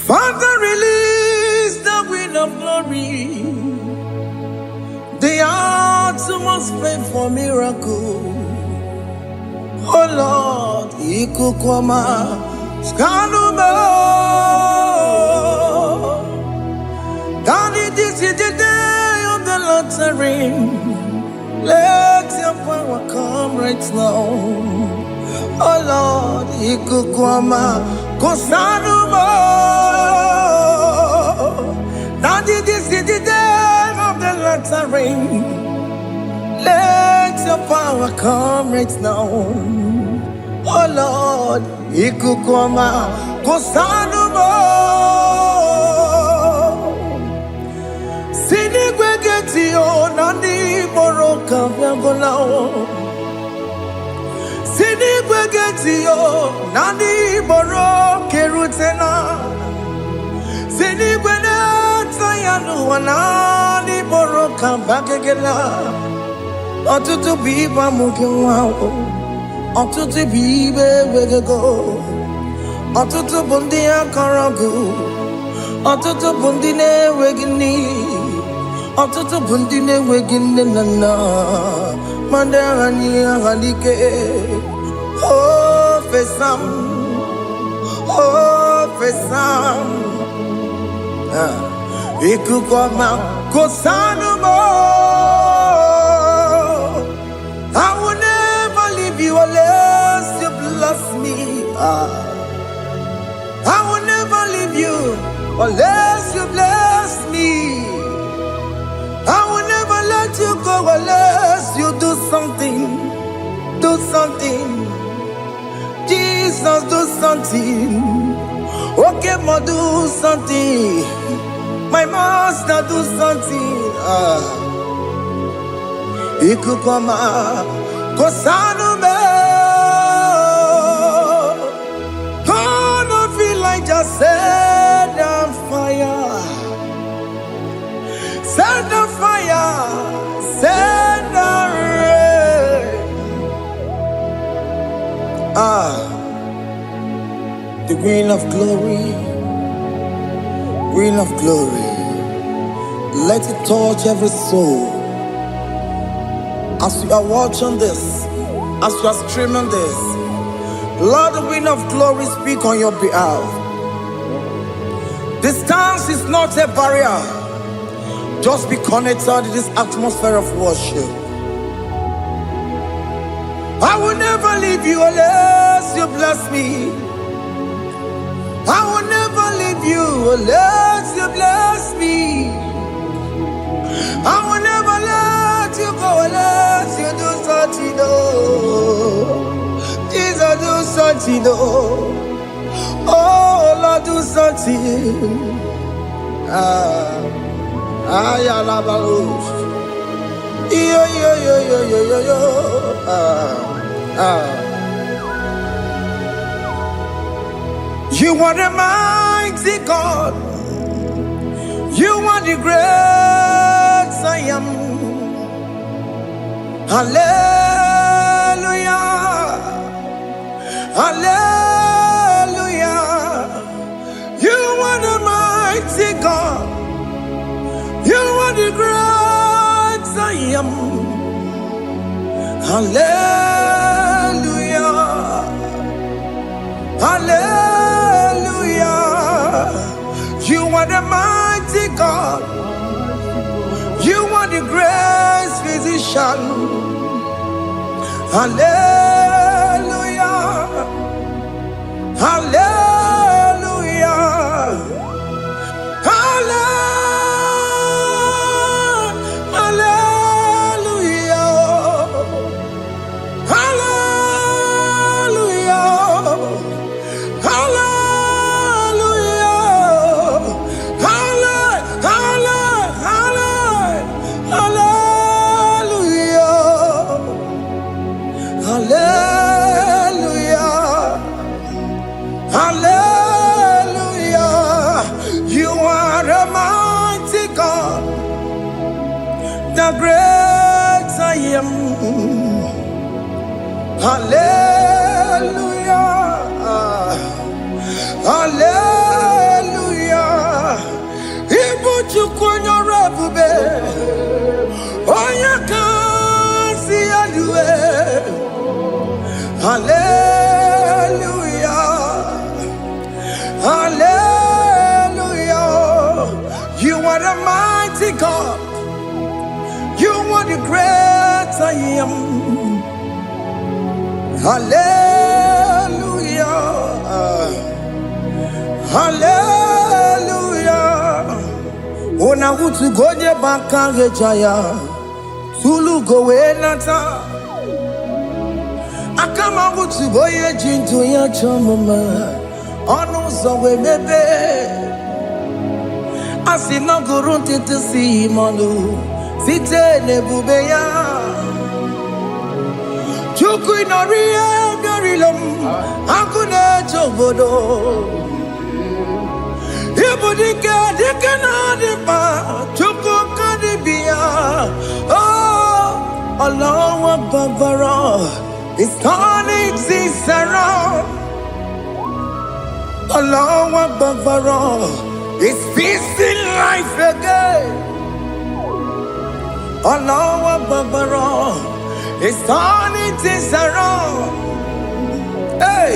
Father, release the wind of glory. The heart must pray for miracle. Oh Lord, Ikukwama, Skanuma. Daddy, this is the day of the lottery. Let your power come right now. Oh Lord, Ikukwama, Kosanuma. Daddy, this is the day of the lottery. Let your power come right now. Oh Lord, Ikukwama, Kosanuma. Sinigwegetio, Nandi Boroka, Viagolao. Sinigwegetio, Nandi Boroke Rutena. Sinigweneta Yanu, Nandi Boroka, Bagagela. Otutu biba mukiwao, otutu bibe wegego, otutu bundi akaragu, otutu bundi ne wegini, otutu bundi ne wegini nana, mandarani halike, oh fesam, Ikukwama kosanuma. I will never leave you unless you bless me. I will never leave you unless you bless me. I will never let you go unless you do something. Do something. Jesus, do something. Okay, ma, do something. My master, do something. Ikukwama, Kosanume. Gonna feel like just set on fire. Set on fire. Set on rain. The green of glory. Green of glory. Let it touch every soul. As you are watching this, as you are streaming this, Lord, the wind of glory speak on your behalf. Distance is not a barrier. Just be connected to this atmosphere of worship. I will never leave you unless you bless me. I will never leave you unless you bless me. I will never let you go unless you do something. Jesus, do something. Oh Lord, do something. Ayalabalush. Yo. You are the mighty God. You are the great I am. Hallelujah. Hallelujah. You are the mighty God. You are the great I am. Hallelujah. Hallelujah. You are the mighty God. You are the great physician. Hallelujah. Hallelujah. The great I am. Hallelujah. Hallelujah. Hallelujah. Hallelujah. Ona utu gonye bakange jaya. Tulu gowe nata. Akama utu boye jintu ya chomoma. Ono zowe mebe. Asina gurunti tisi manu. Site nebubeya. Chuku inoria garilom. Akune chobodo. Ibudika dikana dipa. Chuku kadibia. Oh, Allah Babara is turning things around. Allah Babara is feasting life again. Allah Babara is turning things around. Hey,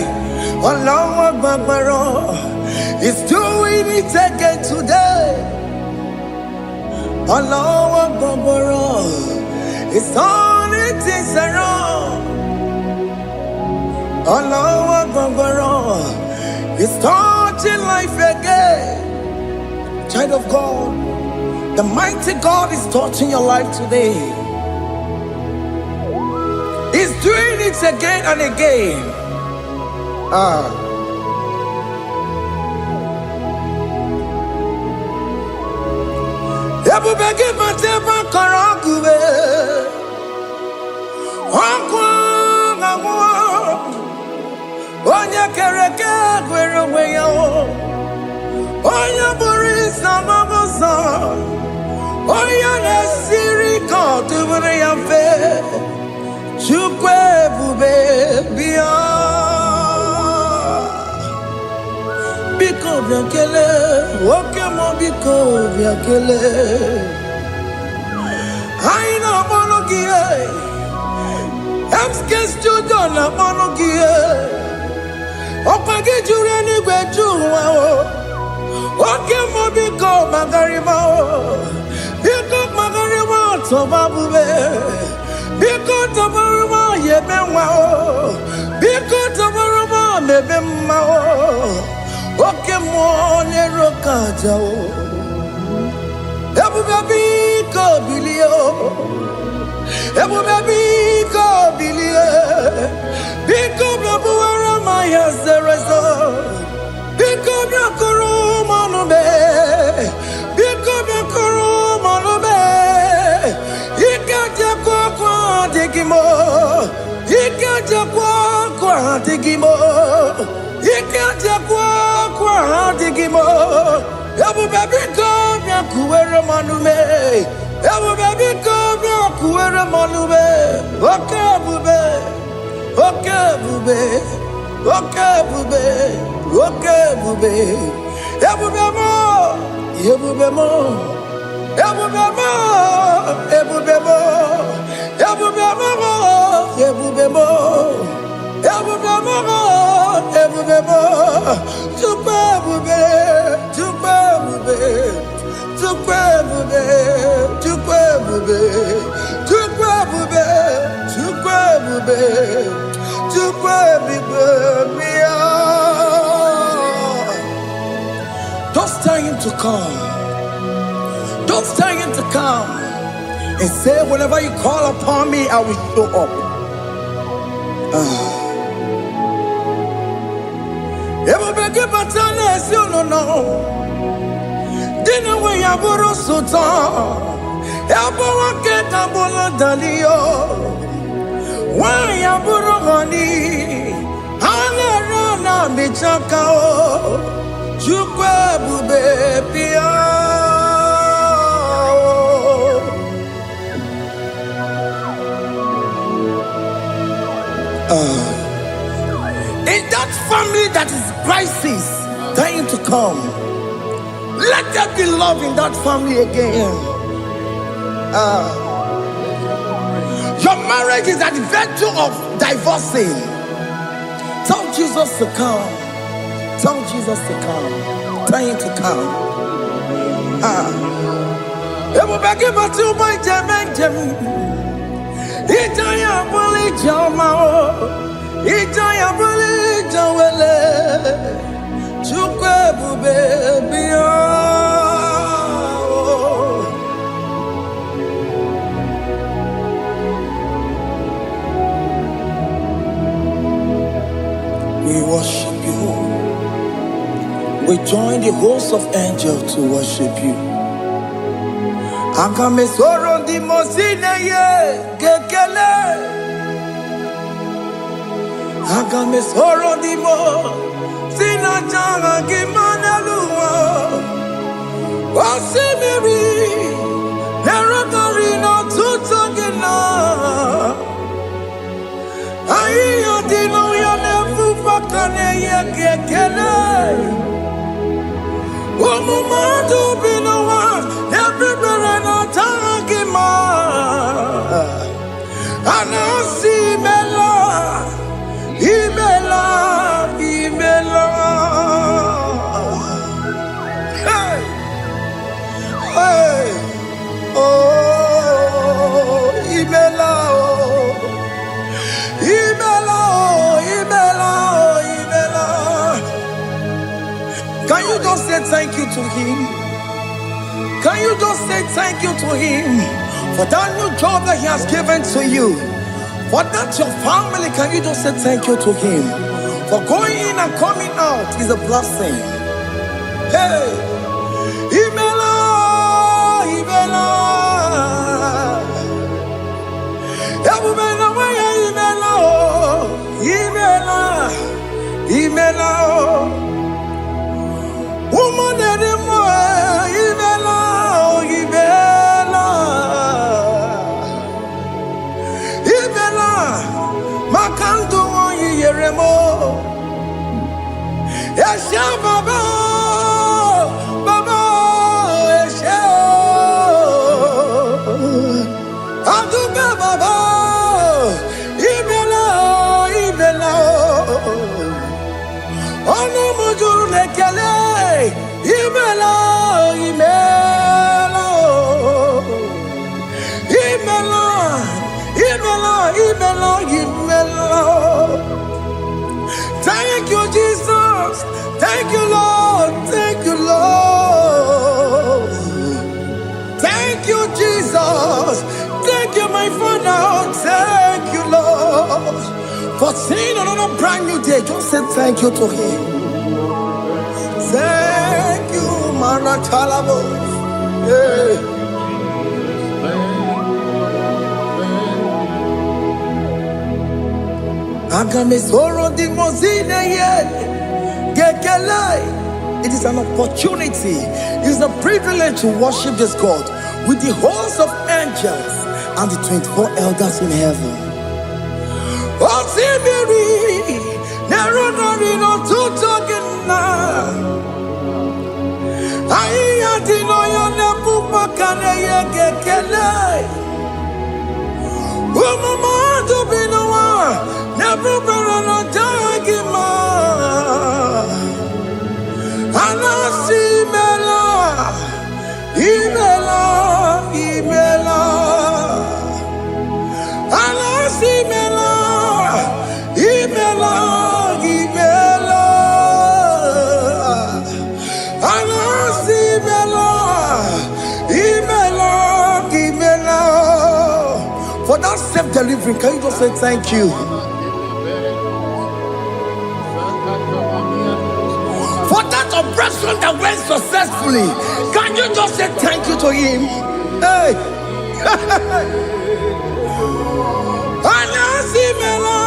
Allah Babara is doing it again today. Allah Babara is turning things around. Allah Babara is touching life again. Child of God, the mighty God is touching your life today. He's doing it again and again. Ebubege mateba karagube. Onya kereke gwerewe yo. Onya borisa mamosa. Onya nesiri kotubure yafe. Chukwe bube biya. Biko biakele. Okemo biko biakele. Aina monogie. Emske studio na monogie. Opage jure ni gwejuwa o. Okemo biko magarima o. Biko magarima tobabube. Biko tobaruma yebenwa o. Biko tobaruma mebemma o. Okemo nerokaja o. Ebube biko bilio. Ebube biko bilie. Biko blabuara maya zerezo. Biko blakuru manube. Biko blakuru manube. Ikaja kwa digimo. Ikaja kwa digimo. Ikaja kwa digimo. Ebube biko blakuere manume. Ebube biko blakuere manume. Okay bube. Okay bube. Okay bube. Okay bube. Ebube mo. Ebube mo. Ebube mo. Ebube mo. Ebube mo. Ebube mo. Ebube mo. Ebube mo. Tukwe bube. Tukwe bube. Tukwe bube. Tukwe bube. Tukwe bube. Tukwe bube. Tukwe bube. Don't tell him to come. Don't tell him to come. And say, whenever you call upon me, I will show up. Everybody but unless you don't know. Dinner way I borrow so tall. Elbow get a bullet dalio. Why I borrow honey? I'll run a bichakao. Chukwe bube pia. In that family that is crisis, trying to come, let there be love in that family again. Your marriage is at the verge of divorcing. Tell Jesus to come. Tell Jesus to come. Trying to come. It will be given to my Jemen. Itaya Bully Jama. Ijaya buli jawele, chukwe bube biya. We worship you. We join the host of angels to worship you. Akame soro di mosine ye kekele. Akame soro di mo sina changa kimaneluwa. Wasimiri nerokari no tutogina. Ayo dino ya nefu fakane ye kekele. Omumadu binowa everybody no tangima. Anasi mela, imela, imela. Hey, hey, oh, imela, oh, imela, oh, imela, oh, imela. Can you just say thank you to him? Can you just say thank you to him for that new job that he has given to you? For that your family, can you just say thank you to him? For going in and coming out is a blessing. Hey, Imela, Imela, Imela, Imela, Imela, woman anymore, Imela, Imela, Imela, Makanto, Yeremo, Yasha Baba, Baba, Yasha, Aduba Baba, Imela, Imela. Ono mujuru lekele, imela, imela, imela, imela, imela, imela. Thank you, Jesus. Thank you, Lord. Thank you, Lord. Thank you, Jesus. Thank you, my Father. Thank you, Lord. For seeing another brand new day, just say thank you to him. Thank you, Maratalabo. Yeah. Agame soro di mozine ye gekele. It is an opportunity, it is a privilege to worship this God with the host of angels and the 24 elders in heaven. Osimiri, nerunari no tutogina. Aiya dino ya nepu makane ye gekele. Umumadu binowa, nepu berano jagima. Anasi mela, imela, imela. Anasi mela. Imela, Imela, Anasi Imela, Imela, Imela. For that self-delivery, can you just say thank you? For that operation that went successfully, can you just say thank you to him? Hey. Anasi Imela.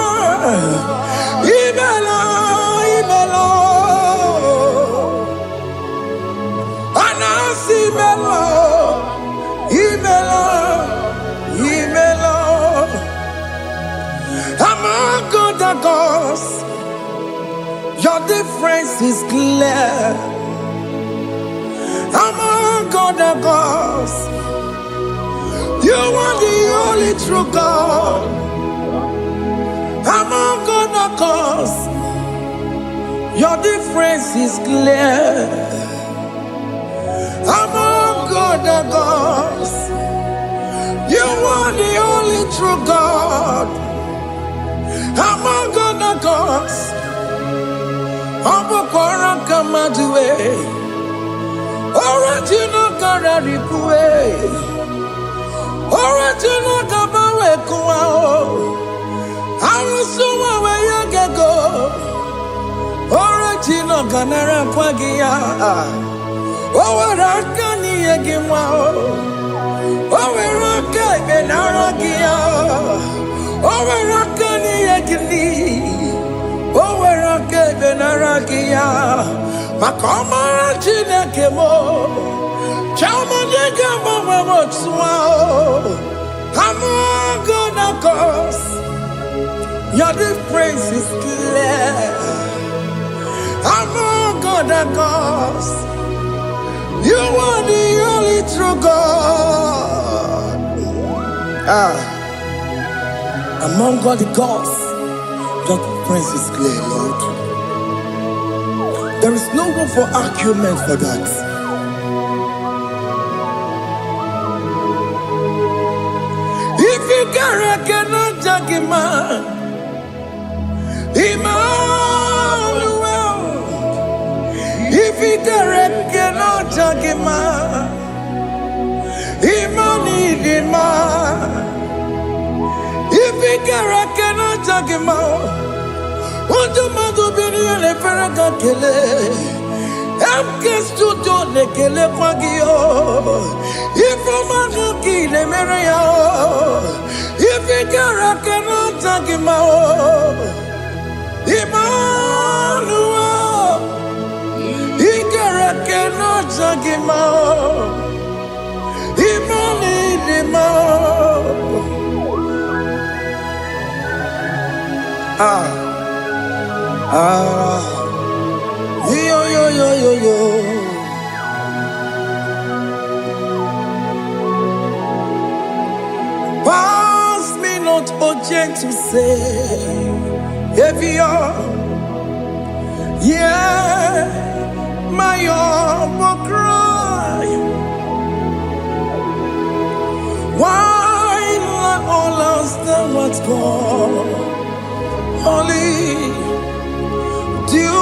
Imela, Imela, Anasi Imela, Imela, Imela. Among other gods, your difference is clear. Among other gods, you are the only true God. Among other gods, your difference is clear. Among other gods, you are the only true God. Among other cause. Obokora Kamaduwe. Original Kararipue. Original Kabawe Kuao. Arusuma Wayagego. Original Ganara Kwagia. Owarakani Yagimao. Owaraka Benaragia. Owarakani Yagini. Owaraka Benaragia. Makoma Chinakemo. Chamanega Mama Swao. I'm gonna cause. Your difference is clear. I'm gonna cause. You are the only true God. Among all the gods, your difference is clear, Lord. There is no room for argument for that. If you cannot judge him, Emmanuel. If you cannot judge him, Emmanuel. If you cannot judge him, what do you do? Be a ferraga kele. I'm just to do the kele quagio. If I'm not kill him, if you cannot judge him, Emmanuel, he cannot judge him, yo. Pass me not, oh gentle Savior, yeah, my humble cry. Why let all else than what's gone? Only do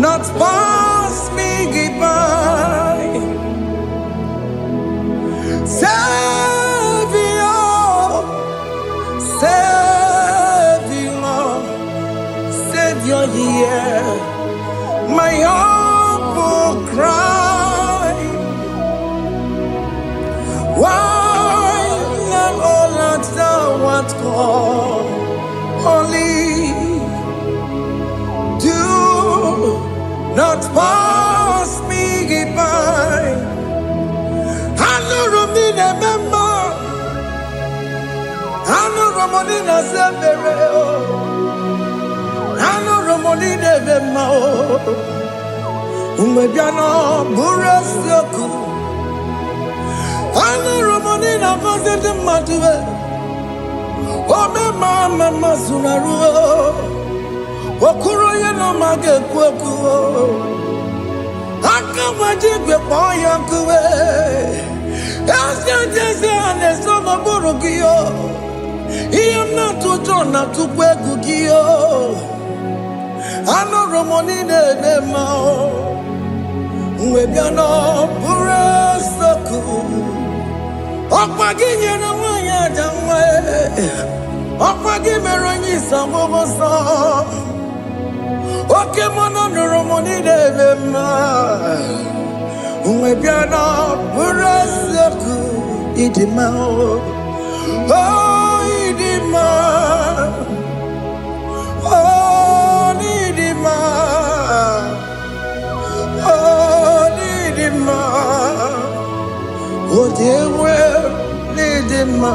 not pass me by. Savior, yeah, my humble cry. Why not all that thou art called? Only do not pass me by. I know Romina member. I know Romonina Zembere. I know Romonina Vemao. Umebiano Burasioku. I know Romonina Vazende Matue. Oh, mama Masunaru. Okuro yeno mage kweku. Akamajigwe poyankuwe. Asya jese ane sono burugiyo. Iyamna tutona tukwegu giyo. Ano Romonine nemao. Mwebiano burasoku. Okwaginye na wanya jamwe. Okwagimeronyi samogosa. Oke mono Romonine nema. Mwebiano burasoku. Idimao. Oh, Idima. Oh, Idima. Oh, Idima. Oh, dear, well, Idima.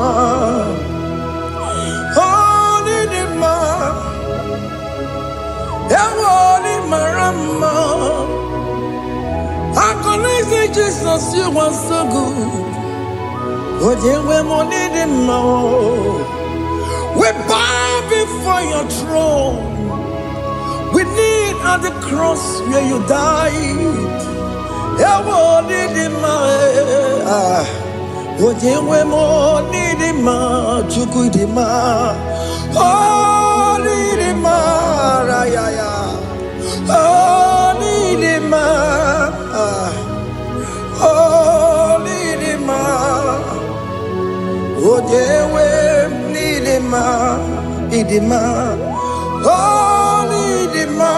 Oh, Idima. Ewoni Marama. I say Jesus, you are so good. Oh, dear, we need him more. We bow before your throne. We need at the cross where you died. Yeah, we need him more. Oh, dear, we need him more. Oh, need him marayaya. Oh, Nidima. Oh, Nidima. Oh, Jewe, Nidima. Nidima. Oh, Nidima.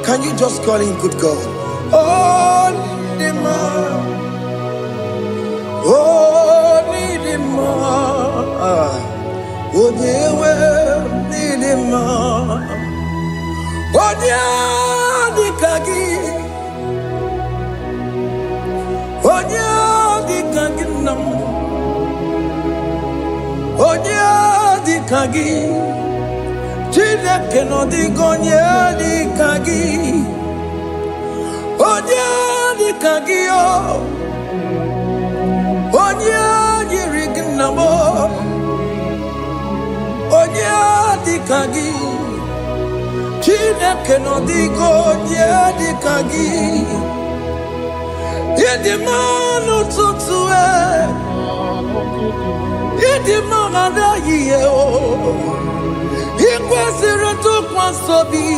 Can you just call him good God? Oh, Nidima. Oh, Nidima. Oh, Jewe, Nidima. Oh, Dikagi. Oh, Dikagi nam. Oh, Dikagi. Chineke no digonye Dikagi. Oh, Dikagi oh. Oh, Yirignamo. Oh, Dikagi. Chineke no digonye Dikagi. Yedimano tutue. Yedimana yeo. Ikwesiri tukwasobi.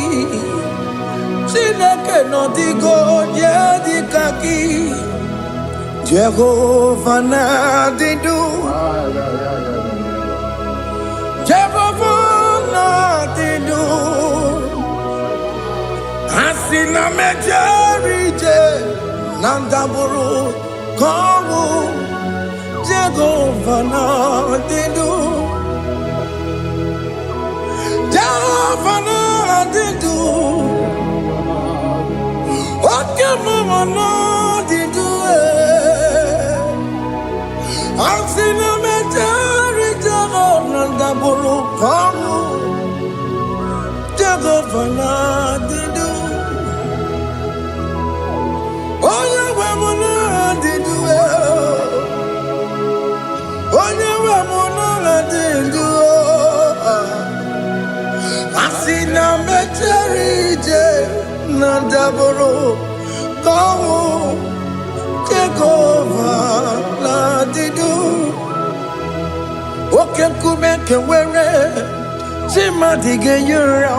Chineke no digonye Dikagi. Jehovah Nadidu. Jehovah Nadidu. Asina mejerije. Nandaburu Kongu. Jehovah Nadidu. Jehovah Nadidu. Okemama Nadidu. Asina mejerije. Nandaburu Kongu. Jehovah Nadidu. Asina mecherije Nandaburu Kongu Jehovah Nadidu. Oke kume kewere Chimadige yura.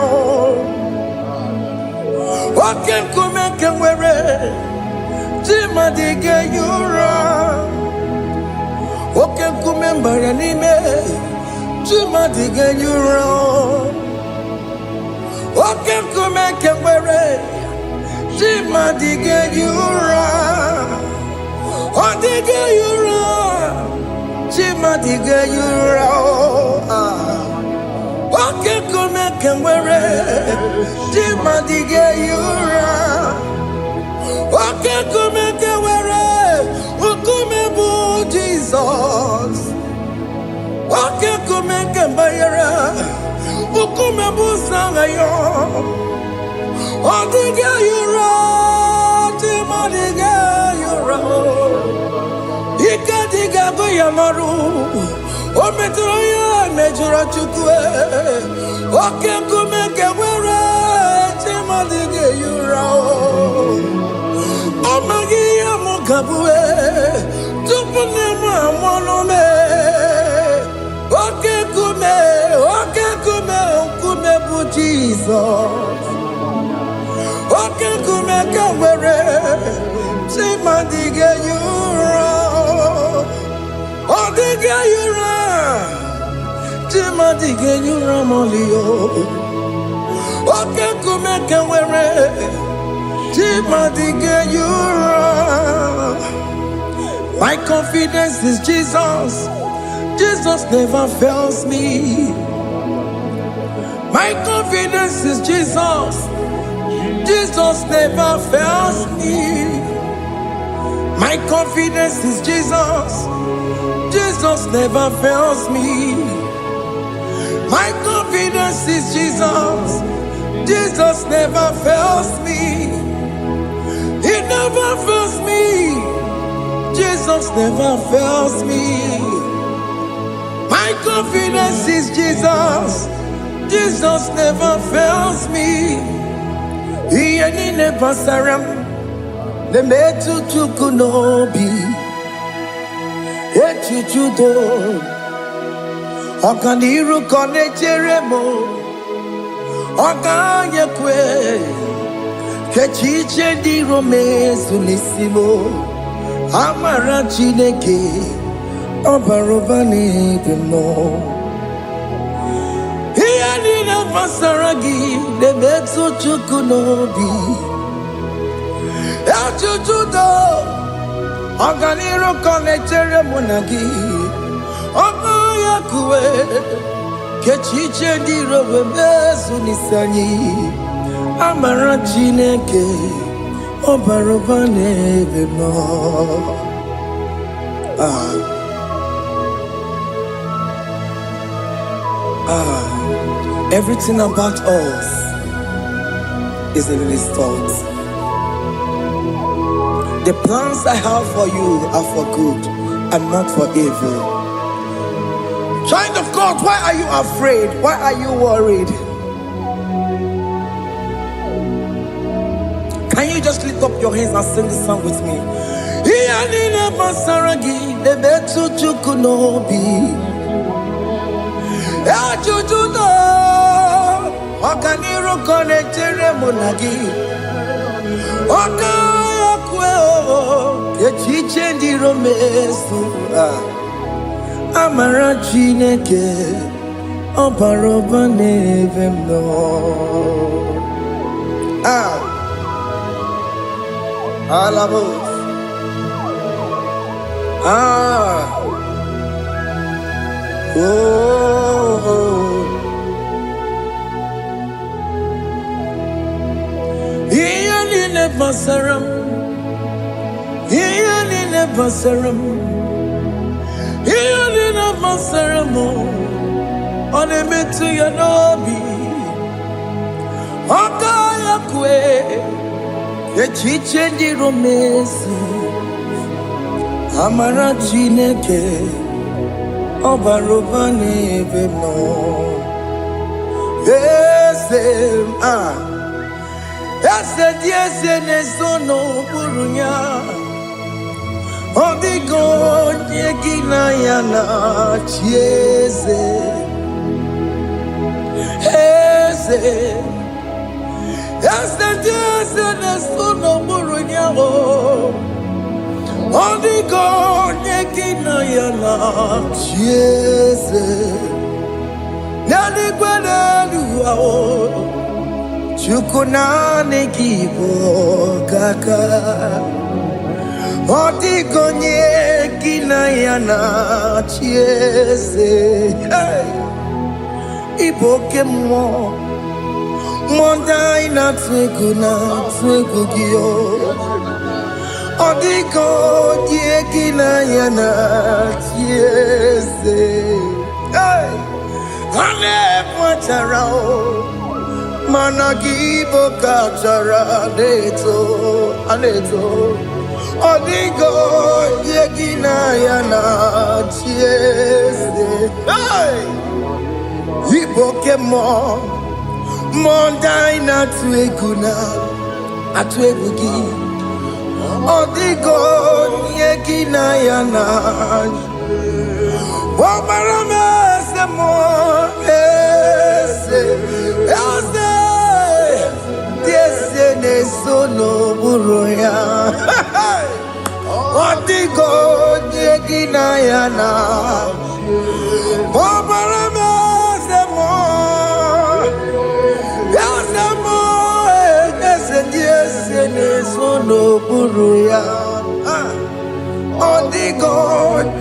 Oke kume kewere Chimadige yura. Oke kume mbaranime Chimadige yura. Oke kume kewere Chimadige yura. Odige yura. Chimadige yura. Oke kume kewere Chimadige yura. Oke kume kewere Ukume bu Jesus. Oke kume kembayera Ukume bu sangayo. Odige yura. Chimadige yura. Ikadiga goyamaru. Ometroya mejura chukwe. Oke kume kewere Chimadige yura. Amagiya mukabue. Tupune mwamonome. Oke kume bu Jesus. Oke kume kewere Chimadige yura. Odige yura. Chimadige yura molio. Oke kume kewere Chimadige yura. My confidence is Jesus. Jesus never fails me. My confidence is Jesus. Jesus never fails me. My confidence is Jesus. Jesus never fails me. My confidence is Jesus. Jesus never fails me. He never fails me. Jesus never fails me. My confidence is Jesus. Jesus never fails me. He ain't never saram. The metu tukunobi. Echuchudo. Okaniru kone cheremo. Oganye kwe kechiche di romezu nisimo amara Chineke obaroba n'ebe mo ihe niile gbasara gị na-emetụ Chukwu n'obi echuchu do ọganiru kọnechere mụ na gị oganye kwe kechiche di romezu nisani amara Chineke obaroba n'ebe mo. Everything about us is in His thoughts. The plans I have for you are for good and not for evil. Child of God, why are you afraid? Why are you worried? Can you just lift up your hands and sing this song with me? Ọganiru kọnechere mụ na gị Oganye kwe kechiche ndị romezu amara Chineke obaroba n'ebe m nọ. Alabos. Basaram, Yalina Basaram, Yalina Basaramo, on a metu Yanobi, Oganye kwe, kechiche di romezu, amara Chineke, obaroba n'ebe mo. Ese dieze nesono burunya Odigo nyegina yana chieze Ese dieze nesono burunya Odigo nyegina yana chieze Nani gwenelu Chukuna Igbo kaka Odigonye gina yana chieze Igbo kemo Monda ina twegu na twegu giyo Odigonye gina yana chieze Hane mwacharao Managibo kachara aneto Odigo yegina yana chieze Igbo kemo Monda ina atwegu gi Odigo yegina yana Obarame semo Nesono buruya Odigo nyegina yana Obarame semo Yasemo Ese nesono buruya Odigo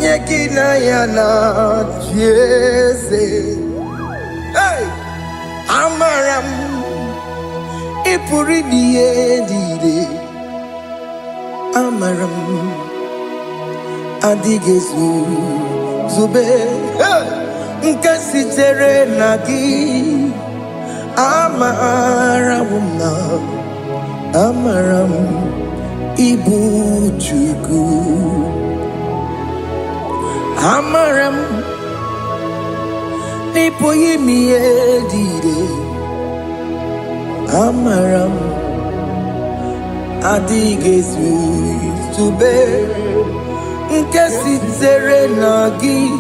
nyegina yana chieze Amaram Ipuri diye Amaram Adigezu Zube Nkasitere nagi Amaramuna Amaram Ibu Chukwu Amaram Nipoyi miedide Amaram Adigezu Zube Nkasitere nagi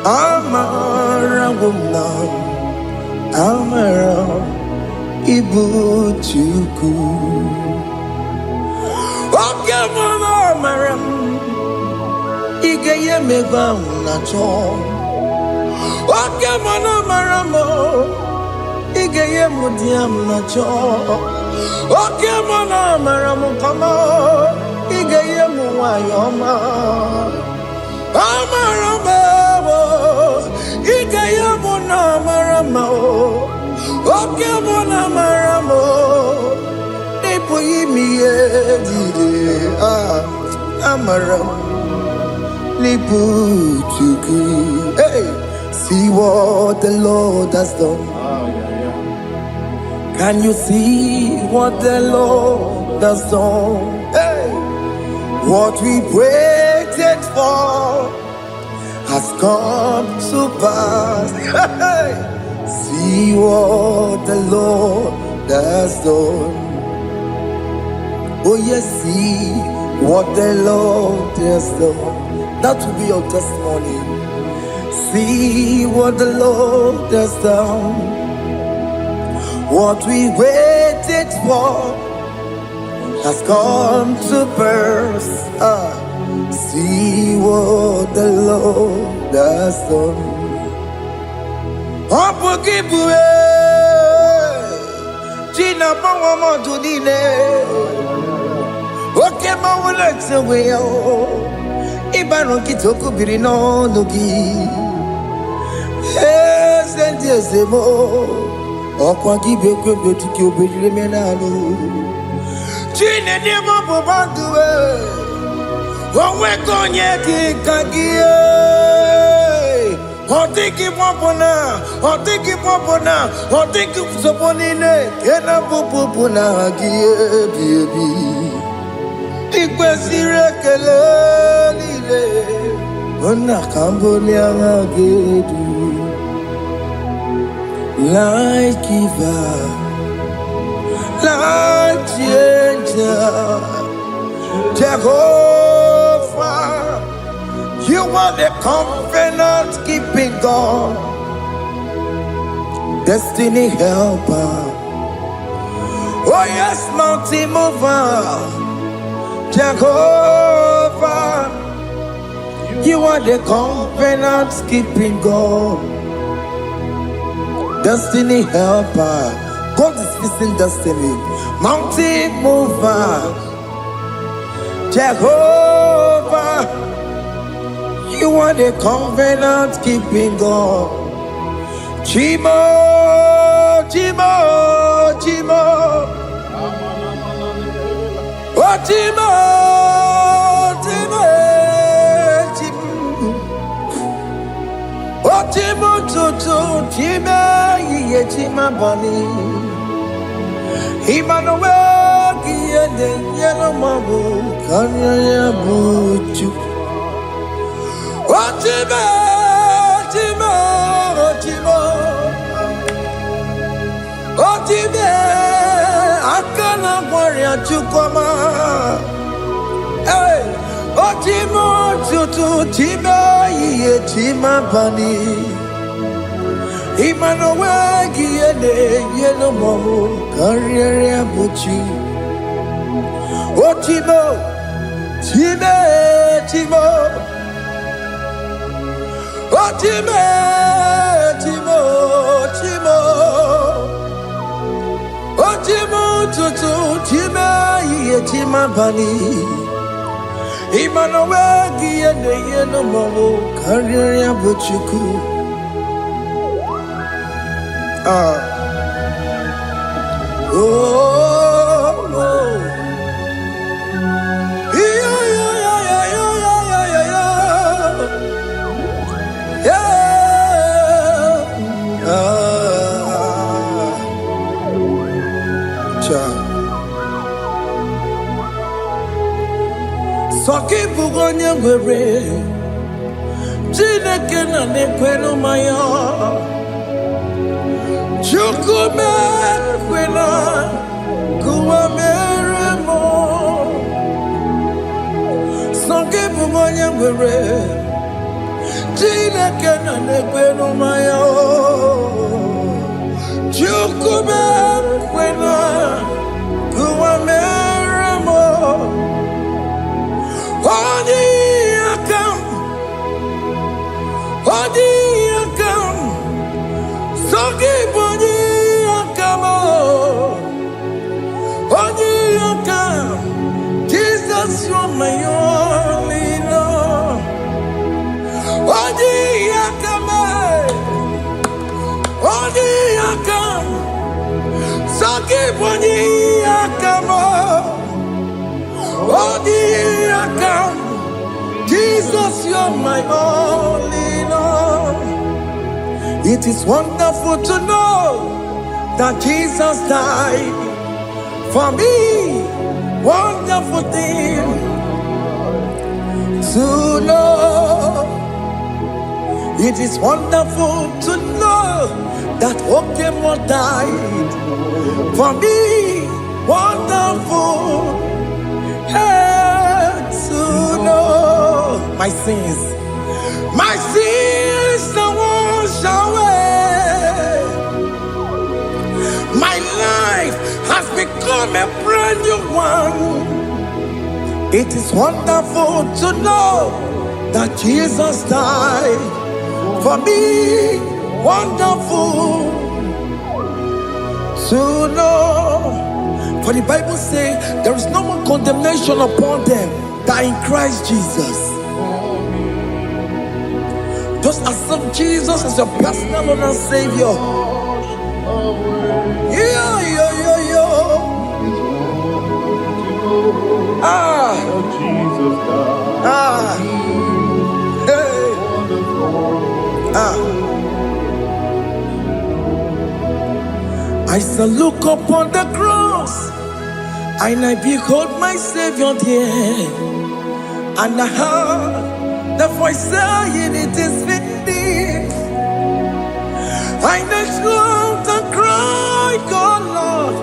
Amaramuna amara Igbo Chukwu. Oke mama amara ige ye meba na cho. Oke mama amara mo ige ye mudiam na cho. Oke mama amara mo kama ige ye muwayoma. Amara mo ige ye muna amara mo. Oke mama amara mo ipo yimi ye dide amara lipu chuku. Hey, see what the Lord has done. Can you see what the Lord has done? Hey, what we waited for has come to pass. Hey, see what the Lord has done. Oh yes, see what the Lord has done. That will be your testimony. See what the Lord has done. What we waited for has come to pass. See what the Lord has done. China Pawamo Tudine. Okay, my legs away. Ibano Kitoku Birino Nugi. Yes, and yes, the more. Okwagi beke betiki obejire menalo. Chine de bobo banduwe. Owe konye ki kagie. Otiki popona, otiki popona, otiki soponine. Kena popona gie baby. Ikwesire kele lile. Ona kambonia agedu. Life giver, life changer, Jehovah, you are the covenant keeping God, destiny helper. Oh yes, mountain mover, Jehovah, you are the covenant keeping God. Destiny helper, God is fixing destiny. Mountain mover, Jehovah, you are the covenant keeping God. Chimo, Chimo, Chimo, oh Chimo, Chimo, Chimo, oh Chimo, Chimo, Chimo. Chima bani Emmanuel Giende Yellow Mabu Kanya Buchu Ochima Chima Ochima Ochime Akana Warrior Chukoma Hey Ochimo Chutu Chima Ye Chima bani Emmanuel Giende Yellow Mamu Carrier Buchi Ochimo Chime Chimo Ochime Chimo Chimo Ochimo Tutu Chime Ye Chima Bani Emmanuel Giende Yellow Mamu Carrier Buchiku. Oh, oh, yeah, yeah, yeah, yeah, yeah, yeah, yeah, yeah. Soki bugonye gwere, Chineke na nekwenu maya. Chukume kwena kuwa meremo Songe bumonye gwere Chineke na nekwenu maya Chukube kwena kuwameramo Odi akam Soki boni akamo Odi akam Jesus, you're my only Lord. Odi akam Soki boni akamo Odi akam Jesus, you're my only Lord. It is wonderful to know that Jesus died for me. Wonderful thing to know. It is wonderful to know that Okemo died for me. Wonderful to know. My sins are washed away. My life has become a brand new one. It is wonderful to know that Jesus died for me. Wonderful to know. For the Bible says there is no more condemnation upon them that in Christ Jesus. Just accept Jesus as your personal Lord and Savior. I shall look upon the cross, and I behold my Savior there, and I heard the voice saying, "It is finished." I next looked and cried, "God, Lord,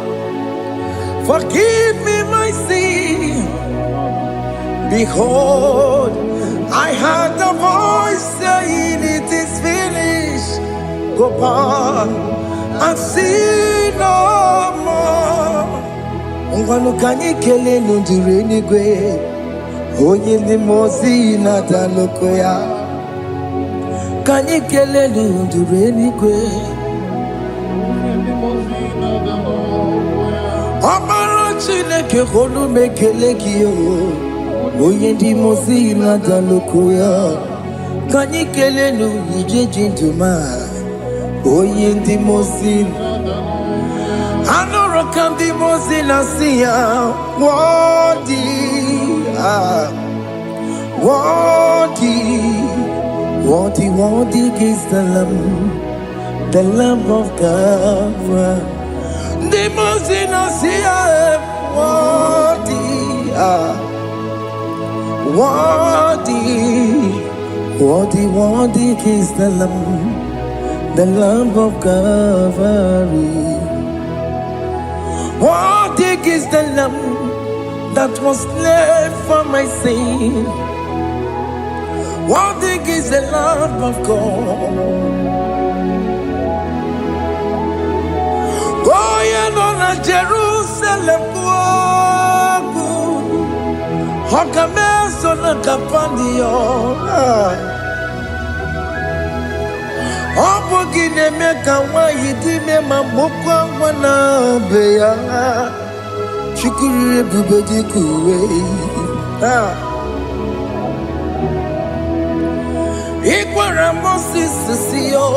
forgive me my sin." Behold, I heard the voice saying, "It is finished." Go back and sin no more. Ungwanu kanyi kele nundure nigwe, oye limozi na daloko ya. Kanyi kele nundure nigwe, Amara Chineke holu mekele kiyo, oye limozi na daloko ya. Kanyi kele nundure jintuma, oye limozi. Anoro kandi mozi na siya, worthy, worthy is the Lamb of God. The mozi na siya, worthy is the Lamb of Calvary. Worthy is the Lamb that was slain for my sin. Worthy is the Lamb of God. Going on a Jerusalem walk, Hokames on a Capandio. Obogine meka wa yidime mamokwa wana beya Chukuri bubedi kuwe Ikwara Moses siyo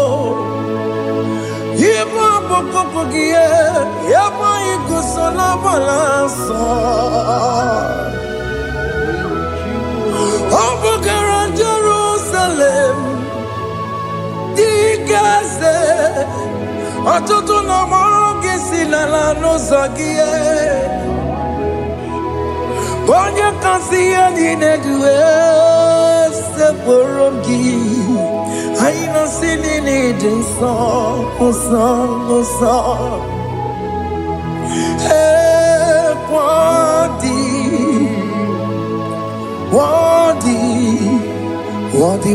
Yema bokopogie Yema igusola balanso Obogara Jerusalem Gaze, atutu na mogi silala no zagie. Bonya kansiya ni nedue se borongi. Aina sini ni dinso, song. Hey,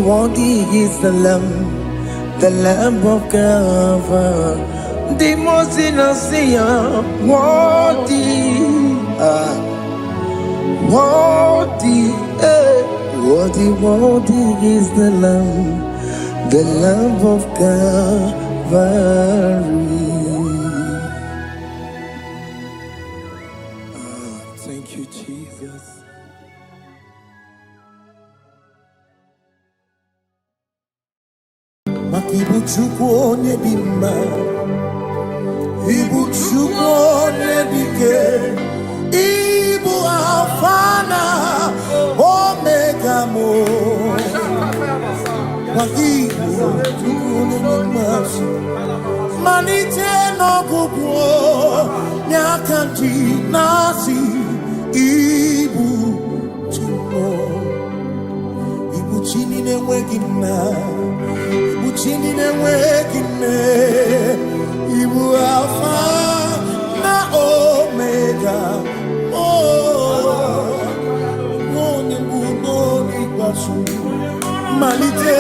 worthy is the Lamb of God. the most innocent, worthy, worthy, worthy, worthy is the Lamb of Calvary. Thank you, Jesus. Ibu Chukwu onye dị mma, Ibu Chukwu onye dị ike, Ibu Alfa na Omega mo. Ibu Chukwu onye dị mma, malite n'ọgwụgwụ n'aka ndị na-asị Ibu Chukwu, Ibu chi na-enweghị nna. Chini na-enweghị nne, Ibu Alfa na Omega, onye mbụ n'onye ikpeazụ, malite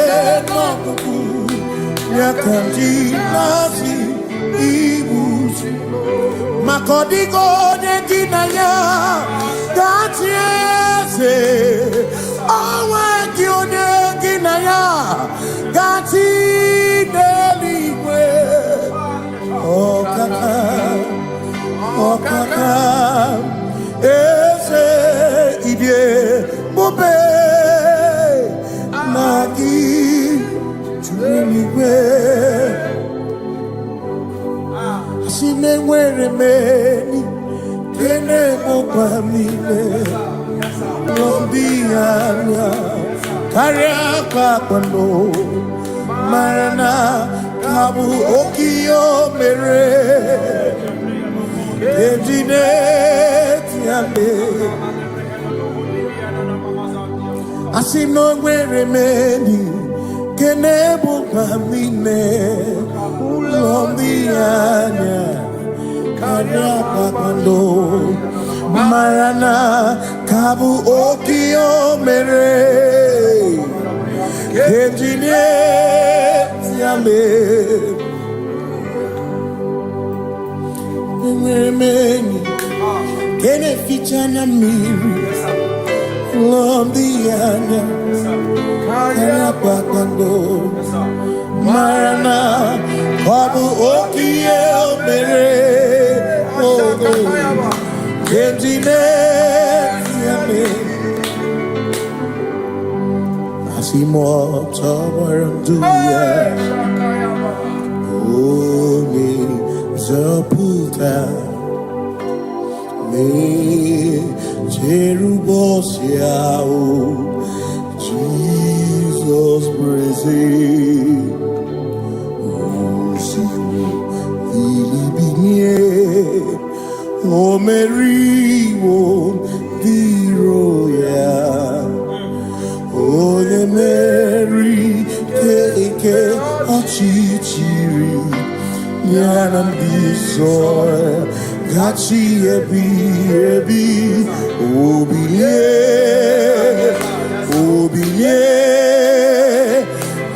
n'ọgwụgwụ n'aka ndị na-asị Ibu maka ọ dịghị onye gị na ya ga-achị eze, onwe gị onye gị na ya gati n'eluigwe. Ọkaka eze idie bube na gị juru eluigwe. Asị m enwere m enyi kene mụkwa m niile n'obi anya karịa kpakpando marana kabu okiyo mere ejide tiame asino nwere meni kenebu pamine ulombi anya karịa kpakpando marana kabu okiyo mere ejide tiame mweni kene fichana miri lombianya karapa kando marana babu okie mere ejide tiame Asimo tabaranduya Omi zaputa Me cherubosia Jesus praise Osimo ilibinye O meriwo diroya Ole Mary keke achichiri Nyanam bisoe gachi ebi obiye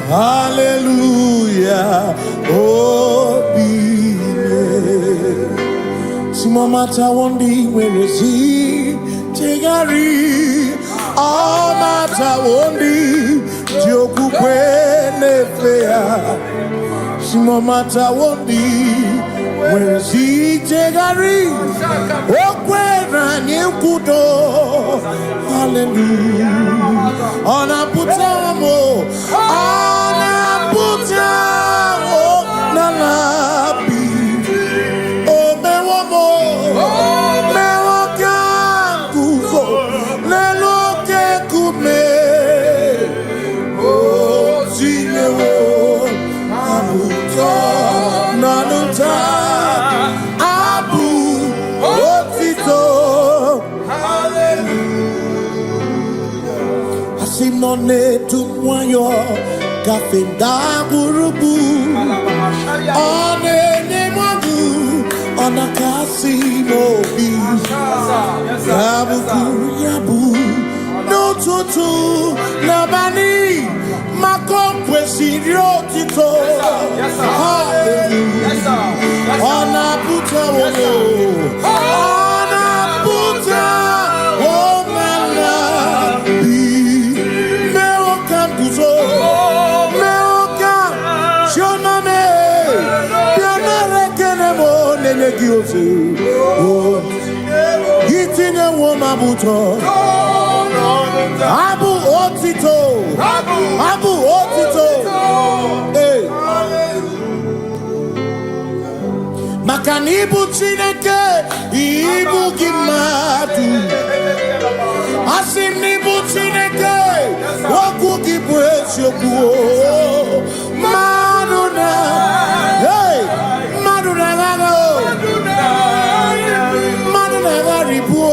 hallelujah obiye Simomata wondi werezi tegari Amata wondi Joku kwenefea Simomata wondi Wezi tegari Okwena nyekudo Hallelujah Ona putamo Nalabi Omewamo Mewokankuzo Leloke kume Nanuta Abu Otito Hallelujah Asimone tumwayo Kafenda burubu One nemadu Ona kasimo bi Yabu No tutu Nabani Makompwe sirio tito Hallelujah Onabuta wono. Onabuta womala. Meoka buzo. Meoka shoname. Pianare kenemo nenegiozu. Gitine womabuto. Abu otito. Abu otito. Hey. Makanibu chineke ibu gimadu. Asinibu chineke waku gibwesyoku. Maduna. Hey. Maduna gano. Maduna garibu.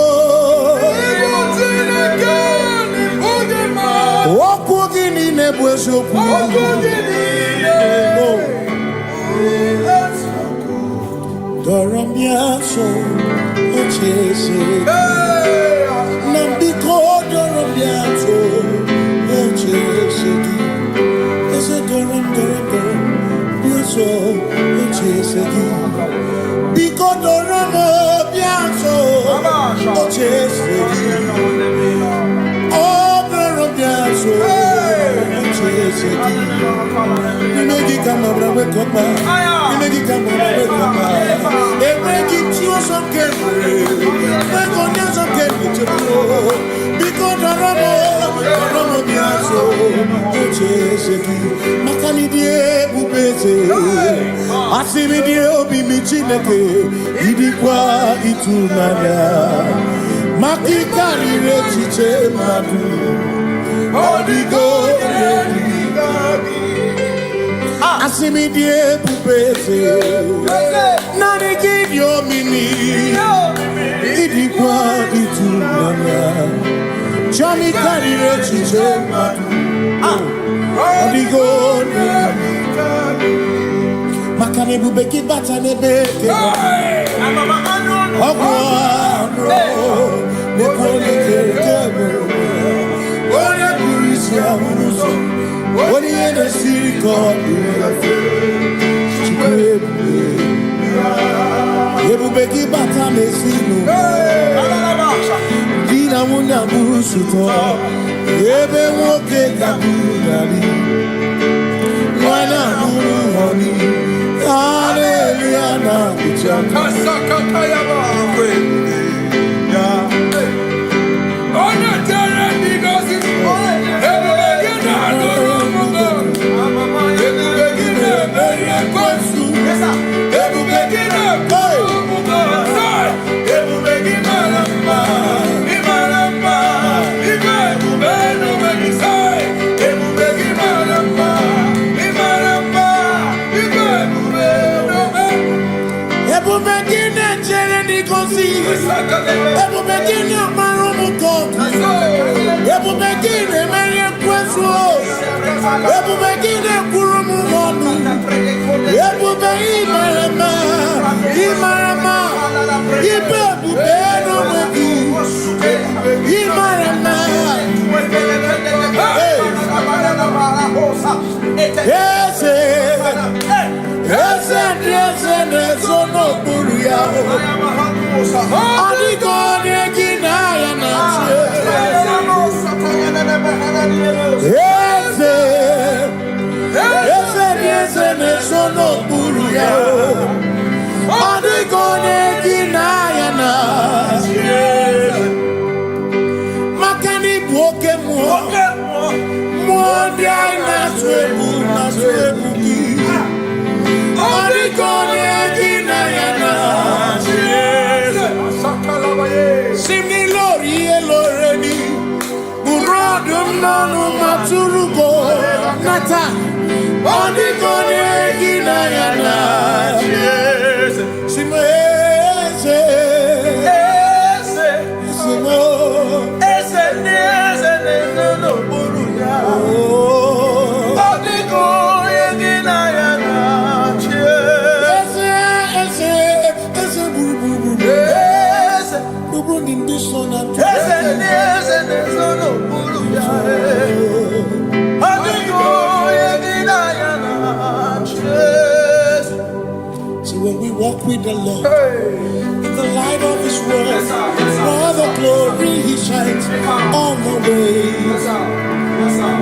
Waku gini nebwesyoku. Doramiaso, ochese. Nambiko doramiaso, ochese. Ese doram. Biaso, ochese. Biko doramiaso, ochese. Oh, doramiaso, ochese. Nimegi kama brawe kopa. Nimegi kama brawe kopa. Emegi tiyo sokere. Megonya sokere chebo. Biko doramo biaso. Ocheseki. Makani die ubeze. Asimi die obi michineke. Idikwa itunanya. Makikari rechiche madu. Odigo Asimi die pupese Nani gidio mini Idikwa itunanya Chami karire chiche madu Odigo Makane bubeki bata nebeke Ogwa Nekone kekebe One burisia unuso One yene siriko Ebubeki bata mesino Dina muna busuto Ebe woke kabudali Wana muru honi Hallelujah na kuchaka Kasakatayaba Ebu begini amarumu koku. Ebu begini menye kwesu. Ebu begini kurumu monu. Ebu begini imarama. Ibe bubeno mweku. Imarama. Ese nesono buru yao. Adigone ginaya na Ese nesono buru yao. Adigone ginaya na Makani buoke muo Muondia na swebu ki Adigone ginaya na Simni lori eloreni Burodum nanu maturugo Nata Odigone ginayana Simese Simo Ese no buruya Odigone ginayana Ese buru Buru nindisona Ese no buruya See when we walk with the Lord in the light of His word. For the glory He shines on the way.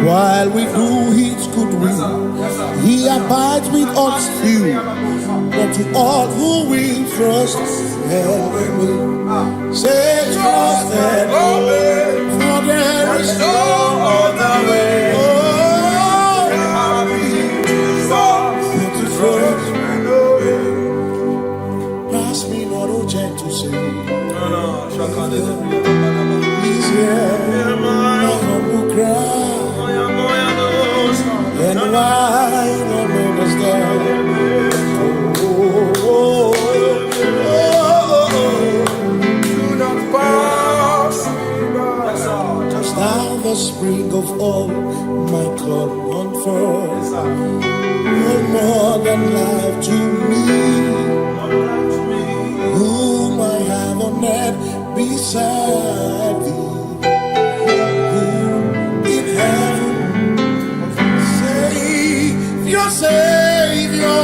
While we do His good will, He abides with us few. But to all who will trust and will say trust and obey, for there is no other way. Oh, but to trust and obey. Pass me not, O gentle Savior. He's here, my humble cry. And why don't understand? Do not pass just now the spring of all my God comfort. No more than life to me, whom I have on earth beside thee. Your Savior,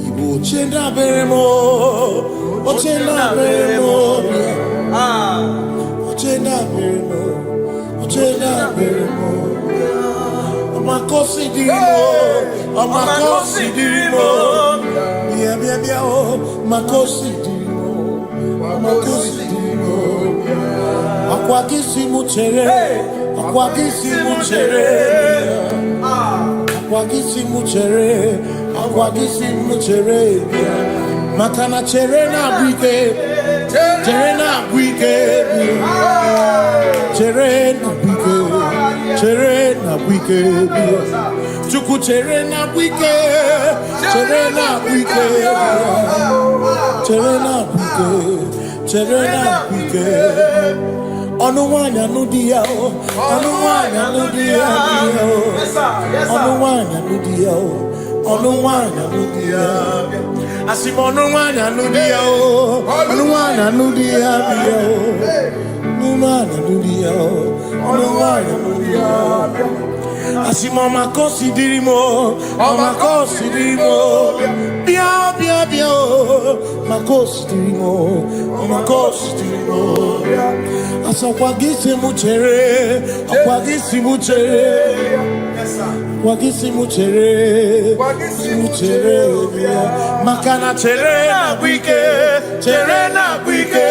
Igbo chenda beremo, ochenda beremo, ochenda beremo, ochenda beremo. Amakosi dirimo, amakosi dirimo. Bia bia bia oh, makosi dirimo, amakosi dirimo. Akwagisi muchere, akwagisi muchere. Akwagisi muchere, akwagisi muchere. Makana chere na bwike, chere na bwike, chere na bwike, chere na bwike. Chuku chere na bwike, chere na bwike, chere na bwike, chere na bwike. Onuwanya nudia o, onuwanya nudia o, onuwanya nudia o, onuwanya nudia. Asim onuwanya nudia o, onuwanya nudia o, onuwanya nudia o, onuwanya nudia. Asim omakosi dirimo, omakosi dirimo. Bia bia bia o, makosi dirimo, omakosi dirimo. Asakwagisi muchere, akwagisi muchere, akwagisi muchere, muchere. Makana chere na bwike, chere na bwike,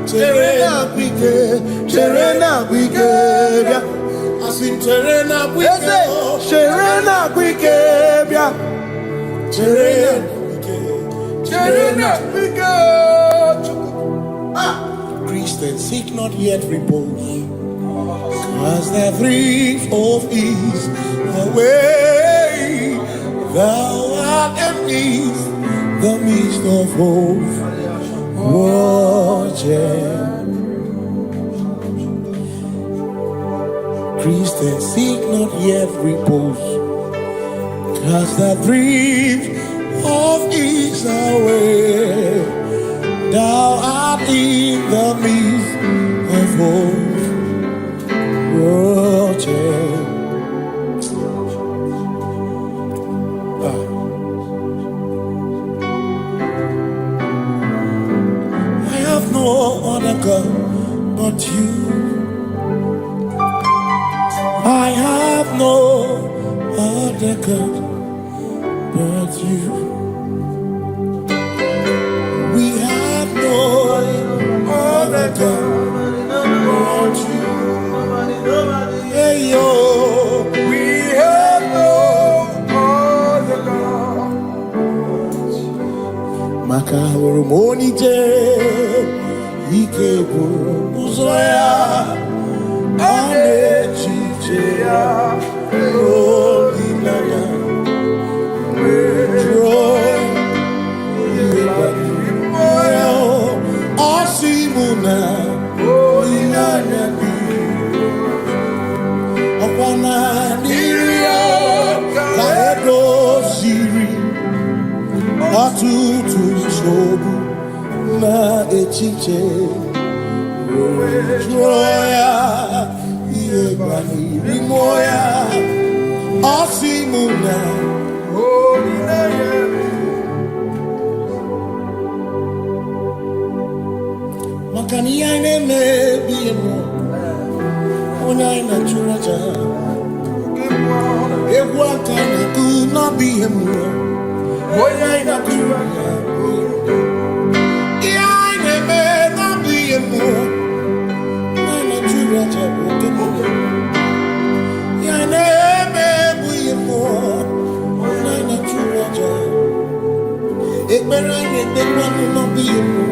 chere na bwike, chere na bwike. Asim chere na bwike, chere na bwike, chere na bwike, chere na bwike. Christians seek not yet repose, cause the brief of ease away. Thou art amidst the midst of hope, watching. Christians seek not yet repose, cause the brief of ease away. Thou art in the midst of hope, watching. I have no other God but you. I have no other God but you. We have no other God but you. Hey yo, we have no other God. Maka hormoni je, ike bu uzoya. tutu isobu na echiche Joya Iebani Rimoya Osimuna Makani ine mebi mo Ona ina churaja Ewa kana tu na bi mo Ona ina churaja Ine me na bi mo Ona churaja Ine me bi mo Ona ina churaja Ekbera ni ekbera no bi mo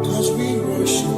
Cause we worship,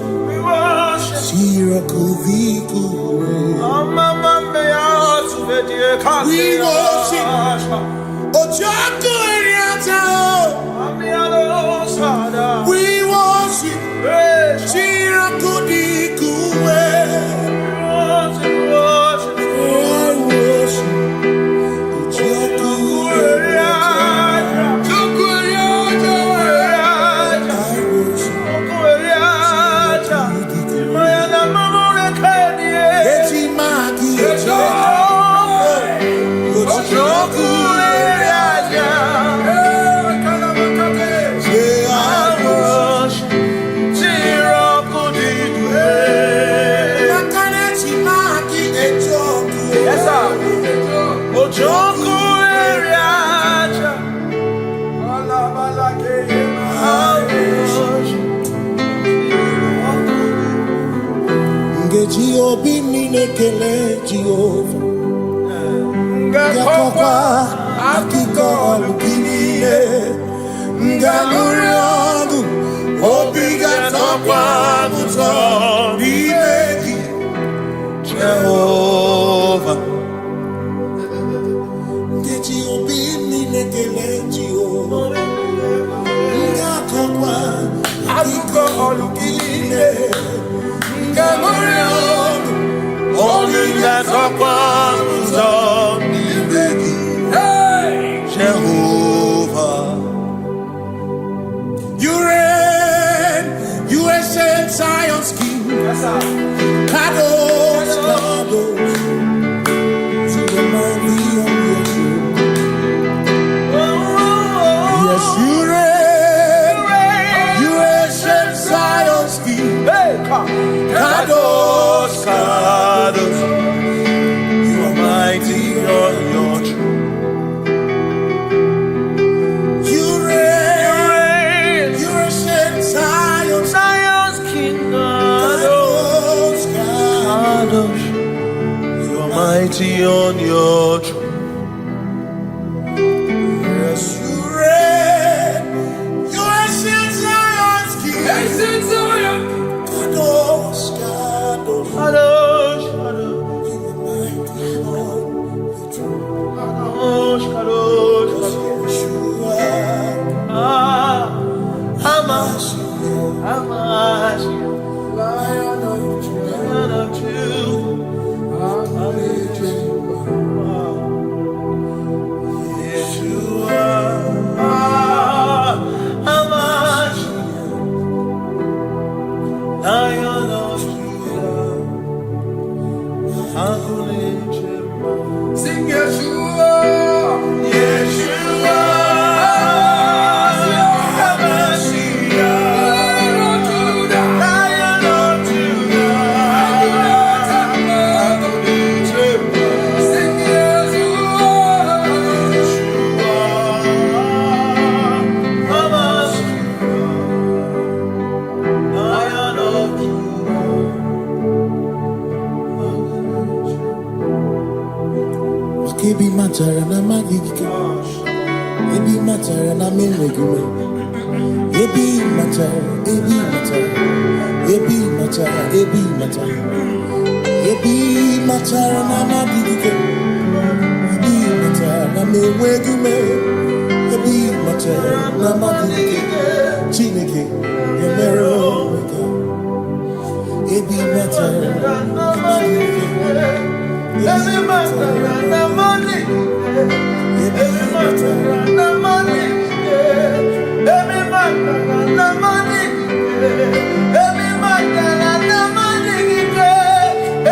Jehovah. Jehovah. You reign, you ancient Zion's King. Kadosh, Kadosh, to the mighty on your throne. Yes, you reign, you ancient Zion's King. Kadosh, Kadosh, you are mighty on your throne. You reign, you ancient Zion's King. Kadosh, Kadosh, you are mighty on your throne. Yes, you reign, you ancient Zion's King. Ancient Zion. Kadosh, Kadosh, Kadosh, Kadosh, you are mighty on your throne. Kadosh, Kadosh, Kadosh, you are. Amash, Lion of Judah. Sing Yeshua, Yeshua, Lion of Judah, Lion of Judah, sing Yeshua, Yeshua, Lion of Judah. Kebi matara na magigike, ebi matara na menwegume, ebi matara, ebi matara, ebi matara, ebi matara, ebi matara na magigike, ebi matara na menwegume, ebi matara na magigike, Chineke yemero weka, ebi matara na magigike. Every matter na money, every matter na money, every matter na money, every matter na money,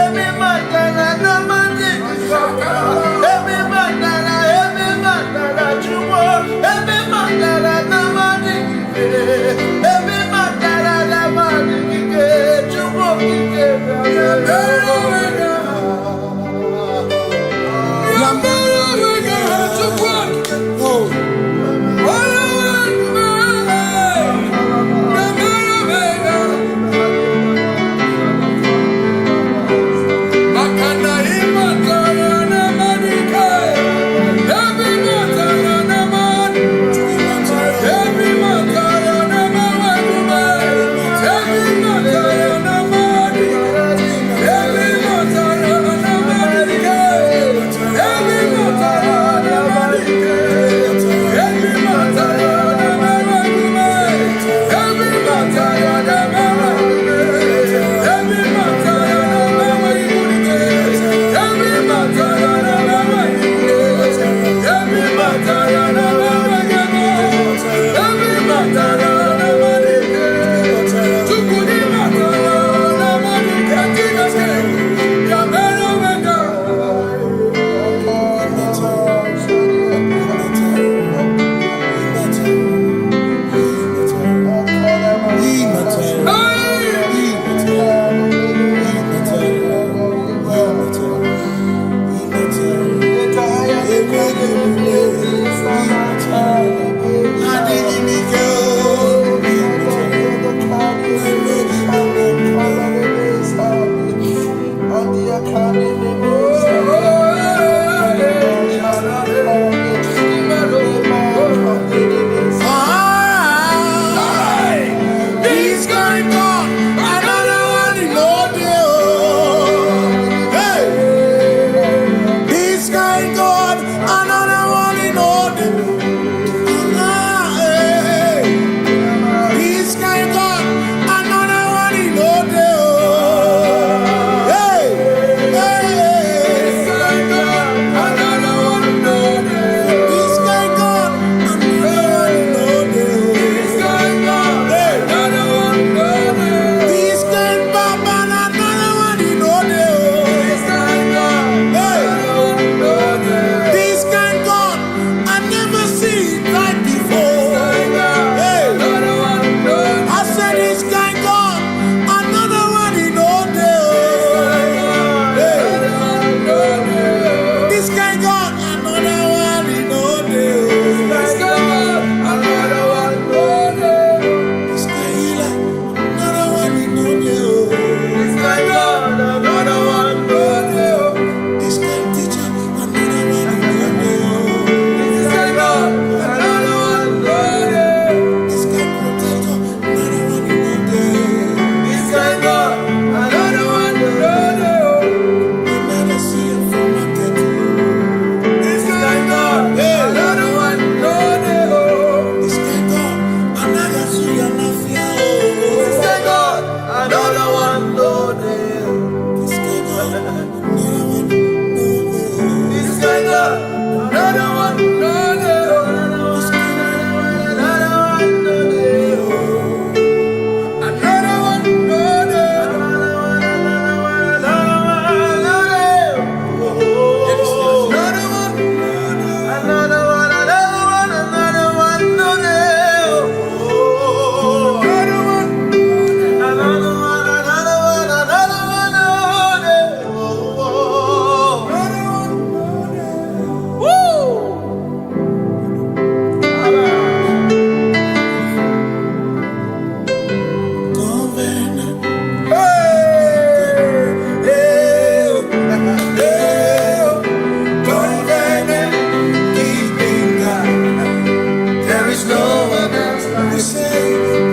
every matter na money, every matter na jumo, every matter na money, every matter na money, jumo, oh.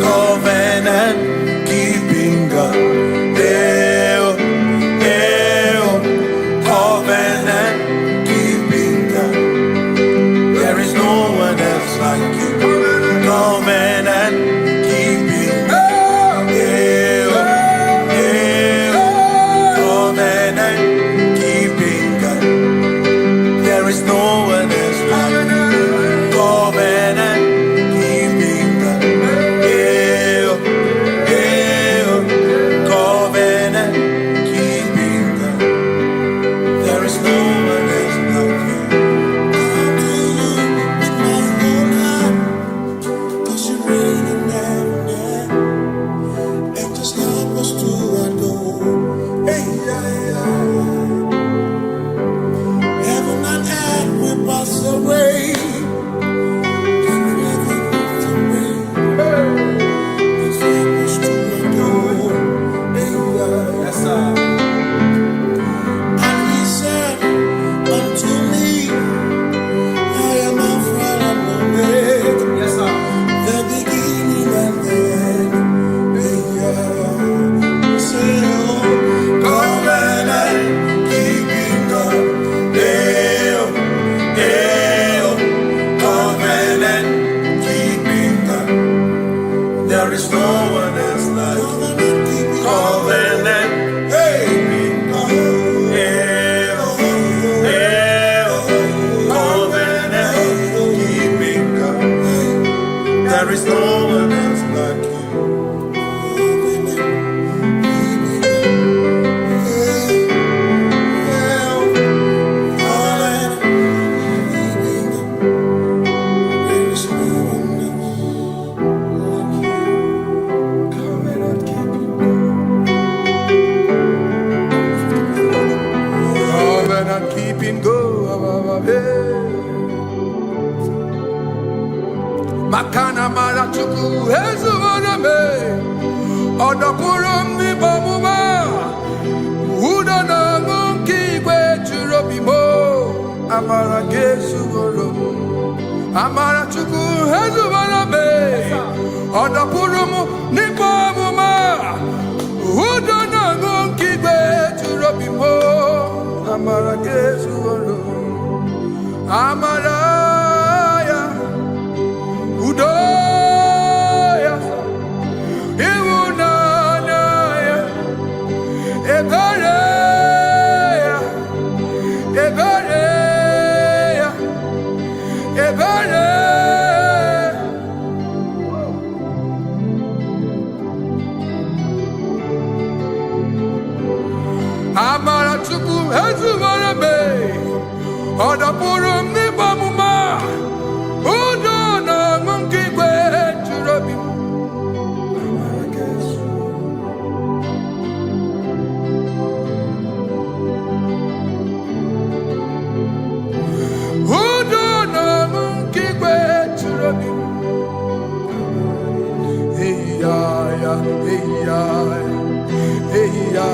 Covenant keeping God. Covenant keeping God. There is no one else like you. Covenant keeping God. Covenant keeping God. There is no one else like you. Covenant keeping God. Covenant keeping God. There is no one else like you. Come to you with my whole heart, 'cause you reign in heaven, and just help us to adore. Hey, yeah, yeah. Heaven and earth will pass away. There is no one else like Covenant. Hey, Covenant keeping God. There is no one else like you. Keeping go, Makana Marachuku, Hezuaname, Odapurum ni Bamuma, Udana Monkey, where to Robimo, Amara Gesugoro, Amarachuku, Hezuaname, Odapurum ni Bamuma, Udana Monkey, where to Robimo. Amara Gesugoro, Amaraya, Udoya, Iwunanaya, Ebereya, Ebereya, Ebereya. Amara Chuku Hezuaname, Odapurum ni Bamuma, Udona Monkey Gwe Churabi. Amara Gesu, Udona Monkey Gwe Churabi. Hey ya ya, hey ya ya, hey ya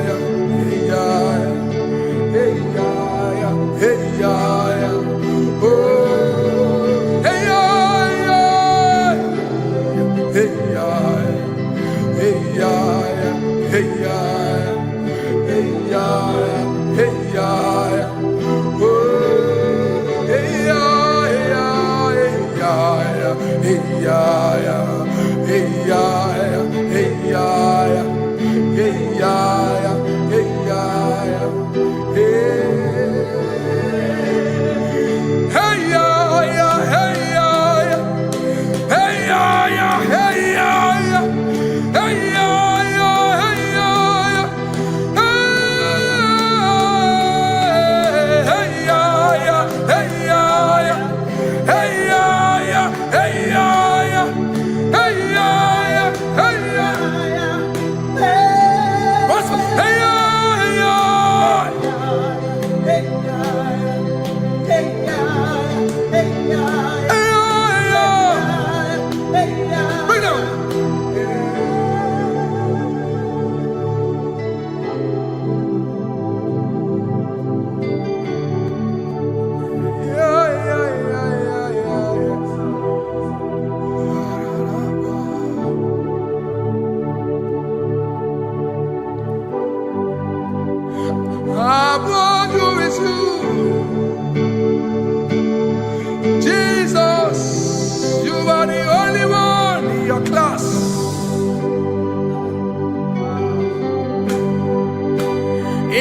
ya. Hey ya ya, hey ya ya, oh, hey ya ya, hey ya ya, hey ya ya, hey ya ya, hey ya ya, hey ya ya, oh, hey ya ya, hey ya ya, hey ya ya, hey ya ya, hey ya ya, hey ya ya. Hey,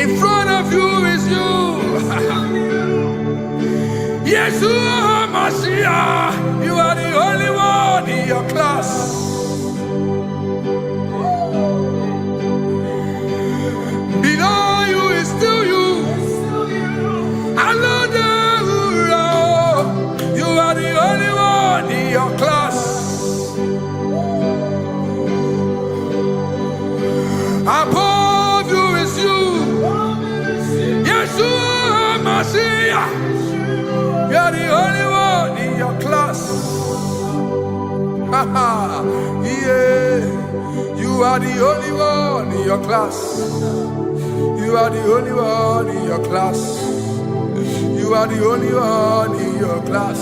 In front of you is you. Yeshua Mashiach, you are the only one in your class. Below you is still you. Hallelujah, you are the only one in your class. Above you is you. Yeshua Mashiach, you are the only one in your class. Yeah, you are the only one in your class. You are the only one in your class. You are the only one in your class.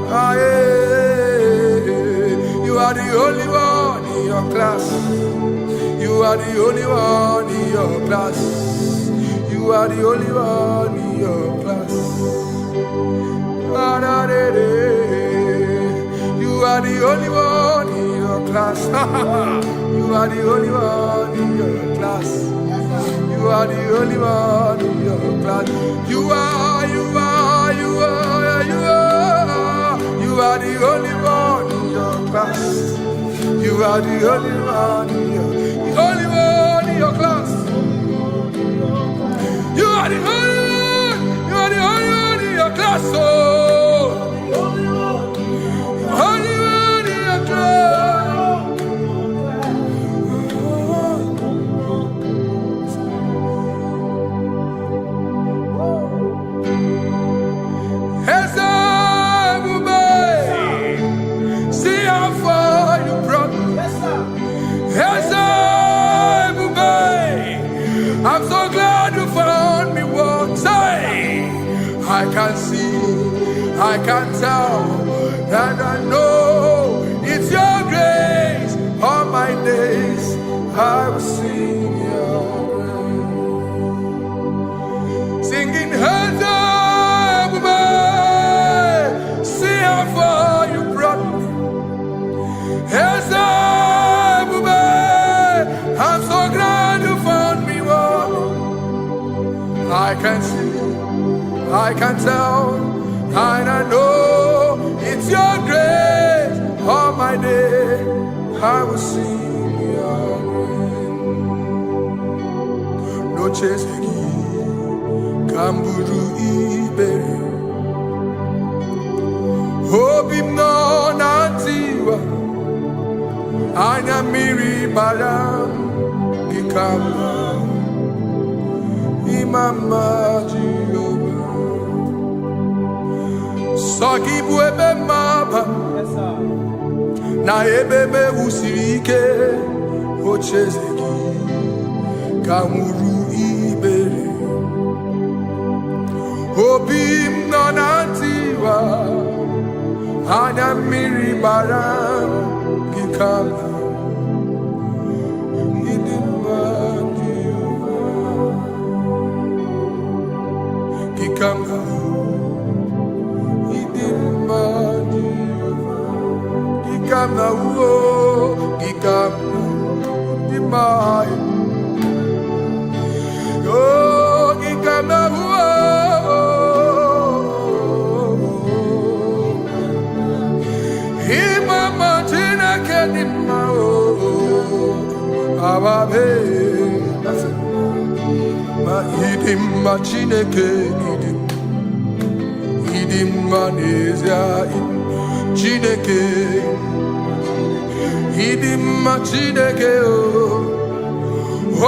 Ah, yeah. You are the only one in your class. You are the only one in your class. You are the only one in your class. Ah, da, da, da. You are the only one in your class. You are the only one in your class. You are the only one in your class. You are the only one in your class. You are the only one in your class. You are the only one in your class. Oh, only one in your class. See how far you brought me. I'm so glad you found me once. I can see, I can tell, and I know it's your grace. All my days I will sing your grace. Singing hands up, see how far you brought me. Hands up, I'm so glad you found me one. I can see, I can tell, and I know it's your grace. All my day I will sing your grace. No chasing, Kamburu Ibe. Hope him no nantiwa. Anya miri baram gikama. Imama Jehovah. Sogi buebe maba. Na ebebe usirike. Ochezeki. Kamuru ibere. Obim nonantiwa. Anya miri baram gikama. Chineke idim manezia Chineke idim Chineke o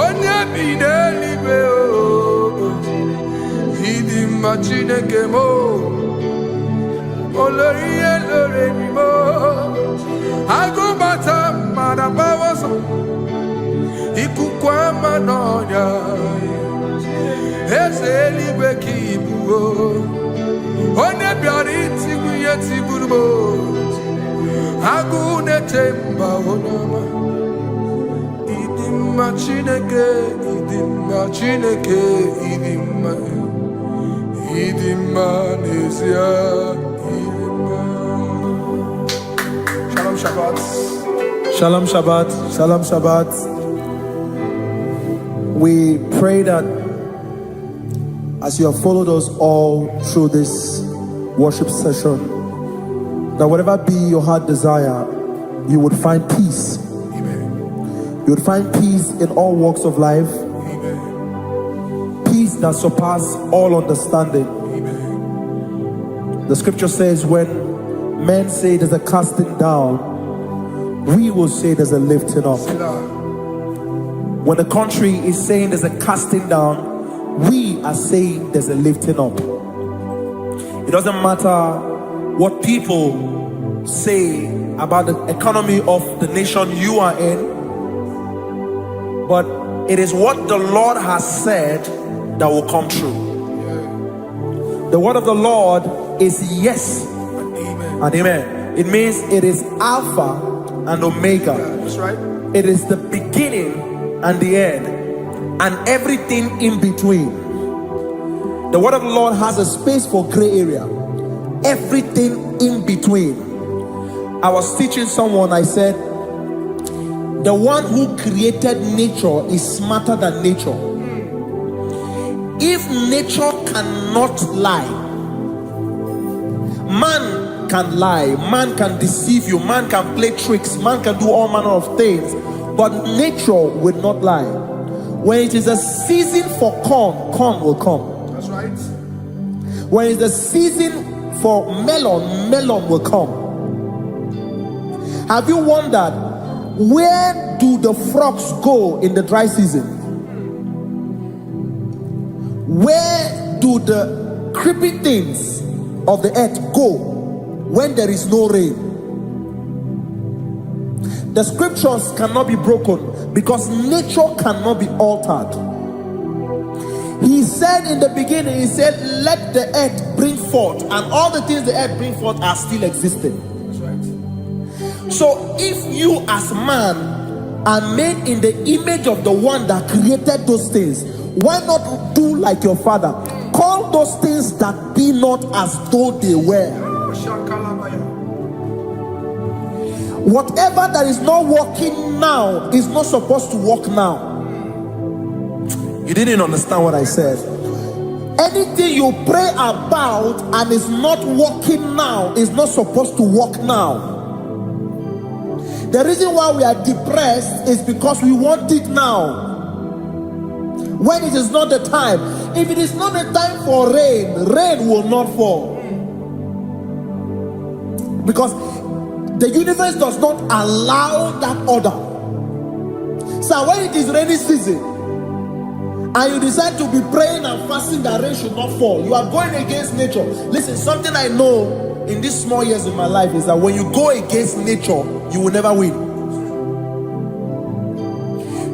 onye bi n'eluigwe o idim Chineke mo olori elore mi mo agụbata mara bawaso ikuku ama n'ọnya eze eluigwe ka ibu o onye bịara itigbu ihe tigburu m agụ na-eche mba onye ọma ịdị mma Chineke ịdị mma Chineke ịdị mma n'ezie ịdị mma. Shalom Shabbat. Shalom Shabbat. Shalom Shabbat. We pray that as you have followed us all through this worship session, that whatever be your heart desire, you would find peace. Amen. You would find peace in all walks of life. Amen. Peace that surpasses all understanding. Amen. The scripture says, when men say there's a casting down, we will say there's a lifting up. When the country is saying there's a casting down, we are saying there's a lifting up. It doesn't matter what people say about the economy of the nation you are in, but it is what the Lord has said that will come true. The word of the Lord is yes and amen. It means it is Alpha and Omega. That's right. It is the beginning and the end, and everything in between. The word of the Lord has a space for gray area. Everything in between. I was teaching someone, I said, the one who created nature is smarter than nature. If nature cannot lie, man can lie, man can deceive you, man can play tricks, man can do all manner of things, but nature will not lie. When it is a season for corn, corn will come. That's right. When it's a season for melon, melon will come. Have you wondered, where do the frogs go in the dry season? Where do the creepy things of the earth go when there is no rain? The scriptures cannot be broken because nature cannot be altered. He said in the beginning, he said, let the earth bring forth, and all the things the earth bring forth are still existing. That's right. So if you as man are made in the image of the one that created those things, why not do like your father? Call those things that be not as though they were. Whatever that is not working now is not supposed to work now. You didn't understand what I said. Anything you pray about and is not working now is not supposed to work now. The reason why we are depressed is because we want it now, when it is not the time. If it is not the time for rain, rain will not fall, because the universe does not allow that order. So when it is rainy season and you decide to be praying and fasting that rain should not fall, you are going against nature. Listen, something I know in these small years in my life is that when you go against nature, you will never win.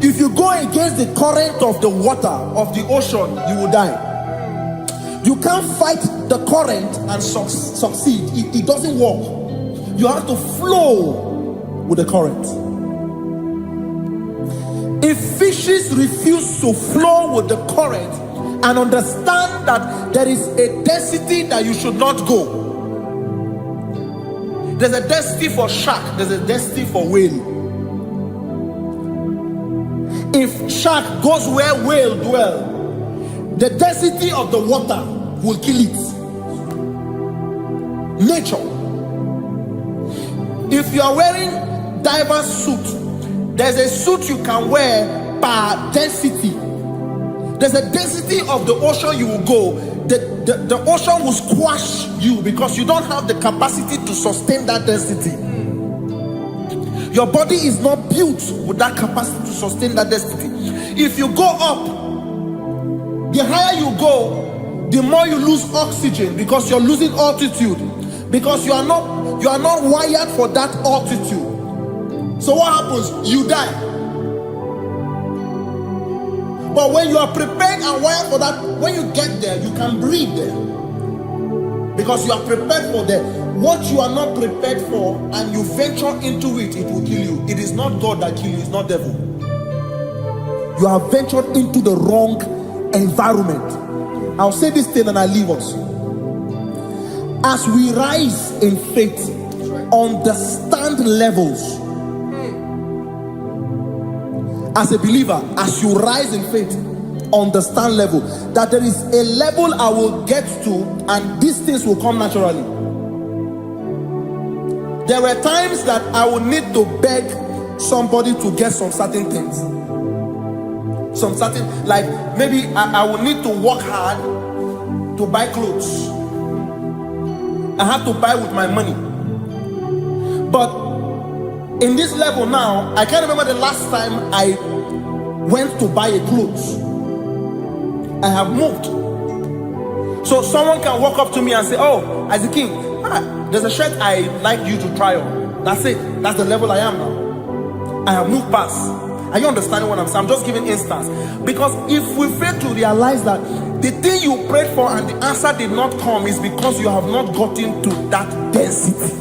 If you go against the current of the water of the ocean, you will die. You can't fight the current and succeed. It doesn't work. You have to flow with the current. If fishes refuse to flow with the current and understand that there is a density that you should not go, there's a density for shark, there's a density for whale. If shark goes where whale dwell, the density of the water will kill it. Nature. If you are wearing diver's suit, there's a suit you can wear per density. There's a density of the ocean you will go. The ocean will squash you because you don't have the capacity to sustain that density. Your body is not built with that capacity to sustain that density. If you go up, the higher you go, the more you lose oxygen because you're losing altitude, because you are not wired for that altitude. So what happens? You die. But when you are prepared and wired for that, when you get there, you can breathe there, because you are prepared for that. What you are not prepared for and you venture into it, it will kill you. It is not God that kills you, it's not devil. You have ventured into the wrong environment. I'll say this thing and I leave us. As we rise in faith, understand levels. as a believer, as you rise in faith, understand level, that there is a level I will get to and these things will come naturally. There were times that I would need to beg somebody to get some certain things. Some certain, like maybe I would need to work hard to buy clothes. I have to buy with my money. But in this level now, I can't remember the last time I went to buy a clothes. I have moved. So someone can walk up to me and say, oh, as a king, there's a shirt I like you to try on. That's it. That's the level I am now. I have moved past. Are you understanding what I'm saying? I'm just giving instance. Because if we fail to realize that the thing you prayed for and the answer did not come is because you have not gotten to that density.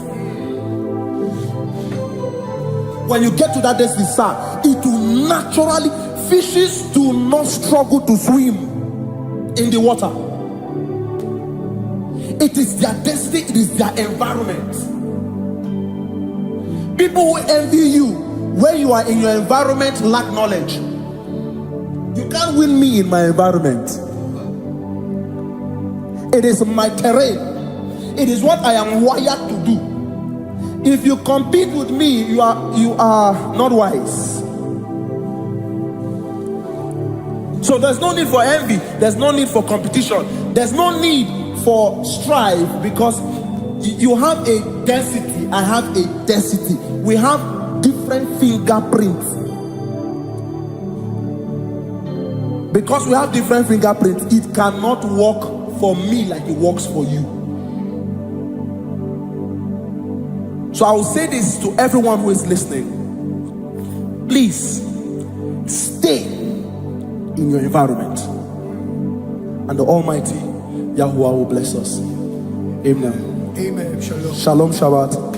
When you get to that density, sir, it will naturally, fishes do not struggle to swim in the water. It is their density, it is their environment. People who envy you when you are in your environment lack knowledge. You can't win me in my environment. It is my terrain. It is what I am wired to do. If you compete with me, you are not wise. So there's no need for envy. There's no need for competition. There's no need for strife, because you have a density. I have a density. We have different fingerprints. Because we have different fingerprints, it cannot work for me like it works for you. So I will say this to everyone who is listening. Please stay in your environment, and the Almighty Yahuwah will bless us. Amen. Amen. Shalom. Shalom Shabbat.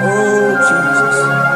Oh Jesus.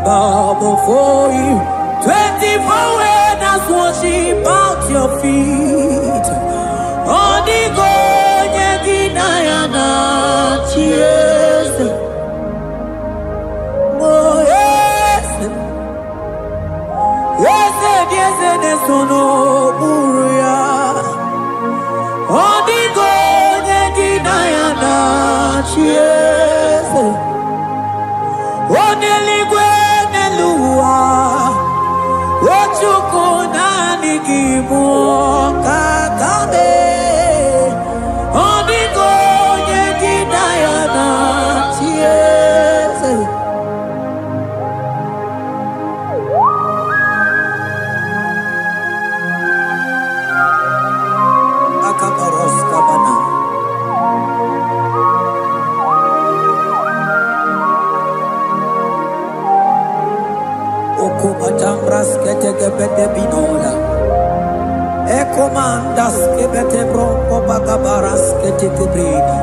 Bow before you, 24 elders worship at your feet. Odigo yeginayana cheers. Oh yes, yes, yes, yes, no buria. Odigo yeginayana cheers. Oneligwe Ochuku nani kibu kakabe Odigo yeginayana tiese Ibaras kebete bronco bagabaras ketekebredi.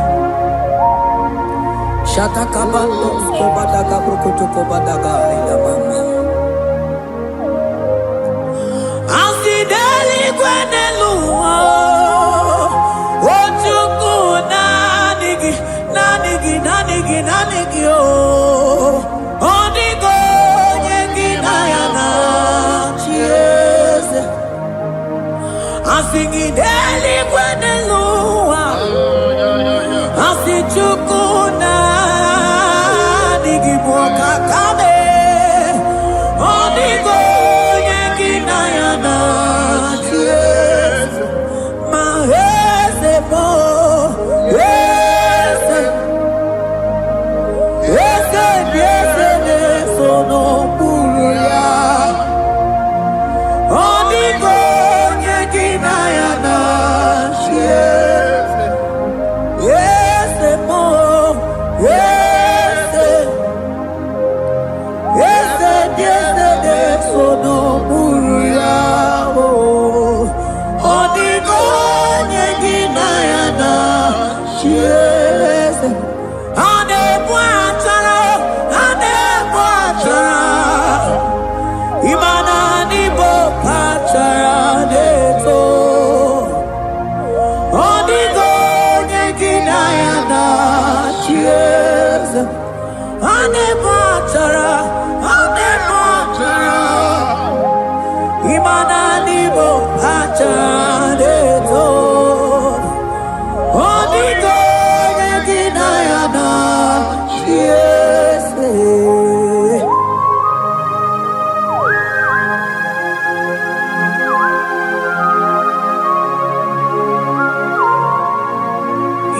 Shata kabandos kobadaga brukutu kobadaga ilamama. Asideli kwenelua. Ochuku nanigi, nanigi, nanigi, nanigi o. Onigo yengi nayana. Cheers. Asigideli kwenelua. Asichuku nanigi boka kame. Onigo yengi nayana. Cheers. Mahese mo. Yes. Yes, yes, yes, sono puruya. Onigo nyekina yana. Yes, yes, mo. Yes, yes, yes, yes, sono puruya. Onigo nyekina yana. Yes. Ane buatara, imana ni bo patara neto. Onigo nyekina yana cheers. Ane buatara, imana ni bo patara neto. Onigo nyekina yana cheers.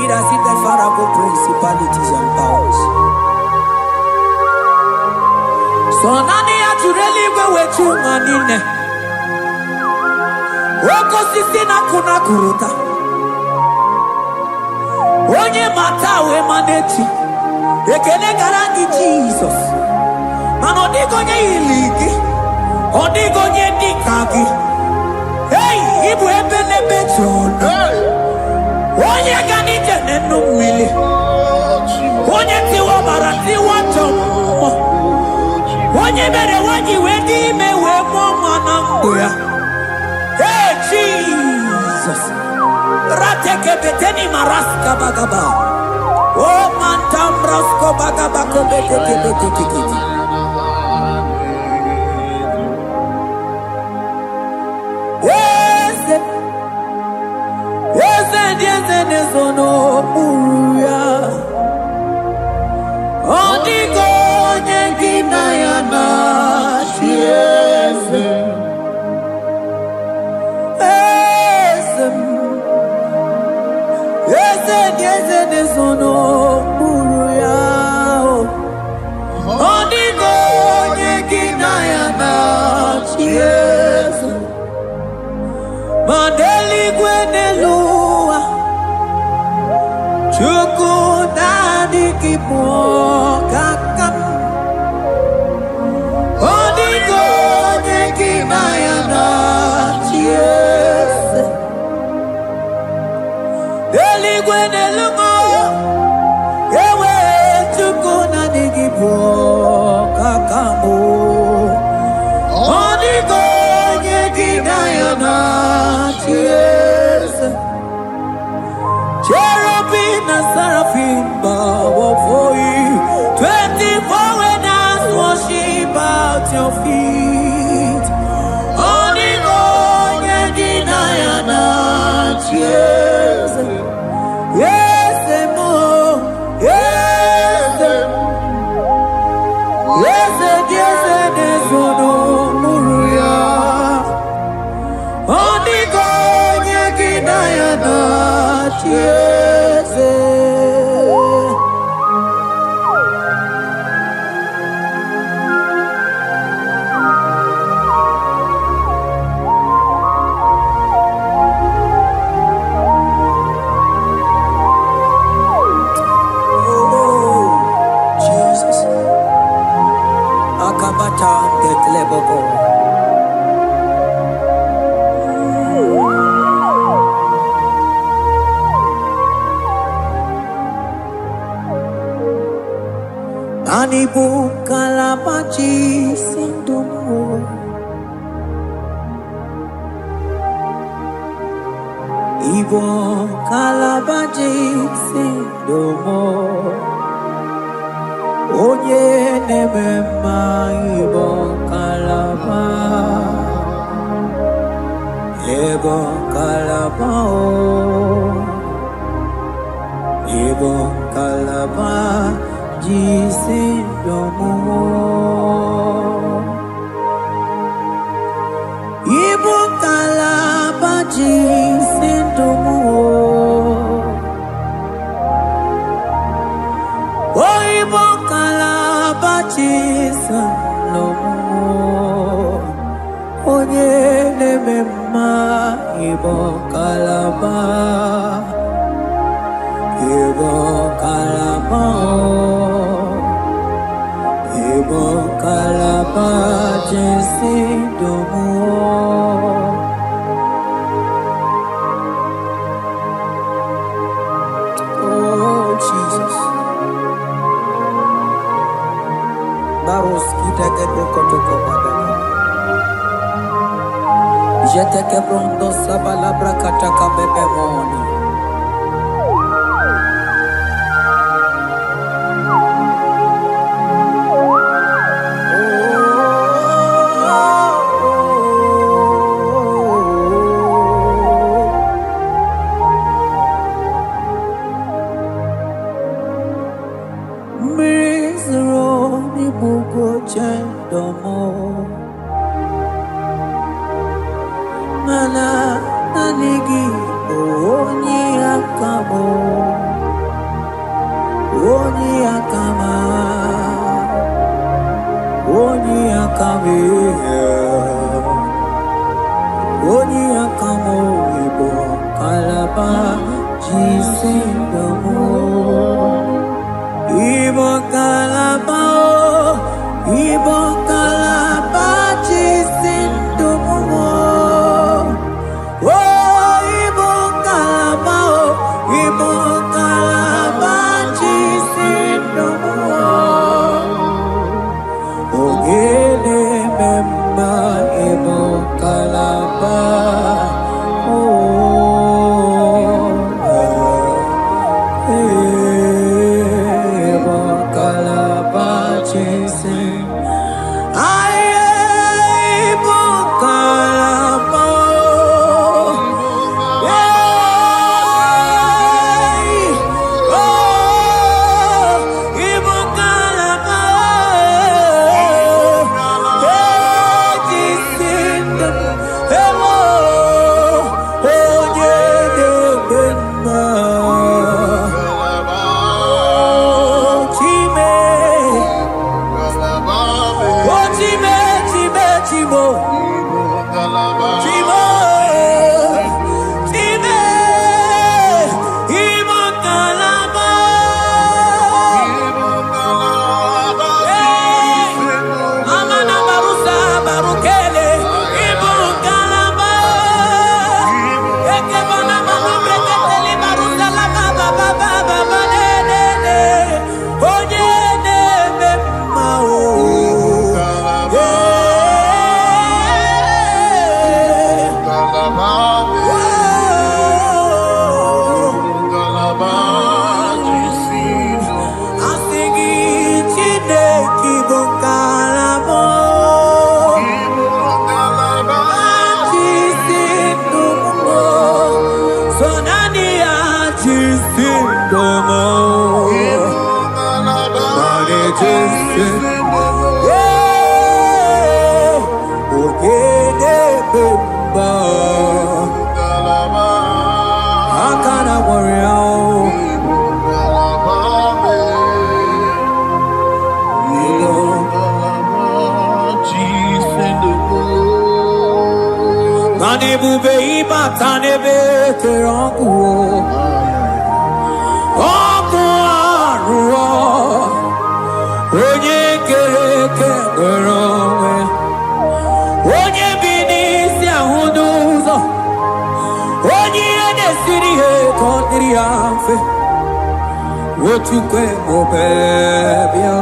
It has hit the Pharaoh principalities and powers. So nani atureli wetu manine. Woko sisi na kuna kuruta. Onye matawe maneti. Ekele garangi Jesus. Mano digonye iligi. Odigonye dikagi. Hey, ibu ebele betrono. Onye gani jene numili. Onye tiwa barati watomo. Onye bere wanyi wedi mewe mwananguya. Hey Jesus. Rateke beteni maraska bagaba. Oh mantambrasko bagaba beteke beteke. Yes. Yes, yes, no uya. Onigo nyekina yana yes. Yes, yes, yes, no uya. Onigo nyekina yana yes. Mandeli gwenelua. Chuku nani kipo kakam. Onigo nyekina yana yes. Deli gwenelua. Ewe chuku nani kipo kakamu. Onigo nyekina yana yes. Cherubim and seraphim bow for you. 24 when us worship at your feet. Onigo nyekina yana yes. Yes, mo. Yes. Yes, yes, yes, no muruya. Onigo nyekina yana yes. Oh, Jesus. Akabata get Manibu kalabachi sindumo. Igbo kalabachi sindumo. Onye nemema Igbo kalaba. Igbo kalaba Igbo kalaba jisindomo. Igbo kalaba jisindomo. Oh, Igbo kalaba jisindomo. Onye nemema Igbo kalaba. Igbo kalaba, Igbo kalaba, jisindomo. Oh Jesus, baros kita kedokotoko badana. Jete kebrondo sabalabra kataka bebemoni. Mana nanigi oni akamo oni akama oni akame oni akamo Igbo kalaba jisindomo. Igbo kalaba Igbo kalaba jisindomo. Oh, Igbo kalaba Igbo kalaba jisindomo. Ogene memba Igbo kalaba. Igbo kalaba jisin. Ebube ibata n'ebe kere ọkụ ọkụ arụọ onye kere eke nwere onwe onye bi n'isi ahụ n'ụzọ onye ihe na-esiri ihe ka ọ dịrị ya mfe otukwe obe bịa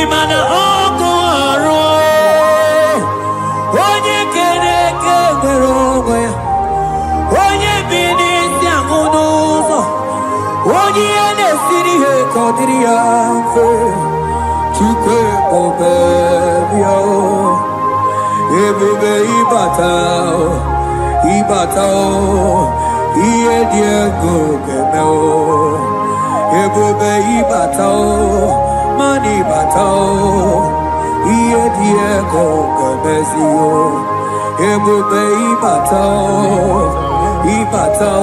Imana ọkụ arụ onye kere eke nwere onwe ya, onye bi n'isi ahụ n'ụzọ, onye ihe na-esiri ihe ka ọ dịrị ya mfe. Chukwu ebube bịa ebube ịbata ịbata ihe dị egwu ga-eme ebube ịbata mana ịbata ihe dị egwu ga-emezi ebube ịbata ịbata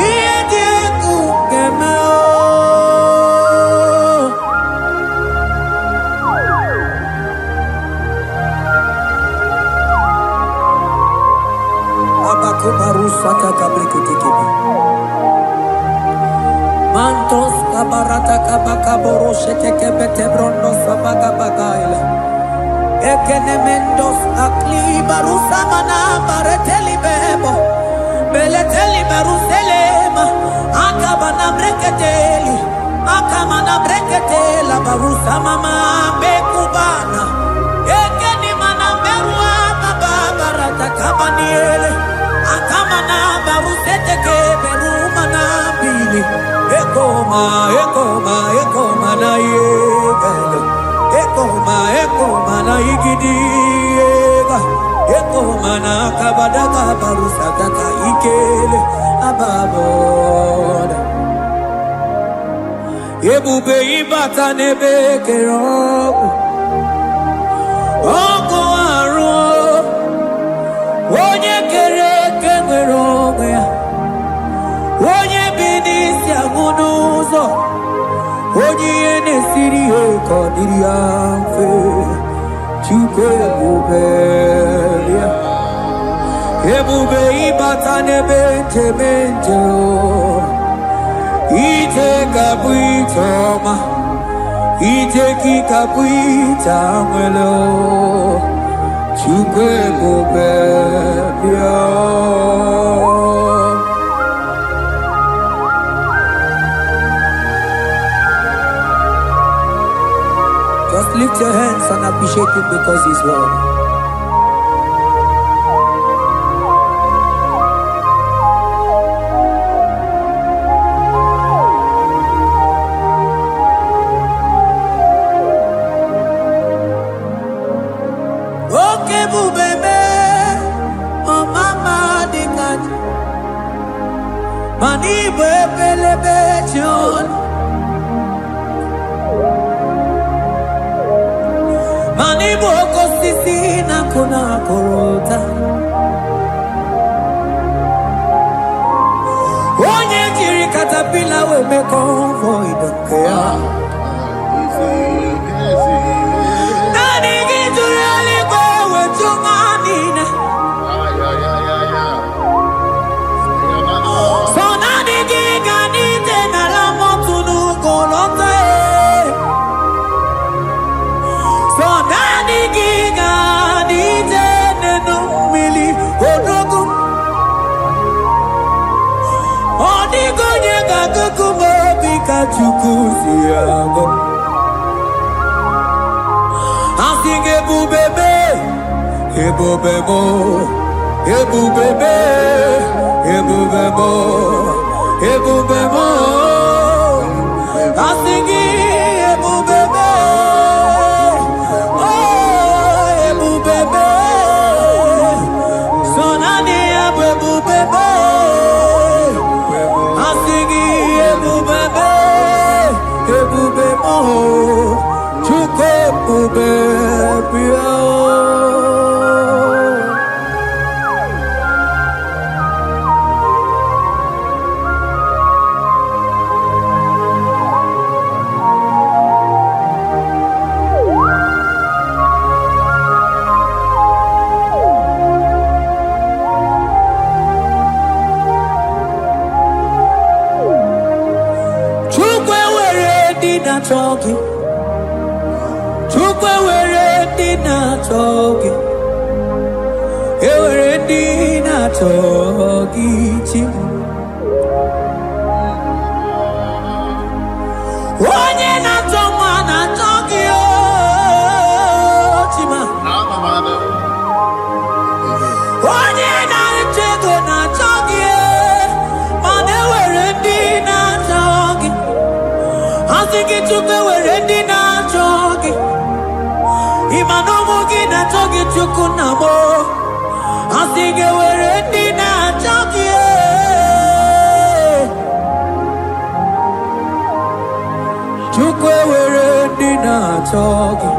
ihe dị egwu ga-eme. Abakubarusata kabriketekebe mantos kabarata kabakaboroshetekebete brondo sabagabagaila ekenemendos aklibarusa mana bareteli bebo beleteli baruselema akabana breketeli akamana breketela barusa mama bekubana ekeni mana berua babarata kabaniele akamana baruseteke berumana bili ekoma na yegale ekoma na igidiega ekoma na kabadaka barusataka ikele ababoda ebube ịbata n'ebe kere ọkụ arụ onye kere eke nwere onwe ya, onye bi n'isi ahụ n'ụzọ, onye ihe na-esiri ihe ka ọ dịrị ya mfe. Chukwu ebube ya ebube ịbata n'ebe njem ije ga-abụ ije ọma, ije gị ga-abụ ije nwere Chukwu ebube bịa. Just lift your hands and appreciate him because he's worthy. Okay, bubebe, oh mama dikati, mani bebelebe John. Mani boko sisi na kuna korota, onye jiri katapila we me convoy don't care. Nani gijuri aliko we chumanina, so nani gigani tena la motunu kolota. So nani giga ni jene no mili odogu odigo nyega kukumo bika chukuzi yago asinge bubebe ebubebo ebubebe ebubebo ebubebo asinge ebubebe talking, Chukwe ready na talking, ready na talking. Onye na talking, chukunamo. Asige were dina chaki. Chukwe were dina chaki.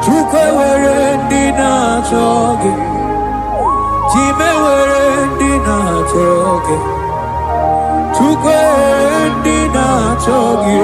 Chukwe were dina chaki. Chime were dina chaki. Chukwe dina chaki.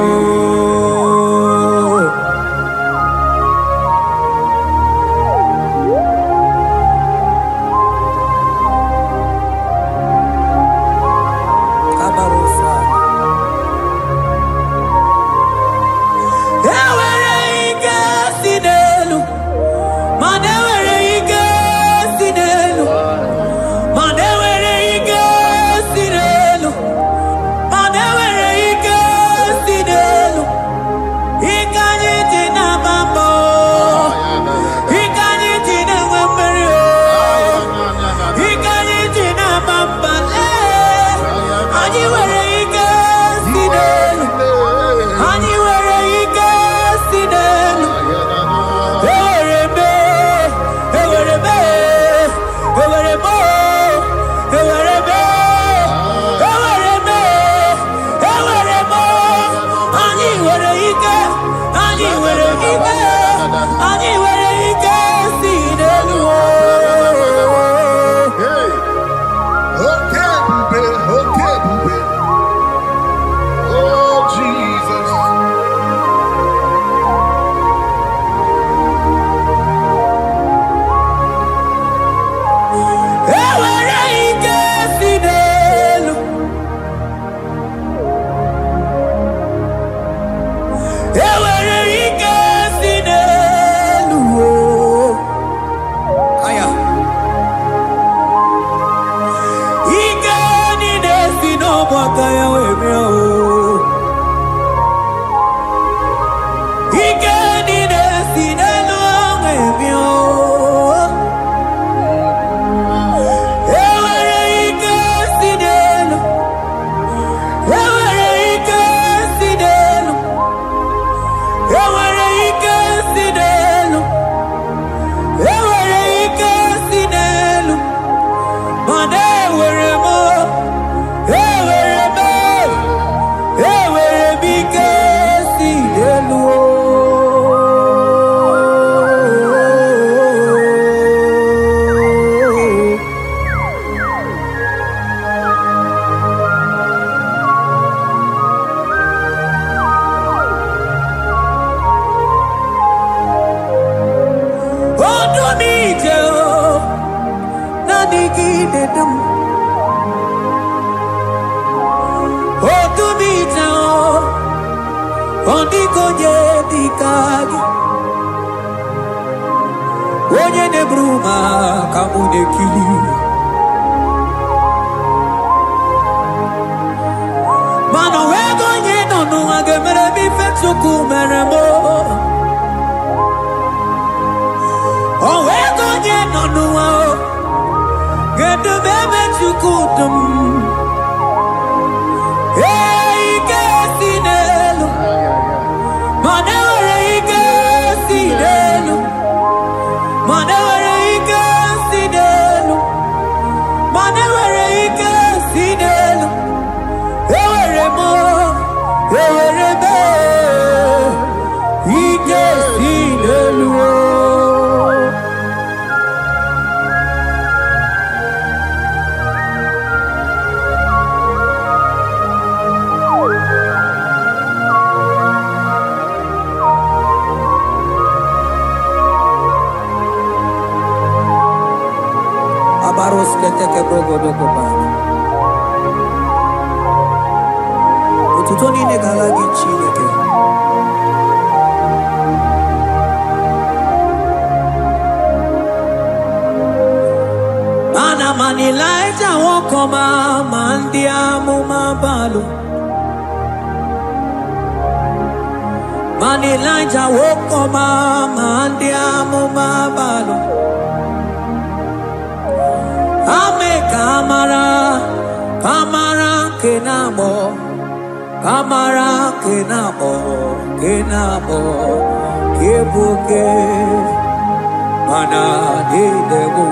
mana de debo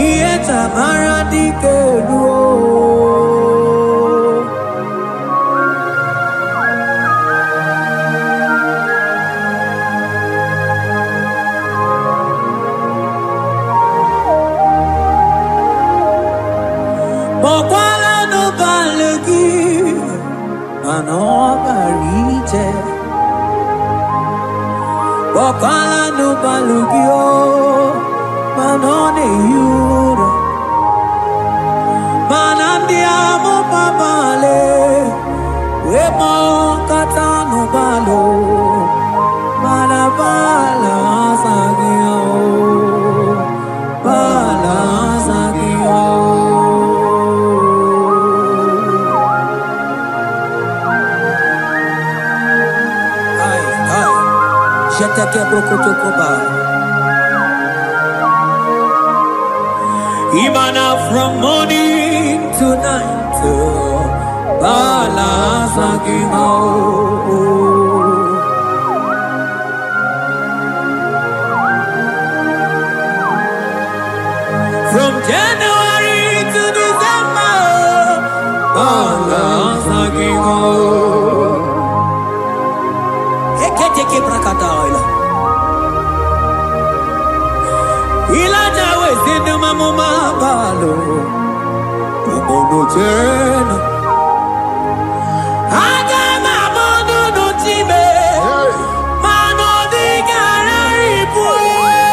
ieta mara di kelu mokwala no balegi mano barite mokwala no balugio mano ne yuro manandiamo papale wemo katano balo manabala sagio bala sagio ai jete ke brokoto koba Imana from morning to night, balas lagi From January to December, balas lagi Ekete brakadaila. Ilaja wezinu mamuma balo Umono jena Aga mamono no time Mano di gara ripue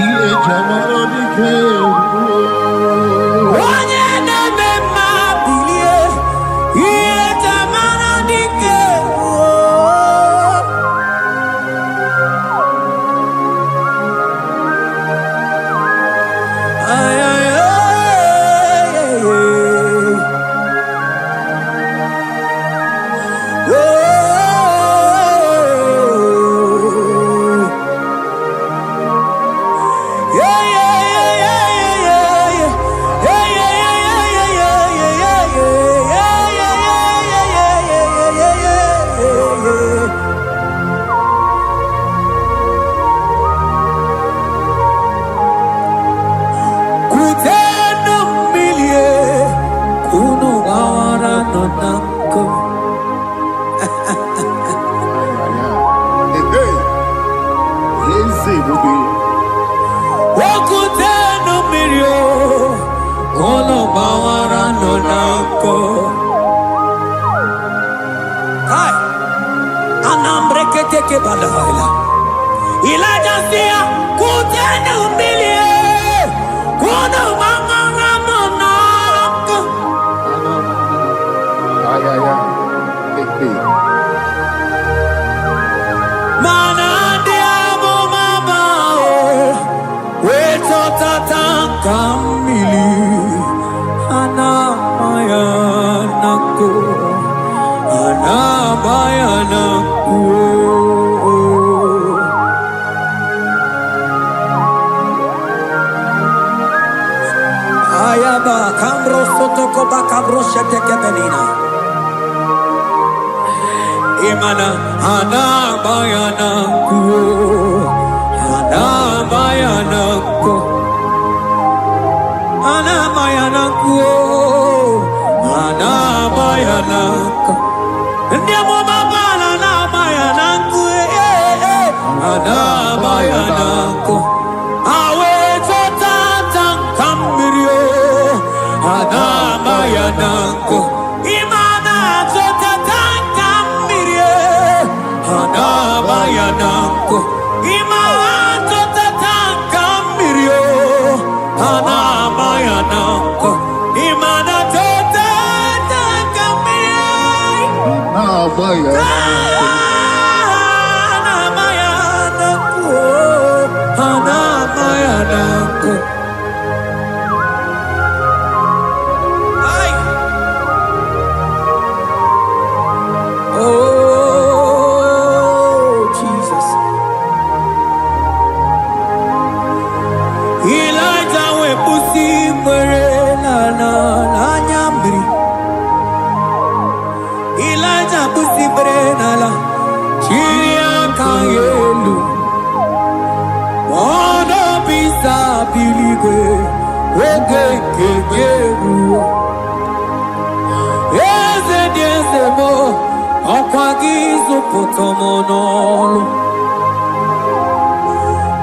Iye jamano di keu Onye neme mabilie Iye jamano di keu Ay, ay, ay, ay, ay. Elijah sia kutenu milie kuno mama monako mana diamo mama weto tatanka mili ana mayanako Ayaba kambro sotoko bakabro sheteke benina Imana ana bayanaku Ndiamo mabala na bayanaku ana bayanaku awe totata kambirio ana bayanaku imana totata kambirie ana bayanaku imana totata kambirio ana bayanaku imana totata kambirie Elijah pusi brenala Chiria kayelu Mono bisa piligwe Oge kegeru Eze diese mo Okwa gizu potomonolu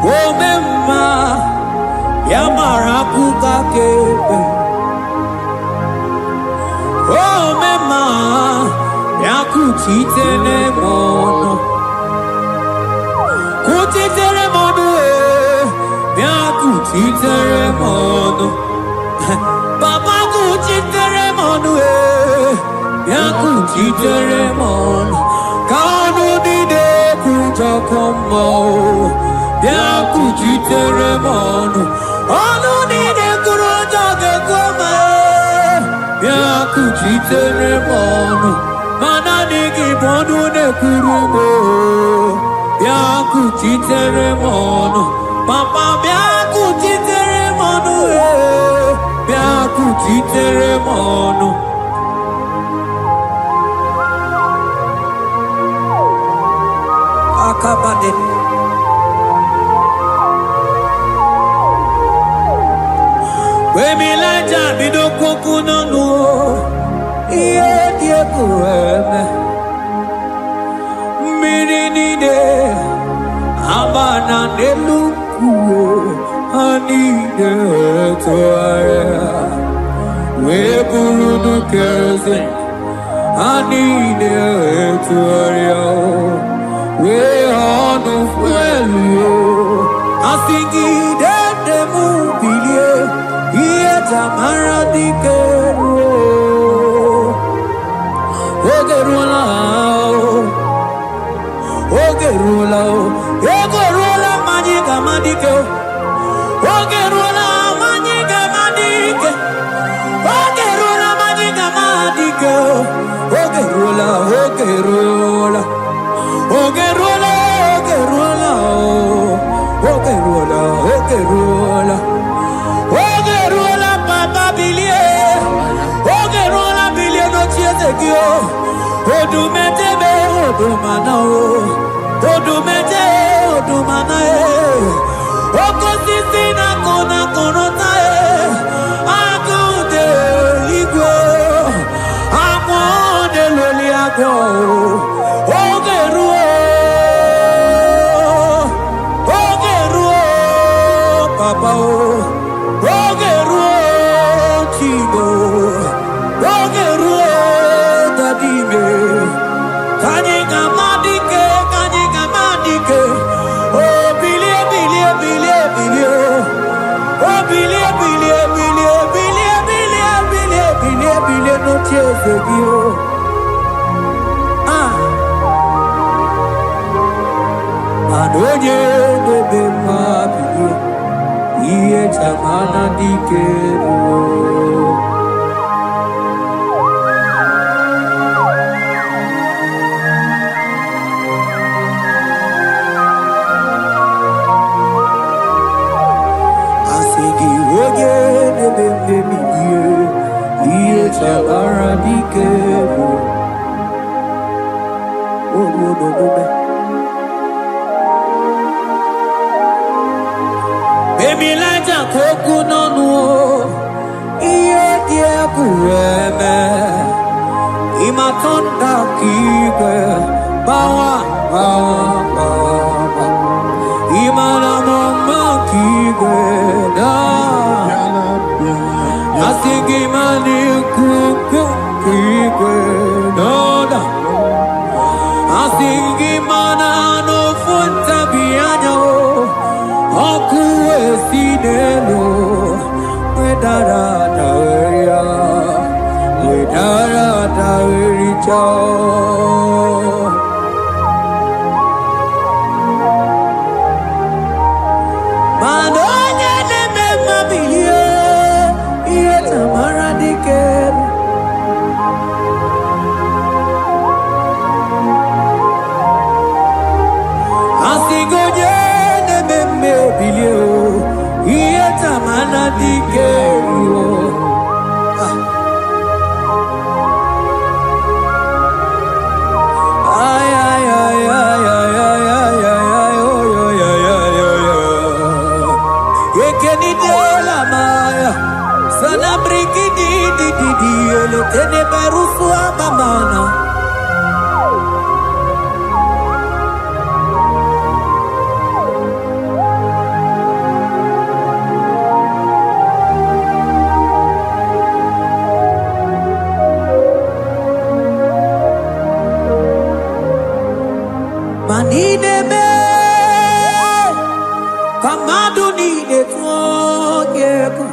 Omemma Yamara kuka kebe Omemma Yakuchitere mono Kuchitere mono Yakuchitere mono Papa kuchitere mono Yakuchitere mono Kanu dide kujakomo Yakuchitere mono Anu dide kujakomo Yakuchitere mono Mana nigi bono ne kurumo Yakuchitere mono Papa Yakuchitere mono Yakuchitere mono Akabade Wemilaja bidoko no Iye die kueme Mirinide Abana nelukuo Anide toaya Weburudu kerze Anide toaya We honu fuelio Asingi dede mubilie Iye tamara dikero Ogerula Ogerula Majiga madike Ogerula Majiga madike Ogerula Majiga madike Ogerula Ogerula Ogerula Ogerula Ogerula Ogerula Papa Bilie Ogerula Bilie no chiezekio Odumete be odumana o Odumete odumana e Okosisi na kona konota e Akude igwe Akwode loli akwo Ogeruo Ogeruo Papa o Ogeruo Chibo Ogeruo Dadime Kanyika madike Oh bilie bilie bilie bilie Oh bilie bilie bilie bilie bilie bilie bilie bilie no tiezegio Adonye bebe ma bilie Iye chamana dikero Iye chabara dikero Baby laja koku nonu Iye die kueme Imatonda kike Bawa Imana mama kike Asigi mani kuku kike Noda Asigi mana no funta bianyo Oku esinelo Wedara taweria Wedara tawericha Madonya neme mabilie Iye tamara dikero Asigoje neme bilio Iye tamara dikero Manideme, kamadu ni netwogeko.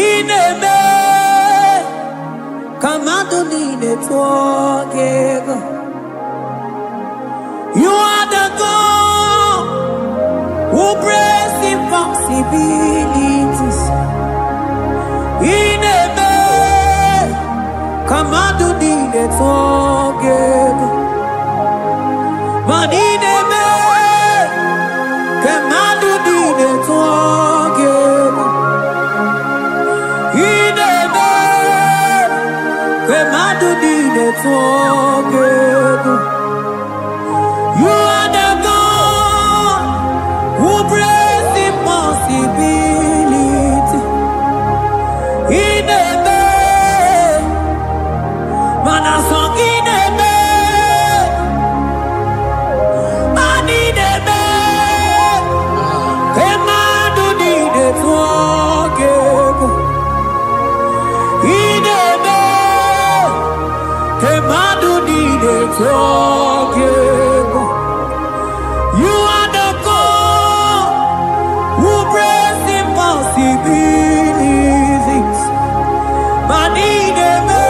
Ineme, kamadu ni netwogeko. You are the God who breaks impossibilities. Ineme, kamadu ni netwogeko. Manideme, kamadu ni netwogeko. Ineme, kamadu ni netwogeko. You are the God who breaks impossibility. Ineme, manasong ineme. Manideme, kamadu ni netwogeko. Ineme, kamadu ni netwogeko. You are the God who breaks impossibilities. Manideme,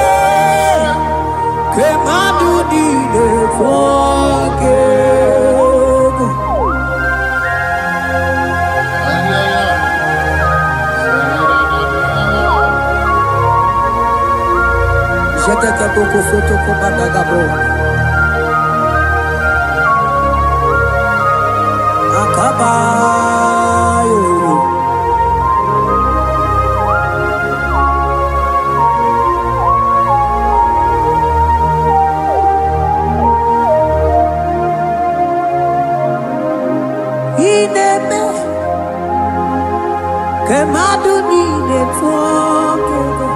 kamadu ni netwogeko. Jete ke boko soto ko badagabo. Akabayo. Ineme, kamadu ni netwogeko.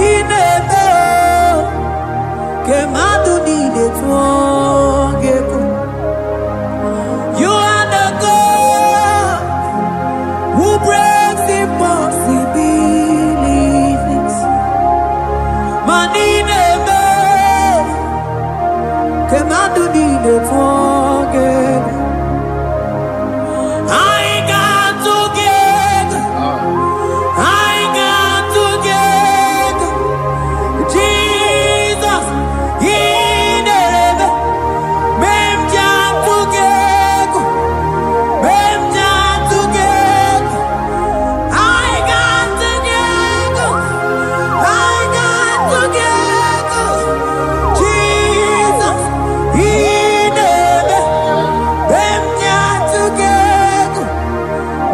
Ineme, kamadu ni netwogeko. You are the God who breaks impossibilities. Manideme, kamadu ni netwogeko. I got together. I got together. Jesus, Ineme, mem jam together. Mem jam together. I got together. I got together. Jesus, Ineme, mem jam together.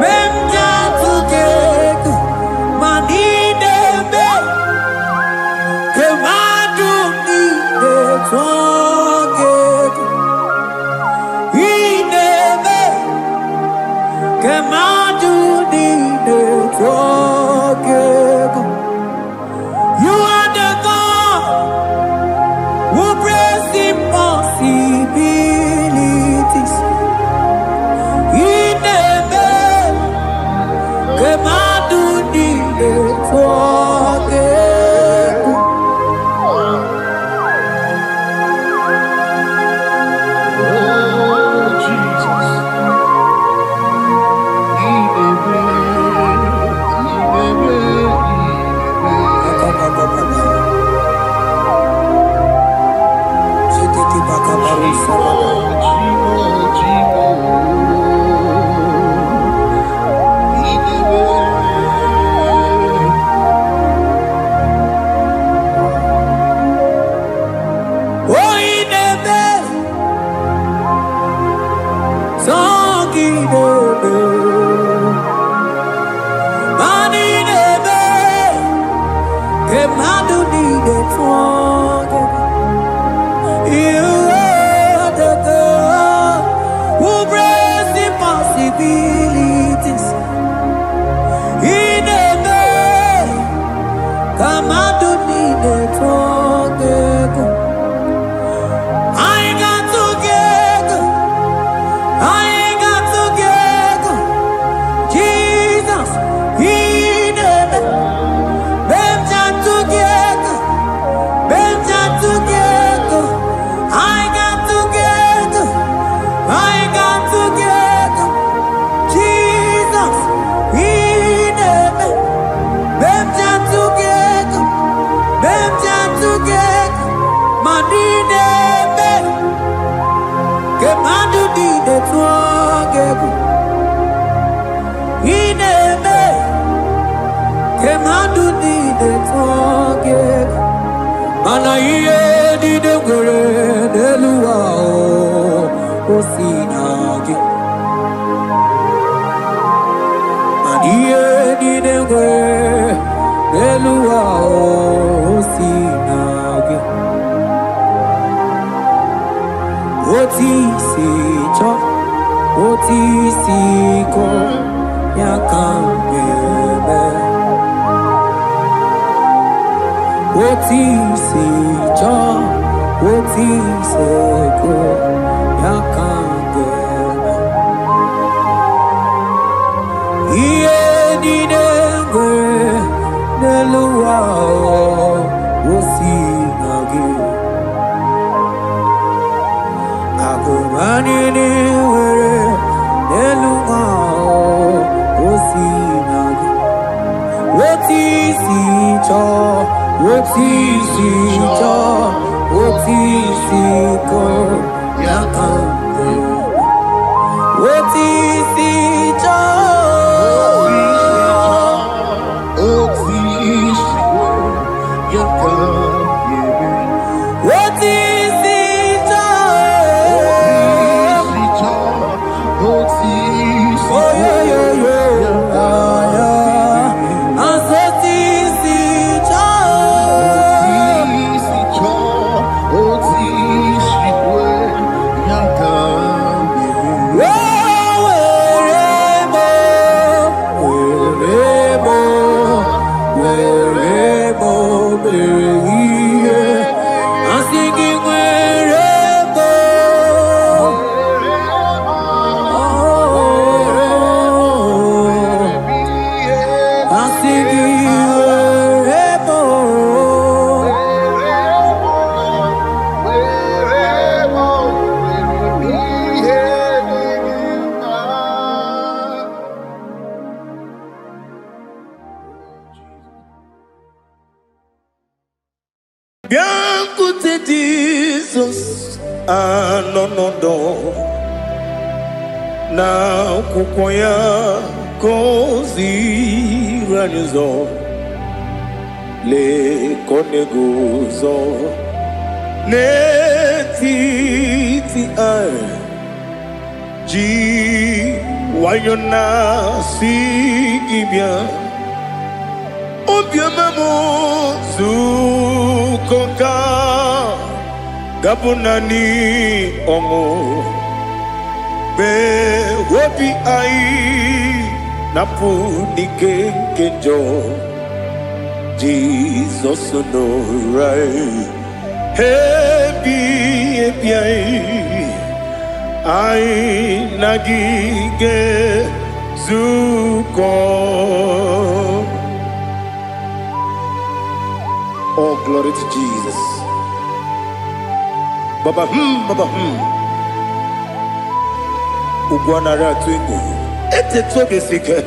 Mem jam together. Manideme, kamadu ni netwogeko. Ineme, kamadu ni netwogeko. You are the God who breaks impossibilities. Ineme, kamadu ni netwogeko. Oh, Jesus. Jititi bakabaru sabada. Oh, ineme, song ineme. Manideme, kamadu ni netwogeko. You are the God who breaks impossibilities. Ineme, Nelua Osinage Otisi Cho Otisi Ko Yakambebe Otisi Cho Otisi Ko Yakambebe Iye Dinegwe Nelua Osinage Agumani Niwere Nelua Osinage Otisi Cho Otisi Cho Otisi Ko Yakambe Otisi Cho Biancote Jesus, anonodo na kukoya kozi ranizo le konegozo ne titi ai ji wayona sigibia obiamamo zukoka gabunani omo be wobi ai napu nike kenjo Jesus no right happy ai nagige zuko. Oh, glory to Jesus. Baba, Baba, Ugwanara twingu. Ete tobe sike.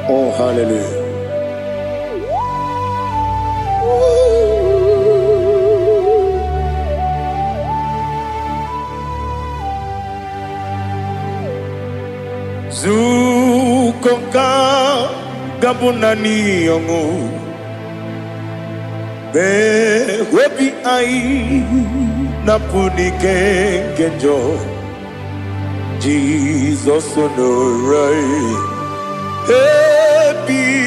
Oh, hallelujah. Zukonka gabunani yongu. Be webi ai napuni kenjo Jesus no right happy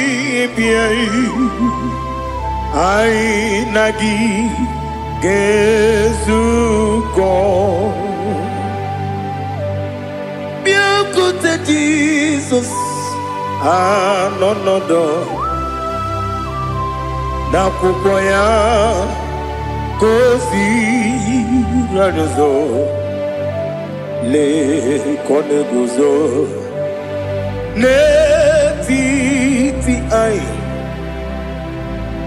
ai nagi gezuko biancote Jesus no na kukoya kozi ranizo le konegozo ne titi ai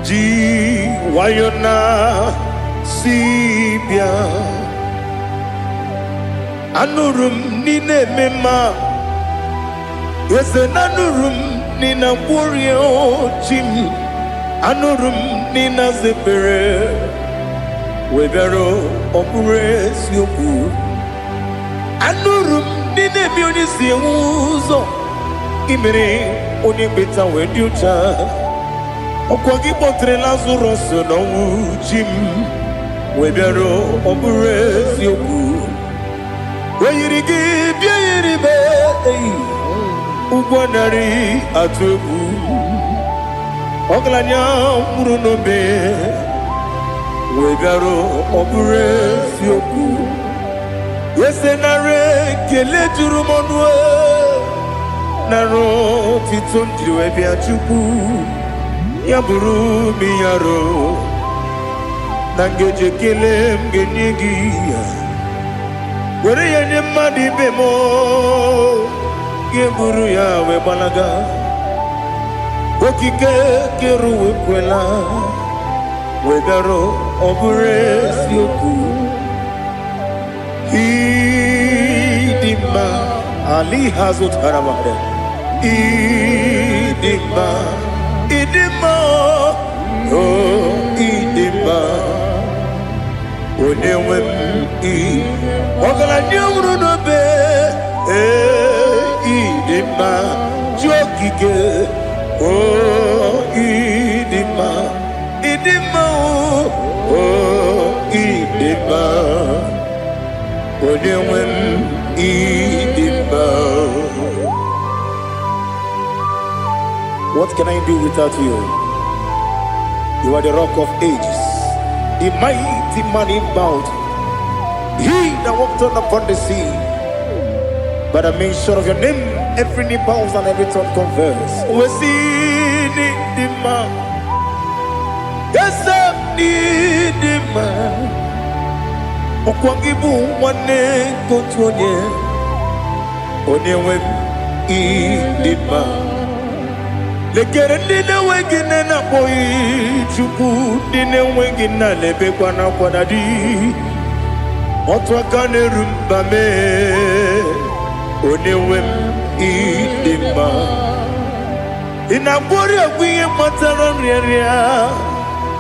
ji wayona sibia anurum nine mema yese nanurum nina warrior jim anurum nina zepere webero opure sioku anurum nine mioni siuzo imere oni beta wediucha okwagi potre lazarus no jim webero opure sioku weyirigi biayiribe ugwanari atubu Oglanya murunobe wegaro obure sioku yesenare kele jurumonwe naro titondriwe biachuku yaburu miyaro nangeje kele mgenyegi were yenye madi bemo geburu ya we balaga okike keruwe kwela wegaro obure sioku idima ali hazut haramade idima oh idima onewem ogala nyumru no be idima jokike oh idima oh idima onewem idima. What can I do without you? You are the rock of ages, the mighty man in mountain, he that walked on upon the sea. By the mention of your name, every knee bows and every tongue confess. We see the man. Yes, I need the man. Okwangibu wane kotonye. Onyewe idima. Lekere nina wengine na boyi chuku nina wengine lebe kwa na kwa dadi. Otwakane rumba me. Onewem idima inabori agwiye matara nriaria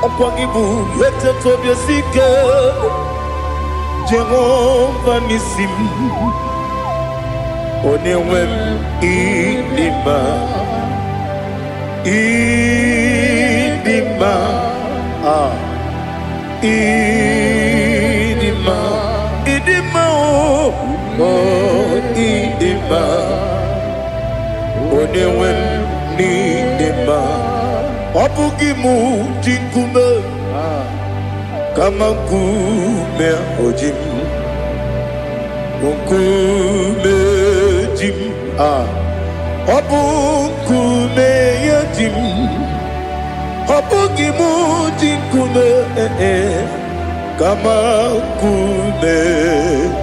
okwagibu yete tobye sike Jehova nisim onewem idima idima idima oh idima onewem idima obugi mu jinkume kama kume ojim kume jim obu kume yajim obugi mu jinkume kama kume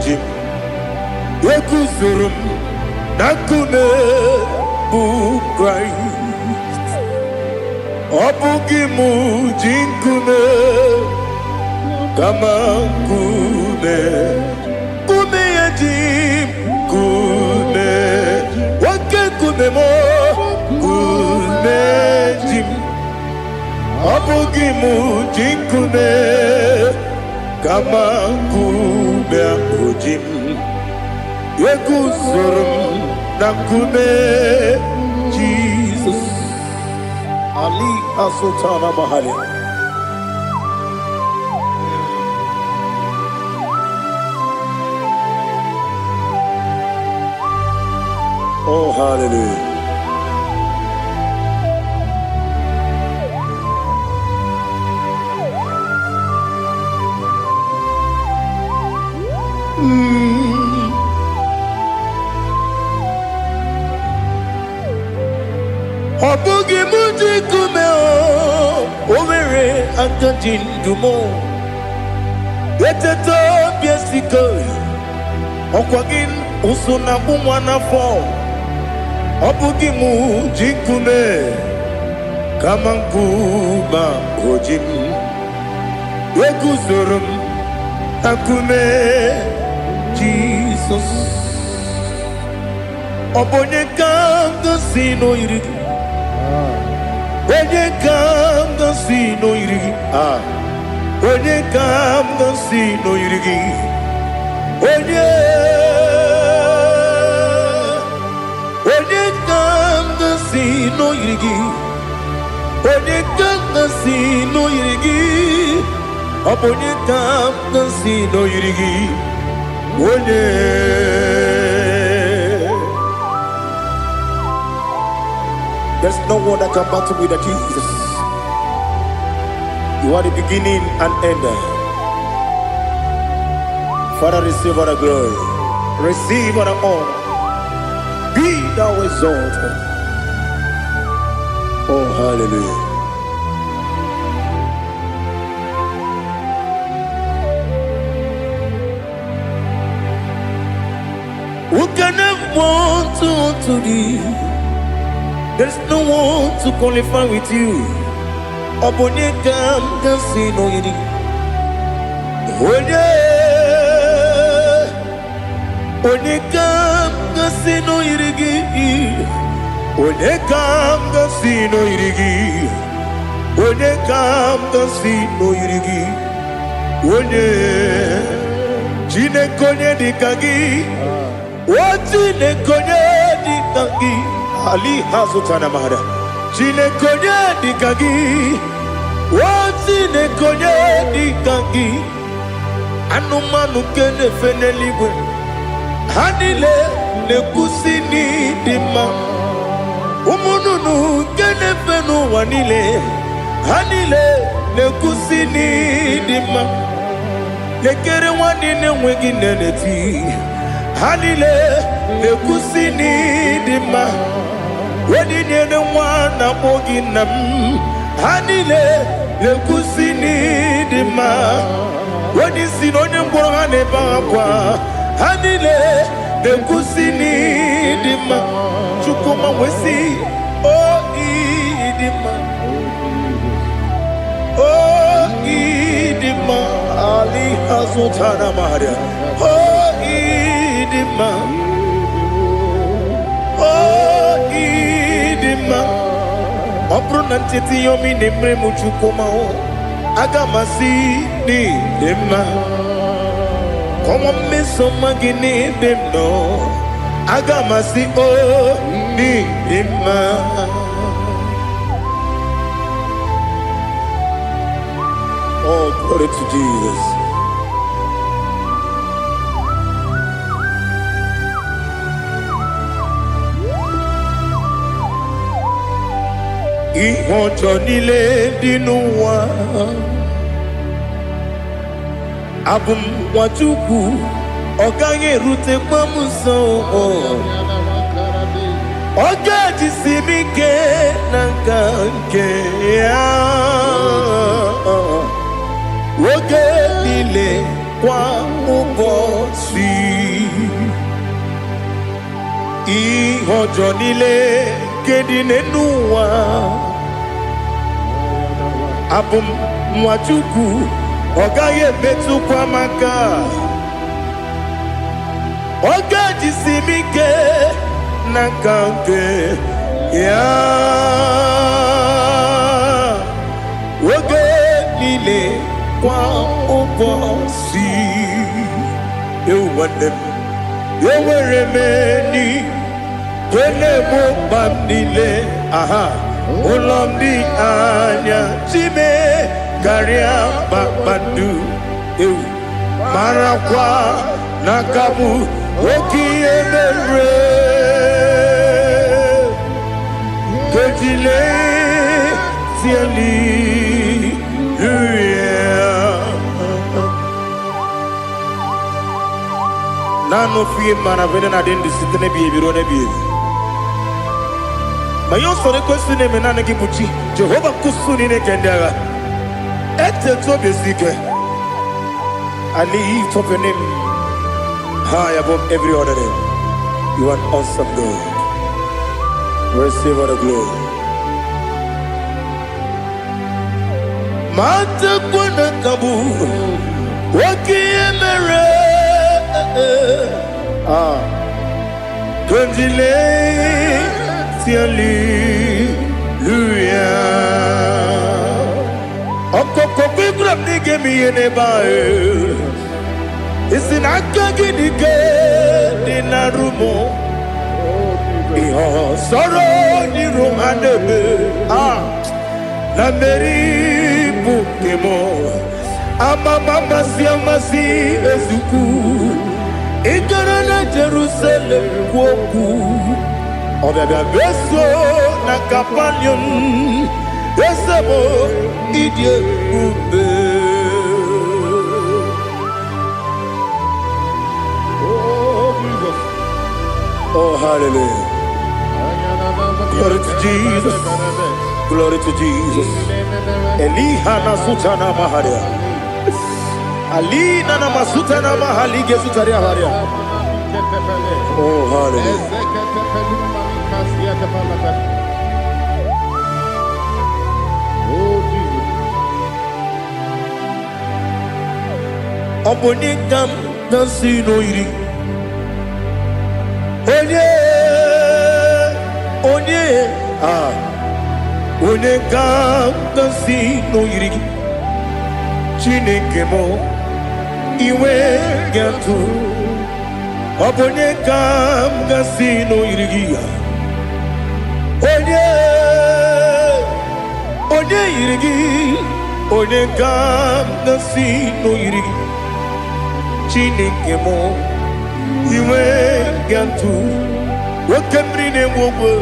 jim Yekuzurum nakune bu Christ Obugimu jinkune kama kune Kume yajim kune Wake kune mo kune jim Obugimu jinkune kama kume ojim Yekuzurum nakune Jesus Ali Asultana Mahali. Oh hallelujah. Obugi muji kume o Omere antanjin dumo Yeteto biesiko Okwagin usuna umwana fo Obugi muji kume Kamankuma ojim Yekuzurum akume Jesus Obonye kanga sino irigi Onye kam ga si no irigi Onye kam ga si no irigi Onye kam ga si no irigi Onye kam ga si no irigi Onye kam ga si no irigi Onye There's no one that can battle with Jesus. You are the beginning and end. Father, receive all the glory. Receive all the honor. Be thou exalted. Oh, hallelujah. Who can have one to thee? There's no one to qualify with you. Obonye kam kasi no yidi. Onye kam kasi no yidi. Onye kam kasi no yidi. Onye kam kasi no yidi. Onye jine konye dikagi. Wajine konye dikagi. Ali hazutana mahada. Jine konye dikagi. Wajine konye dikagi. Anumanu kene feneliwe. Hanile ne kusini dima. Umununu kene fenu wanile. Hanile ne kusini dima. Nekere wanine wengi neneti. Hanile ne kusini dima. Wedi nene wana mogi nam. Hanile ne kusini dima. Wedi sinonye mbora ne bakwa. Hanile ne kusini dima. Chukuma wesi oh idima. Oh idima. Ali hazutana maria. Oh idima. Oh idima. Obrunantiti yomi nemre muchukuma o. Agamasi ni dema. Como me somagini demno. Agamasi o ni dema. Oh, glory to Jesus. Ihojo nile dinuwa. Abum wajuku oganye rute pamuso. Oga jisimike nankanke ya. Oge nile kwa ubosi. Ihojo nile kedine nuwa. Abum wajuku ogaye betu kwa maka. Oga jisimike nakanke ya. Oge nile kwa ubosi. You want them. You were remaining. Wele mo bandile. Aha. Ulomdi anya. Chime. Garia babandu. Marakwa. Nakabu. Oki emere. Kejile. Siali. Nano fiye mana vene na den disitene biye biro ne biye. Mayon sore kwesune menane kibuchi. Jehova kusuni ne kendera. Ete to besike. I lift up your name high above every other name. You are awesome God. Receive all the glory. Mata kuna kabu. Waki emere. Konjile tiali luya. Okoko bigram nige mi ene bae. Isinaka gidike dinarumo. Iho soro ni romanebe. Na meri bukemo. Amama siamasi ezuku. Igarana Jerusalem woku. Obebe beso na kapanion. Esebo idie ube. Oh Jesus. Oh hallelujah. Glory to Jesus. Glory to Jesus. Elihana sutana maharia. Alina na masutana mahalige sutaria haria. Oh hallelujah. Obonikam nasino iri. Onye Onikam nasino iri. Chineke mo iwe gatu. Obonikam nasino iri. Onye iri. Onikam nasino iri. Chineke mo iwe gatu. Wakemri ne wowo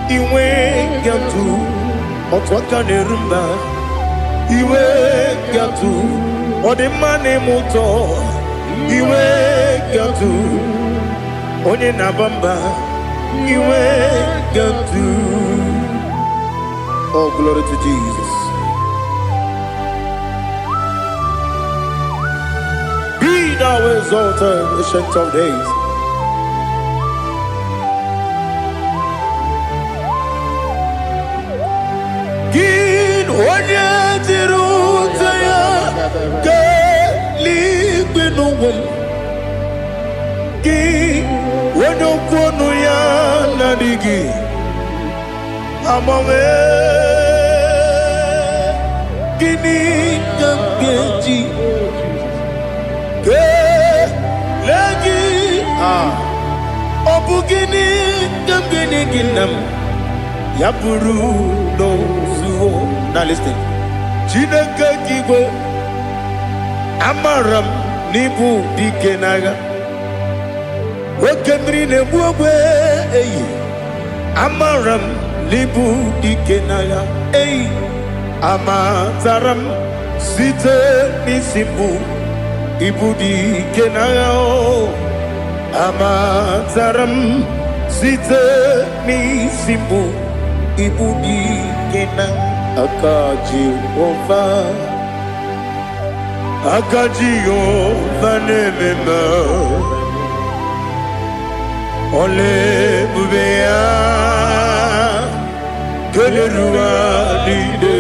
iwe gatu. Otwaka ne rumba iwe gatu. Odemane moto iwe gatu. Onye nabamba iwe gatu. Oh, glory to Jesus. Be thou exalted, ancient of days. Gin onye tirutaya ke ligbinum. Gin onye kwonu ya nadigi amame. Gini kamgeji ke lagi obugini kamgini ginam yapuru no zuo. Now listen. Chineke kigwe amaram nibu dikenaga. Wakemri ne buogwe eyi amaram nibu dikenaga. Eyi amataram site nisimbu ibu dikenaga. Amataram site nisimbu ibu dikenaga. Akaji Ova nemema ole bubea keleruwa lide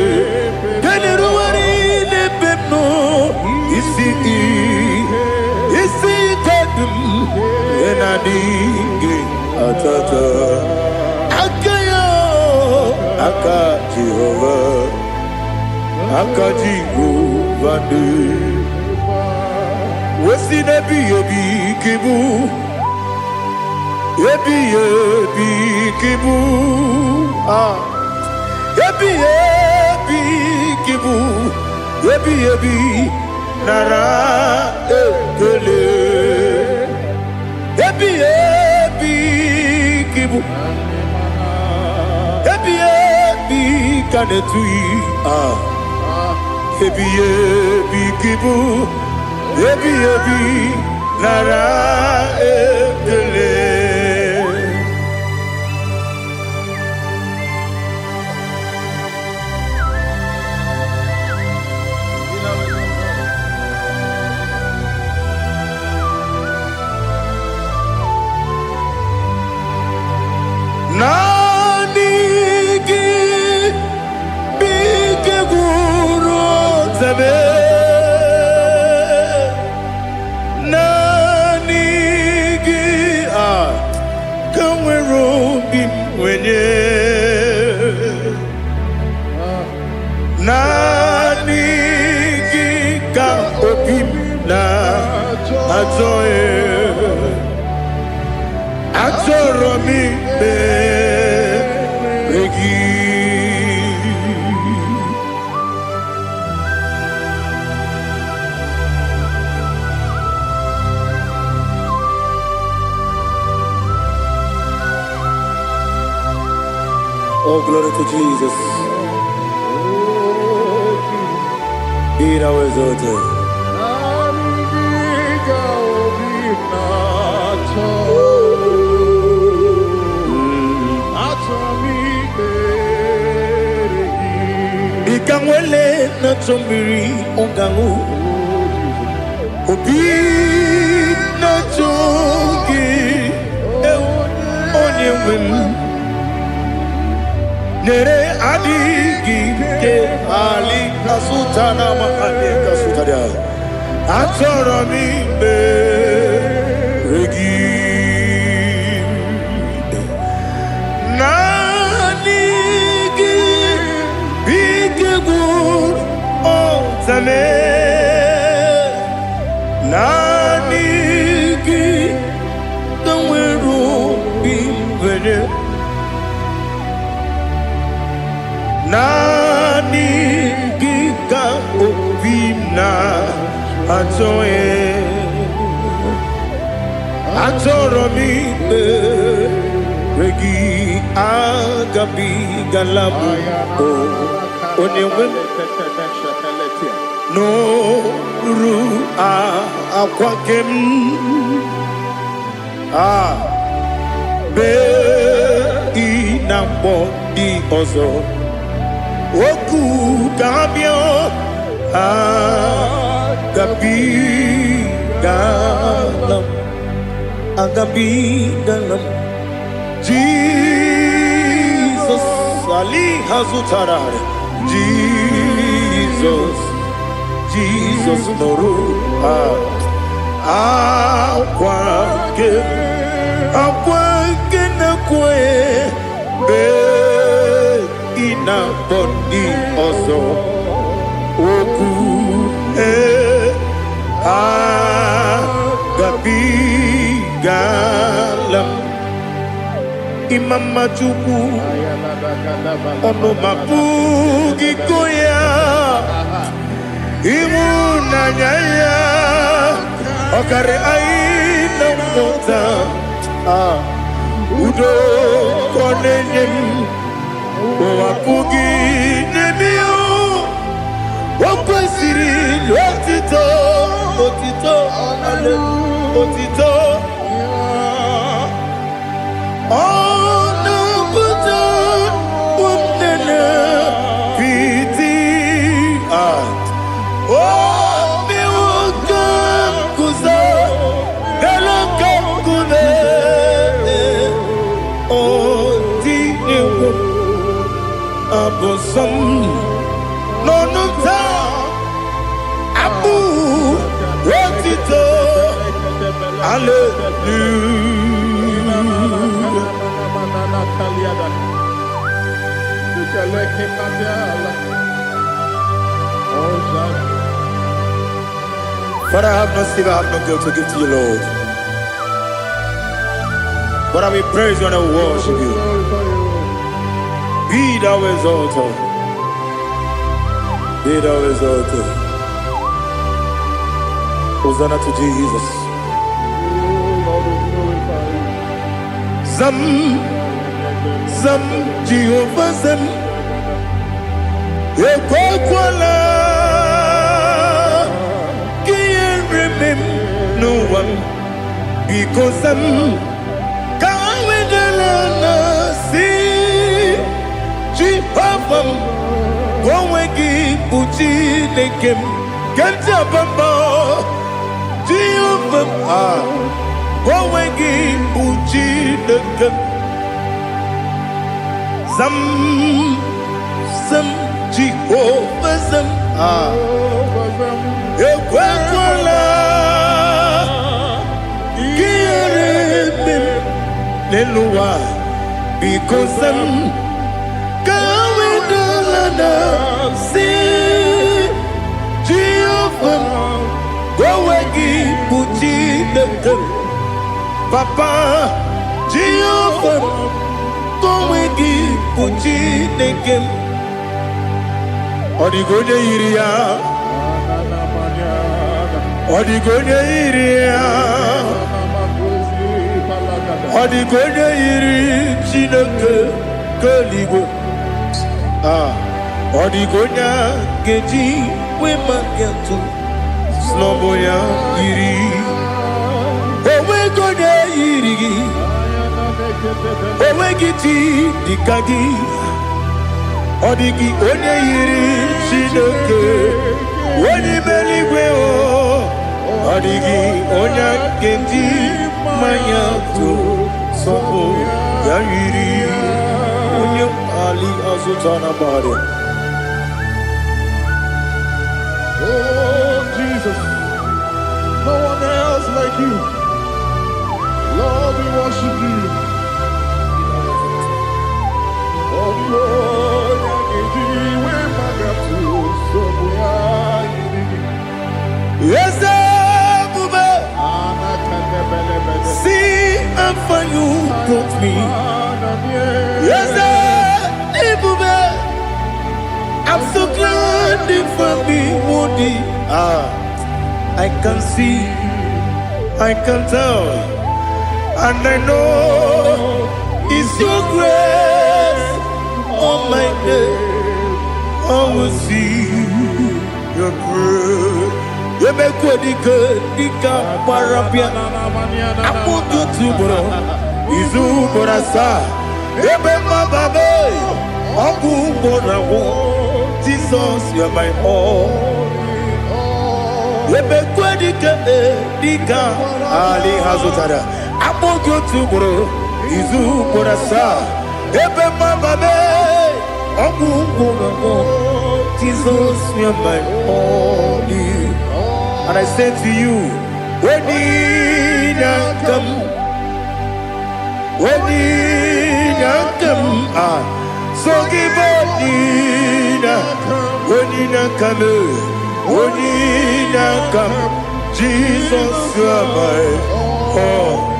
bepno isi kadum enadinge atata Akaji Ova de Wesi nebi yebi kibu Yebi kibu Yebi kibu Yebi nara ekele Yebi kibu Kanetui Ebi kibu Ebi nara ekele. Oh, glory to Jesus. thou exalted. Ikangwele na chombiri ongangu obi na chongi onye wem nere adigi ke ali kasutana ma ali kasutaria atoro mi be regi nanigi biggur otame nanigi kanweru bimvere nani giga obina atoe atoro mi regi agabi galabu onyewe no ru akwakem be inambo di ozo Oku kabio agabi galam Jesus Ali Hazutarare Jesus Noru akwake na kwe be ina boni ozo oku gabi galam imama chuku ono mapugi koya imuna nyaya okare aina mota udo konenyem wapugi nemio wakwesiri otito ale otito ono buto umnene piti mi wakam kuza nelakam kune otine Abosam nonunta abu wotito Father, I have no silver, I have no gold to give to you, Lord. But I will praise you and I will worship you. Be thou exalted. Be thou exalted. Hosanna to Jesus. Zam Jehovah Zam Ekwakwala Can't remember no one because Zam Kawedalana see Jehovah Gowegi Buchi Nekem Kenta Bamba Jehovah Gowegi Buchi Nekem Zam Jehovah Zam Ekwakwala Kieremem Nelua because Zam Kawedalana see Jehovah Gowegi Buchi Nekem Papa Jehovah Gowegi Buchi Nekem Odigonya iria Odigonya iri Chineke Keligwe Odigonya geji we magetu Snoboya yiri Owe gode yiri Owe giti dikagi Odigi onye yiri Chineke Oni beligwe o Odigi onye genti Mayatu Sopo ya yiri Onye ali azutana bari Oh, Jesus. No one else like you. Lord, we worship you. Oh, Lord, yes, Bube. See how far you brought me. Yes, Bube. I'm so glad you found me, Woody. I can see, I can tell, and I know it's your grace. On my day, I will see your grace. You make good, Dika Parapia. I put you to bro. Izu Borasa. You make my baby. Abu Borawo. Jesus, you're my all. You make good, Dika Ali Hazutara. I put you to bro. Izu Borasa. You make my baby. Abu Borawo. Jesus, you're my all. And I say to you, when you come, so give up, when you come, Jesus, you are my all.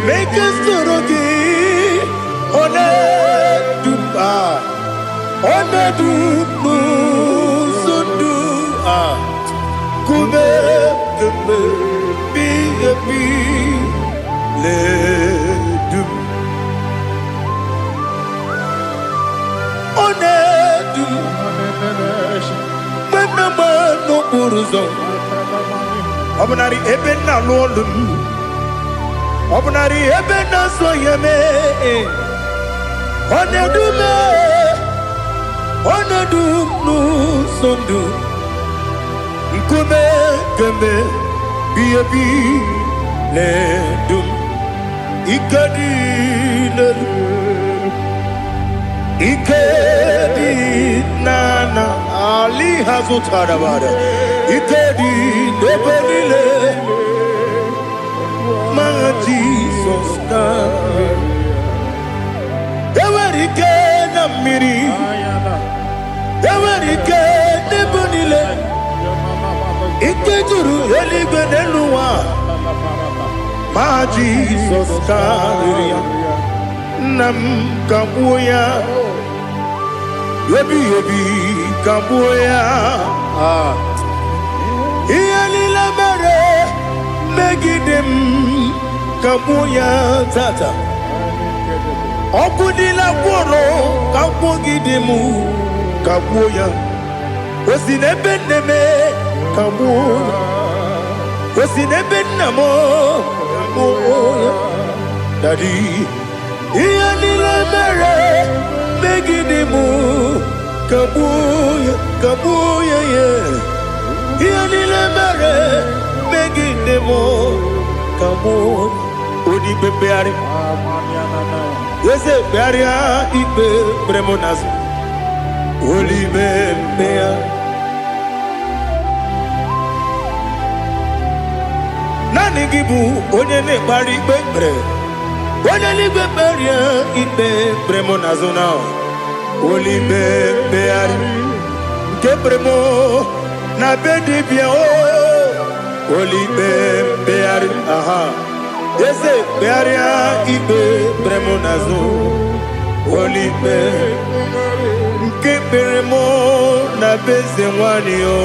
Make us torogi sundu kume be le du Menama no uruzo Obnari ebena lolum Obnari ebena soyeme Onedu no sondu Nkume keme biyebi le dum Ikedi nana Ali hazutara bada Ikedi nebelile Ma Jesus na Ewerike na miri Ewerike nebelile Ikejuru eligwe neluwa Ma Jesus na Nam kabuya Yebi kabuya Iyalila mere Megidem kabuya tata Okudila kworo kabugidemu kabuya Osinebeneme kabuya Osinebenamo kabuya Daddy Iyalila mere Megidemu kabuya yeah Iyalila mere Megidemu kabuya Odi bebeari Yese bearia ibe bremonas Oli bebea Nani gibu onye ne bari bebre Onye li beberia ibe bremonazona Olibe beari Kebremo na bedi bien o Olibe beari aha Ese bearia ibe bremo nazo Olibe Kebremo na beze wani o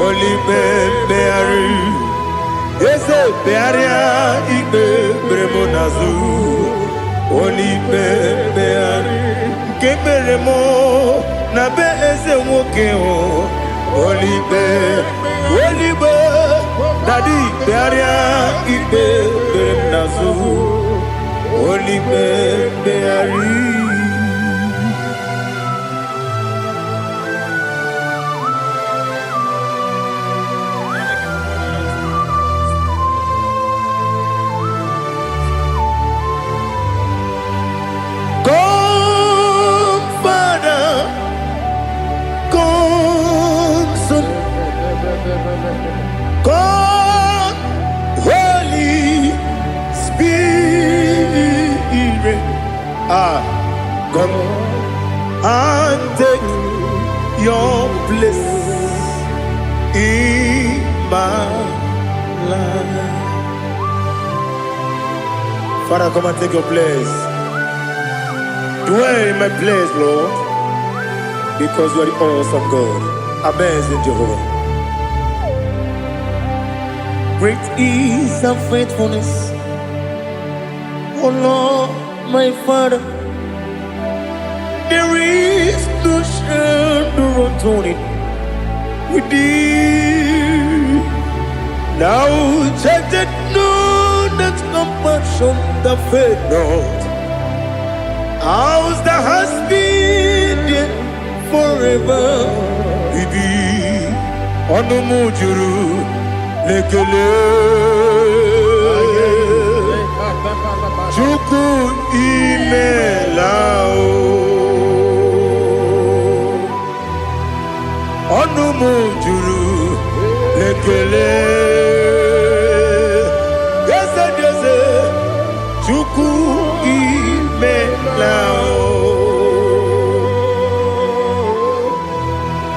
Olibe beari Ese bearia ibe bremo nazo Olibe beari Kebremo na be eze nwoke o Olibe Daddy bearia ibe brem nazo Olibe beari God, Holy Spirit, come and take your place in my life. Father, come and take your place. Dwell in my place, Lord, because you are the awesome God. Amazing Jehovah. Great is thy faithfulness, O Lord, my Father. There is no shadow of turning with thee. Now check that no, that compassion that faith not. Ours that has been there forever with thee. On the mujuru. Lekele Chuku imelao Onumu juru Lekele Yese Chuku imelao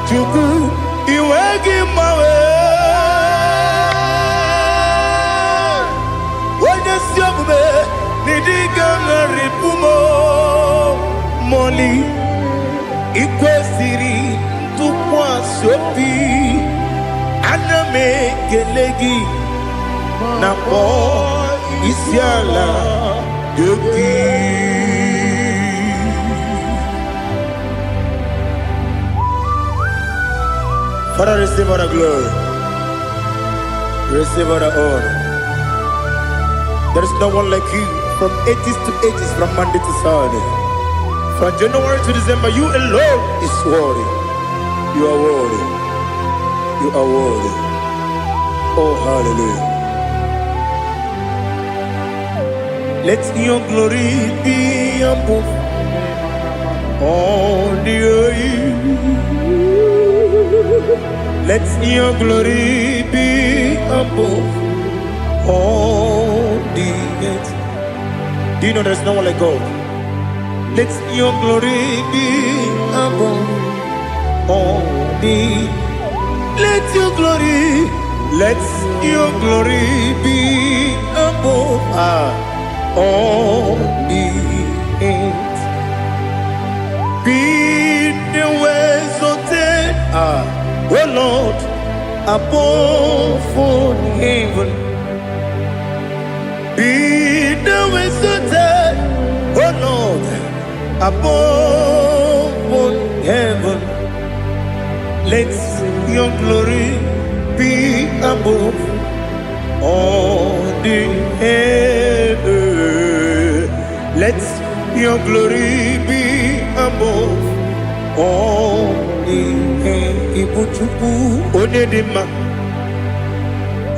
Chuku iwegi mawe Moli ikwesiri tukwasopi aname kelegi na po isiala yoki. Father, receive all the glory, receive all the honor. There is no one like you. From ages to ages, from Monday to Sunday, from January to December, you alone is worthy. You are worthy. You are worthy. Oh, hallelujah. Let your glory be above all the earth. Let your glory be above all the earth. Do you know there's no one like God? Let your glory be above all the. Let your glory be above all the earth. Be the ways of death, oh Lord, above all heaven. Be the visited, oh Lord, above all heaven. Let your glory be above all the earth. Let your glory be above all the earth. Ibuchuku onedima,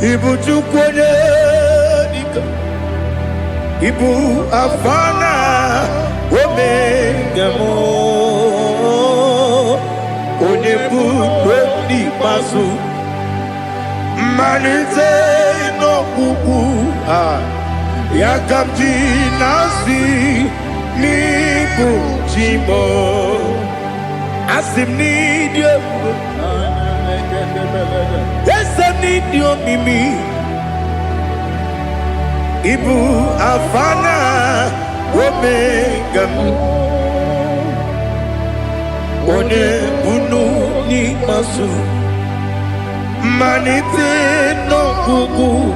Ibuchuku onedika. Ibu afana omega mo onebu ni pasu manite no kuku yakamji nasi ni Chimo Asim need you Yes, I need you, Mimi Ibu Afana Omega One Bunu Ni Masu Manite no Kuku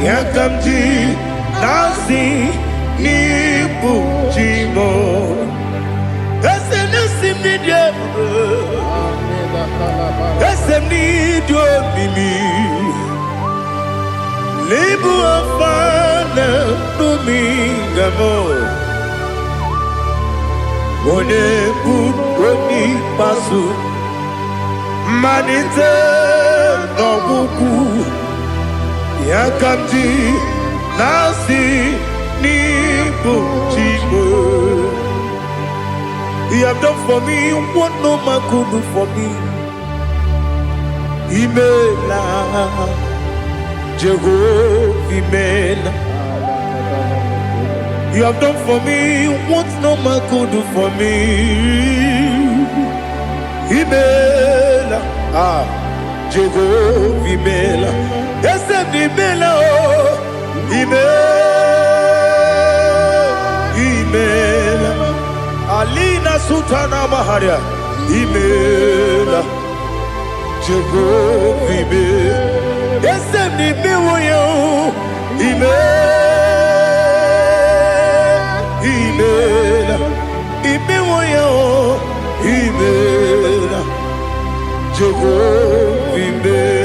Yakamji Nasi Nibu Chimo Ese Nasim Nidia Ese Nidio Mimi Libu Afana Numingamo One Buni Pasu Manite no Kuku Yakamji Nasi Nibu Chimo You have done for me what no man could do for me. Imela Jehovah Imela You have done for me what no man could do for me. Imela Jehovah Imela Yes, Imela Imela Alina Sutana Maharia Imela Jehovah Imela Yes, Imela Imela Imela Jehovah Imela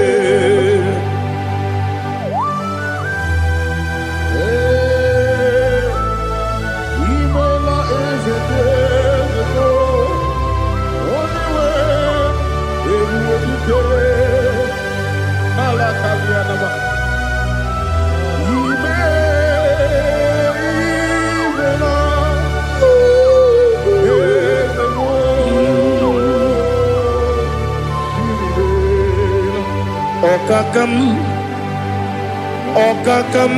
Okakam,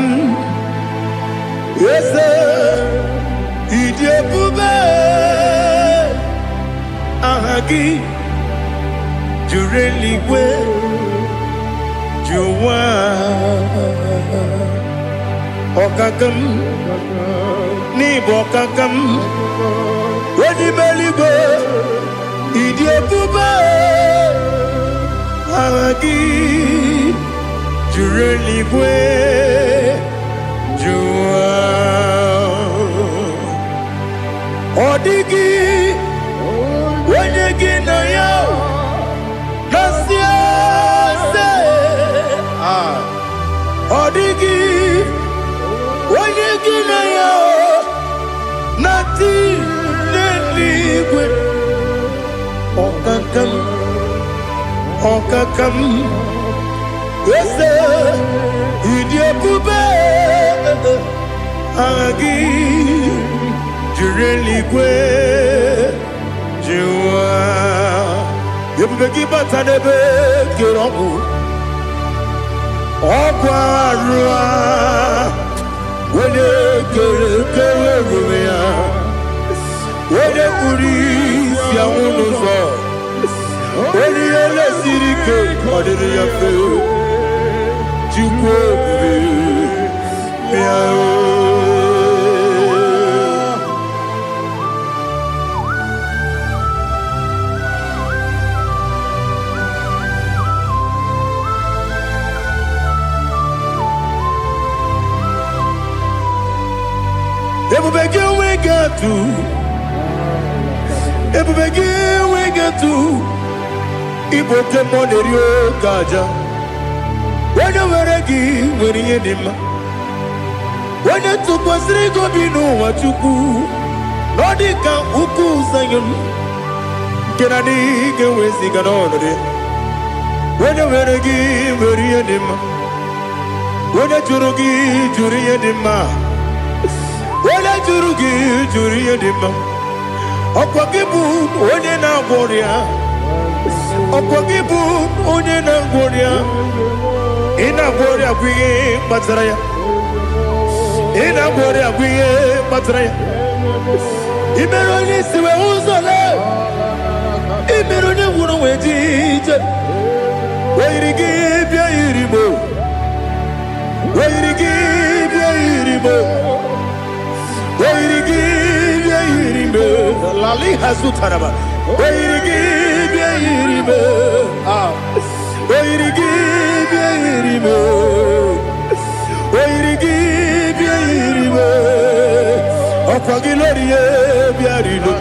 yes, Idiabube, Ahagi, Jureli, Juwa, Okakam, Nibokakam, Ready Beligo, Idiabube, Ahagi. Jureli Bwe Jua Odigi Wenyegi na ya Nasia se Odigi Wenyegi na ya Nati Neligwe Okakam Yes, Idiabube Agi Jureli Gwe Jua Yebeki Batanebe Kiromu Okwarua Wene Kere Rumea Wene Kuri Siamunuzo Wene Yele Sirike Madiri Yafe Ebubege we get to Igbo Temonerio Gaja When you were when you did when you took was Rigo Bino, what you do, Nodika Uku Sayon, Kennedy, get with Siganone. When you were when you did when you Jurugi, Juria Dima, when you Jurugi, Juria Dima, Okwakibu, Odena Boria, Okwakibu, Odena Boria. Ina Boria Guye Matraya Ina Boria Guye Matraya Imeroni siwe uzole. Imeroni wunu wejije. Weirigi bia irimo. Weirigi bia irimo. Weirigi bia irimo. Lali hazutaraba. Weirigi bia irimo. Weirigi bia irimo. Weirigi bia irimo. Okwagilorie bia irimo.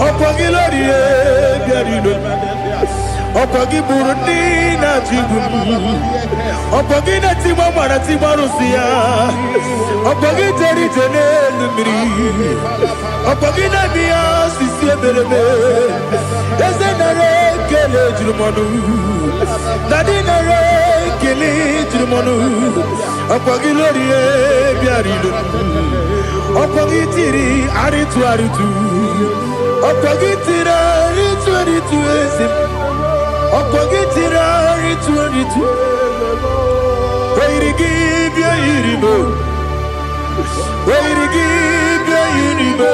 Okwagilorie bia irimo. Okwagi Burundi na Jigum. Okwagi na Timama na Timarusia. Okwagi Teri Tenel Miri. Okwagi na Mia Sisi Belebe. Ezenare Kele Jumanu. Nadinare Kele Jumanu. Okwagi Lorie Biarido. Okwagi Tiri Aritu Aritu. Okwagi Tira Aritu Aritu Esim. Okwagitira ritu Weirigi bia irimo. Weirigi bia irimo.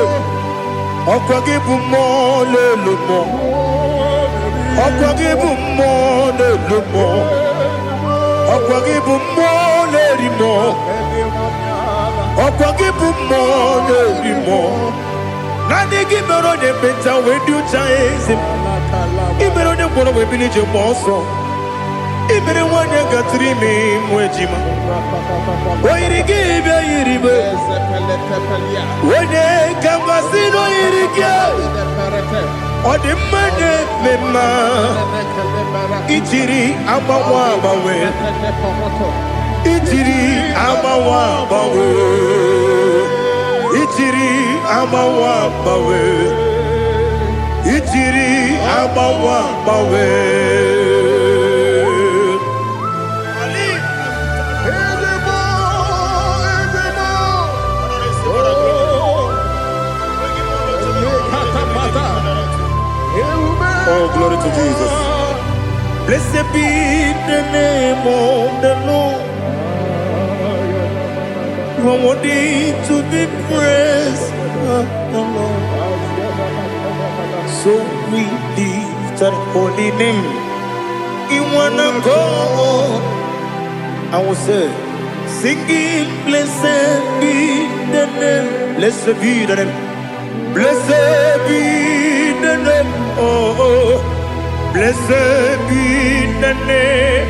Okwagibu mo lelumo. Okwagibu mo lelumo. Okwagibu mo lerimo. Okwagibu mo lerimo. Nani gimero de beta wedu chaizim. Imere onye gwọrọ wee bili je mgbe ọsọ. Imere nwanyị gatiri ime mwejima. Oyiri gị bịa yiri be. Onye ka mmasị n'oyiri gị. Ọ dị mma na-eme mma. Ijiri agbanwe agbanwe. Ijiri agbanwe agbanwe. Ijiri agbanwe agbanwe. Ijiri agbanwe agbanwe. Oh, glory to Jesus. Blessed be the name of the Lord. You are worthy to be praised, the Lord. So we lift that holy name. You wanna go? I will say, singing, blessed be the name. Blessed be the name. Blessed be the name. Oh, blessed be the name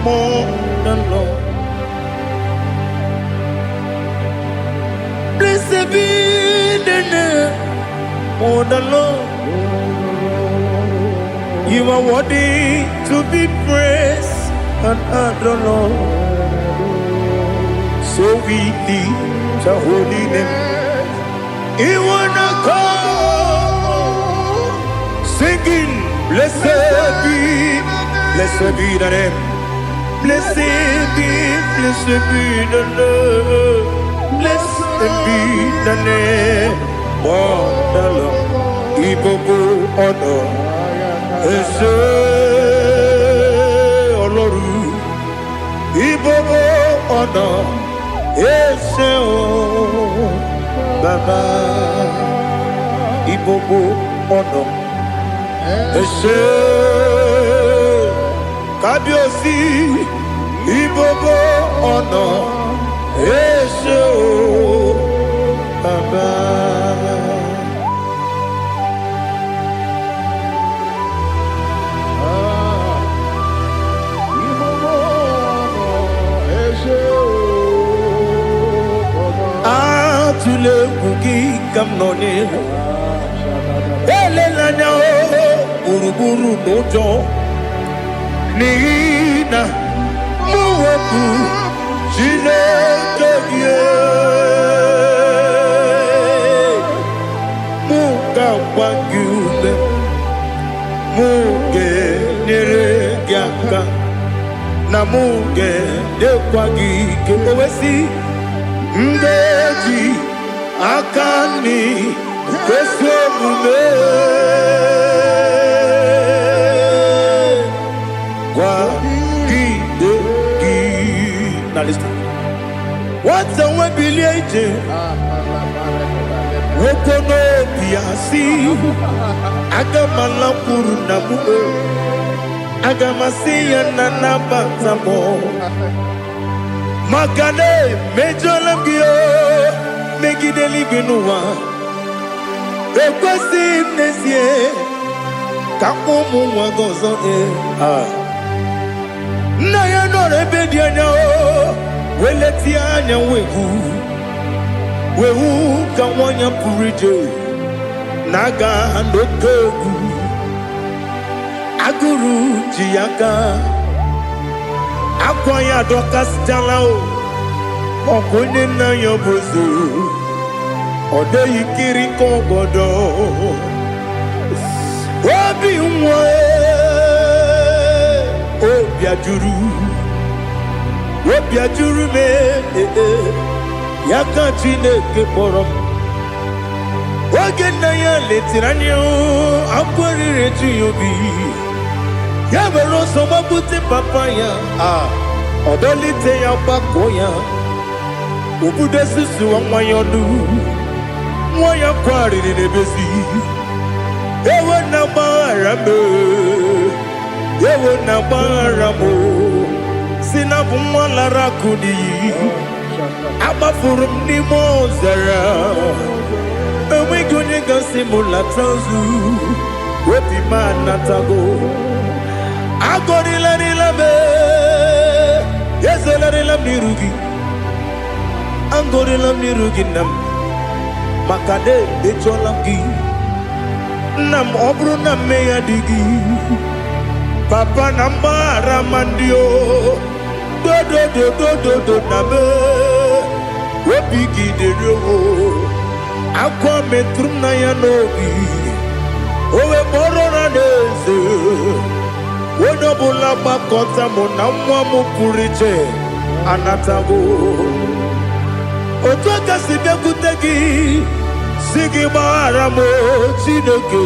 of the Lord. Blessed be the name of the Lord. You are worthy to be praised and adored, Lord. So we lift your holy name. You wanna call, singing, blessed be the name. Blessed be the Lord. Blessed be the name of the Lord. Igbo honor. Ese Ọlọ́run, Igbo ọ̀nà, ese o Baba, Igbo ọ̀nà, ese Kábíyèsí, Igbo ọ̀nà, ese o Baba. Tule kugi kamnoni elelanya uruburu nojo nina muweku jinekeye muka wangyume muge neregyaka na muge dekwagike owesi ndeji akani kwesi omume kwa gide gi. Now listen. What's the way Billy AJ? Okono biasi agamala puru namu agamasi na nabatamo magane mejolamgio megideli binuwa ekwesi nesie kamumu wagozo na ya nore bedi anya weleti anya wewu ka wanya purije naga ndotogu aguru jiyaka akwa ya dokas jalao okonye na yobozu ode yikiri kogodo obi nwa obi ajuru me yaka Chineke kpọrọ oge nna ya letiri anya akwarịrị eju ya obi ya were ọsọ gbapute papa ya ọdọlite ya gbakọ ya obodo susu nwa ya ọnụ nwa ya kwarịrị n'ebezi ewe na gbaghara m ewe na gbaghara m si na bụ nwa lara akụ n'iyi agbafuru m n'ime ọzara enweghị onye gasị m lata ozu obi m anatago agọrịlarịla m ezolarịla m n'iru gị agọrịla m n'iru gị nna m maka na emejọla m gị nna m ọ bụrụ na mmehie dị gị papa na mgbaghara ma ndị o dodododododo na me obi gị dịrị owo akwa metụrụ na ya n'obi owe kpọrọ na n'eze onye ọbụla gbakọta mụ na nwa m pụrụ iche anatago otu aka si bịakwute gị si gị gbaghara m Chineke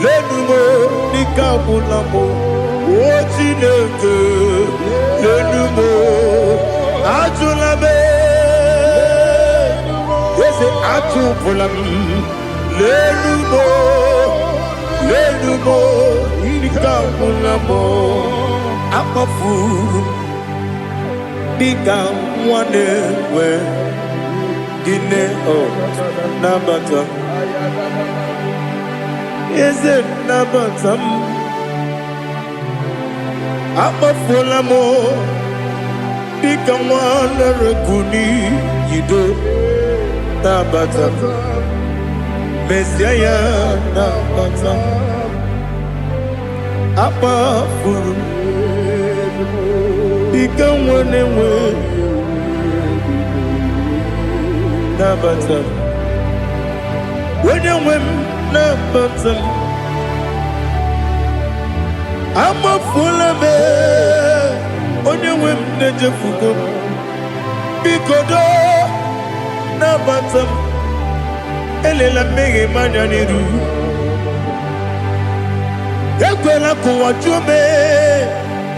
lenumo dịka agwụla m o Chineke lenumo ajụla m eze atụpụla m lenumo dịka agwụla m akpafuru dịka nwa na-enwe gịnị nabata eze nabata m akpafuola m dịka nwa na-erekuni yido nabata mesia ya nabata akpafuru dịka nwa na-enwe nabata onye nwe m nabata m amafuola m onye nwe m na-ejefugo m biko do nabata m elela mmehie m anya n'iru ekwela ka ụwa jụọ m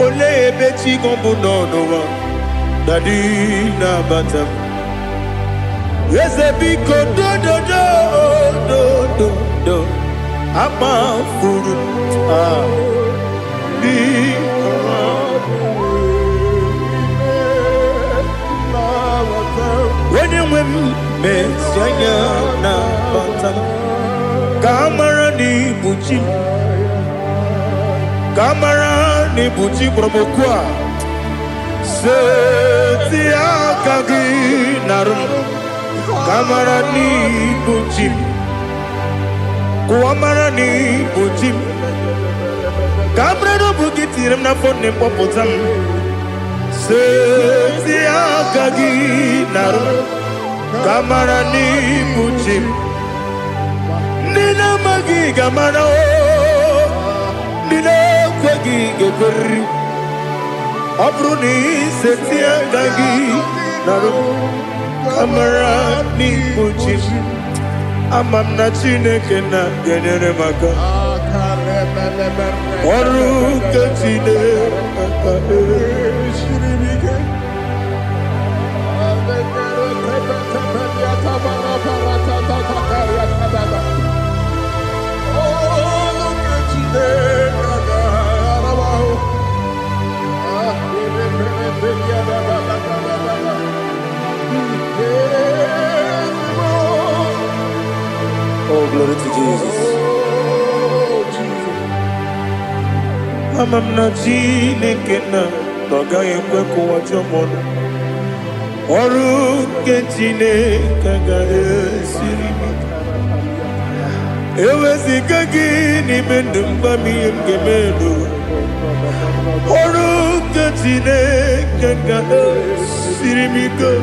olee ebe chi gị bụ n'ụwa dadi nabata m eze biko do akpafuru onye nwe m mesi anya na bata ka amara n'ibu chi ka amara n'ibu chi kpọrọ m okwu a seti aka gị narụ ka amara n'ibu chi kụwa mara n'ibu chi ka amara n'obu gị tinyere m n'afọ nne mkpọpụta m seti aka gị narụ ka amara n'ibu chi ndị na-amaghị ga-amara ndị na-ekweghị ga-ekweriri ọ bụrụ na iseti aka gị narụ ka amara n'ibu chi ama m na Chineke na-enyere m aka ọrụ nke Chineke Oh, glory to Jesus. Amam na Chineke na ọ gaghị ekwe ka ụwa jọọ m ọnụ. Ọrụ nke Chineke ga-esiri m ike. Eweziga gị n'ime ndụ m, gwa m ihe m ga-eme elu. Ọrụ nke Chineke ga-esiri m ike.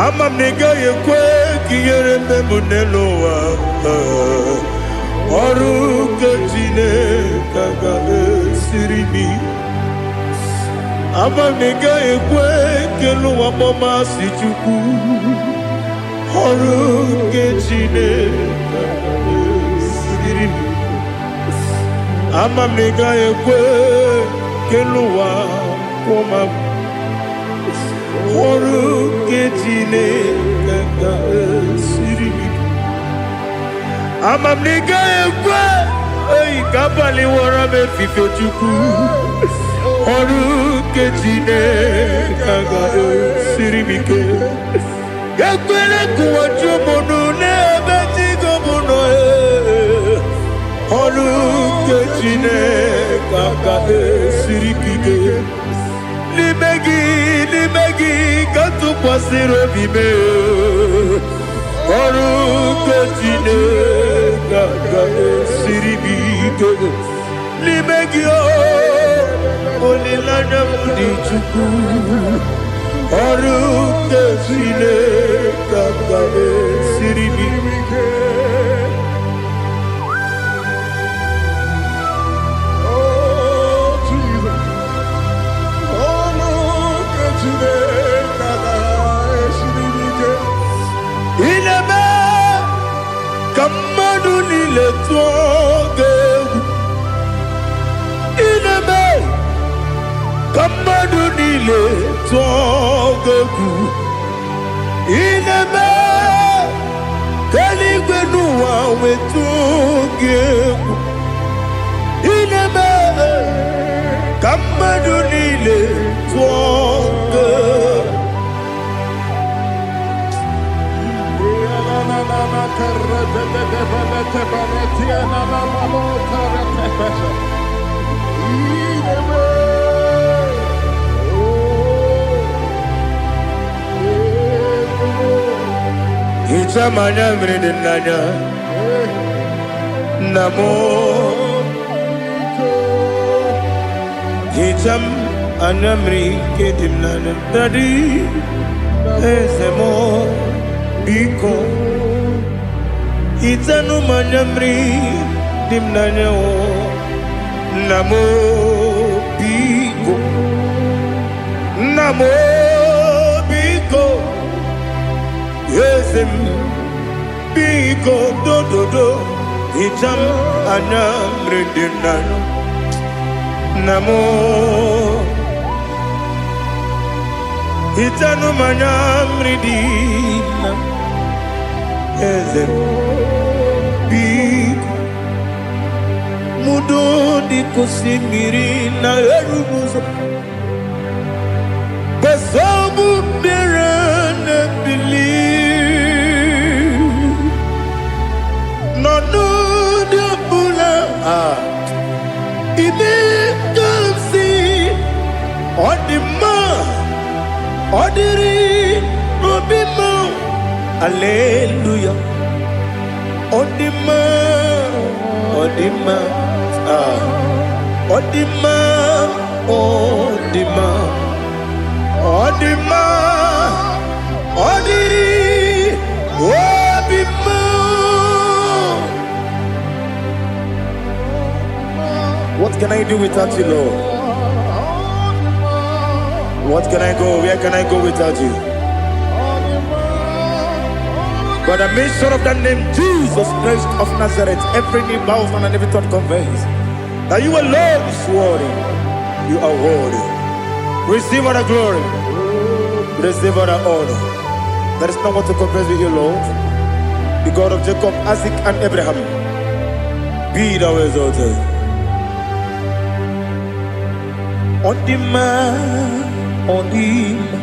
Ama m na ị gaghị ekwe ka ihere mee m n'elu ụwa. Ọrụ nke Chineke ga-esiri m ike. Ama m na ị gaghị ekwe ka elu ụwa gbamasị Chukwu. Ọrụ nke Chineke ga-esiri m ike. Ama m na ị gaghị ekwe ka elu ụwa kwụma m. Ọrụ nke Chineke ga-esiri m ike. Ama m na ị gaghị ekwe ka abalị wara m efife Chukwu. Ọrụ nke Chineke ga-esiri m ike. Ekwela ka ụwa jụọ m ọnụ n'ebe chi gị bụ nọ. Ọrụ nke Chineke ga-esiri m ike. N'ime gị ka tụkwasịrị obi m. Ọrụ nke Chineke ga-esiri m ike. N'ime gị olileanya m dị Chukwu. Ọrụ nke Chineke ga-esiri m ike. Ị na-eme ka mmadụ niile tụọ gị egwu. Ị na-eme ka mmadụ niile tụọ gị egwu. Ị na-eme ka eluigwe n'ụwa wee tụọ gị egwu. Ị na-eme ka mmadụ niile tụọ gị egwu. Hicham anya mmiri dị n'anya nna m. Hicham anya mmiri nke dị m n'anya Daddy, eze m biko. Hichanụ m anya mmiri dị m n'anya nna m biko. Nna m biko, eze m biko dododo. Hicham anya mmiri dị m n'anya nna m. Hichanụ m anya mmiri dị na eze m biko. Mudo dịka osimiri na-eru m ụzọ. Nsogbu bịara na-ebili n'ọnọdụ ọbụla. Ime ka m si ọ dị mma, ọ dịrị n'obi m. Aleluya. Ọ dị mma, ọ dị mma, ọ dị mma, ọ dị mma, ọ dị mma, ọ dịrị obi m. What can I do without you, Lord? What can I go? Where can I go without you? By the mention of that name, Jesus Christ of Nazareth, every knee bows and every tongue confesses that you alone is worthy. You are worthy. Receive all the glory. Receive all the honor. There is no one to compare with you, Lord. The God of Jacob, Isaac, and Abraham. Be thou exalted. On the man, on the man,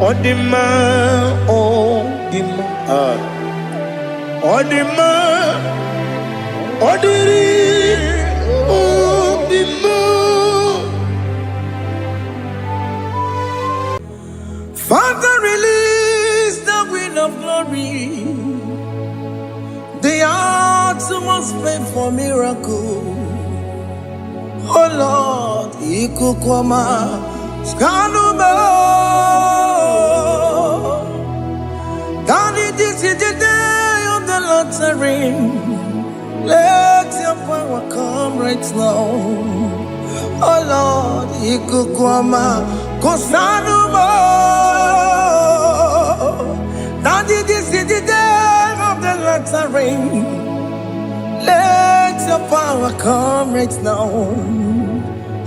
on the man, on the man, on the man, on the man. Father, release the wind of glory. The heart must pray for miracle. Oh Lord, Ikukwama, Skanuma. Daddy, this is the day of the lottery. Let your power come right now. Oh Lord, Ikukwama, Kosanuma. Daddy, this is the day of the lottery. Let your power come right now.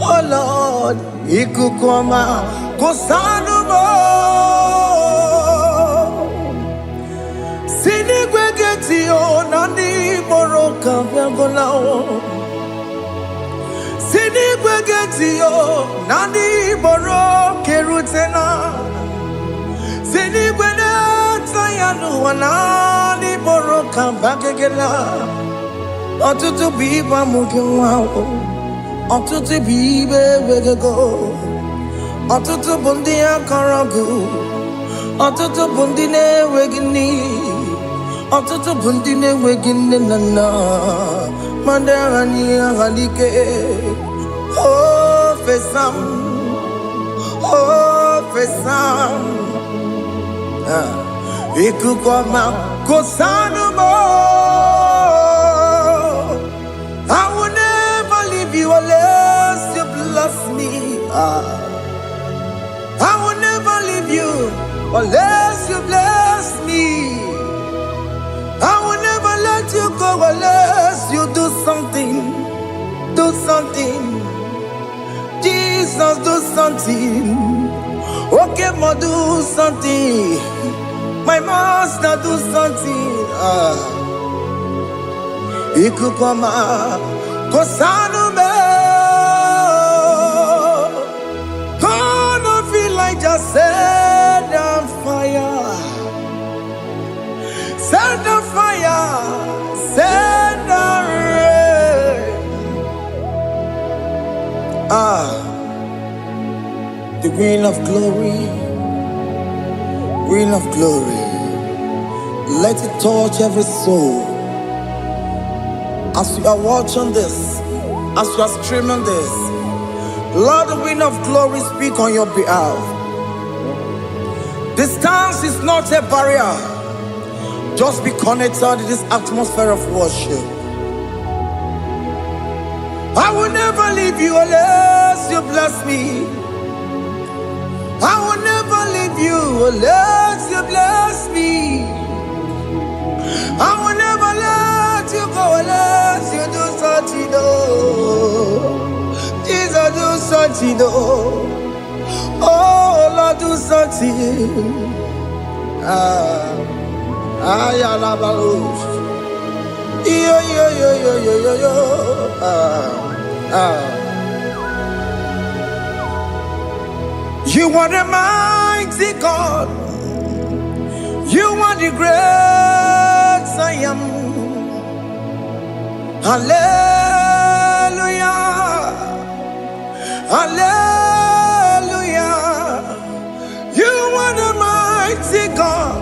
Oh Lord, Ikukwama, Kosanuma. Sinigwegeti o nani moroka vyangolao. Sinigwegeti o nani moroke rutena. Sinigwene tayanu wanani moroka bagegela. Ọtụtụ bụ ibe amụghị nwa ahụ. Ọtụtụ bụ ibe wegego. Ọtụtụ bụ ndị akọrọ gị. Ọtụtụ bụ ndị na-enweghị nne. Ọtụtụ bụ ndị na-enweghị nne na nna. Ma ndị agha n'ihe agha n'ike. O fesam. O fesam. Ikukwama Kosanuma. I will never leave you unless you bless me. I will never leave you unless you bless me. I will never let you go unless you do something. Do something. Jesus, do something. Okay, ma, do something. My master, do something. Ikukwama, Kosanume. Gonna feel like just set on fire. Set on fire. Set on rain. The wind of glory. Wind of glory. Let it touch every soul. As you are watching this, as you are streaming this, Lord, the wind of glory speak on your behalf. Distance is not a barrier. Just be connected to this atmosphere of worship. I will never leave you unless you bless me. I will never leave you unless you bless me. I will never let you go unless you do something. Jesus, do something. Oh Lord, do something. Yo, yo, yo, yo, yo, yo, yo. You are the mighty God. You are the great I am. Hallelujah. Hallelujah. You are the mighty God.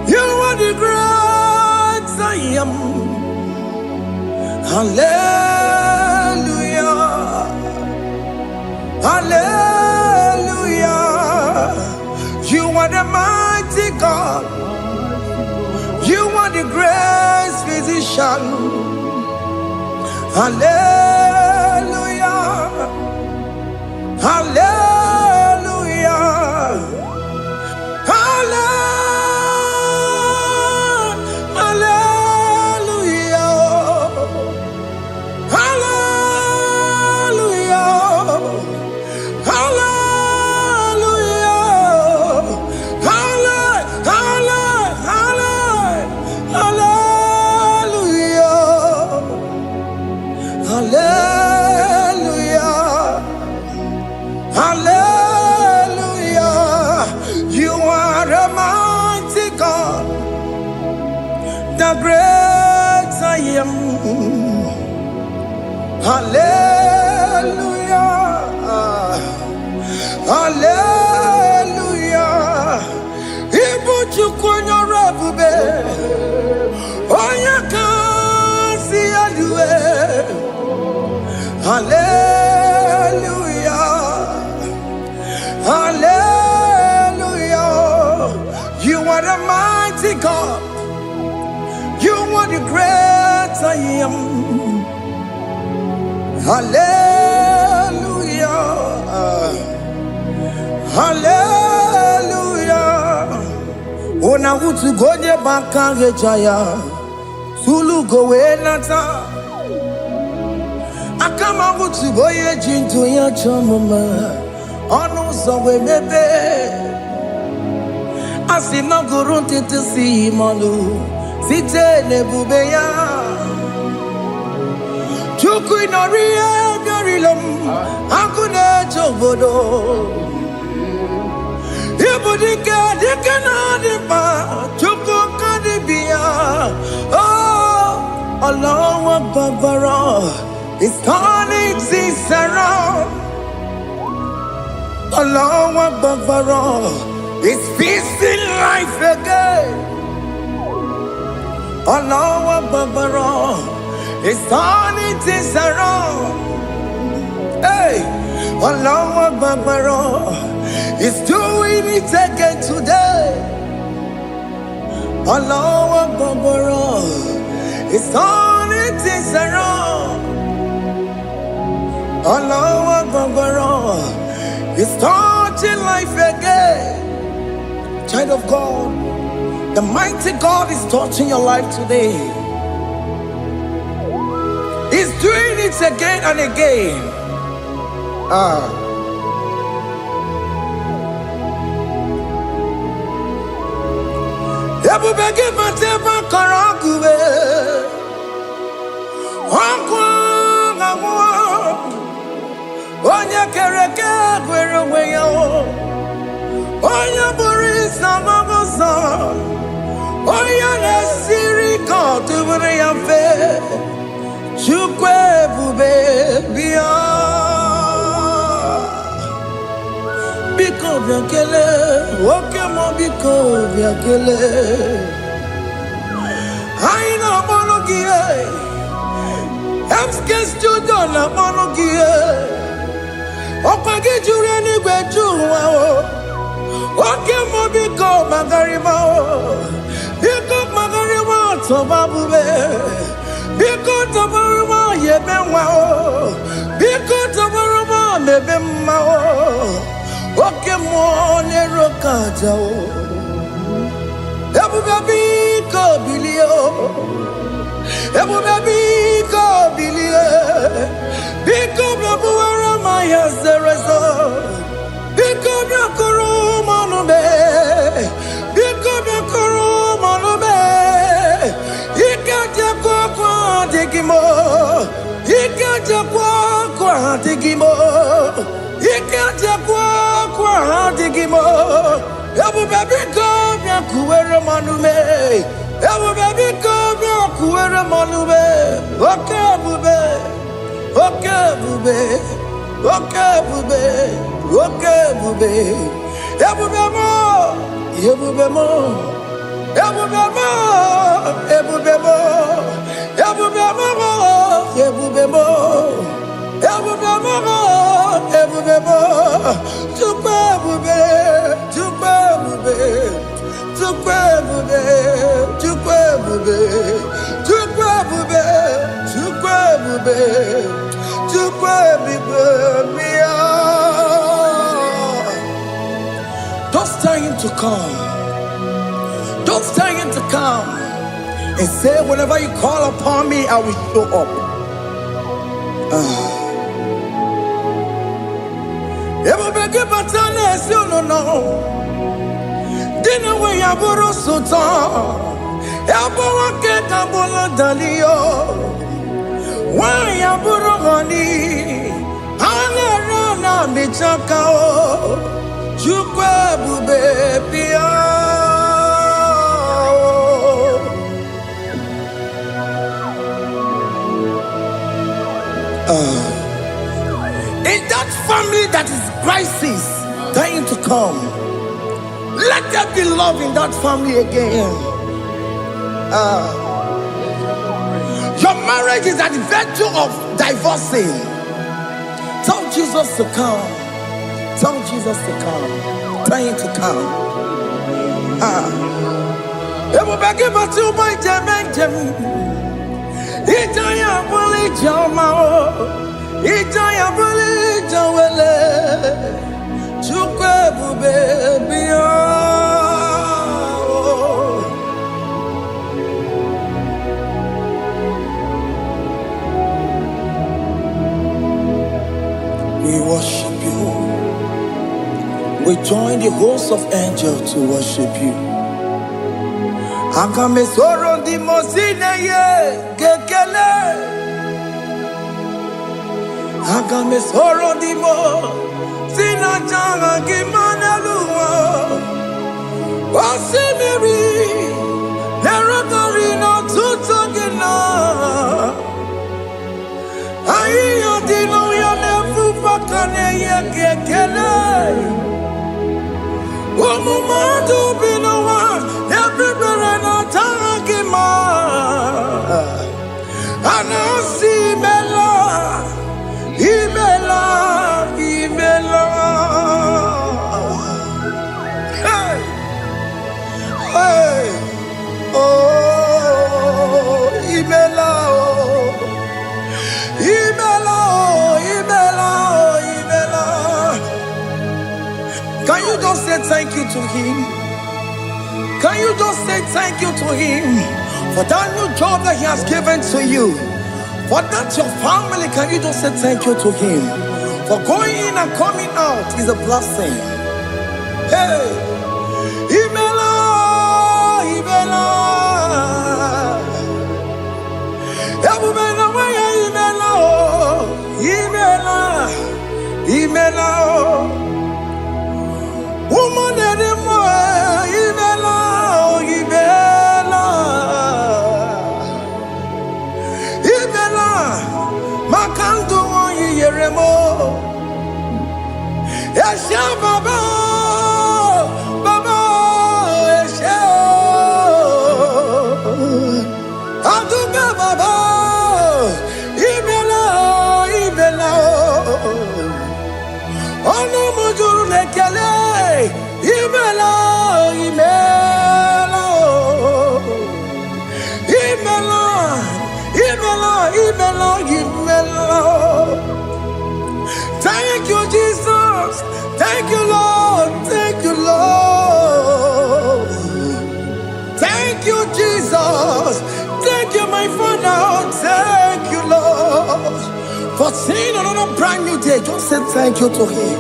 You are the great I am. Hallelujah. Hallelujah. You are the mighty God. You are the great physician. Hallelujah. Hallelujah. are great I am. Hallelujah. Hallelujah. Ibu chukwanyo rebube. Oya kasi alue. Hallelujah. Hallelujah. You are the mighty God. You are the great I am. Hallelujah. Hallelujah. Ona utu gonye bakange jaya. Sulu gowe nata. Akama utu boye jinto ya chamama. Onu sawe mebe. Asina gurun tete si manu. Site nebube ya. Chuku inorie garilom. Akune chobodo. Ibudika dikana dipa. Chuku kadibia. Oh, Allah Akbar. It's turning things around. Allah Akbar. It's feasting life again. Allah Akbar. It's turning things around. Hey, Allah Akbar. It's doing it again today. Allah Akbar. It's turning things around. Allah Akbar. It's touching life again. Child of God, the mighty God is touching your life today. He's doing it again and again. Ebubege mateba karakube. Onye kereke gwere onwe ya. Onye bụrụ isa mabusa. Onye na-esiri ka ọ tụbụrụ ya mfe. Chukwu ebube bịa. Biko bịa kelee, oke mọ biko bịa kelee. Anyị na-akpọrọ gị FK Studio na-akpọrọ gị ọkwa gị juru eluigwe ju ụwa oke mọ biko magarịma biko magarịma tọba bube biko tọbarịma yebe nwa biko tọbarịma mebe mma oke mọ n'ero kaja ebube biko bilie ebube biko bilie biko bịabuwara ma ya zerezo biko bịakọrọ manube biko bịakọrọ manube ike jakwa kwa adịghị mo ike jakwa kwa adịghị mo ike jakwa kwa adịghị mo ebube biko bịakuwere manube ebube biko bịakuwere manube oke ebube oke ebube oke ebube oke ebube ebube mo ebube mo ebube mo ebube mo ebube mo ebube mo ebube mo ebube mo Chukwu ebube Chukwu ebube Chukwu ebube Chukwu ebube Chukwu ebube Chukwu ebube Chukwu ebube bịa. Just tell him to come. Just tell him to come and say, whenever you call upon me, I will show up. Ebube gị bata na-esi ụnụnọ dị na nwe ya bụrụ sụtọ ya bụ nwoke dagbolo dalio nwanyị bụrụ honi ha na-ere na mechaka Chukwu ebube bịa In that family that is crisis, dying to come, let there be love in that family again. Your marriage is at the verge of divorcing. Tell Jesus to come. Tell Jesus to come. Tell him to come. It will be given to my Jemen. Itaya bully Jama. Itaya bully Jawele. Chukwebu baby. We worship you. We join the host of angels to worship you. Akame soro di mosine ye kekele. Akame soro di mo sina janga kimana luwa. Wasimiri nerotari no tutogina. Ayo dino ya nefu fakane ye kekele. Umumadu binowa everywhere na tangima. Anasi mela, imela, imela. Hey, hey, oh, imela, oh, imela, oh, imela, oh, imela. Can you just say thank you to him? Can you just say thank you to him for that new job that he has given to you? For that your family, can you just say thank you to him? For going in and coming out is a blessing. Hey, Imela, Imela, Imela, Imela, Imela, woman anymore, Imela, Imela, Imela, Makandu Yeremo, Yasha Baba, Baba, Yasha, Aduba Baba, Imela, Imela, Ono Mujuru Lekele. Imela, Imela, Imela, Imela, Imela, Imela. Thank you, Jesus. Thank you, Lord. Thank you, Lord. Thank you, Jesus. Thank you, my Father. Thank you, Lord. For seeing another brand new day, just say thank you to him.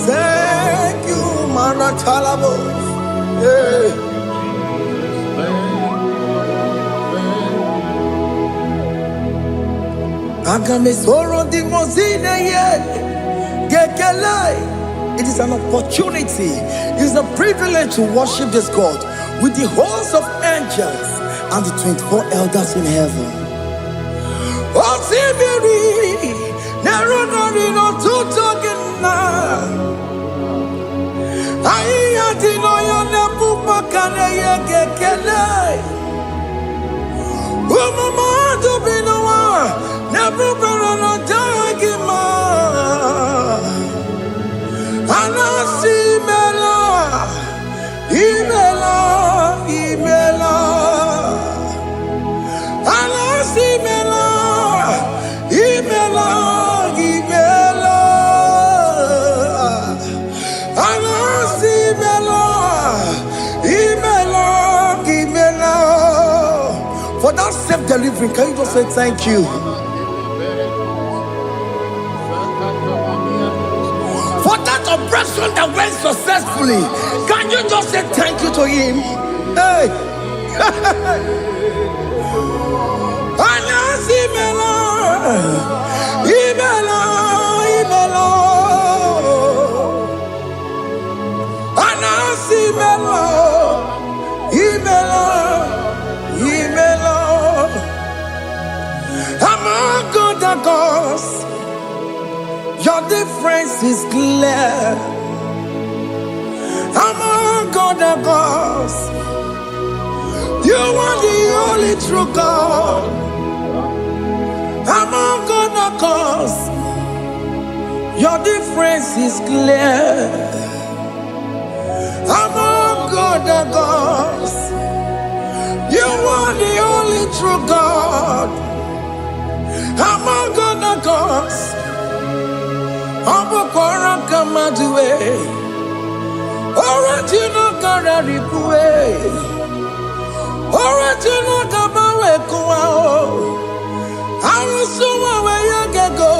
Thank you, Manatalabo. Yeah. Agame soro di mozine ye gekele. It is an opportunity, it is a privilege to worship this God with the host of angels and the 24 elders in heaven. Oh, Sibiri, Nerunari no tutogina. Ayatino yone pupakane yekekele. Umamadu binowa nebubera no jagima. Anasi mela, imela, imela. Anasi mela, imela, imela. Anasi mela, imela, imela. For that self-delivery, can you just say thank you? For that operation that went successfully, can you just say thank you to him? Hey! Anasi mela, imela, imela. Anasi mela, imela, imela. I'm a good other gods, your difference is clear. Among other gods, you are the only true God. Among other gods, your difference is clear. Among other gods, you are the only true God. Among other gods, Abokora Kamaduwe, Original Kararikue, Original Kabawe Kuao, Arusuma Wayagego,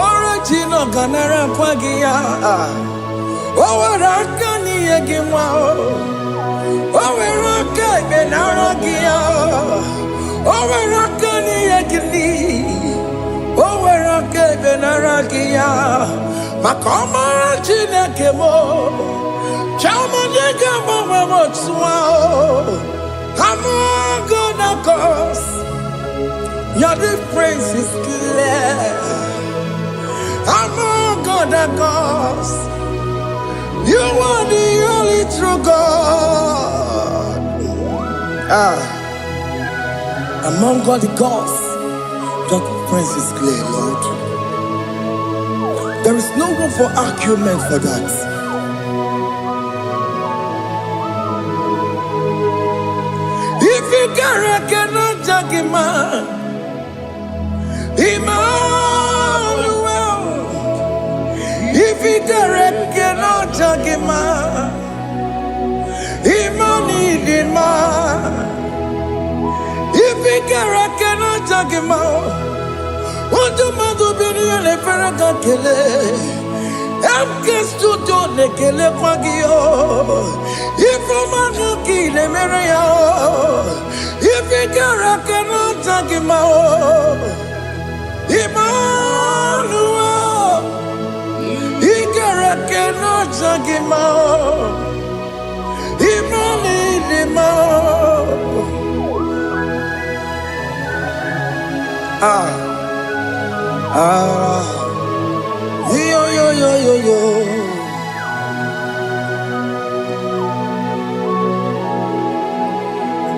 Original Ganara Kwagia, Owarakani Yagimao, Owaraka Benaragia, Owarakani Yagini. Owerake benaragia, makoma chinekemo, chama degamo wemotswao. Among other gods, your difference is clear. Among other gods, you are the only true God. Among all the gods, your difference is clear, Lord. There is no room for argument for that. If you cannot judge him, Emmanuel. If you cannot judge him, Emmanuel. If you cannot judge him, what do you do? Le ferraga kele, emke studio le kele kwagio. If you manu ki le mereo, if you cannot judge him, Emmanuel. He cannot judge him, yo.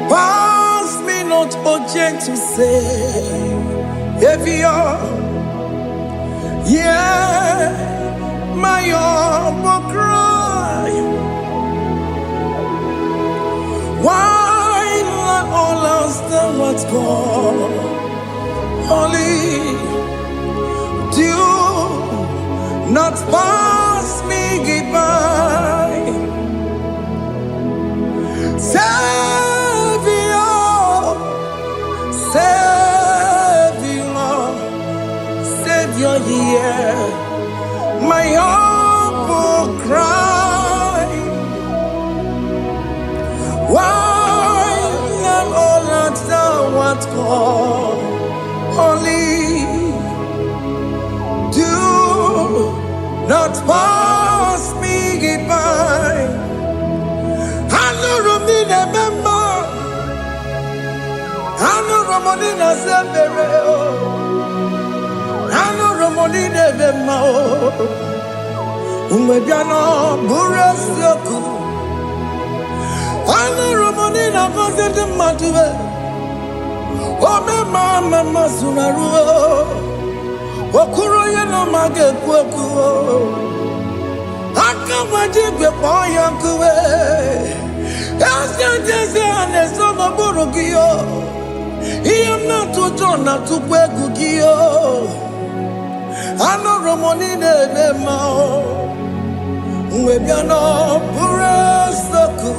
Pass me not, O gentle Savior. Yeah, my humble cry. Why let all else than what's gone? Only do not pass me by. Savior, Savior, hear my humble cry. Why not all that thou art called? Only do not pass me by. I know Romina member, I know Romonina Zembere, I know Romonina Vemo, Umebiano Burasioku, I know Romonina Cosette Matue. Oh, mama, Sunaru, Okuro, you know, my get Quaku. I come with you, boy, Uncle. As the son of Borogio, he am not to turn out to Quagugio. I know Romonine Memo, Webiano, Burasoku,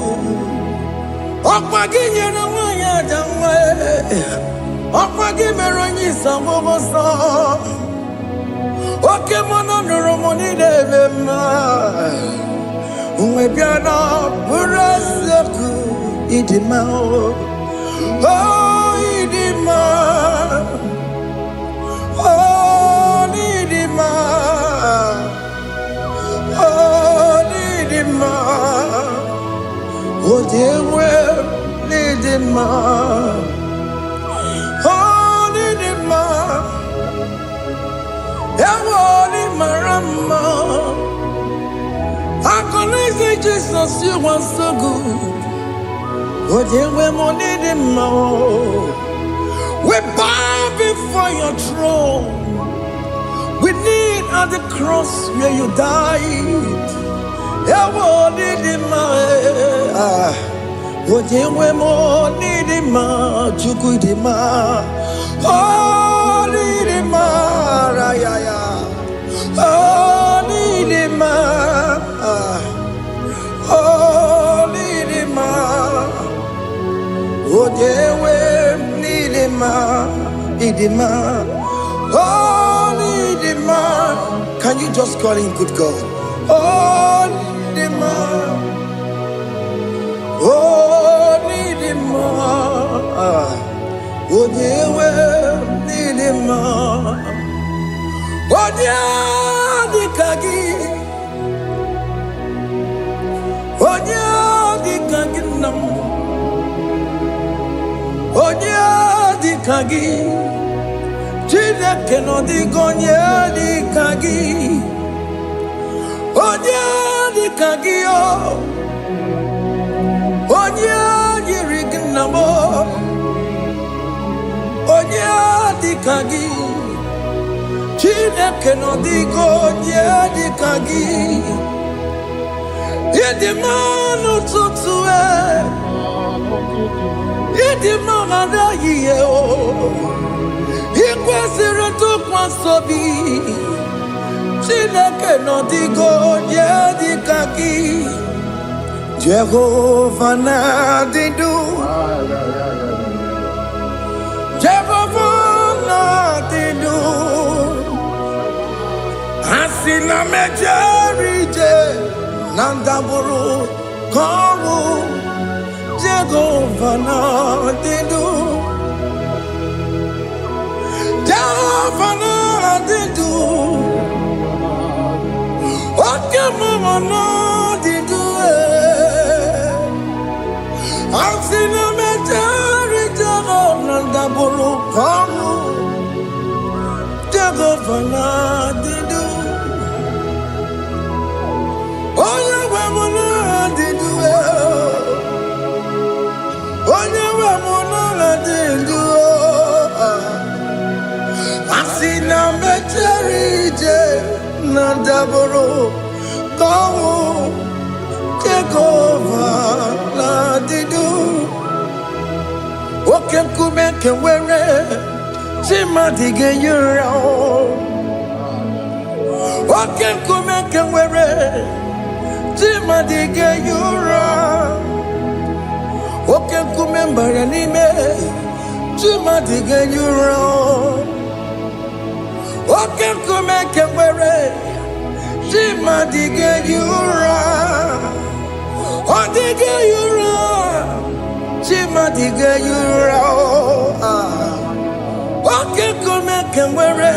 Okwaginya, no one, Jamway. Okwa meroni sambo so. Oke mono romoni devema. Umebiana buraseku idima. Oh idima. Oh idima. Oh idima. Oh dewe idima. Ewoli marama. I can say Jesus, you are so good. But you were more than more. We bow before your throne. We need at the cross where you died. Ewoli di ma. But you were more than ma. Juku di ma. Oh, di ma. Raya. Oh, di ma. Holy Dima, Odewe Nidima, Idima, Holy Dima. Can you just call him good God? Holy Dima, Holy Dima, Odewe Nidima, Odia Dikagi. Onya di kaginam, onya di kagi, jina keno di gonya di kagi, onya di kagi o, onya di rignamo, onya di kagi, jina keno di gonya di kagi. Yedimano tutue, yedimano da yeo, ikwesire tu kwasobi, chineke no digo yedikaki, Jehovah na didu, Jehovah na didu, asina mejerije. Nandaburu Kawu Jehovah na didu Jehovah na didu Okemama na didu Asina mejari Jehovah Nandaburu Kawu Jehovah na didu Onye we muna didu Onye we muna didu Asina mecherije na daboro Kawu Jehovah na didu Oke kume kewere Chima dige yura Oke kume kewere Tima dige yura, oke kumembara nime. Tima dige yura, oke kumeke were. Tima dige yura, odige yura. Tima dige yura, oke kumeke were.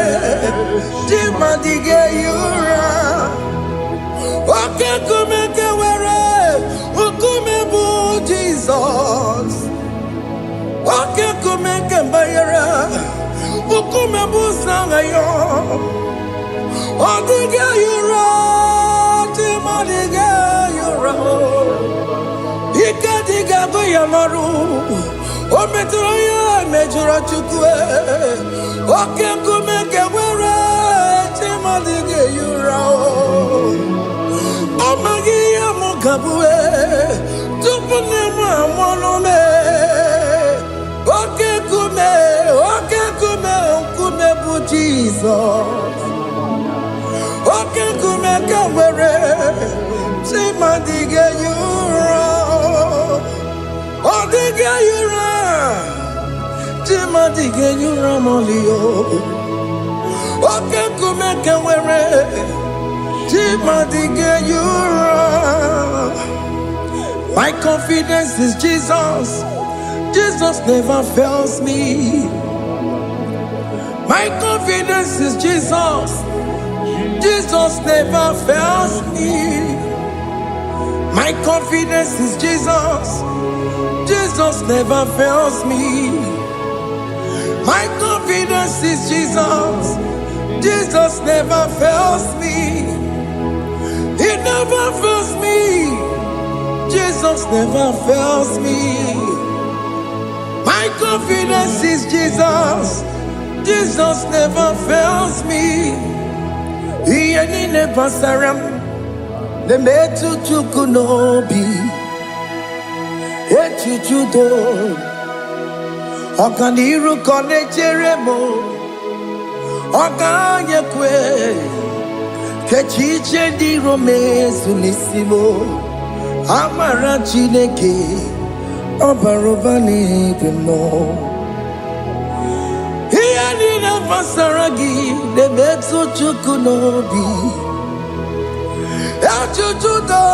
Tima dige yura. Oke kumeke were, ukume bu Jesus. Oke kumeke bayara, ukume bu sangayo. Odige yura, timadige yura. Ika diga goyamaru, ometroya mejura chukwe. Oke kumeke were, timadige yura. Amagia mukabue, tupune mwamonome. Oke kume bu Jesus. Oke kume kawere, tima dige yura. Odige yura, tima dige yura molio. Oke kume kawere. My confidence is Jesus. Jesus never fails me. My confidence is Jesus. Jesus never fails me. My confidence is Jesus. Jesus never fails me. My confidence is Jesus. Jesus never fails me. He never fails me. Jesus never fails me. My confidence is Jesus. Jesus never fails me. He ain't never saram. The metu chukunobi. Echuchudo. Okaniru kone jeremo. Oganye kwe. Kechiche di romezu nisimo. Amara chineke. Obaroba nebemo. Here ni na pasaragi. The metu chukunobi. Echuchudo.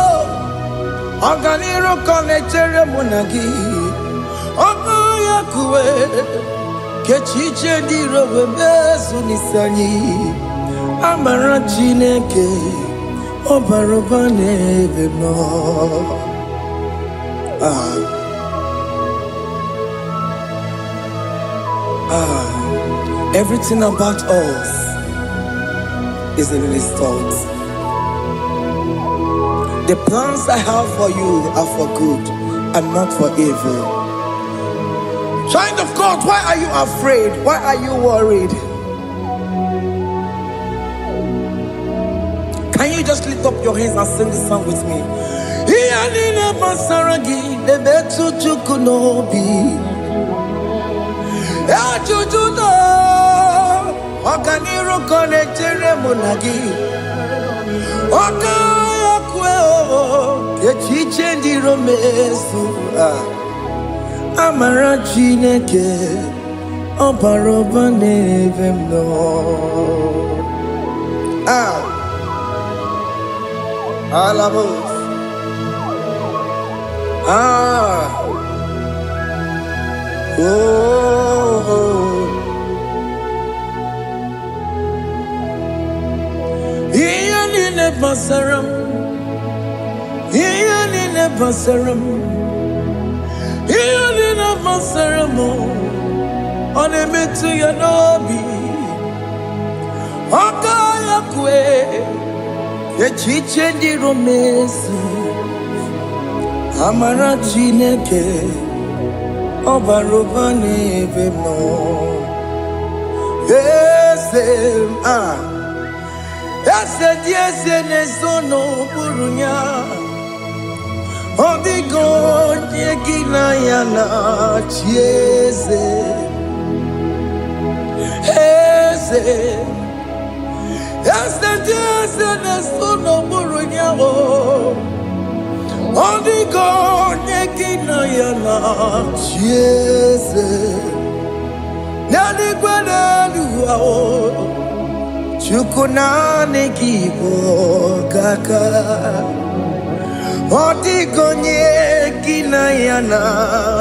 Oganiru kone jeremo nagi. Oganye kwe. Kechiche di rowe mezu nisanyi. Amara chineke obaroba nebe no. Everything about us is in His thoughts. The plans I have for you are for good and not for evil. Child of God, why are you afraid? Why are you worried? Can you just lift up your hands and sing this song with me? Amara Chineke obaroba nevem no. Alabos. Iyanine basaram. Iyanine basaram. Iyanine basaram. Onemetu yanobi. Okaya kwe. Echiche di romezu. Amara Chineke obaroba nebe no. Ese nesono burunya. Odigo nyegina yana chieze. Ese nesono burunya o. Odigo nyekina yana chieze. Nani gwaneluwa o. Chukuna nekibo kaka. Odigo nyekina yana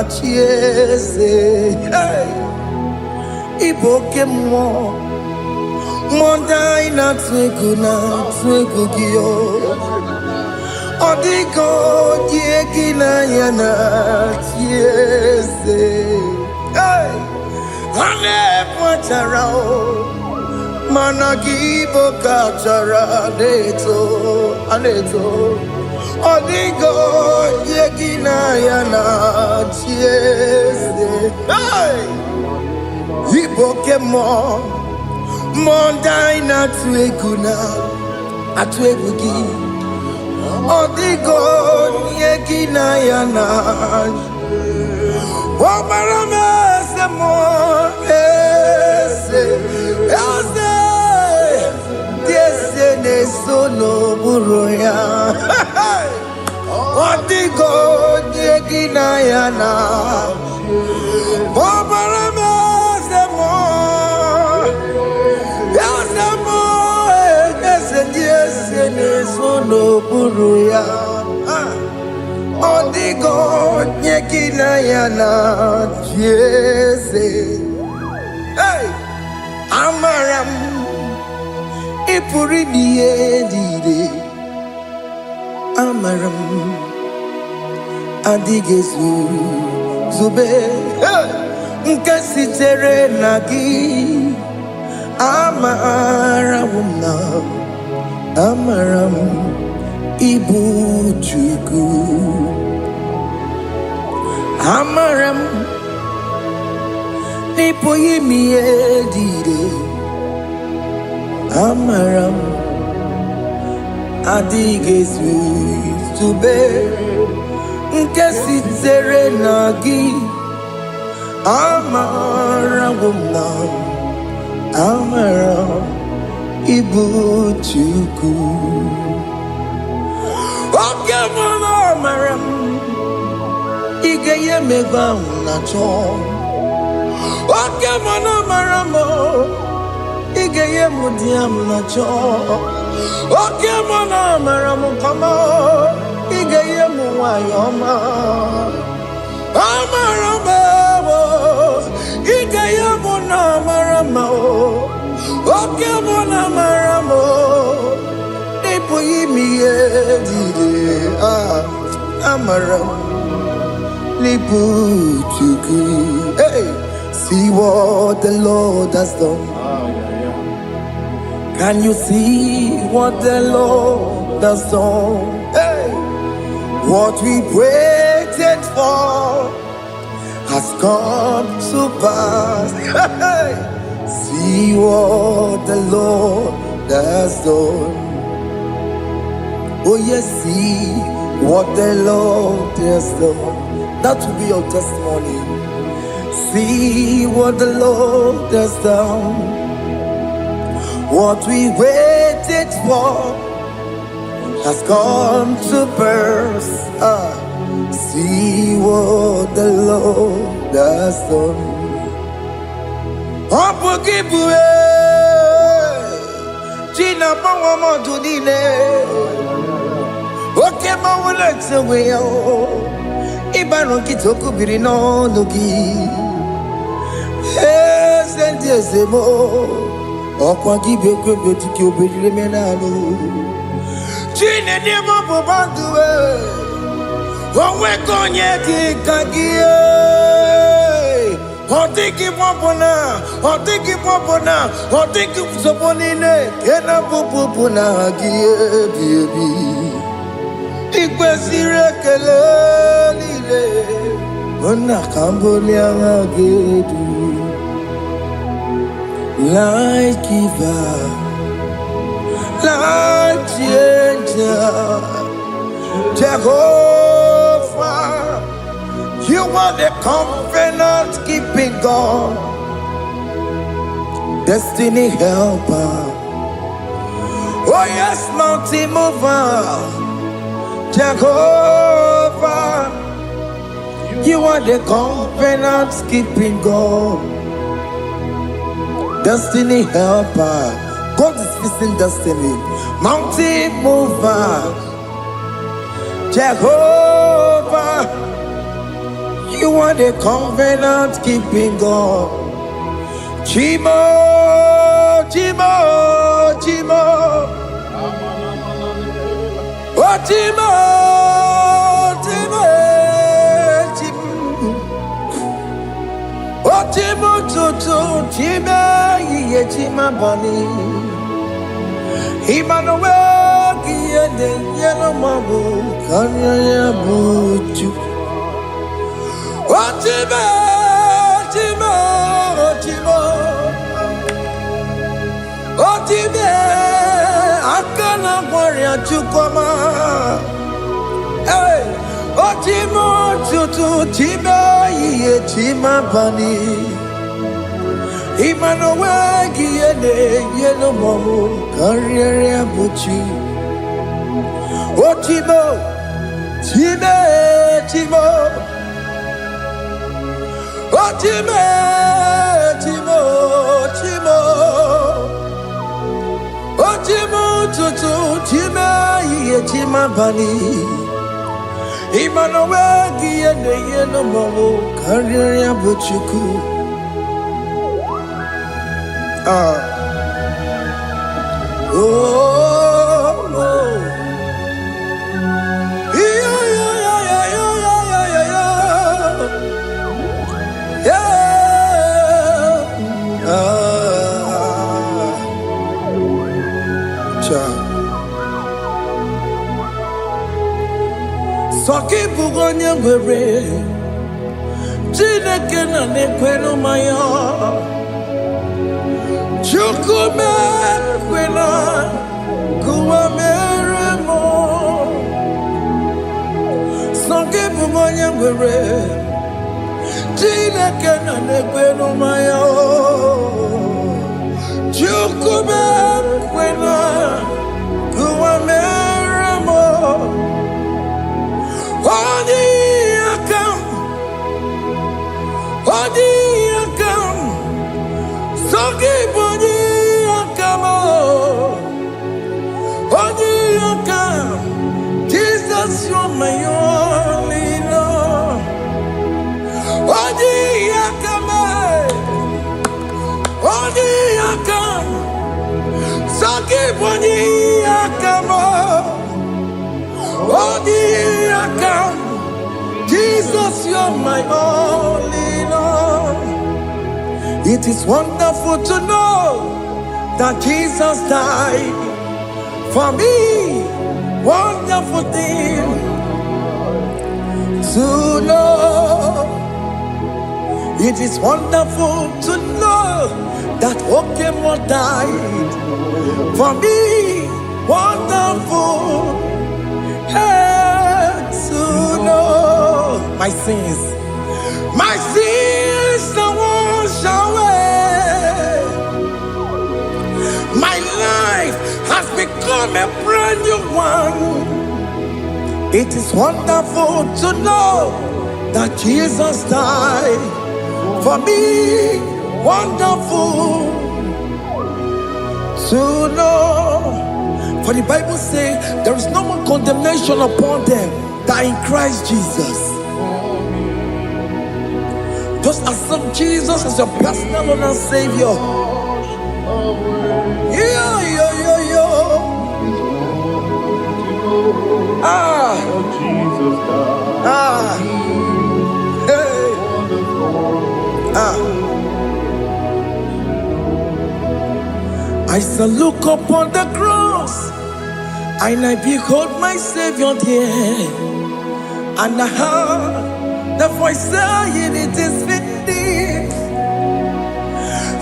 chieze. Iboke mo. Monda ina twegu giyo. Odigo diegina yana chieze. Ane pacharao. Managibo kachara aneto. Odigo diegina yana chieze. Iboke mo. Monda ina twegu giyo. Odigo nyekina yana. Omarame se mo Tiese ne sono buruya. Odigo nyekina yana. Omarame se mo Tiese ne sono buruya. Odigo nyekina yana chieze. Amaram ipuri diye dide. Amaram adigezu zube. Nkasi tere nagi Amaramna, Amaram, Igbo Chuku, Amaram, Nipo Yimi Edide, Amaram, Adigesu Tube, Nkesi Nagi, Amaramna, Amaram, Igbo Chuku. Okay, mama, Amaram, Igeye Megba Nacho. Okay, mama, Amaram, Igeye Mudiam Nacho. Okay, mama, Amaram, come on, Igeye Muayoma. Amaram, Igeye Munamaramo. Okay, mama, Amaram. Amaram, hey, see what the Lord has done. Can you see what the Lord has done? Hey, what we waited for has come to pass. Hey, see what the Lord has done. Oh yes, see what the Lord has done. That will be your testimony. See what the Lord has done. What we waited for has come to pass. See what the Lord has done. Gina Pawamo Dunine. Okay, my words away. Ibano Kitoku Birino Nugi. Yes, and yes, mo. Okwagi Beko Betiki Oberemenano. Gina Demo Bobanduwe. Owe Konyeti Kagie. Otiki Popona. Otiki Popona. Otiki Soponine. Kena Popona Gie, baby. Ikwesire kelelile ona kambolia gedu like giver, like changer, Jehovah, you are the covenant keeping God, destiny helper. Oh yes, mountain mover. Jehovah, you are the covenant keeping God, destiny helper. God is fixing destiny, mountain mover. Jehovah, you are the covenant keeping God. Chimo, Chimo, Chimo. Oh, Chimo, Chimo, Chimo. Oh, Chimo, Chimo, Chimo, Ye Chima Bani. Emmanuel, Kiende, Yellow Mabu, Kanya Buchu. Oh, Chimo, Chimo, Chimo. Oh, Chimo. Akana warrior chukoma, hey, Otimo tutu tiba ye tima bani, Emmanuel giene yeno momo career buchi, Otimo, Time, Timo, Otime, Timo, Timo. Otimo tutu tima ye tima bani. Emmanuel giene yeno momo career buchuku. Oh, oh. Yeah, yeah, yeah, yeah, yeah, yeah, yeah. Yeah. onye nwere Chineke na na-ekwere maya Chukwu mekwela Kuwa mere mo Songe bụ onye nwere Chineke na na-ekwere maya Chukwu mekwela Kuwa mere mo Odi akam Songi bodi akam Odi akam Jesus you're my only Lord Odi akam Songi bodi akam Odi akam Jesus you're my only Lord. It is wonderful to know that Jesus died for me. Wonderful thing to know. It is wonderful to know that Okemo died for me. Wonderful to know my sins are washed away. My life has become a brand new one. It is wonderful to know that Jesus died for me. Wonderful to know. For the Bible says there is no more condemnation upon them that in Christ Jesus. Just accept Jesus as your personal Lord and Savior. I shall look upon the cross and I behold my Savior there, and I heard the voice saying it is finished.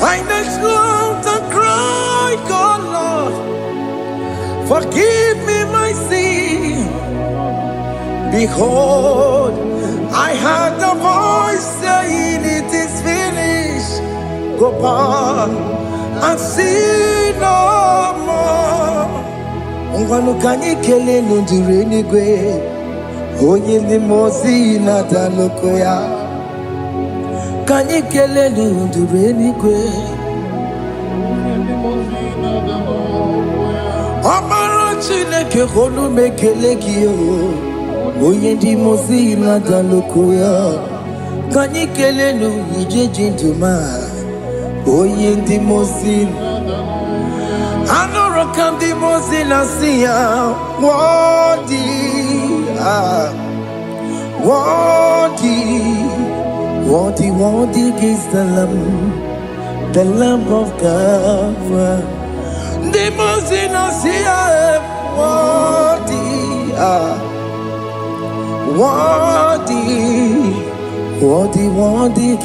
I knelt down and cried, God Lord, forgive me my sin. Behold, I heard the voice saying it is finished. Go back and sin no more. Ngwanu kanyi kele nundure nigwe Onye limozi na daloko ya Kanyi kele nundure nigwe Amara Chineke konu mekele kiyo Onye limozi na daloko ya Kanyi kele nu ije jinduma Onye limozi Anoro kandi mozina siya Worthy is the Lamb of God. The mozina siya worthy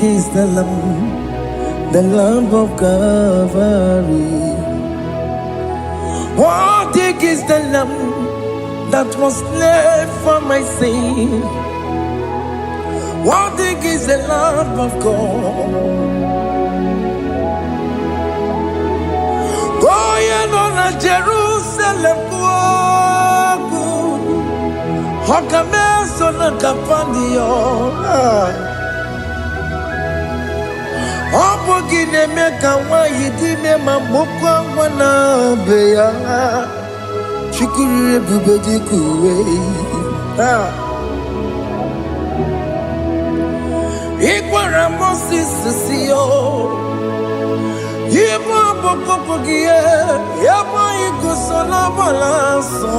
is the Lamb of Calvary. Worthy is the Lamb that was slain for my sin. Worthy is the Lamb of God. Going on a Jerusalem, Hokameso na kapandio. Opogine meka wa yidime mamukwa wana beya. Chukuri bubedi kuwe. Ikwara Moses siyo. Yema bokopogie. Yema igusola balanso.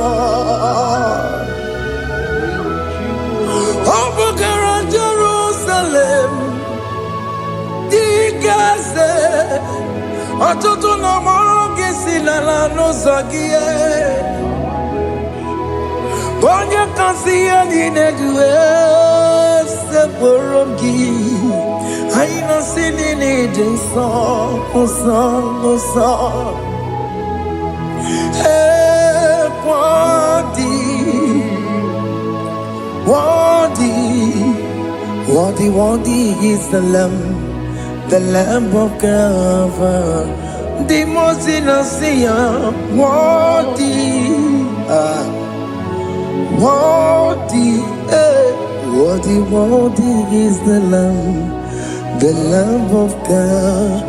Opogara Jerusalem. Digase. Ọtụtụ na mọrọ gị si n'ala n'ụzọ gị onye kasị ihe niile jụọ Seborogi. I know singing it in song. Hey, Worthy is the Lamb of God, the most innocent. Worthy is the Lamb of Calvary.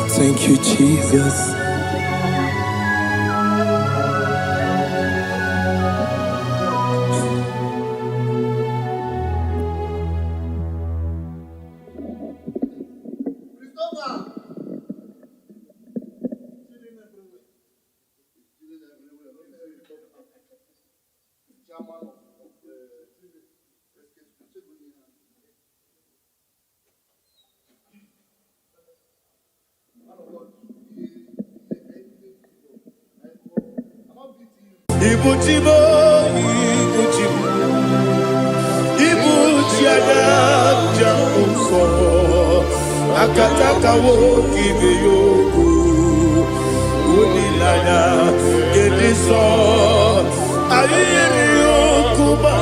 Thank you, Jesus. Akataka wo kibe yoku unilaya gediso ayiri yoku ba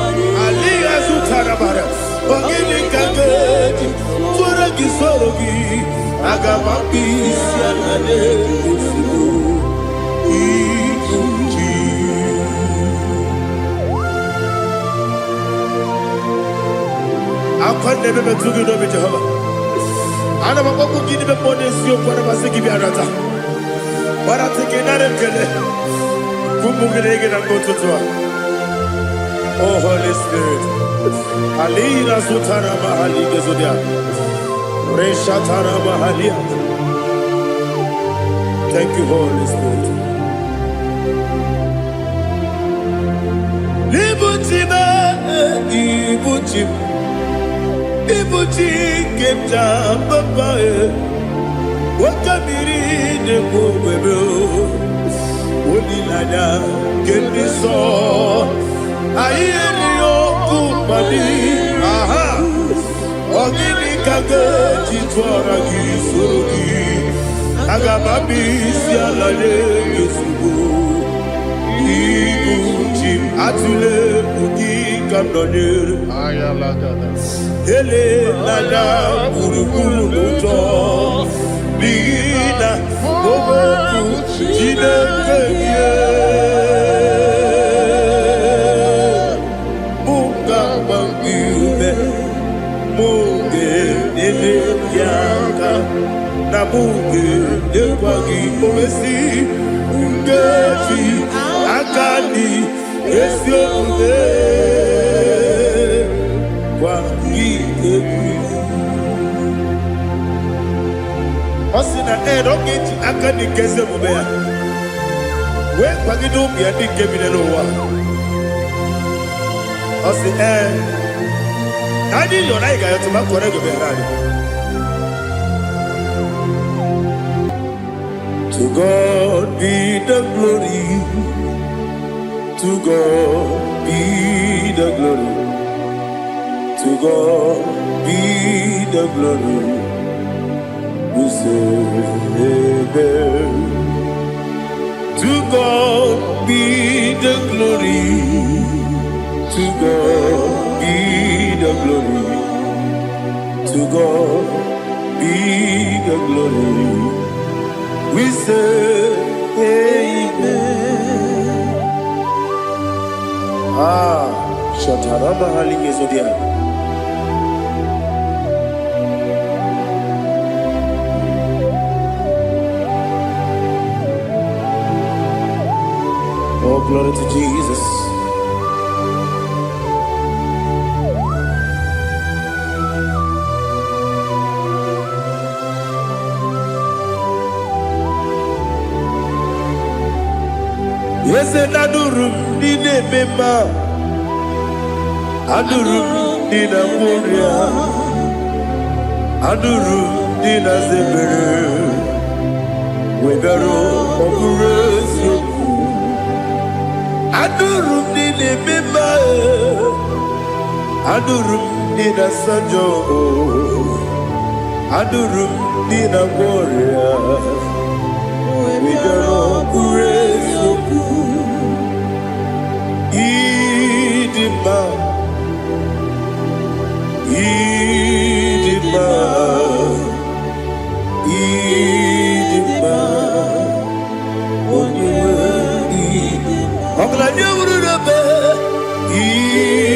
aliya sutarabara ogini kageti tura gisorogi agama bisya nane usiku ikunji akwande bebe tugi no bi Jehova ana makoku gini be ponesio kwa masiki bi arata bara tekenare kele kumugirege na kototwa. Oh Holy Spirit alira sutara mahali gezodia resha tara mahali. Thank you, Holy Spirit. Ibuti kemta papa wakamiri de bobebe onilada kendiso ayeni okupadi aha ogini kage titwara gisorogi agamabi sialale yesugo ibuti atule ugi kamdonere ayalagada ele lada buruburu moto bina oboku jinekeye muka bangiube muge nene yaka na muge nekwagi omesi ngefi akani esiomude Osina erogeti akani keze mubea. We kwagido bia di kemine no wa. Osi Adi yona iga yotu makore go berani. To God be the glory. To God be the glory. To God be the glory. We say amen. To God be the glory. To God be the glory. To God be the glory. We say amen. Shatarama Haligezodia. Oh, glory to Jesus. Yes, and Adurum did a member. Adurum did a warrior. Adurum did a zebra. We better operate. Adurum ni mema, adurum ni na sanjo, adurum ni na gloria. We don't praise you, Idima, Idima, Idima.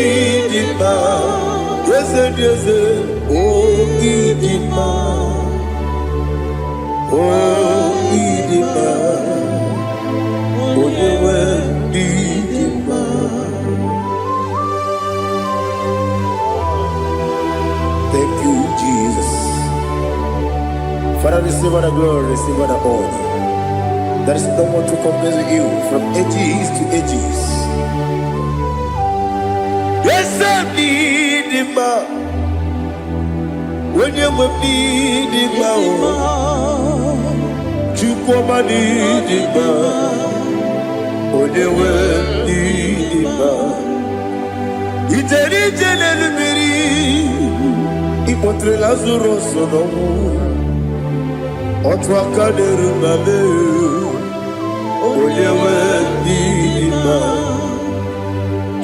Idima, yes, yes, oh Idima, oh Idima, oh Idima. Thank you, Jesus. Father, receive all the glory, receive all the honor. There is no one to compare with you from ages to ages. Yes, I need him. When you need him, you come and need him. When you need him, it's a little bit. He put the Lazarus on the moon. Otwa kaderu mabe. Oyewe dima,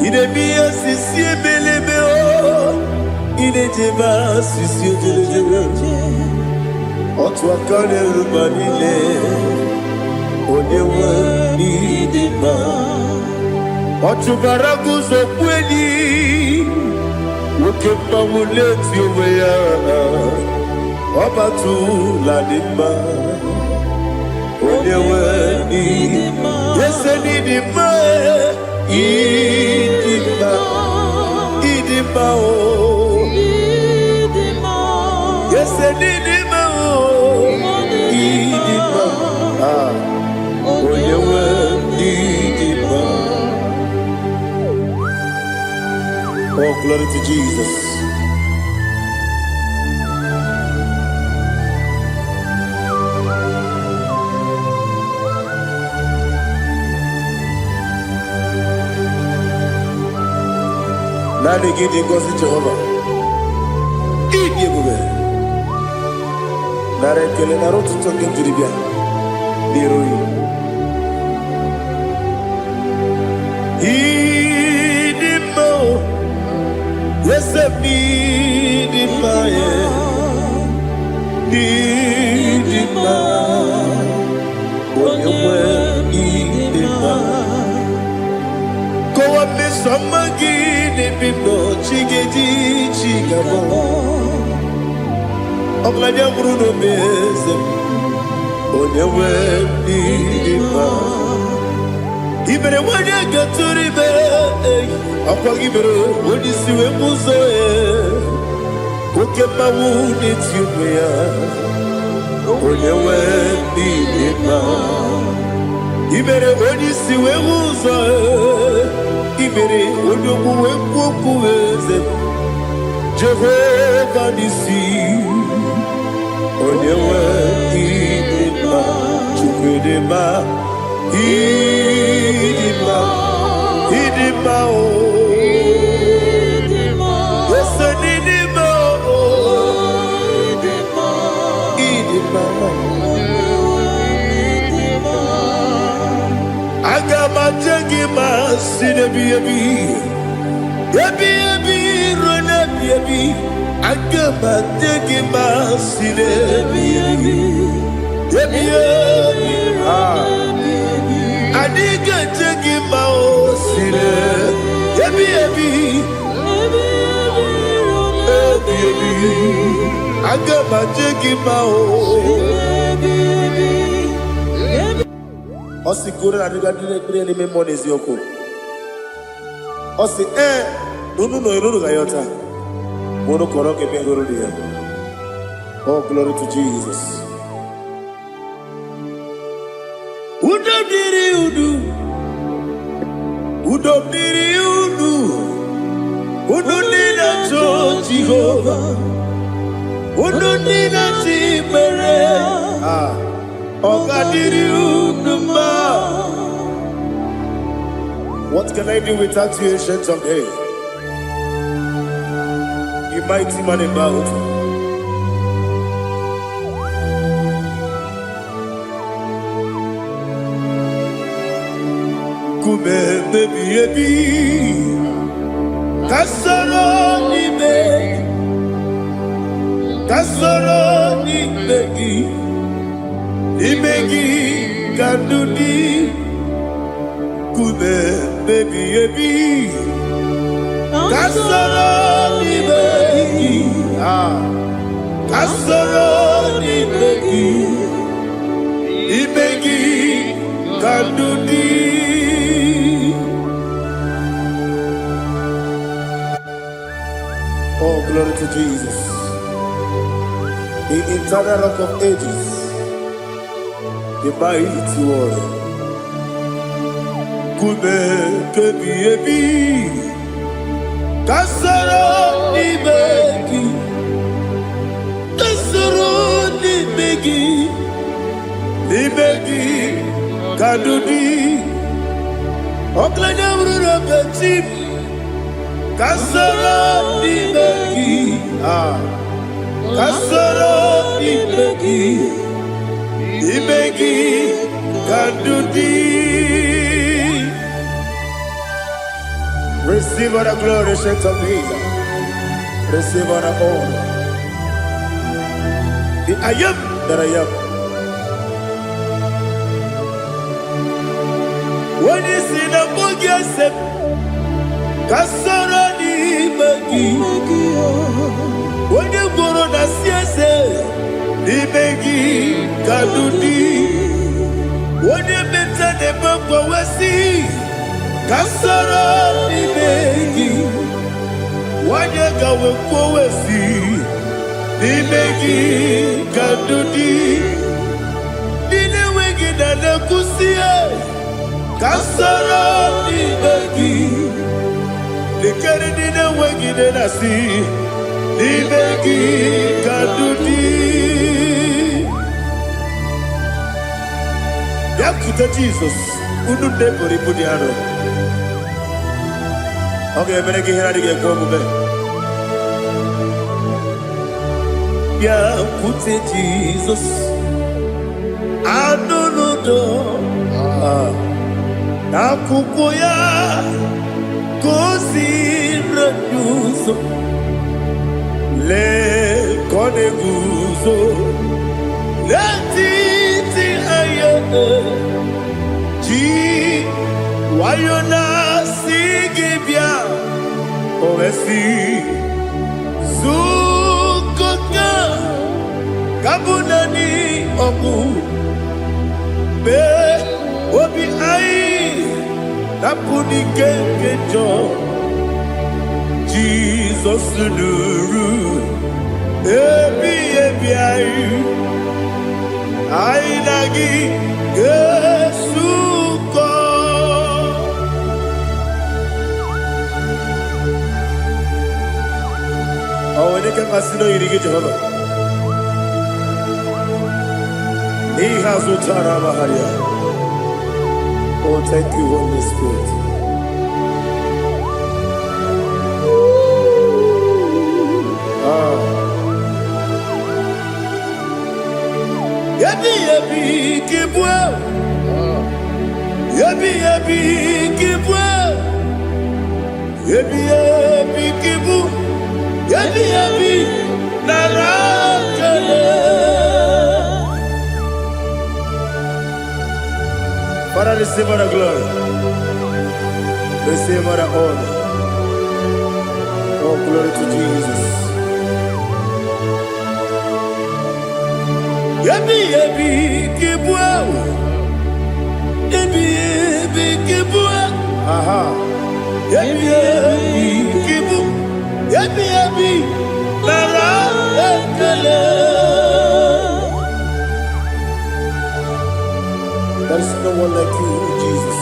idemiya sisi belebe o, idejeba sisi ojelejebe. Otwa kaderu manile, oyewe dima. Otubaragu zokweni, wokemba muleti oweya, obatu la dima. Idima, yes, Idima, Idima, Idima, oh, Idima, yes, Idima, oh, Idima, ah, oh, Idima. Oh, glory to Jesus. Nani gidi ngozi Jehovah. Gidi ebube. Nare kele naro tuto ngiri bia. Diroi. Idimo. Yesemi idima ye. Idima. Onyewe idima. Kowa mesamagi. Bimbo chigeji chigabo Oglanya Bruno Beze Onyewe Idima Ibere wanya gaturibe Akwa ibere wadi siwe muzoe Okema wuni tiumea Onyewe Idima Ibere wadi siwe muzoe Ibere odogu wekuoku eze Jehovah nisi Onyewe Idima Chukwedema Idima Idima o Idima Yes Idima o Idima Idima Agama jengima sinebi ebi rona ebi agama jengima sinebi ebi adiga jengima o sine ebi agama jengima o Osi kore na diga dire ni me money zioko. Osi nunu no iruru gayota. Mono koro ke be goro dia. Oh, glory to Jesus. Udo diri udu. Udo diri udu. Udo nina to Jehovah. Udo nina timere. Oga diri udu ma. What can I do without you, ancient of days? You mighty man in battle. Kume baby, kasoro ni begi, kandudi. Kume baby, kasoro ni begi, kandudi. Oh, glory to Jesus, the eternal rock of ages, the mighty one. Kume kebi, kasoro ni begi, kadudi. Oklanya urura beti. Kasoro ni begi, kandudi. Receive all the glory, shake of Jesus. Receive all the honor. The I am that I am. When you see the book, yes, kasoro ni begi. When you go on the siese, ni begi, kadudi. When you better the book, we see. Kasoro ni begi, wanyega wekowesi, ni begi kadudi, nine wegi na nekusie. Kasoro ni begi, nikeri nine wegi na nasi, ni begi kadudi. Yakuta Jesus, unu debori budiano. Okay, I'm going to get go back. Yeah, put it Jesus. I don't know. Nakukoya, kosi reduso. Le koneguso. Le titi ayane. Ji wayona. Ovesi Zukoka Kabunani Oku Be Obi Ai Napuni Kekejo Jesus Nuru Ebi Ai Ai Nagi Yesuko. Oh, when you can see no irrigate Jehovah. He has Utara Maharia. Oh, thank you, Holy Spirit. Yabi kibwa. Yabi kibwa. Yabi kibu. Yabi narakale. Father, receive all the glory. Receive all the honor. Oh, glory to Jesus. Yabi kibwa. Yabi kibwa. Aha. Yabi kibu. Yabi narakale. There is no one like you, Jesus.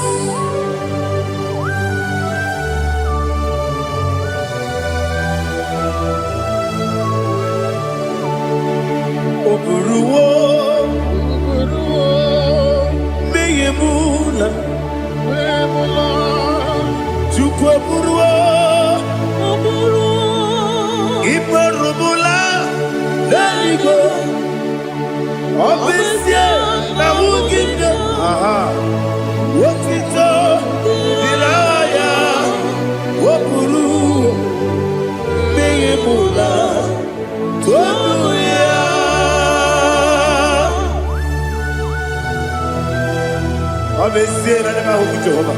Oburuwo, meyemula, Imarubula, Leligo, Obesia, Nawugida, Wotito, Dilaya, Wopuru, Meyemula, Tonuya. Obesia, Nawugida,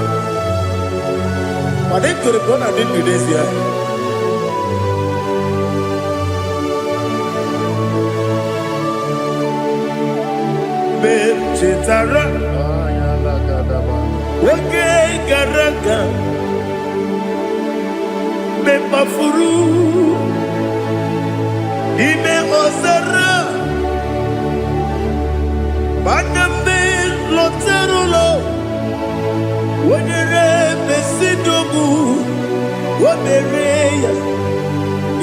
but they could have gone and did this year. Chetara, Wage Garaga, Mepafuru, Ime Ozara, Baname Loterulo, Wenere Besidobu, Wabereya,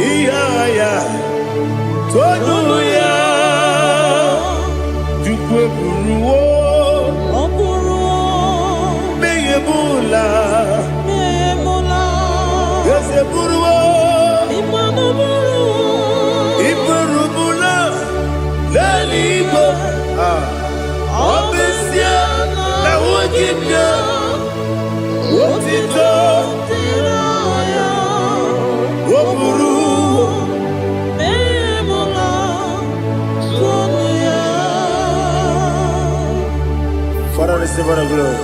Iaya, Tonuya. Meyemula, Yeseburua, Iburubula, Leligo, Obesia, Nawugida, Wotito, Wopuru. Father, receive our glory.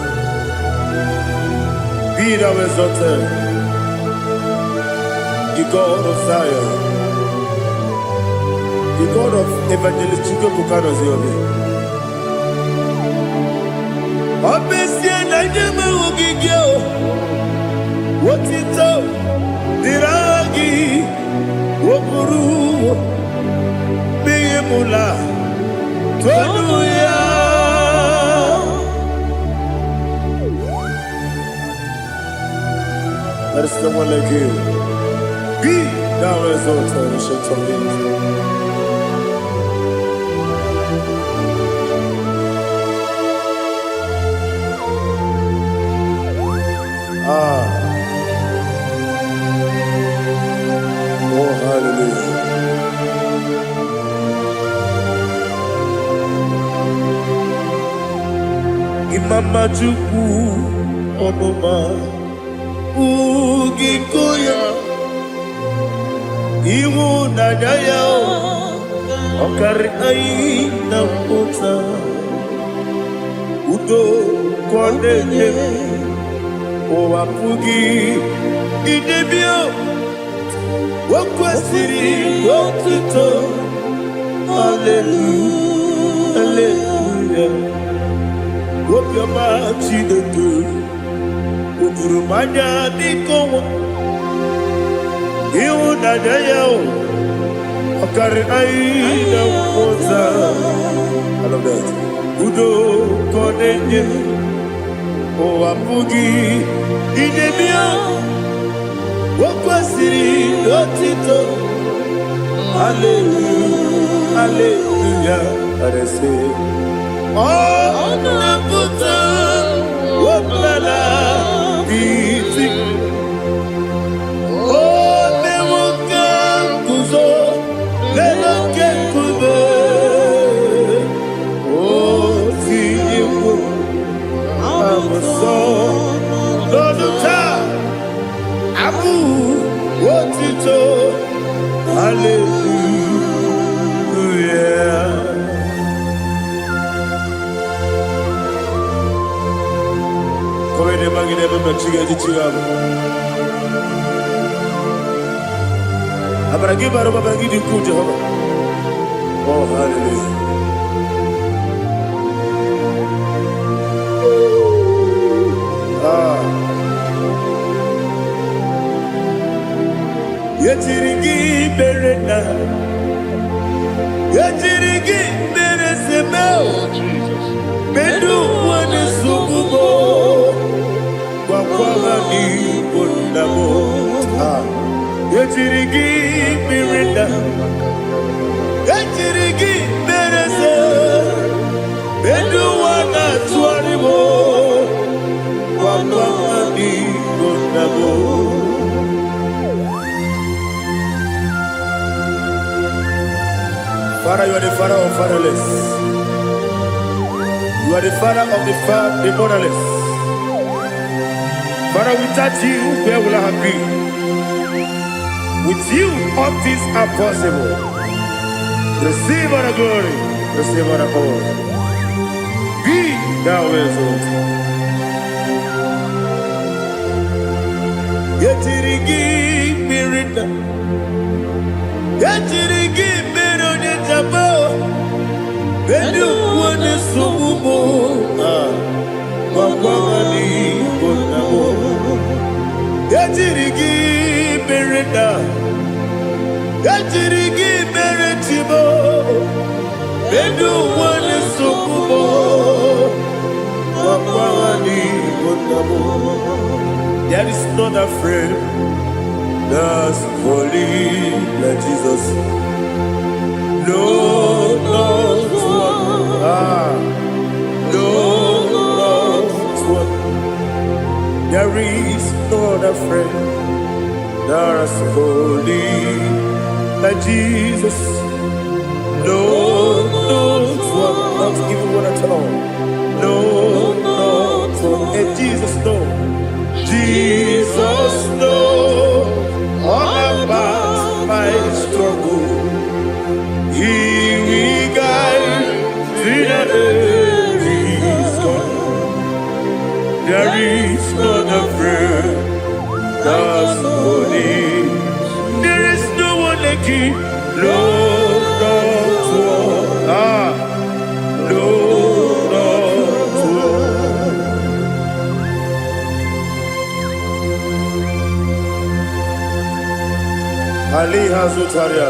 Be thou exalted, the God of Zion, the God of Evangelist Chico Bukano Ziobi. Obesia Najeme Ugigio, Wotito, Diragi, Wopuru, Meyemula, Tonuya. There is no one like you. Be thou exalted, ancient of days. Oh, hallelujah. Imama Juku Onoma Ugikoya Iwu Nadaya Okari Aina Kota Udo Kondeye Owapugi Idebio Wakwasiri Wotito Hallelujah Hallelujah Wopiama Chidetu Ukurumanya Nikowa Iwu Nadaya Okari Aina Kota I love that Udo Kondeye Owapugi Idebio Wakwasiri Wotito Hallelujah Hallelujah I say Oh Naputa Wapala Biti Oh Newoka Kuzo Leloke Kube Oh Tiyiwo Amoso Loduta Abu Wotito Hallelujah Come ne magine baba chiga chiga Abaragi baro baba gidi ku Jehovah Oh hallelujah Yetirigi berena Yetirigi beresebel Bedu wane sububo Wakwama ni bondamo Yetirigi berena Yetirigi berese Bedu wana tuaribo Wakwama ni bondamo Father, you are the father of fatherless. You are the father of the motherless. Father, without you, where will I have been? With you, all things are possible. Receive all the glory, receive all the honor. Be thou exalted. Yetirigi mirina, yetirigi mirone jabo, bedu wane sumumo, wapawani bonamo. Yetirigi mirina, yetirigi miretibo, bedu wane sumumo, wapawani bonamo. There is not a friend that's holy like Jesus. No, not one. No, not one. There is not a friend that's holy like Jesus. No, not one. Not even one at all. No, not one. And Jesus knows. Jesus knows all about my struggle. He will guide me there is gone. There is not a friend that's holy. There is no one like him. No, not one. No, not one. Ali Hazutaria.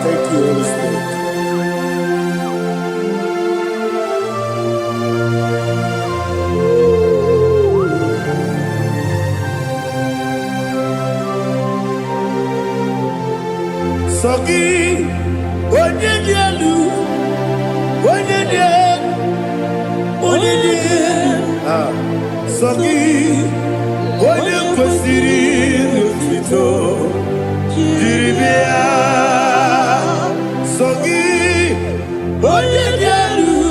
Thank you, Holy Spirit. Sogi, Onyedialu, Sogi, Onye kwesịrị otuto jiri bịa. Sogi, onye dị elu,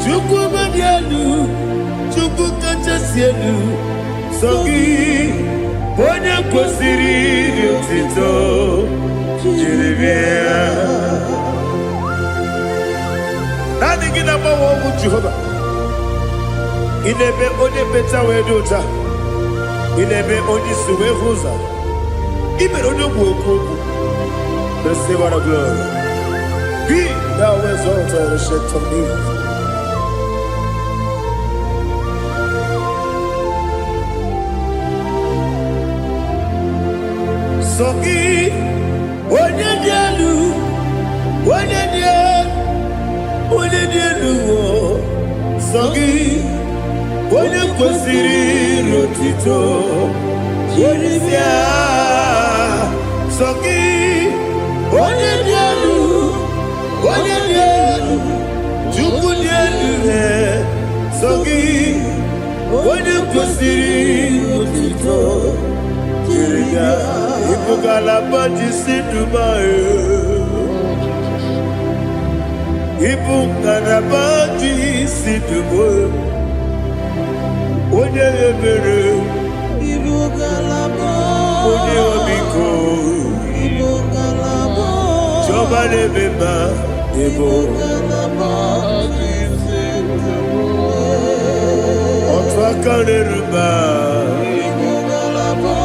Chukwu dị elu, Chukwu kachasị elu. Sogi, onye kwesịrị otuto jiri bịa. Naanị gị na-agbanwe ọgwụ Jehova. Inebe onye beta wee dị ụta. Inebe onye isi wee hụ ụzọ. Ibere onye okwu okwu. Receive all the glory. Be thou exalted and shake on me. Sogi, onye dị elu, onye dị elu, Sogi, onye kwesịrị otuto jiri bịa. Sogi, onye dị elu, Chukwu dị elu. Sogi, onye kwesịrị otuto jiri bịa. Ibu ngalaba jisi Dubai, Ibu ngalaba jisi Dubai. Onye ebere, Ibu ngalaba, onye omiko, Ibu ngalaba, Jọba n'ebeba, Ibu ngalaba jisi Dubai. Otu aka n'eruba, Ibu ngalaba,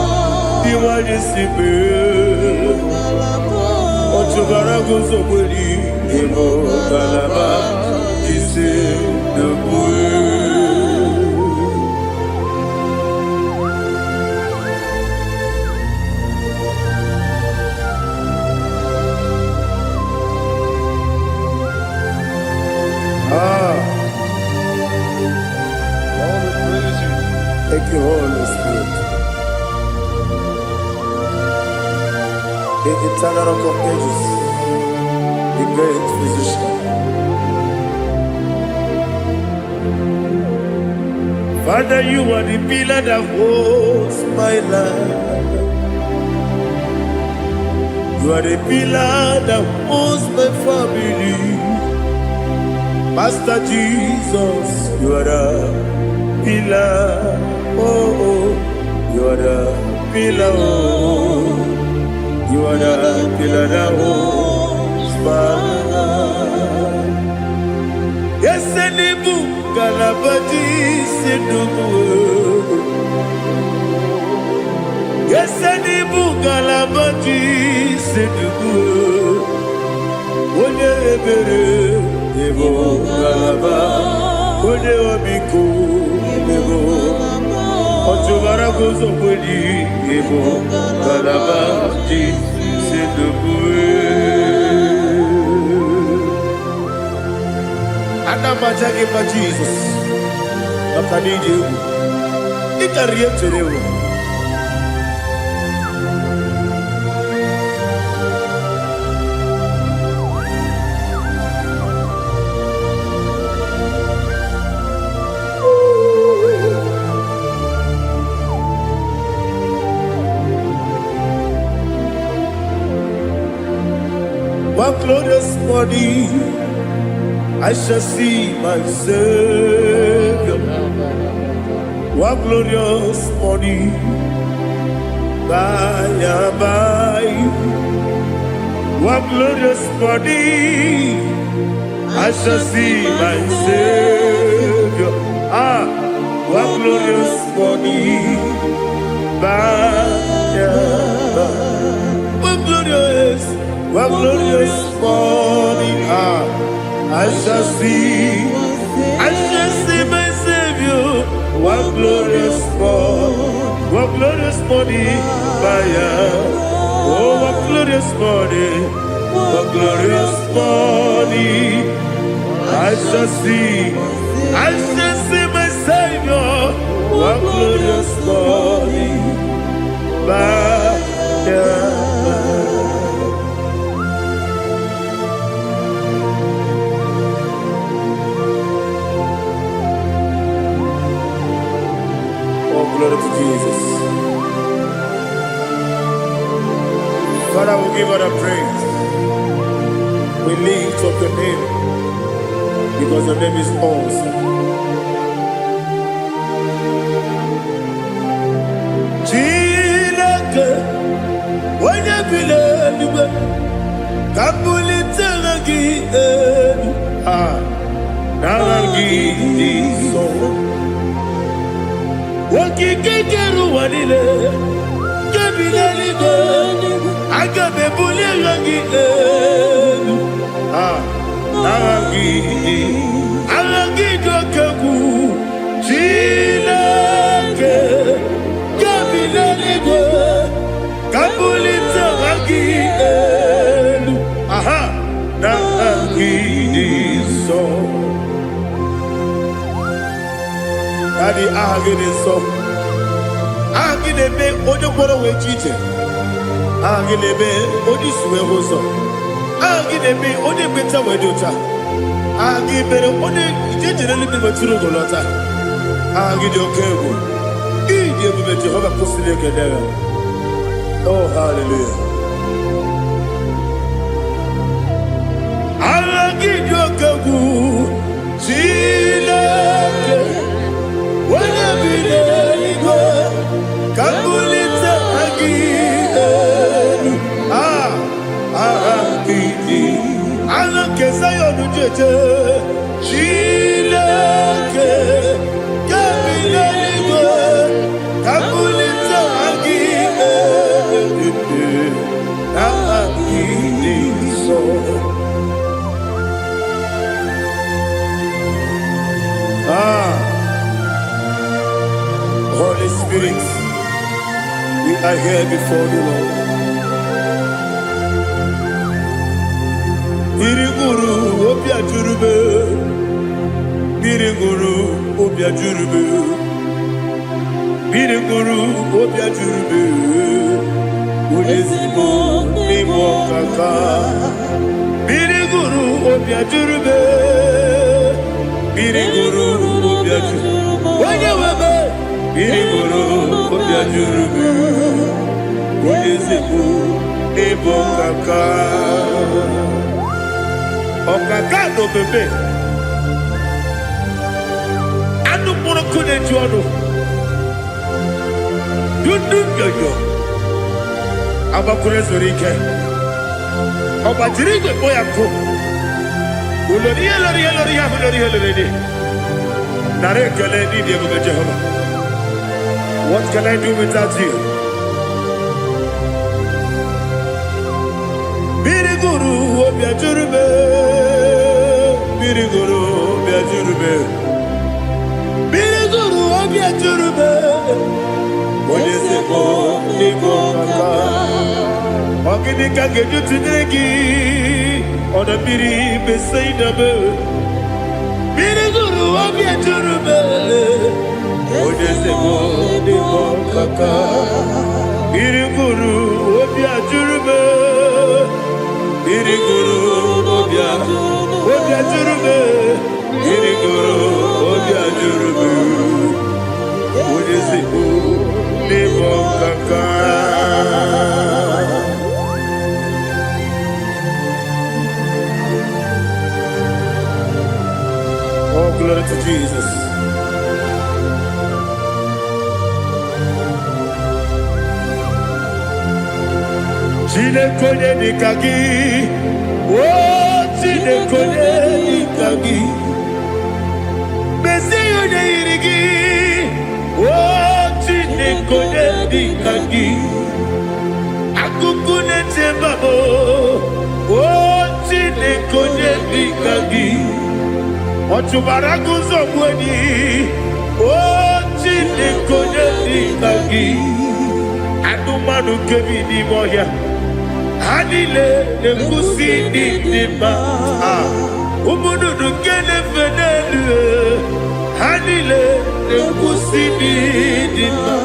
Iwanye sibe, Otu bara guzo kweli, Ibu ngalaba jisi Dubai. Thank you, Holy Spirit. The eternal rock of ages, the great physician. Father, you are the pillar that holds my life. You are the pillar that holds my family. Master Jesus, you are the pillar. Oh, you are the pillar. Oh, you are the pillar that holds my life. Yes, Enibu Galabati Sidubu. Yes, Enibu Galabati Sidubu. One ebere Ebo Galaba. One obiku Ebo. Otubara gozo bodi Ebo Galabati Sidubu. Anamajage ma Jesus. Makanije. Ikariyeterewo. One glorious body, I shall see my Savior. One glorious morning, by and by. One glorious morning, I shall see my Savior. One glorious morning, by and by. One glorious morning, I shall see my Savior. One glorious morning, oh, one glorious morning, I shall see my Savior. One glorious morning, glory to Jesus. Father, we give all the praise. We lift up your name because your name is awesome. Chilake, when you believe, Kabuli Telagi, Nagi, so. Wakikekeru wanile Kebileligo Agabe buli langi Alangi dokeku Chilake Kebileligo Kabuli tangi Nangi so Daddy, agide so. Agide be ojo gboro we chite. Agide be odi suwe hoso. Agide be odi beta we dota. Agide be odi jejere libi beturu golota. Agide okego. Ide be Jehovah kusile kedera. Oh, hallelujah. Agide okego. Chileke. When you believe, Kabulita again. Allah kesayon jeje. Chileke. Kabulita Kabulita again. So. Holy Spirit, we are here before you, Lord. Biriguru obia jurube, Biriguru obia jurube, Biriguru obia jurube, Udesibo nimo kaka, Biriguru obia jurube, Biriguru obia jurube. Biriguru obiajurubu Oyezebu Ebo kaka Okaka no bebe Anu muro kune juono Dundu yoyo Abakure zorike Obajirigwe boyako Uloriya Nare kele ni Diego Jehovah. What can I do without you? Biriguru obiajurube Biriguru obiajurube Biriguru obiajurube Oyezebo Ebo kaka Ogini kageju tinegi Oda biri beseidabe Biriguru obiajurube Oyezebo Ebo kaka Biriguru obiajurube Biriguru obiajurube Biriguru obiajurube Oyezebo Ebo kaka Oh, glory to Jesus. Chinekonye nikagi, oh chinekonye nikagi, Mesiyone irigi, oh chinekonye nikagi, Akukune tembabo, oh chinekonye nikagi. Ochubaragu zobweni Chinekonye nikagi Adumanu kebi ni moya Hanile nekusi ni nima Umunudu kene fenelu Hanile nekusi ni nima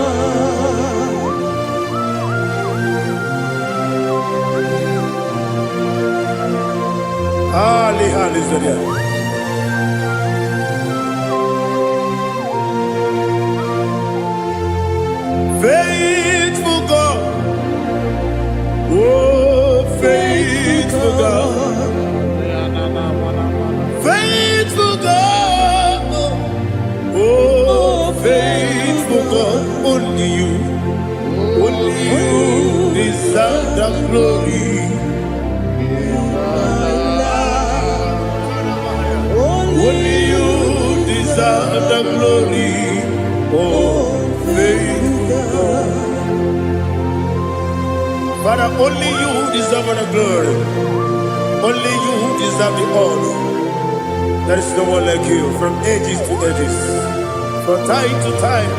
Hali zodia Faithful God, oh faithful God, faithful God, oh faithful God, only you deserve the glory. Only you deserve the glory, oh faithful God. Father, only you deserve the glory. Only you deserve the honor. There is no one like you from ages to ages, from time to time,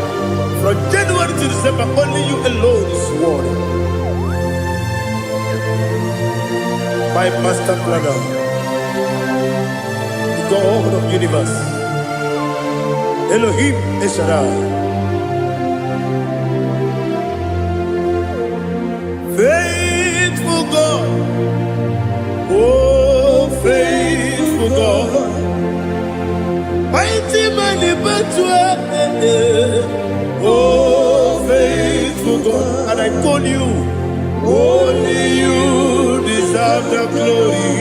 from January to December. Only you alone is worthy. My master planner, the God of the universe, Elohim Eshadai. Faithful God, oh faithful God, mighty man in battle, oh faithful God, and I call you, only you deserve the glory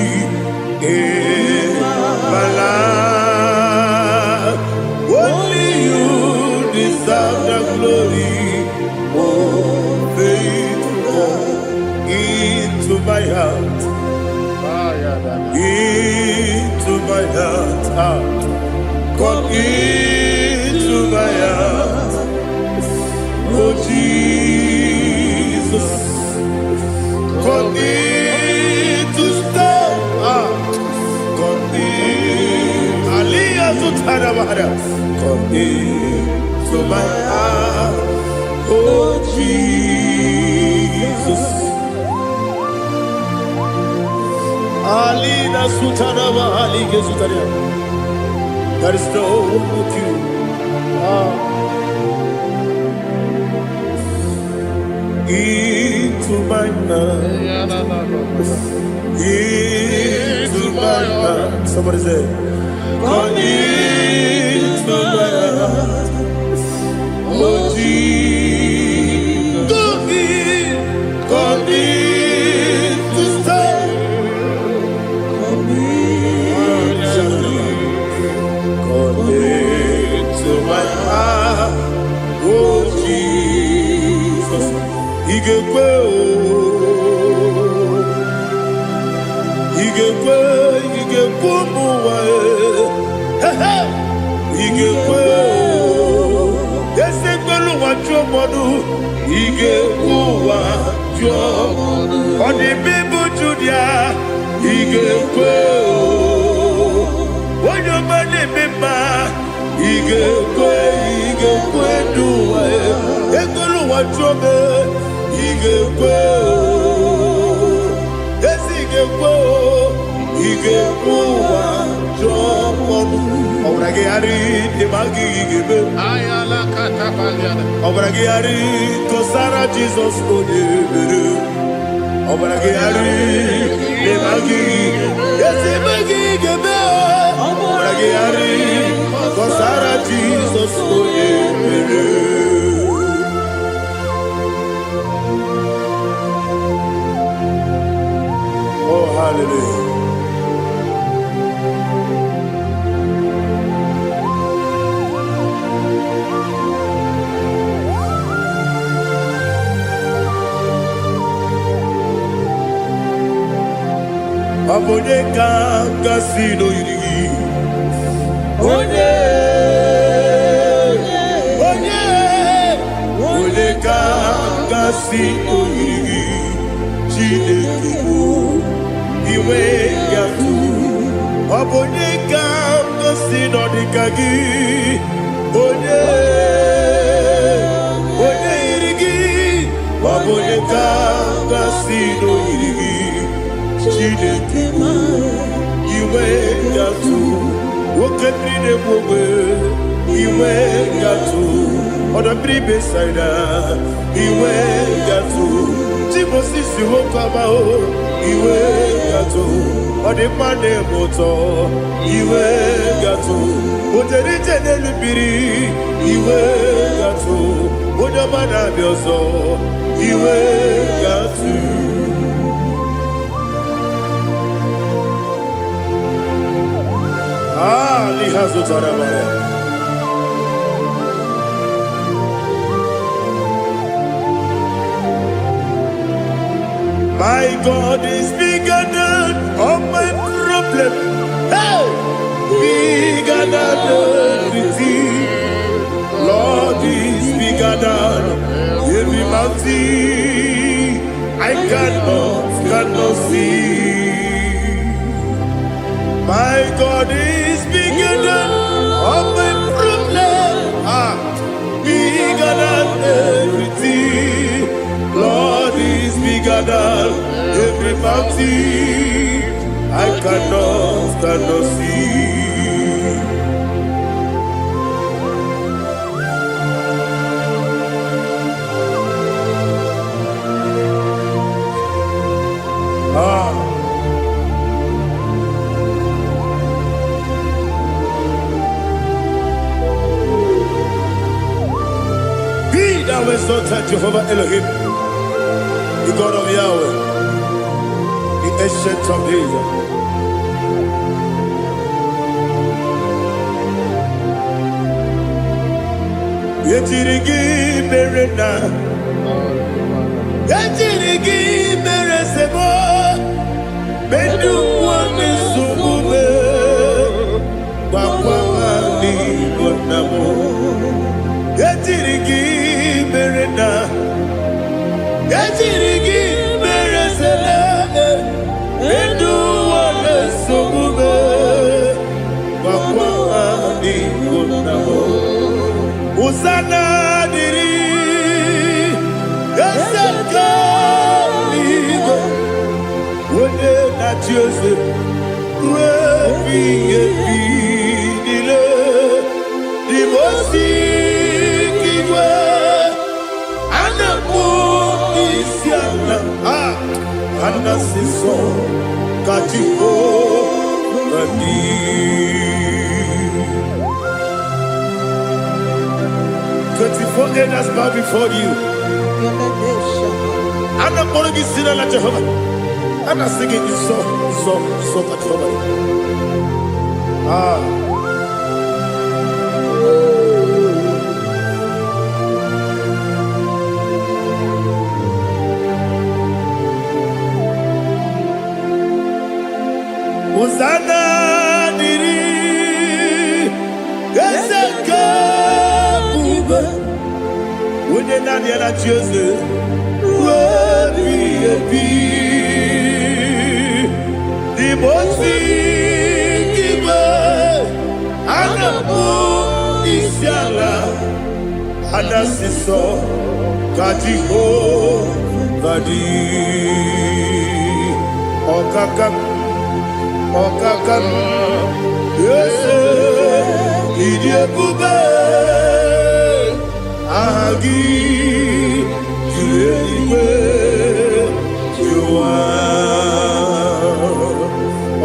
in my life, only you deserve the glory, oh faithful God. Into my heart, into my heart, come into my heart, oh Jesus, come in to stay, come in, Aliyah to Tanamara, come into my heart, oh Jesus. Alina Sutanaba Alige Sutaria. There is no one with you. Into my heart. Into my heart. Somebody say, come into my heart. Oh igekwe o, igekwe ụmụnwa igekwe o, esekwelu ụwa jụọ mọdụ, igekwe ụwa jụọ ọ dị bụ Judia, igekwe o, onye ọma na-eme mma, igekwe n'ụwa ekwelu ụwa jụọ m, igekwe o, ezi igekwe o, igekwe ụwa jụọ ọnụ. Ọ gwara gị ghara ịdị ma gị igebe, ọ gwara gị ghara ịgọsara Jizọs onye mere, ọ gwara gị ghara ịdị ma gị ezi ma gị igebe, ọ gwara gị ghara ịgọsara Jizọs onye mere. Oh, hallelujah. Onye ka gasị n'oyiri gị, onye ka gasị n'oyiri gị, Chineke bụ iwe gatụ. Ọ bụ onye ka gasị n'ọdịka gị, onye yiri gị, ọ bụ onye ka gasị n'oyiri gị, Chineke bụ iwe gatụ. Nwoke mmiri na-egbu ogbe, iwe gatụ. Ọdọ mmiri Besaida, iwe gatụ. Timothy nwoke ọma o, iwe gatụ. Ọ dị mma na-eme ụtọ, iwe gatụ. Otere ije n'elu mmiri, iwe gatụ. Onye ọma na-abịa ọzọ, iwe gatụ. Lihazo Tarabaya. My God is bigger than all my problem. Hey! Bigger than everything. Lord is bigger than every mountain I cannot see. My God is bigger than all my problems. Bigger than everything. Lord is bigger than every mountain I cannot see. Thou exalted Jehovah Elohim, the God of Yahweh, the ancient of days. Yetirigi merena, yetirigi meresebo, bedu wane subube, wakwa ni bonamo. Yetirigi merena, yetirigi meresele, bedu wane subube, wakwa ni bonamo. Usana diri, esaka ligo, wone na Joseph, wepi dile, divosi kiwe, anamu isiana, anasiso katiko kadi. 24 elders bow before you. I'm not going to be seen like Jehovah. I'm not singing this song at Jehovah. Yakabube, when you're not yet at Joseph, the Mosi Gibe, Anabu Isiala, Anasiso, Katiho, Vadi, Okakam, yes, Idiabube, Agi, Juliwe,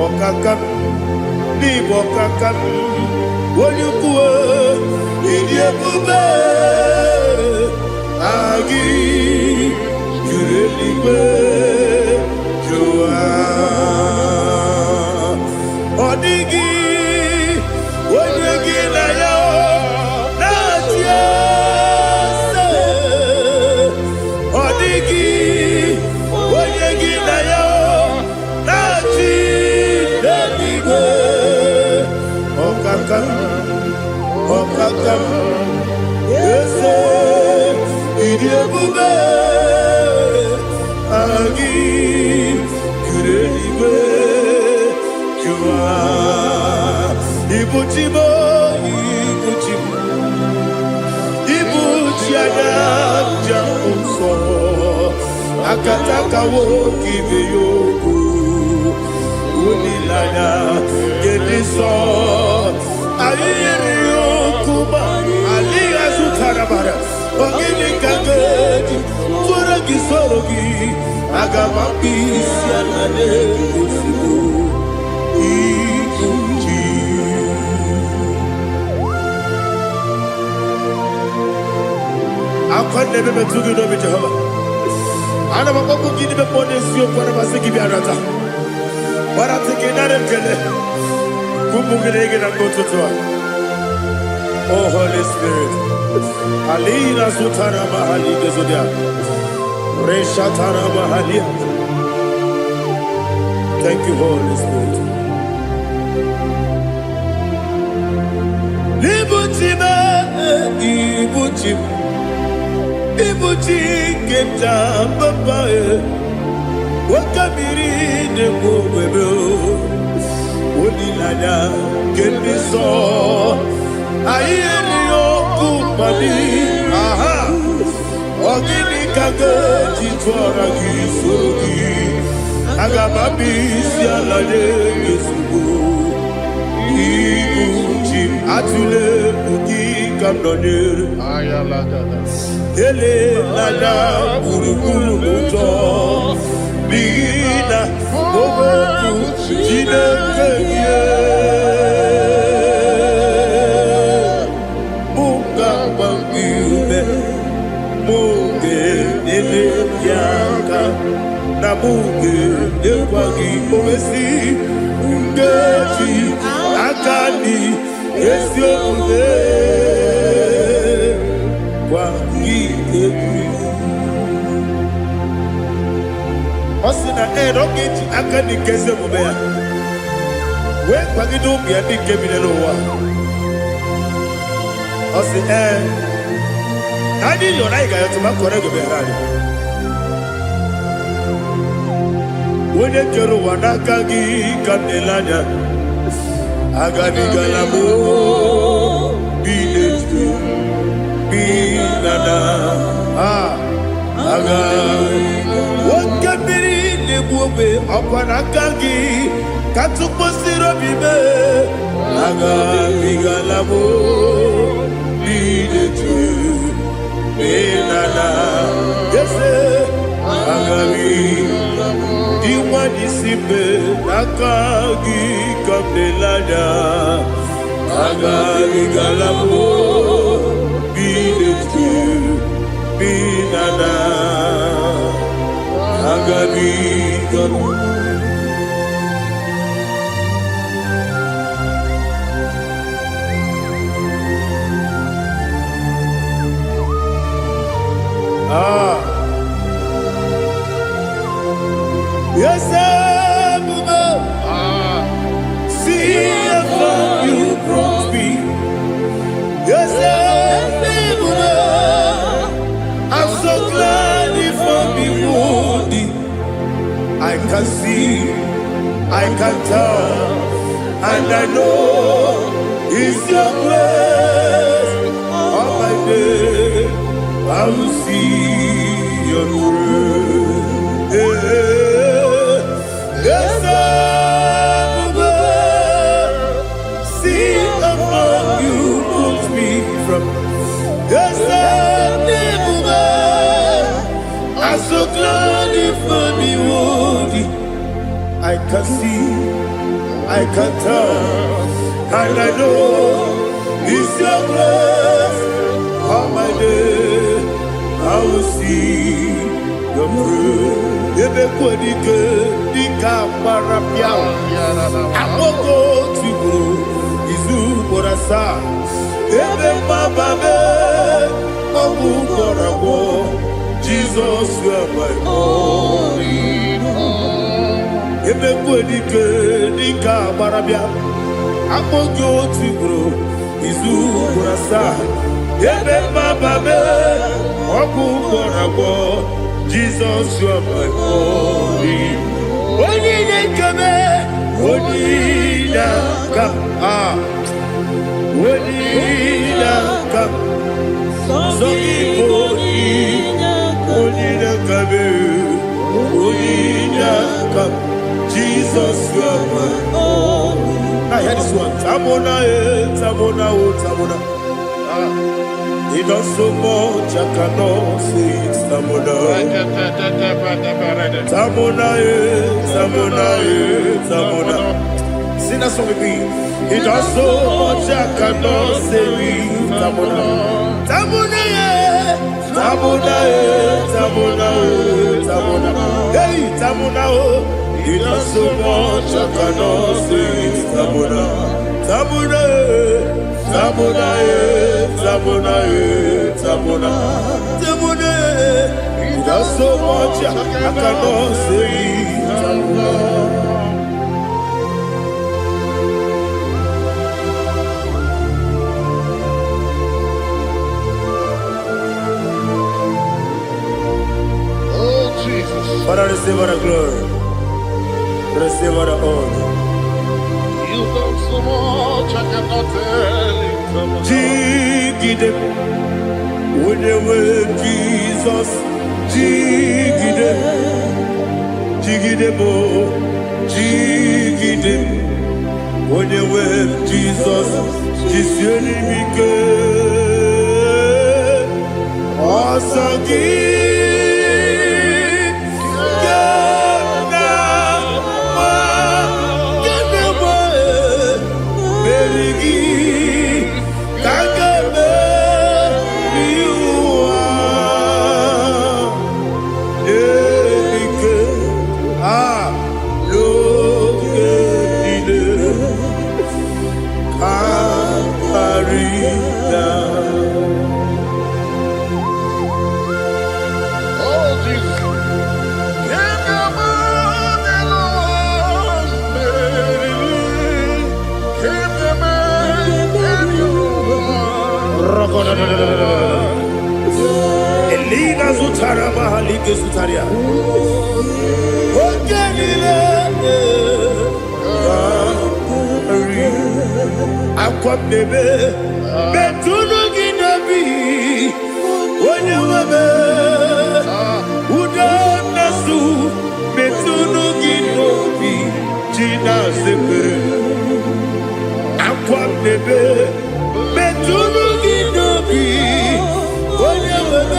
Okakam, Libo Kakam, Wonyukue, Idiabube, Agi, Juliwe, Odigi, Odigi na yo, na tiese. Odigi, Odigi na yo, na tiese. Okakam, Okakam, yese, Idiabube, Agi, Kureliwe. Ibuchimo, Ibuchimo, Ibuchiana, Jaunso, Akataka woki beyoku, Unilana, Gediso, Ayeriyokuba, Aliya Sutarabara, Ogini Kagedi, Furagi Sorogi, Agamambi, Sianade, Usibu. I never met to do with Jehovah. I never go to give a bonus you for a Basiki Arata. But I'm thinking that I'm going to go to Tua. Oh, Holy Spirit. Alina Sutara Mahali Gezodia. Reshatara Mahali. Thank you, Holy Spirit. Libutime, Ibutim. Ibuti keta babae, wakamiri ne mwebe, unilanya kendiso, ayeni yokumani, aha, ogini kage jitwara gisogi, agamabi sialade gesugu, Ibuti atule buki kamdonir, ayalagada. Ele lada burukuru muto Bina Boboku Jine kenye Munga wangiume Munge nele yaka Na munge nekwagi owesi Ungeji akani Esio ude Osina rogeji akani keze mubea. We kwagidu biadi kebile lowa. Osi nani yona iga yotuma korego berani. Wene kero wanakagi kanelanya. Agani galamo binetu binana agani. Wakabiri nebuobe apanakagi katuposiro bibe agami galamo binetu binana yese agami diwani sibe nakagi kabdelada agami galamo binetu binana agami galamo. Yes, see how far you brought me. I can see, I can tell, and I know it's your grace. On my day, I will see your grace. Yes, see among you moves me from. Yes, I'm so glad for the world. I can see, I can tell, and I know it's your grace. On my day, I will see your grace. Ebekwadike, dika parapia. Amoko tibu, izu borasa. Ebe mababe, obu korabo. Jesus, you are my only home. Ebekwadike, dika parapia. Amoko tibu, izu borasa. Ebe mababe, obu korabo. Jesus, you are my only. Only come, only come, only come. So only come, come. Jesus, you are my only. I hear this one. Tamona, tamona, tamona. He does so much, I cannot say it. Tamona, Tamona, Tamona, Tamona. Sing that song with me. He does so much, I cannot say it. Tamona, Tamona, Tamona, Tamona, Tamona. Hey, Tamona, he does so much, I cannot say it. Tamona, Tamona. Tamona, Tamona, Tamona, Tamona. He does so much I cannot say. Tamona. Oh, Jesus. Father, receive all the glory. Receive all the honor. You've done so much, I cannot tell it. Jigide, when they were Jesus, Jigide, Jigide bo, Jigide, when they were Jesus, Jisyenimike, Asagi. Elina Zutara Mahalike Zutaria. Aqua bebe, Betuno Ginabi, when you were Udanasu, Betuno Ginobi, Gina Zipper. Aqua bebe, Betuno Ginobi, when you were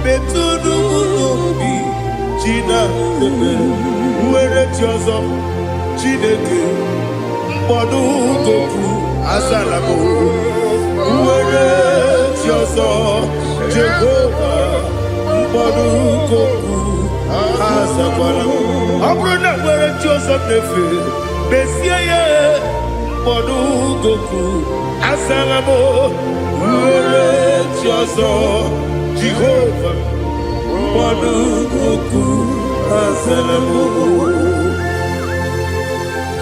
Betuno Ginobi, Gina Zipper. Where it yours up. Chineke mkpọdụ gopu azalabo uwere tiọzọ Jehova mkpọdụ gopu azakwala ọ bụrụ na nwere tiọzọ nefe besie ya mkpọdụ gopu azalabo uwere tiọzọ Jehova mkpọdụ gopu azalabo.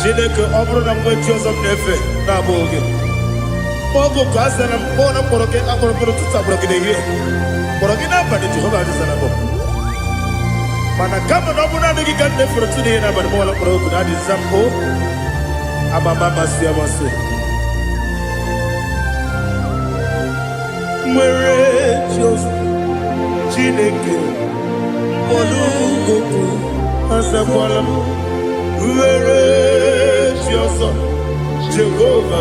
Chineke ọ bụrụ na mgbe chi ọzọ m na-efe na-abụ oge ogo ka a sara m kpọọ na mkpọrọ gị akpọrọ mkpọrọ tụtụ akpọrọ gị n'ehihie kpọrọ gị n'abalị Jehova adịzara m Mana kama na ọbụna adịghị ka nne fụrụ Chineke na abalị mọla mkpọrọ okwu na adị zampo amama amasị amasị nwere Jizọs Chineke mkpọrọ azakwala m nwere Jizọs Jehova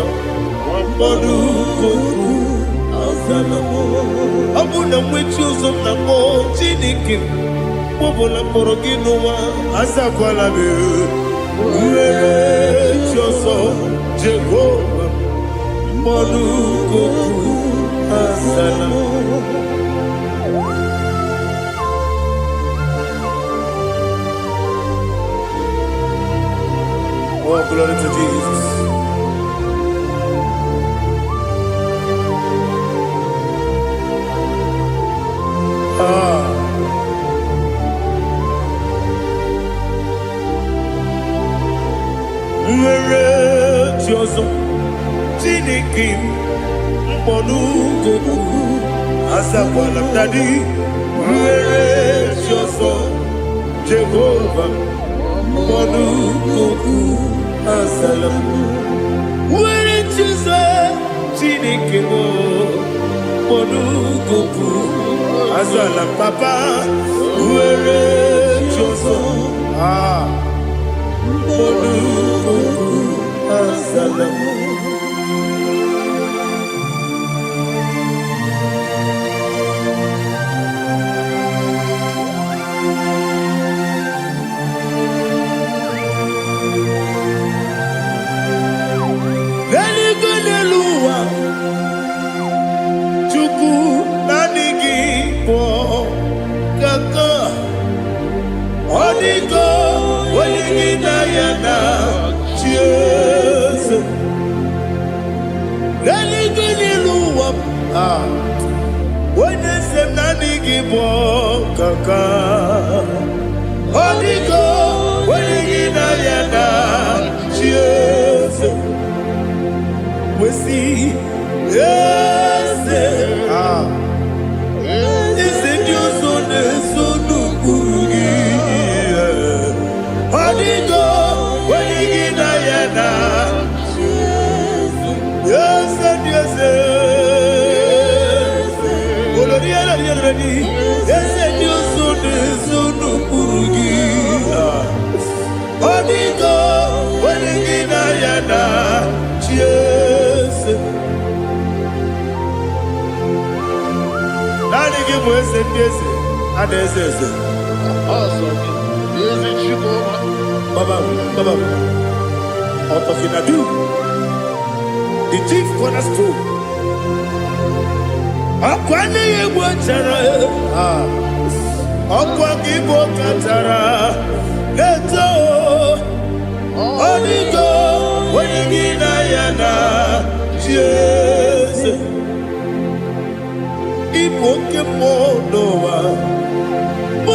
mkpọrọ azala m ọ bụ na mmechi ụzọ na mkpọ Chineke Mobula mkpọrọ gị n'ụwa azakwala m nwere Jizọs Jehova mkpọrọ azala m. Oh, glory to Jesus. Nwere Jizọs Chineke mkpọrọ azakwala m dadi nwere Jizọs Jehova mkpọrọ azala m nwere Jizọs Chineke mkpọrọ azala m papa nwere Jizọs mkpọrọ azala m. Onye se m na adịghị bụ kaka ọ dịgo onye gị na ya na chi eze wesi eze eze ndị ọzọ na-eso n'okpuru gị ọ dịgo onye gị na ya na chi eze ndị eze eze ndị ọzọ na-eso n'okpuru gị ọ dịgo onye gị na ya na chi eze naanị gị bụ eze ndị eze a na-eze eze Baba Otofinadu the chief cornerstone ọkwa n'ihe gbochara ọkwa gị bụ katara na-eto ọ dịgo onye gị na ya na chi eze ịbụ oke mmụọ n'ụwa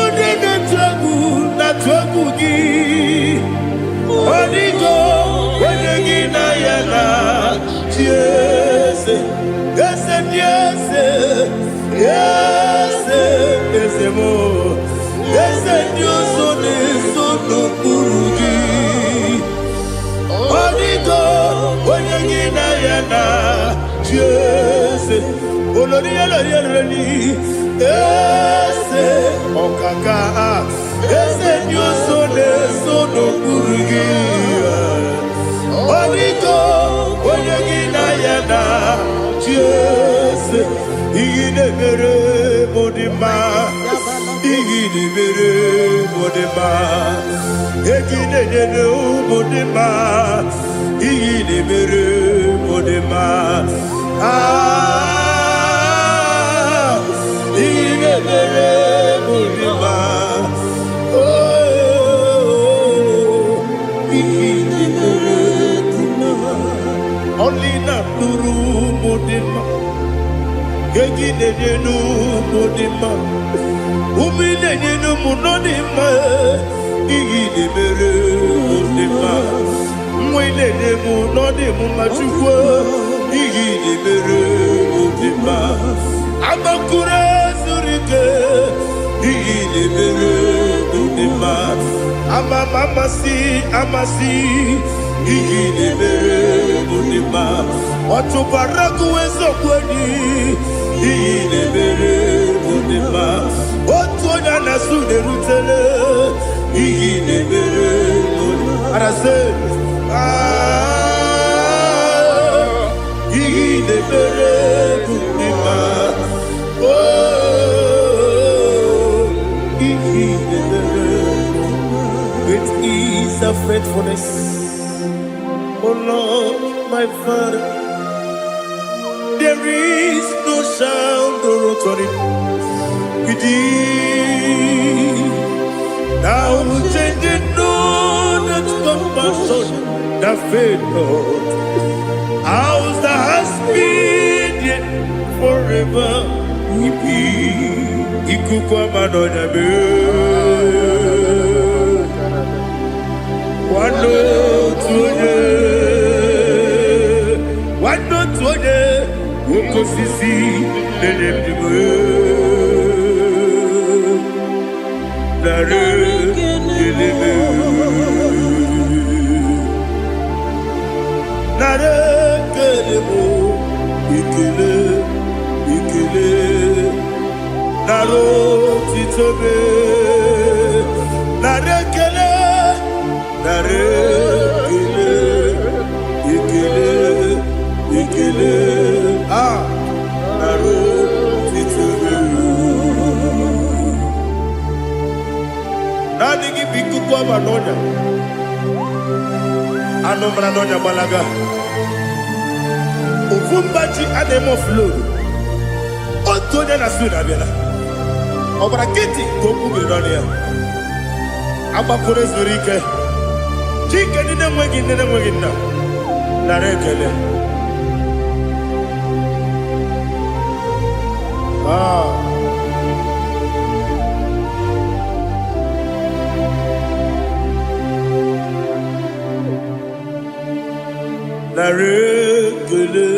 onye na-atụ egwu gị ọ dịgo onye gị na ya na chi eze eze ndị eze eze eze m eze ndị ọzọ na-eso n'okpuru gị ọ dịgo onye gị na ya na chi eze olorielorielori eze ọkaka eze ndị ọzọ na-eso n'okpuru gị ọ dịgo onye gị na ya na Jese, iyi na-emere m dị mma, iyi na-emere m dị mma, egi na-enyere m dị mma, iyi na-emere m dị mma, iyi na-emere m dị mma, iyi na-emere dị mma, only na nuru mudima gegi nenenu mudima umi nenenu munodima igi nemere mudima mwe nenemu nodimu machukwu igi nemere mudima abakure surike igi nemere bunima amasi iyi na-emere bunima ọtụbara gụwezo kwedi iyi na-emere bunima otu onye na-asụ na-erutere iyi na-emere bunima arase iyi na-emere bunima Great is the faithfulness, oh Lord, my Father. There is no sound or authority within. Now changing no that compassion, that faith, Lord. Ours that has been yet forever will be. Ikukwa manonya be. Wano tuone, woko sisi nenemdiwe. Nare kelebe, nare kelebo, ikele. Naro titobe, nare kele, ikele, naro titobe. Nani gibiku kwa manonya, ano manonya balaga. Ufumbaji anemo flow. Otonya na suna bela. Obara kiti koku beronia. Aba kore zurike. Chike nene mwegi na. Narekele. Narekele.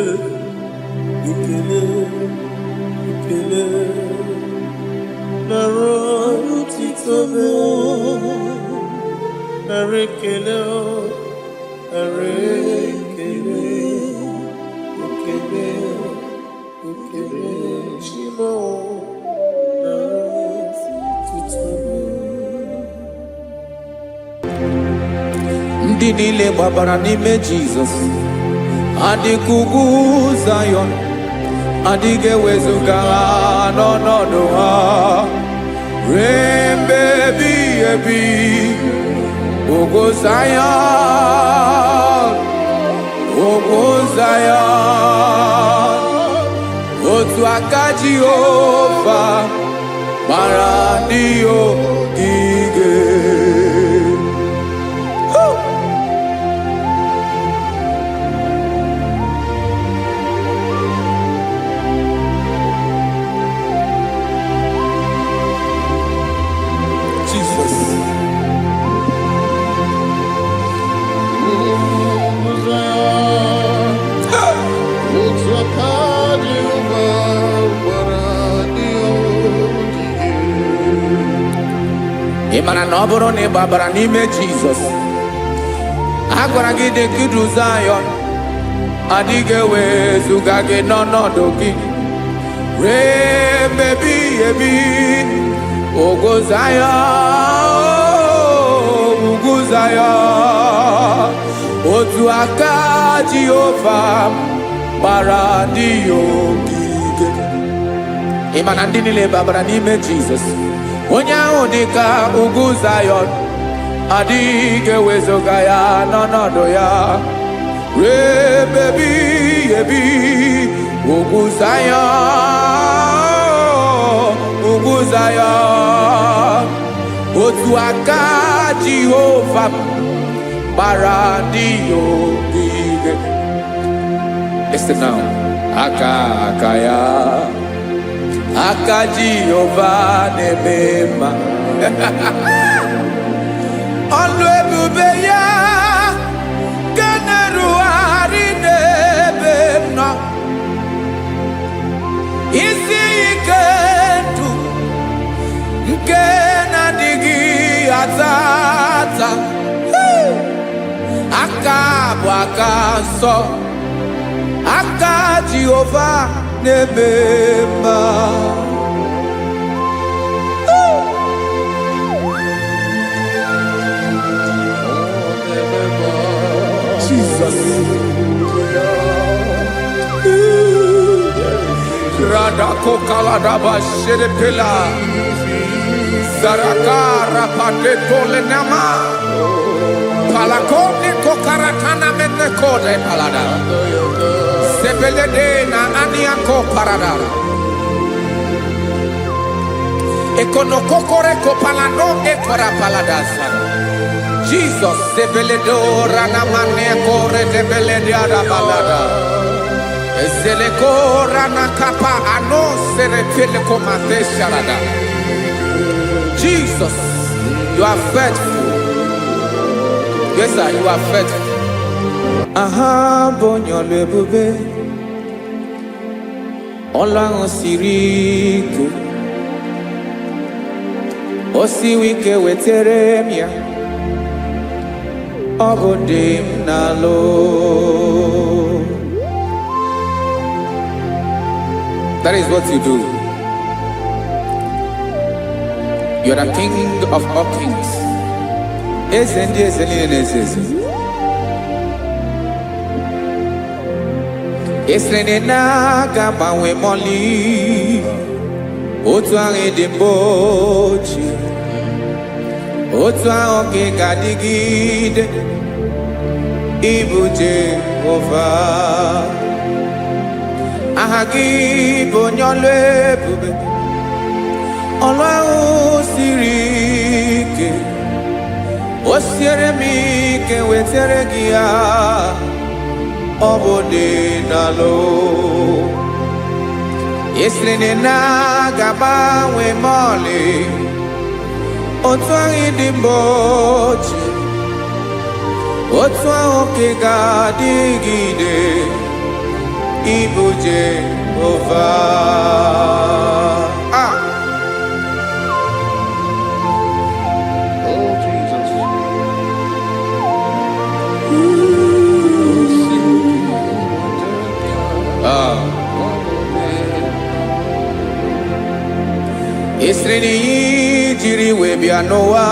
Ikele. Naro titobe, narekele, shimo, naro titobe. Ndị niile gbabara n'ime Jizọs adịkugwu Zayọn adịghị ewezuga ha n'ọnọdụ ha ruo mgbe ebighị ebi. Ugwu Zayọn, otu aka Jehova gbara ndị ogige. Ị mara na ọ bụrụ na ị gbabara n'ime Jizọs, a gwara gị dị ka Zayọn adịghị ewezuga gị n'ọnọdụ gị ruo mgbe ebighị ebi. Ugwu Zayọn, otu aka Jehova gbara ndị ogige. Ị ma na ndị niile gbabara n'ime Jizọs, onye ahụ dị ka ugwu Zayọn adịghị ewezuga ya n'ọnọdụ ya ruo mgbe ebighị ebi. Ugwu Zayọn, otu aka Jehova gbara ndị ogige. Listen now, aka ya, aka Jehova na-eme mma. Ọlụ ebube ya ga na-erugharị n'ebe m nọ. Isi ike ndụ nke na-adịghị nsọ aka Jehova na-eme mma. Jesus. Radako kaladaba shedepela Zarakara patole nama Palakone kokaratana mene kode palada Sebelede na aniako parada Ekono kokore ko palano ekora paladasa Jesus sebeledo rana mane kore debelede ada balada Ezele kora na kapa ano sere pele komate sharada. Jesus, you are faithful. Yes, sir, you are faithful. Aha, bonyo lebube. Ola osiriku. Osi wike weteremia. Obodim nalo. That is what you do. You are the king of all kings. Esrene na gama we moli. Otu ange de bochi. Otu ange gadigide. Ibu Jehovah. Ahagi bonyole bube Olwa sirike Osiere mi ke wetere gia Obode nalo Yesrene na gaba we mole Otwangi dimbochi Otwangi gadigide Igbo Jehovah. Oh, Jesus. Esreni jiri we bia noa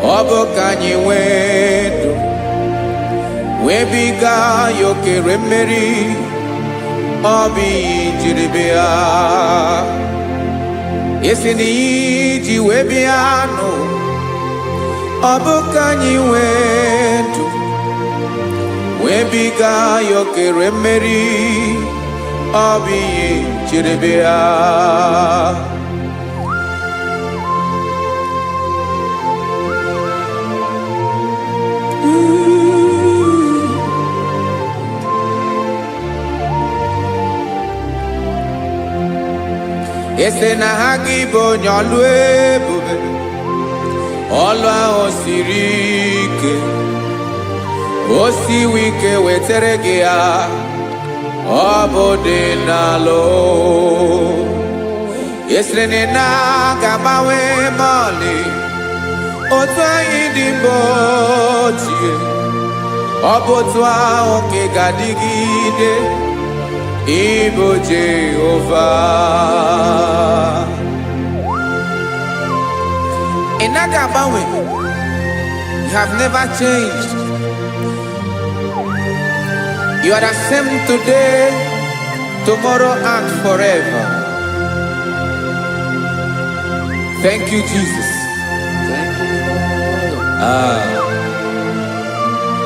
Obo kanyi wedo Webiga yokere meri Obi jiribia Esini ji webiano Obukanyi wetu Webiga yokere meri Obi jiribia Ese na hagi bonyalu ebube Olwa osirike Osi wike wetere gea Obode nalo Ese na gamawe mali Otwa indimbotie Obotwa oke gadigide Igbo Jehovah. Inagabawe, you have never changed. You are the same today, tomorrow, and forever. Thank you, Jesus. Thank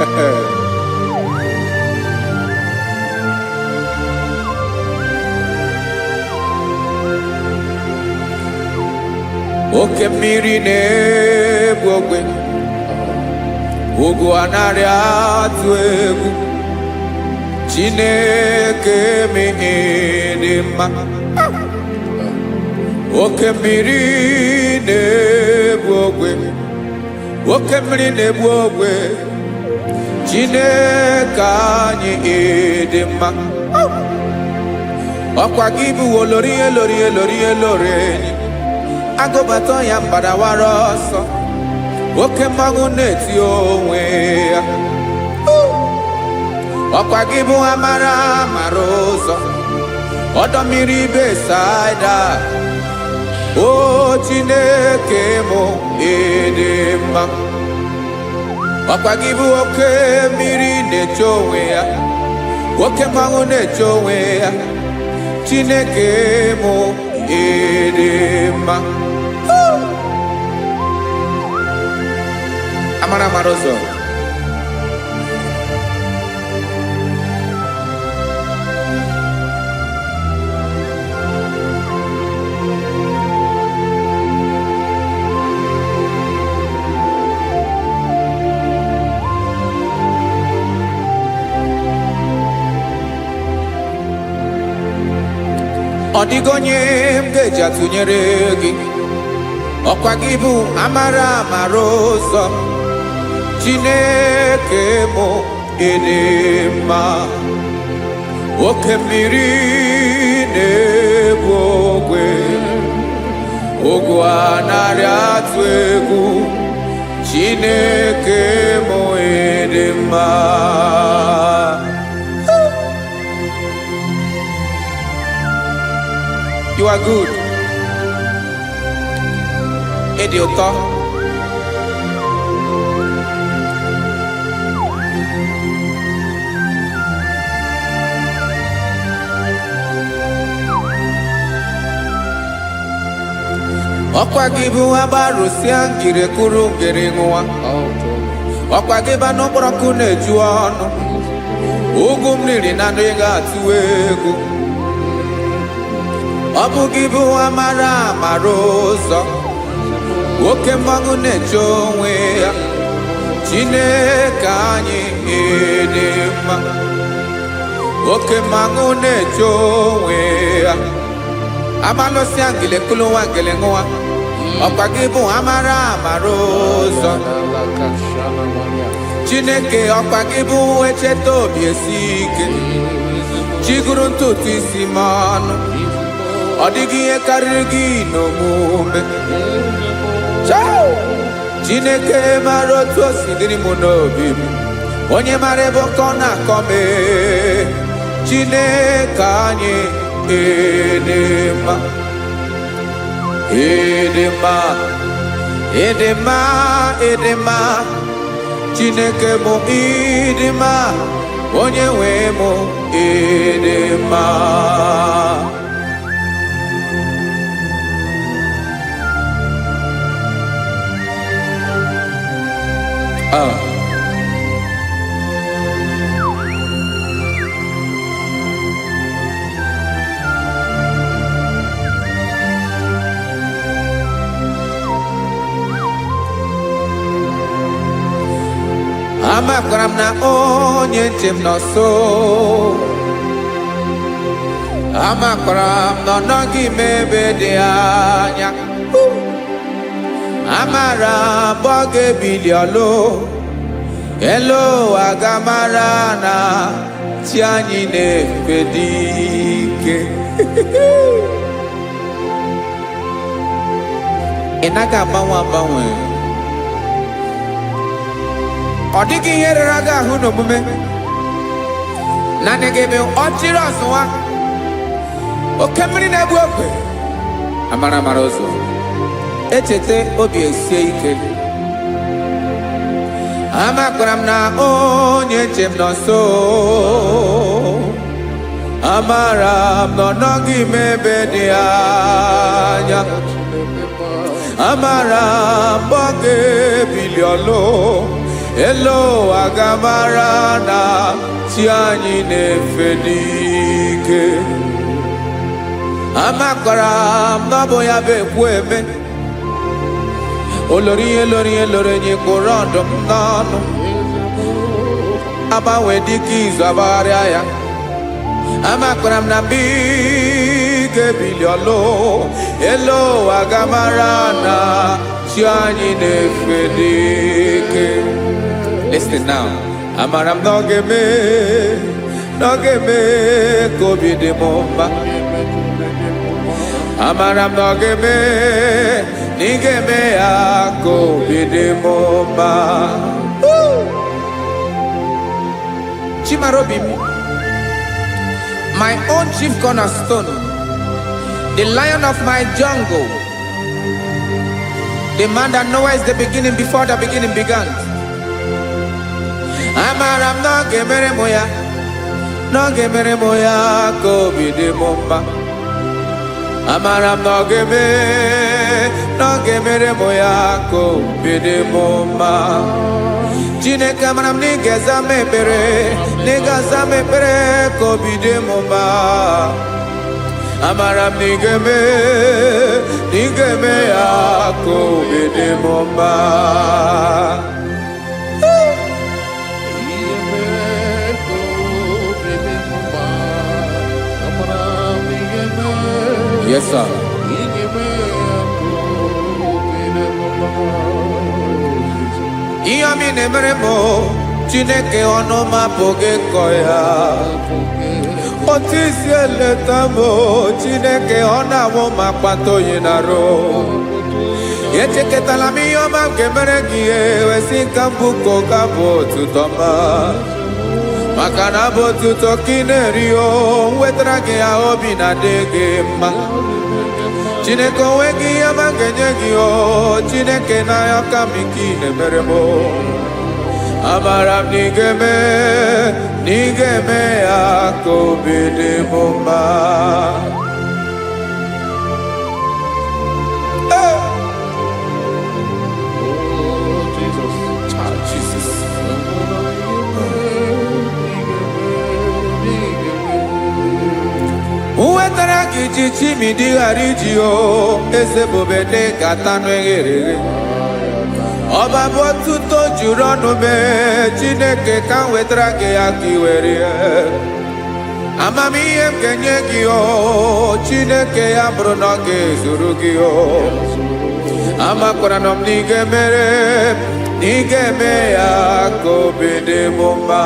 you, Lord. Oke mmiri na-egbu ogwe ugwu anarị atụ egwu Chineke mee dị mma oke mmiri na-egbu ogwe oke mmiri na-egbu ogwe Chineke anyị dị mma ọkwa gị bụ olori enyi Agobato ya mbadawara ọsọ oke mmanwụ na-eti onwe ya ọkwa gị bụ amara mara ụzọ ọdọ mmiri Besaida o Chineke mụ ịdị mma ọkwa gị bụ oke mmiri na-eche onwe ya oke mmanwụ na-eche onwe ya Chineke mụ ịdị mma amara mara ụzọ ọ dịghị onye m ga-eji atụnyere gị ọkwa gị bụ amara mara ụzọ Chineke mụ ịdị mma oke mmiri na-egbu ogwe ogwu anarị atụ egwu Chineke mụ ịdị mma You are good. Ịdị ụtọ. Ọkwa gị bụ agbarụsịa ngiri kụrụ ngiri nwa. Ọkwa gị bụ anụ kpọrọkụ na-eju ọnụ. Ugwu mmiri na anụ ị ga-atụ egwu. Ọ bụ gị bụ amara mara ụzọ oke mmanwụ na-eche onwe ya Chineke anyị ịdị mma oke mmanwụ na-eche onwe ya amalụsịa ngele kụlụ nwa ngele nwa ọkwa gị bụ amara mara ụzọ Chineke ọkwa gị bụ echeta obi esi ike chiguru ntutu isi m ọnụ ọ dịghị ihe karịrị gị n'omume Chineke mara otu o si dịrị m n'obi m onye mara ebe ọkọ na-akọ m Chineke anyị ịdị mma ịdị mma ịdị mma ịdị mma Chineke mụ ịdị mma onye nwe mụ ịdị mma amakwara m na onye nche m nọ nso amakwara m na ọ nọghị m ebe dị anya amara m ọ ga-ebili ọlụ elu aga mara na chi anyị na-efe dị ike ị naghị agbanwe agbanwe ọ dịghị ihe rere gị ahụ n'omume naanị gị bụ ọchịrị ọzụwa oke mmiri na-egbu ogwe amara mara ụzọ echeta obi esie ike amakwara m na onye nche m nọ nso amara m na ọ nọghị m ebe dị anya amara m ọ ga-ebili ọlụ elu aga mara na chi anyị na-efe n'ike amakwara m na ọ bụ ya bụ ekwu eme olori ihe lori ihe lori enyi kpụrụ ọdụm n'ọnụ agbanwe dịka izu agbagharịa ya amakwara m na mgbe ị ga-ebili ọlụ elu aga mara na chi anyị na-efe n'ike listen now amara m na ọ ga-eme ka obi dị m mma amara m na ọ ga-eme na ị ga-eme ya ka obi dị m mma Chimarobim, my own chief cornerstone, the lion of my jungle, the man that knows the beginning before the beginning began. Amaram no gemere moya kobi de momba. Amaram no gemere moya kobi de momba. Jine kamaram ni gezame pere kobi de momba. Amaram ni geme ya kobi de momba. Yes, sir. Iyami nemeremo, Chineke onoma poge koya. Otisi eletamo, Chineke onamo makpato yinaro. Yecheke talami yoma kemeregie, wesinkambuko kabo tutoma. Makanabo tuto kinerio, wetrage ya obi na dege ma. Chineke wegi ya mangenyegi o, Chineke na ya kamiki nemeremo. Amaram nigeme ya kobede bomba. Uwetara kichichi midi harijio, ese bobede katano egere. Oba botuto jurono me, Chineke kan wetara ke akiwere. Amami em kenyekio, Chineke ya bruno ke surugio. Amakoranom nigeme ya kobede bomba.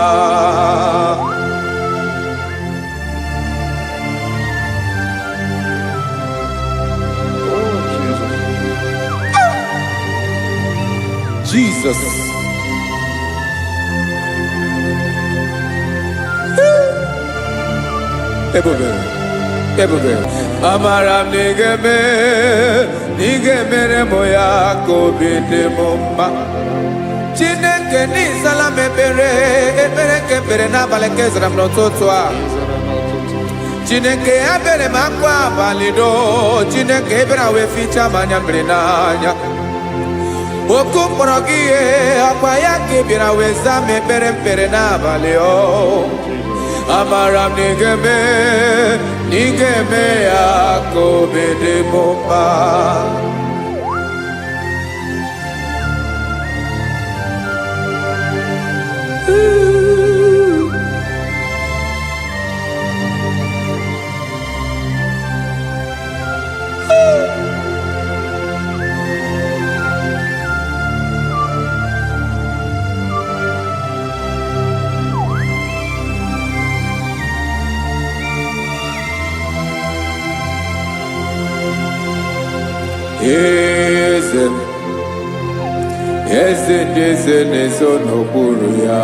Jesus. Ebube. Amaram nigeme moya kobede momba. Chineke ni salame ebere kepere na baleke zram no totwa. Chineke abere makwa balido, Chineke ebera we ficha manya mrenanya. Oku porogie akwa yake bira weza mepere na baleo. Amaram nigeme ya kobede bomba. Eze n'ezo n'okpuru ya.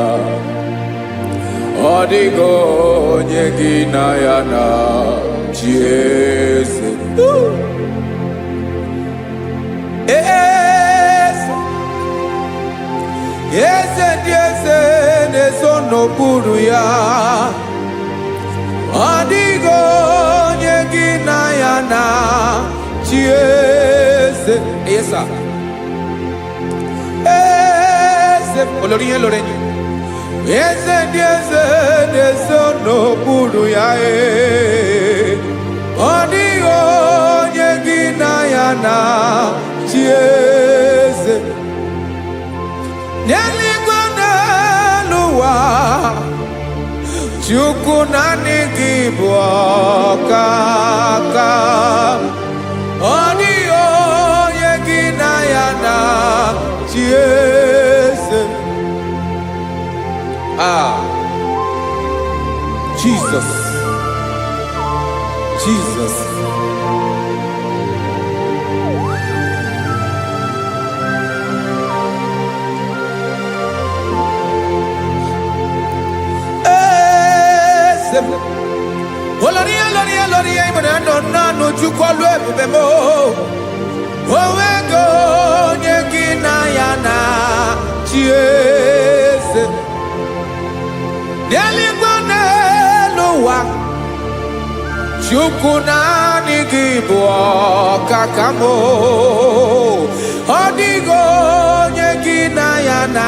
Ọ dịghị onye gị na ya na chi eze. Eze n'ezo n'okpuru ya. Ọ dịghị onye gị na ya na chi eze. Yes, sir. Olorinye lorenyi. Eze n'okpuru ya. Ọ dịghị onye gị na ya na chi eze. N'eluigwe n'elu ụwa, Chukwu naanị gị bụ ọkaka. Ọ dịghị onye gị na ya na chi eze. Jesus. eze m. Olori imana no chukwalu ebube mo. Owego onye gị na ya na chi eze. N'eluigwe n'elu ụwa, Chukwu naanị gị bụ ọkaka m. Ọ dịghị onye gị na ya na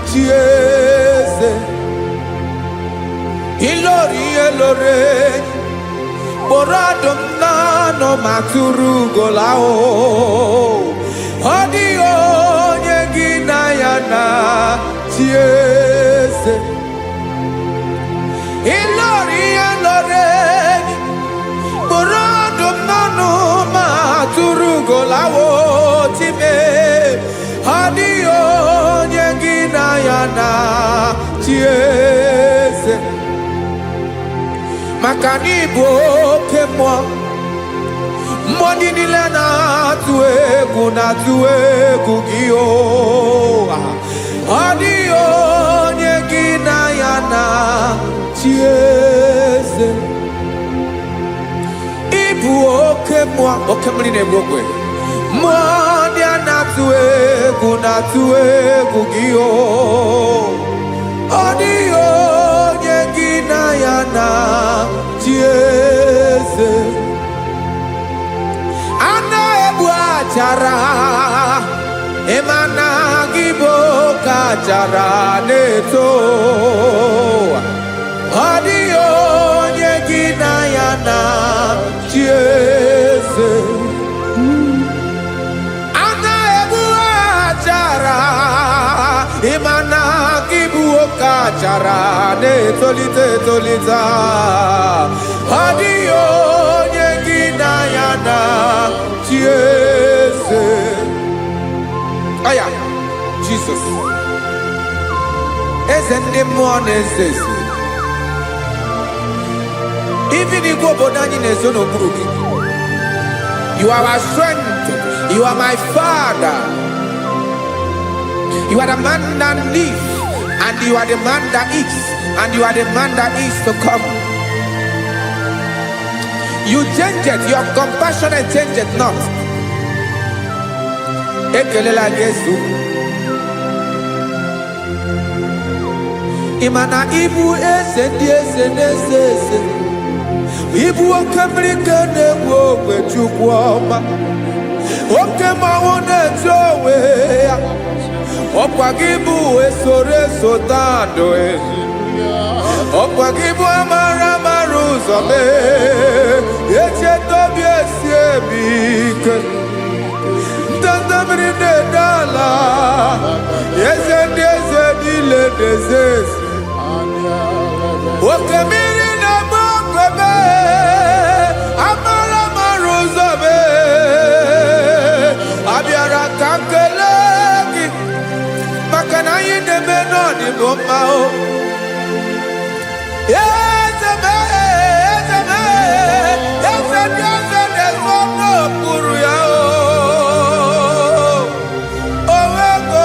chi eze. Ilori kpọrọ ọdụm n'ọnụ ma tụrụ ugo lahụ. Ọ dịghị onye gị na ya na chi eze. Ilori kpọrọ ọdụm n'ọnụ ma tụrụ ugo lahụ time. Ọ dịghị onye gị na ya na chi eze. Maka na ị bụ oke mmụọ, mmụọ ndị niile na-atụ egwu gị o. Ọ dịghị onye gị na ya na chi eze. Ị bụ oke mmụọ, oke mmiri na-egbu ogwe, mmụọ ndị a na-atụ egwu gị o. Ọ dịghị onye gị na ya na chi eze. A na-egbu achara, ịma na gị bụ oke achara na-eto. Ọ dịghị onye gị na ya na chi eze. A na-egbu achara, ịma na gị bụ oke achara na-etolite. Ọ dịghị onye gị na ya na chi eze. Aya, Jesus, eze ndị mmụọ na-eze eze. Even igwe obodo anyị na-ezo n'okpuru gị. You are our strength. You are my Father. You are the man that lives, and you are the man that is, and you are the man that is to come. You change it, your compassion and change it not. Ekelela Jesu. Imana ibu eze ndị eze na-eze eze. Ibu oke mmiri ka na-egbu ogwe Chukwu ọma. Oke mmanwụ na-eche onwe ya. Ọkwa gị bụ eso tando. Ọkwa gị bụ amara ụzọ mee. Echeta obi esi ebi ike. Ndanda mmiri na-ede ala. Eze ndị eze niile na-eze eze. Oke mmiri na-agba ogwe mee. Amara ụzọ mee. Abịara ka nkele gị. Maka na anyị na-eme n'ọdịbụ mma o. Eze ndị eze na-ezo n'okpuru ya o. Owego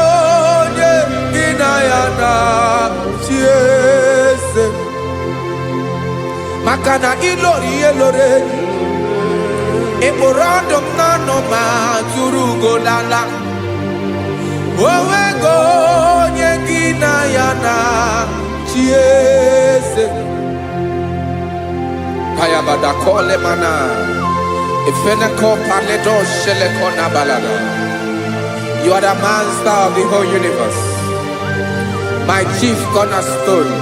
onye gị na ya na chi eze. Maka na ilori ịkpụrụ ọdụm n'ọnụ ma tụrụ ugo n'ala. Owego onye gị na ya na chi eze. Kayabada kole mana, ifeneko paledo sheleko na balada. You are the master of the whole universe, my chief cornerstone.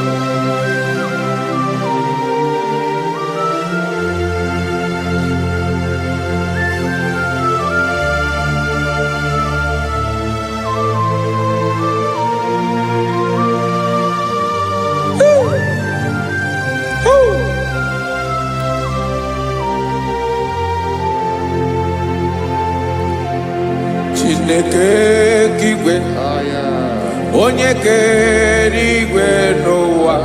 Chineke kigwe, onye kere igwe n'ụwa,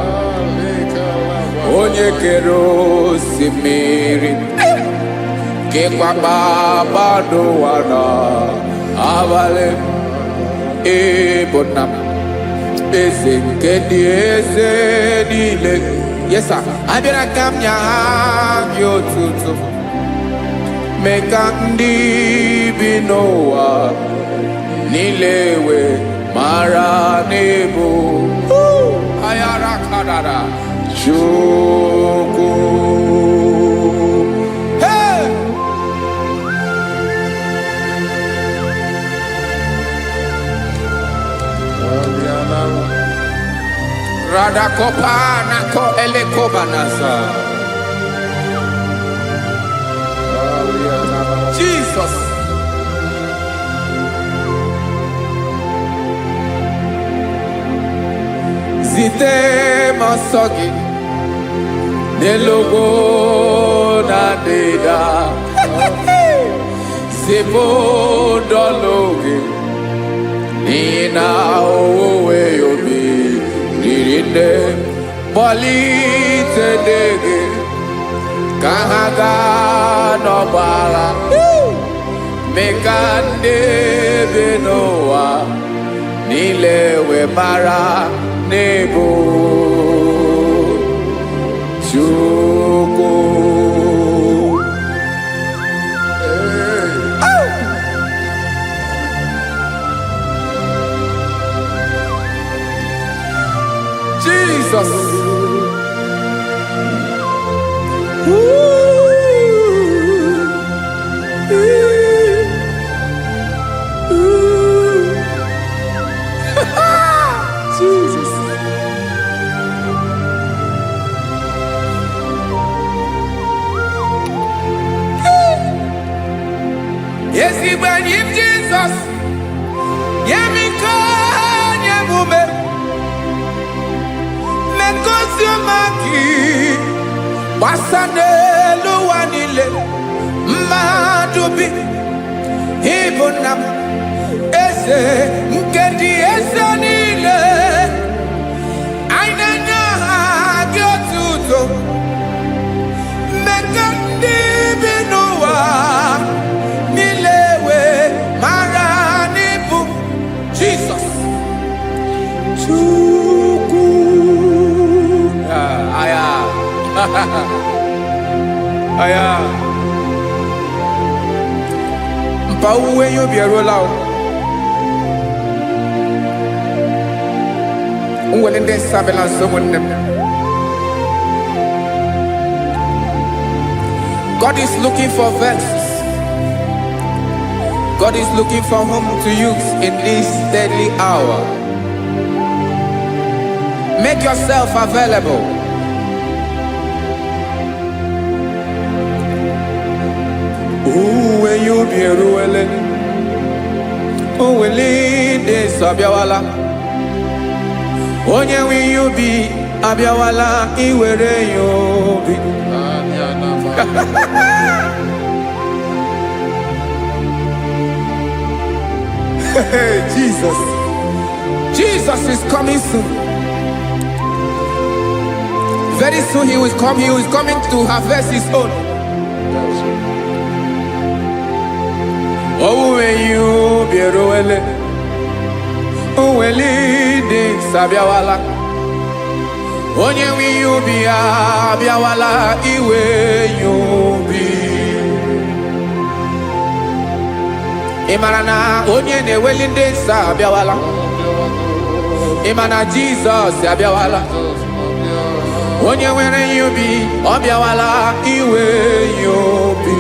onye kere osimiri, kekwa kpakpando ụwa n'abalị. Ịbụ nna m, eze nke ndị eze niile. Yes, sir. I been a cam ya yo tutu. Make a ndi Noah. Nilewe mara nebo. Ayara kadara. Chuku. Hey! Radakopa nako elekobanasa. Jesus. Zite masogi nelogo na deda. Zebo dologe nina owe yobi nirinde bolite dege kahaga no bara mekande benoa nilewe mara nebo chuko. Jesus. Jesus. Yes, he when him Jesus. Yemiko nyemume. Mengosiomaki. Wasane luwanile. Madubi. Ibunam. Ese nkendi ese nile. Ainanya gyotuto. Mekandi binowa. Nilewe maranibu. Jesus. Chuku. Aya. Aya. Mpauwe yo bierola o. Unwelende sabela someone. God is looking for verses. God is looking for whom to use in this deadly hour. Make yourself available. When you be ruele, de sabiawala. Onye when you be abiawala, iwere you be. Jesus. Jesus is coming soon. Very soon he will come. He is coming to harvest his own. Oh, when you be roele, oh, when leading sabiawala. Onye when you be abiawala, iwe you be. Imanana onye ne welinde sabiawala. Imana Jesus sabiawala. Onye were you be obiawala iwe you be.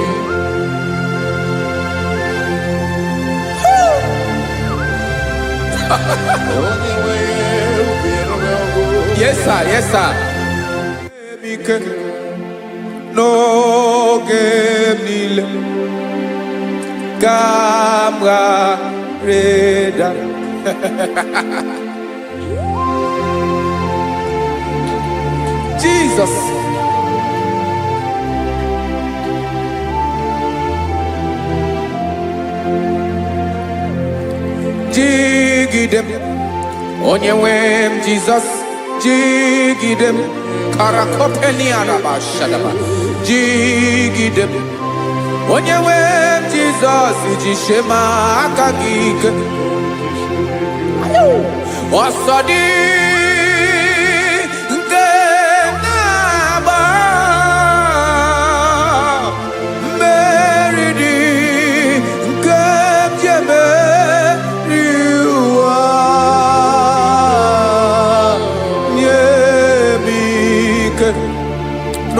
Yes sir, yes sir. No game nile Kamra Reda. Jesus. Jigidem Onyewem Jesus Jigidem Karakopeni Araba Shadaba Jigidem Onyewem Jesus Ijishema Akagike Osodi Nkena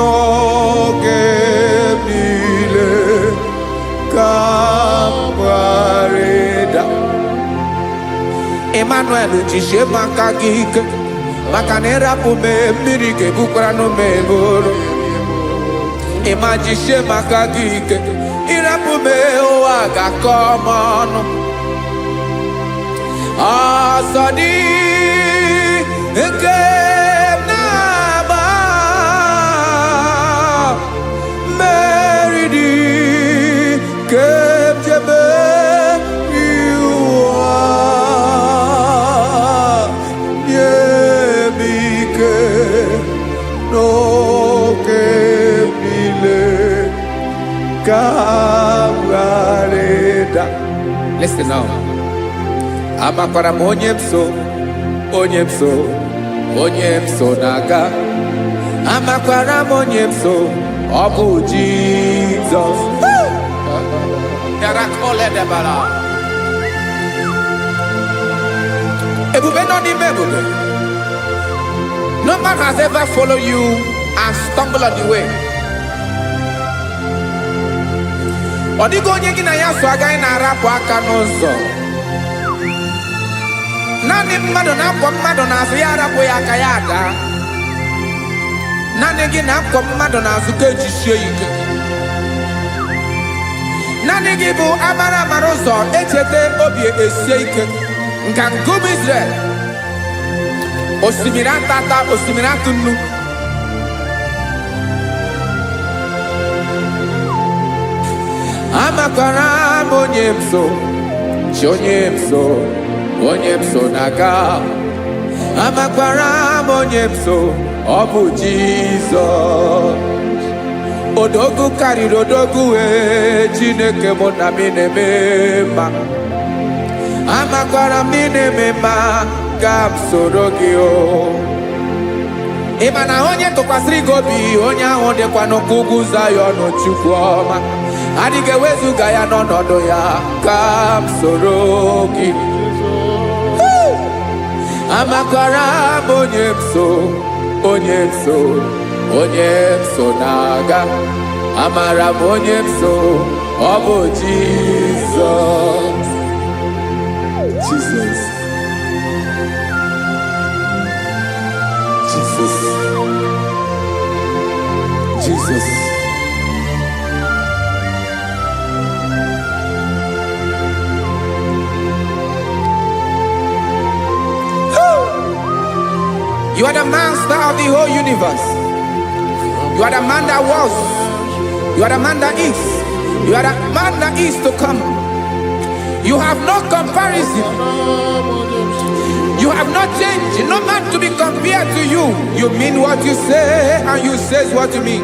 n'oge niile ka m gharịda. Emmanuel jisie maka gị ike, maka na ịrapụ m mmiri ga-ebukwara m eboro. Ịma jisie maka gị ike, ịrapụ m ụwa ga-akọ m ọnụ. Ọsọ dị nke m na-agba, mmeri dị nke m jebe ụwa. Nye m ike n'oge niile ka m gharịda. Listen now. Amakwara m onye m so, onye m so, onye m so na-aga. Amakwara m onye m so, ọ bụ Jizọs. Ebube nọ n'ime ebube. No man has ever followed you and stumbled on the way. Ọ dịghị onye gị na ya so agaghị na-arapụ aka n'ụzọ. Naanị mmadụ na-akwọ mmadụ n'azụ ya arapụ ya aka ya ada. Naanị gị na-akwọ mmadụ n'azụ ka ejisie ike. Naanị gị bụ amara amara ụzọ echete obi esie ike. Nka ngụm Israel, osimiri atata, osimiri atụ nnu. Amakwara m onye m so, chi onye m so, onye m so na-aga. Amakwara m onye m so, ọ bụ Jizọs. Odogwu karịrị odogwu, Chineke mụ na m na-eme mma. Amakwara m na-eme mma ka m soro gị o. Ị ma na onye tụkwasịrị gị obi, onye ahụ dịkwa n'ụkwụ ugwu Zayọn, Chukwu ọma. Adịghị ewezuga ya n'ọnọdụ ya ka m soro gị. Amakwara m onye m so, onye m so, onye m so na-aga. Amara m onye m so, ọ bụ Jizọs. Jesus. Jesus. Jesus. You are the master of the whole universe. You are the man that was. You are the man that is. You are the man that is to come. You have no comparison. You have not changed. No man to be compared to you. You mean what you say, and you say what you mean.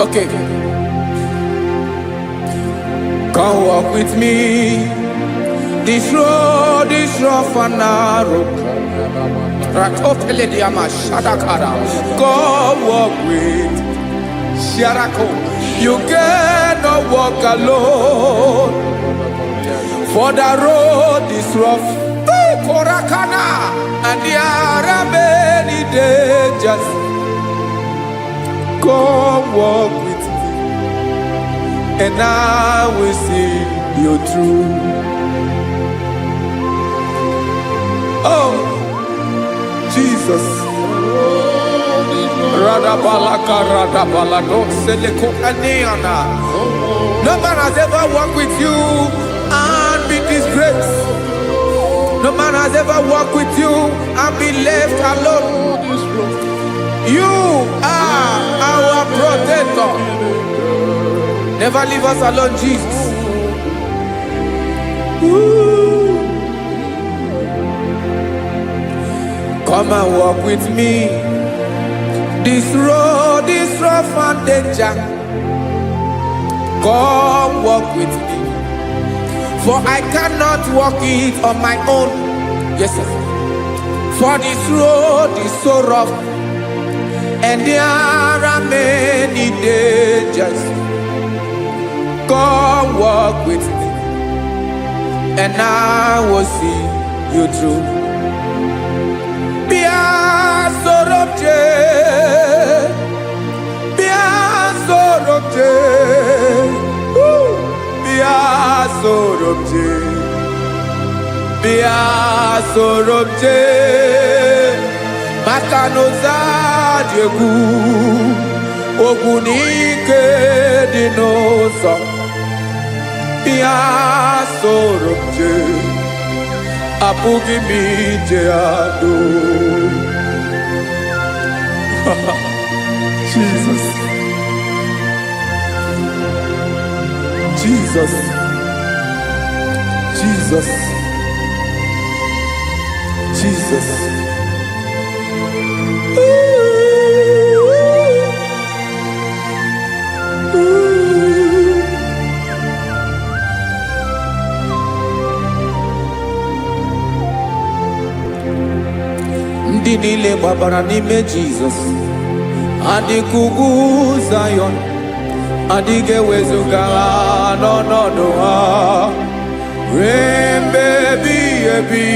Okay. Come walk with me. This road is rough and narrow. Come walk with Sharako. You cannot walk alone, for the road is rough, Korakana, and there are many dangers. Come walk with me, and I will see you through. Oh, Jesus. No man has ever walked with you and be disgraced. No man has ever walked with you and be left alone. You are our protector. Never leave us alone, Jesus. Ooh. Come and walk with me. This road is rough and danger. Come walk with me, for I cannot walk it on my own. Yes, sir. For this road is so rough, and there are many dangers. Come walk with me, and I will see you through. Be sorobje bia sorobje makano zadegu ogunike dinoso bia sorobje apugi mije ado Jesus Jesus Jesus Jesus ndị niile gbabara n'ime Jizọs adịghị ugwu Zion adịghị ewezuga ha n'ọnọdụ ha ruo mgbe ebighị ebi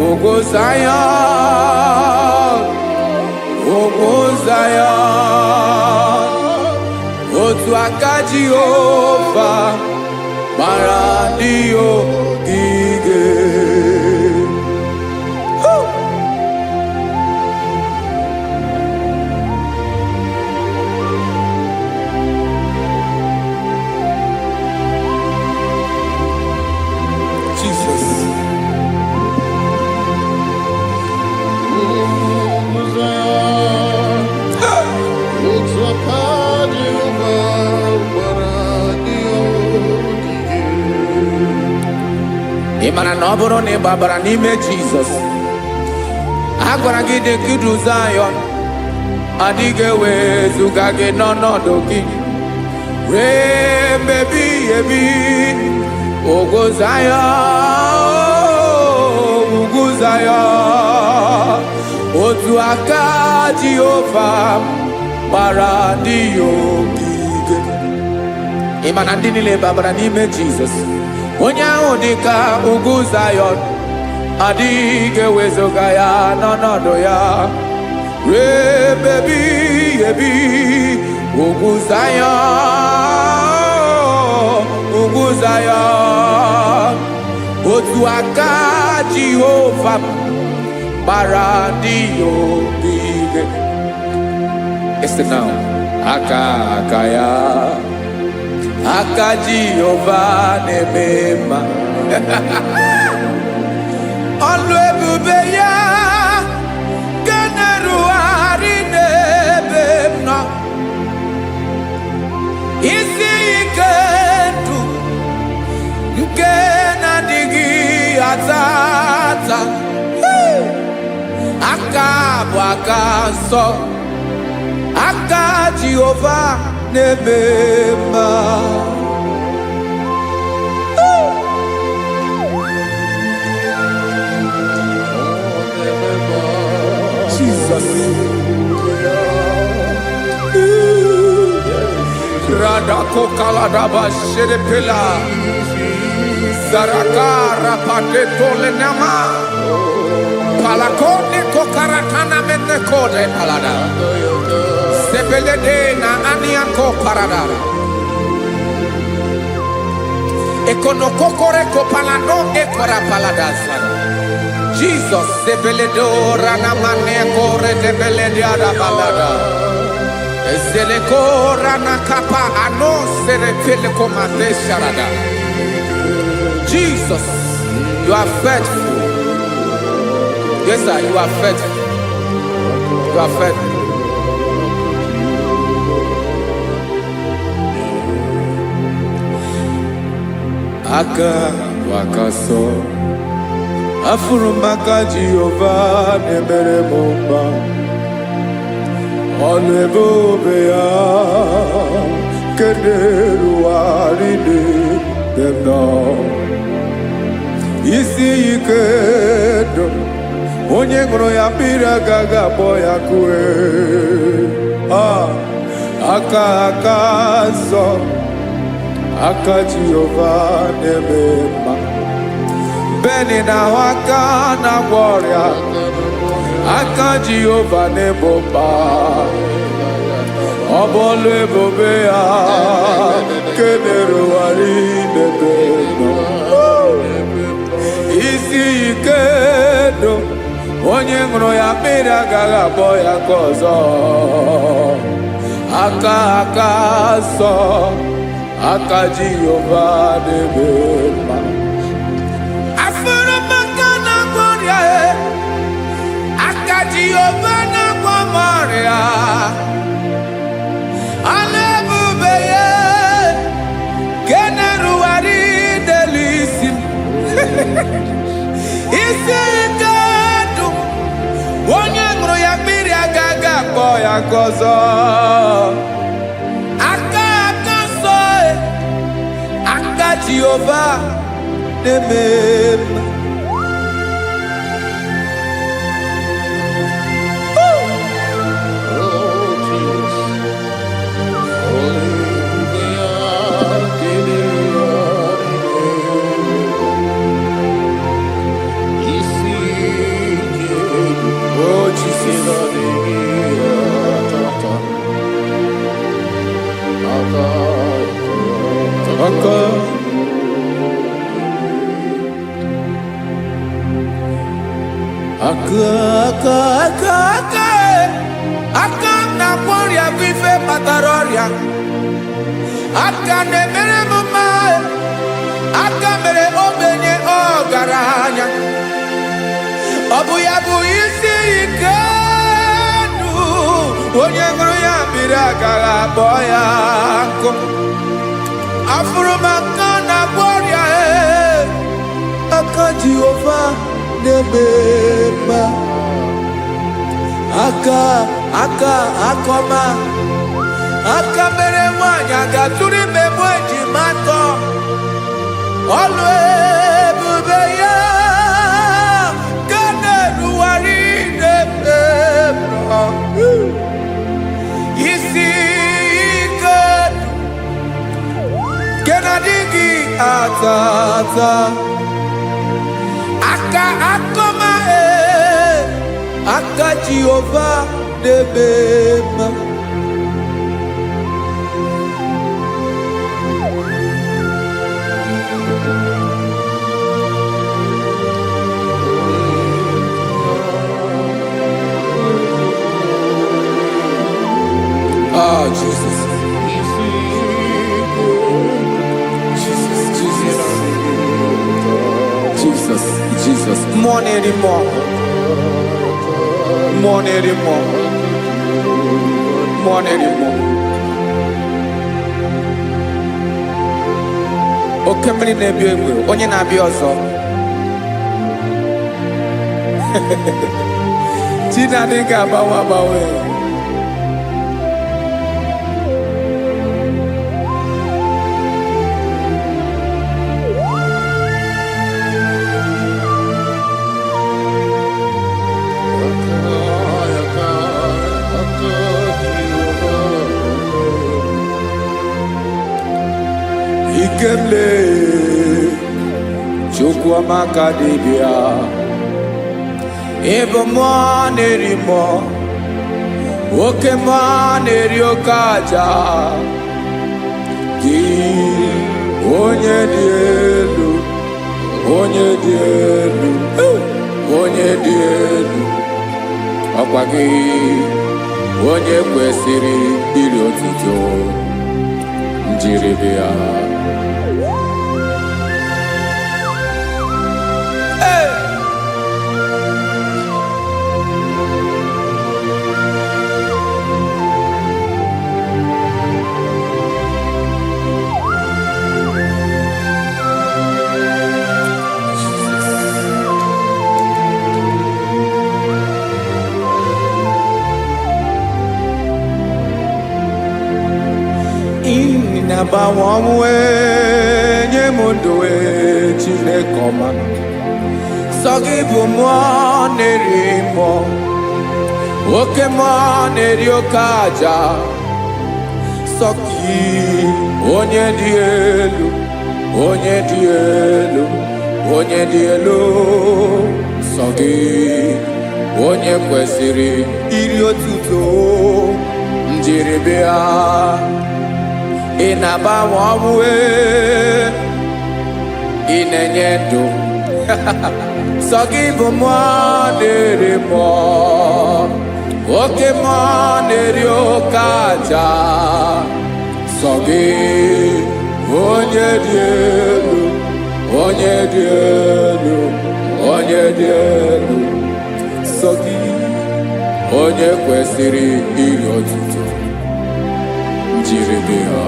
ugwu Zion ugwu Zion otu aka Jehova gbara ndị ogige. Ị mara na ọ bụrụ na ị gbabara n'ime Jizọs a gwara gị dị nkidu Zion adịghị ewezuga gị n'ọnọdụ gị ruo mgbe ebighị ebi ugwu Zion ugwu Zion otu aka Jehova gbara ndị ogige. Ị ma na ndị niile gbabara n'ime Jizọs onye ahụ dị ka ugwu Zion adịghị ewezuga ya n'ọnọdụ ya ruo mgbe ebighị ebi ugwu Zion ugwu Zion otu aka Jehova gbara ndị ogige. Esi na aka ya aka Jehova na-eme mma ọlụ ebube ya ga na-erugharị n'ebe m nọ isi ike ndụ nke na-adịghị ata ata aka bụ aka nsọ aka Jehova na-eme mma. Jesus Radako Kaladaba Shedepela Zarakara Patole Nama Palakone Kokaratana Menekode Palada Sebelede na Aniako Paradara Ekonokokore Kopalano Ekora Paladasa Jesus Sebeledo Ranamane Kore Debelediada Balada Eseleko Ranakapa Ano Serepeleko Mate Sharada. Jesus, you are faithful. Yes, sir, you are faithful. You are faithful. Aka wakaso afurumaka Jehova nebere mumba ọlụ ebube ya kederu arịde debna isi ike dụ onye ṅụrụ ya mmiri agaghị akpọ ya kue aka nsọ aka Jehova na-eme mma beni na ahụ aka na-agwọ ọrịa aka Jehova na-ebo mba ọ bụ ọlụ ebube ya kenerugharị n'ebe edo onye ṅụrụ ya mmiri agaghị akpọ ya ka ọzọ aka aka nsọ aka Jehova na-eme mma afụrụ maka na-agwọ ọrịa aka Jehova na-agwọ m ọrịa ala ebube ya ke na-erugharị n'elu isi m isi ike ndụ onye ṅụrụ ya mmiri agaghị akpọ ya ka ọzọ aka aka nsọ aka Jehova na-eme mma aka na-agwọ ọrịa bụ ife kpatara ọrịa aka na-emere m mma aka mere ogbenye ọgaranya ọ bụ ya bụ isi ike ndụ onye ṅụrụ ya mmiri agaghị akpọ ya nkụ afụrụ m aka na-agwọ ọrịa aka Jehova na-eme mma aka akọma aka mere nwanyị agatụrụ ime mụ ejima atọ ọlụ ebube ya ka na-erugharị n'ebe nọ isi ike ke na-adịghị ata ata aka akọma aka Jehova na-eme mma Jesus Jesus more anymore oke mmiri na-ebi egbe onye na-abịa ọzọ Chinadị ga-agbanwe Ikemle Chukwuamaka dibịa ịbụ mmụọ na-eri mmụọ oke mmụọ na-eri oke aja gị onye dị elu onye dị elu onye dị elu ọkwa gị onye kwesịrị iri otuto njiribịa na-agbanwe ọnwụ nye m ndụ Chineke ọma sọ gị bụ mmụọ na-eri mmụọ oke mmụọ na-eri oke aja sọ gị onye dị elu onye dị elu onye dị elu sọ gị onye kwesịrị iri otuto njiribịa ị na-agbanwe ọnwụ ị na-enye ndụ sọ gị bụ mmụọ na-eri mmụọ, oke mmụọ na-eri oke aja. Sọ gị onye dị elu, onye dị elu, onye dị elu. Sọ gị onye kwesịrị iri otuto, jiri gị ha.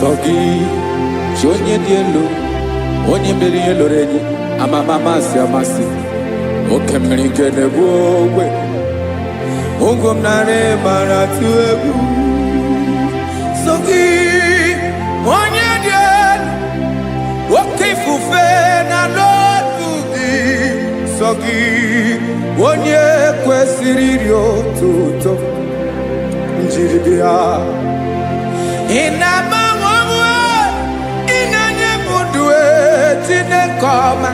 Sọ gị chi onye dị elu, onye mere ihe loro enyi, amama amasị amasị, oke mmiri nke na-egbu ogwe, ụgwọ m narị mara atụ egwu. Sọ gị onye dị elu, oke ifufe na n'otu gị. Sọ gị onye kwesịrị iri otuto, njiri bịa. Inamawawa, inanye mudwe tine koma.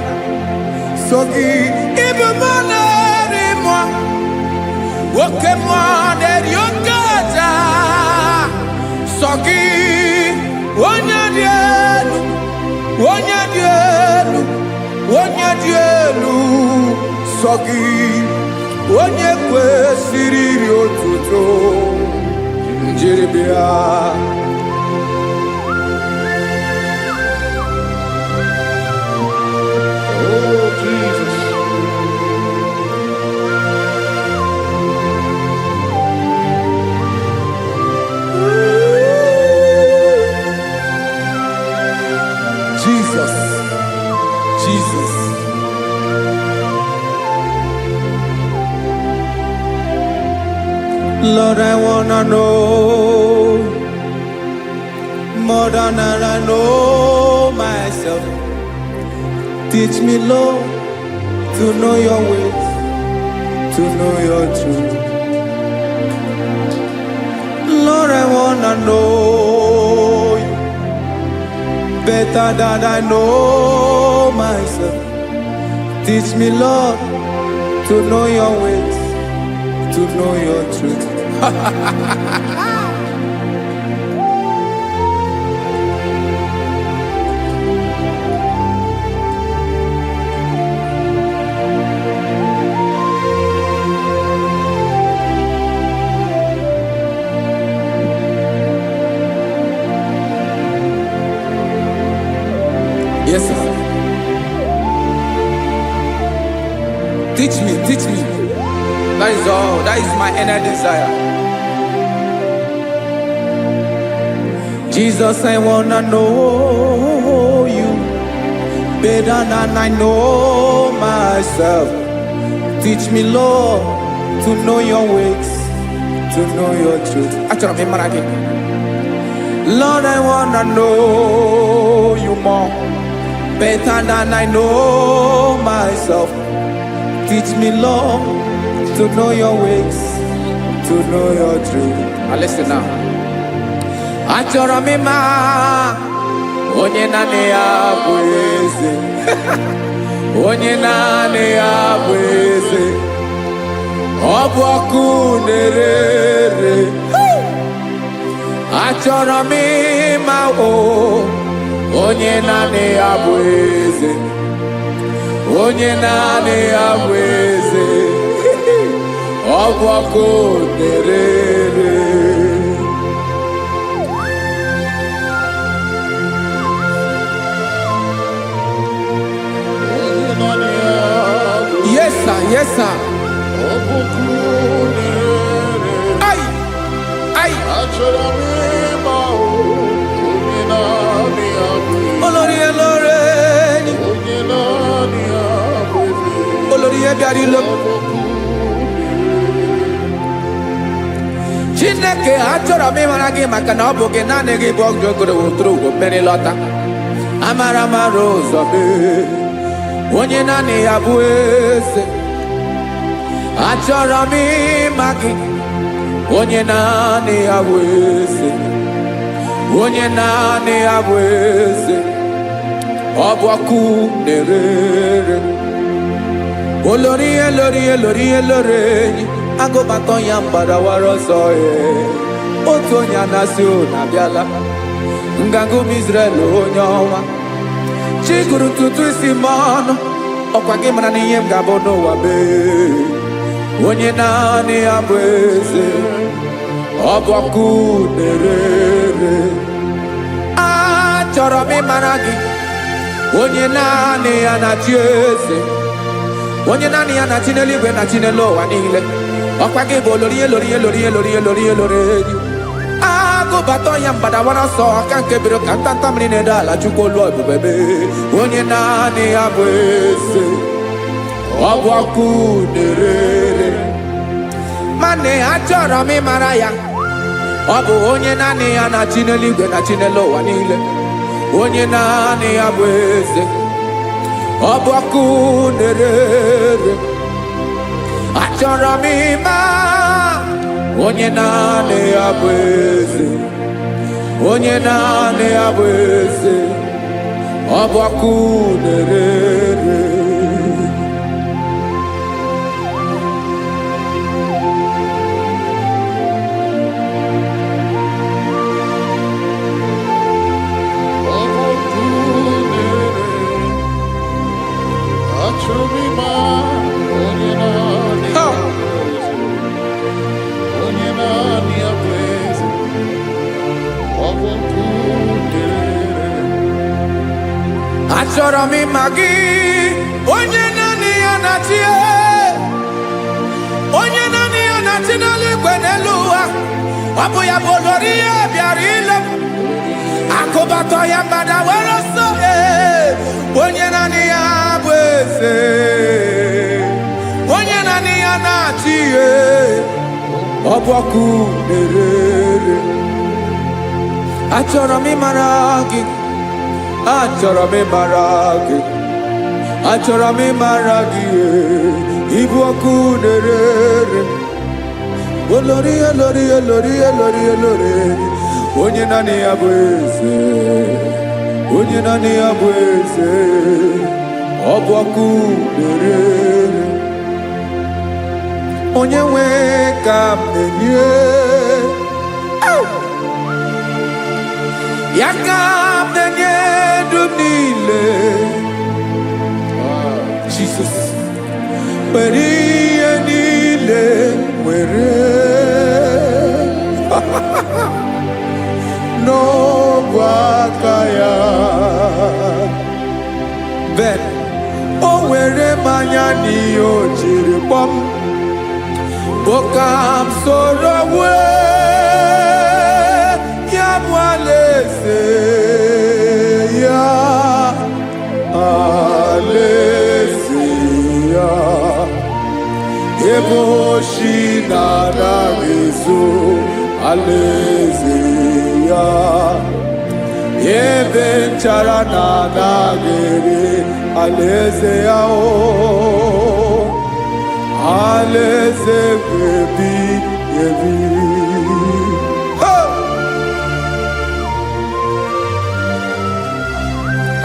Sọ gị ibu mwana rimo, woke mwana riokaja. Sọ gị onye dị elu, onye dị elu, onye dị elu. Sọ gị onye kwesịrị iri otuto, njiri bịa. Jesus, Jesus. Lord, I wanna know more than I know myself. Teach me, Lord, to know your ways, to know your truth. Lord, I wanna know you better than I know myself. Teach me, Lord, to know your ways, to know your truth. Yes, sir. Teach me, teach me. That is all. That is my inner desire. Jesus, I wanna know you better than I know myself. Teach me, Lord, to know your ways, to know your truth. Actually, I'm again. Lord, I wanna know you more, better than I know myself. Teach me, Lord, to know your ways, to know your truth. Now listen now. Achọrọ m ịma onye naanị ya bụ eze. Onye naanị ya bụ eze. Ọ bụ ọkụ na-ere. Achọrọ m ịma onye naanị ya bụ eze. Onye naanị ya bụ eze. Ọ bụ ọkụ na-ere. Yes, sir. Yes, sir. Ay, ay. Olórí ẹlọ́rẹ́ ni. Olórí ẹbí adìlọ. Chineke achọrọ m ịmara gị maka na ọ bụ gị naanị gị bụ ọgụ ogologo tụrụ ụgwọ mmeri lọta. Amara mara ụzọ mee. onye naanị ya bụ eze. Achọrọ m ịma gị, onye naanị ya bụ eze, onye naanị ya bụ eze. Ọ bụ ọkụ na-erere, olori elori elori elori enyi, agụbatọ ya mgbadawara ọsọ ya. Otu onye anasị unu abịala, nganga ụmụ Izrel onye ọnwa. Chi gụrụ ntutu isi m ọnụ, ọkwa gị mara na ihe m ga-abụ n'ụwa bee. Onye naanị ya bụ eze, ọ bụ ọkụ na-erere. Achọrọ m ịmara gị, onye naanị ya na-achị eze, onye naanị ya na-achị n'eluigwe na-achị n'elu ụwa niile. Ọkwa gị bụ olori elori elori elori elori elori enyi, agụbatọ ya mgbadawara ọsọ aka nke biro ka ntanta mmiri na-ede ala chukwu olu ebubebe. Onye naanị ya bụ eze, ọ bụ ọkụ na-erere. Mane achọrọ m ịmara ya, ọ bụ onye naanị ya na-achị n'eluigwe na-achị n'elu ụwa niile. Onye naanị ya bụ eze, ọ bụ ọkụ na-erere. Achọrọ m ịma onye naanị ya bụ eze, onye naanị ya bụ eze. Ọ bụ ọkụ na-erere. Achọrọ m ịma gị, onye naanị ya na-achị, onye naanị ya na-achị n'eluigwe n'elu ụwa. Ọ bụ ya bụ olori ya bịara ile m, akụbatọ ya mgbadawara ọsọ. Onye naanị ya bụ eze, onye naanị ya na-achị, ọ bụ ọkụ na-erere. Achọrọ m ịmara gị, achọrọ m ịmara gị, achọrọ m ịmara gị. Ịbụ ọkụ na-erere, olori elori elori elori elori, onye naanị ya bụ eze, onye naanị ya bụ eze. Ọ bụ ọkụ na-erere. Onye nwe ka m na-enye, ya ka m na-enye dum niile. Jesus, were ihe niile were n'ọbụ aka ya. Ben o were mmanya n'ihe o jiri kpọọ m, bụ ka m soro wee ya bụ alaeze ya, alaeze ya. Ebe oshi na-anaghị ezo, alaeze ya. Ebe nchara na-anaghị ere, alaeze ya. Alaeze ebi ebi.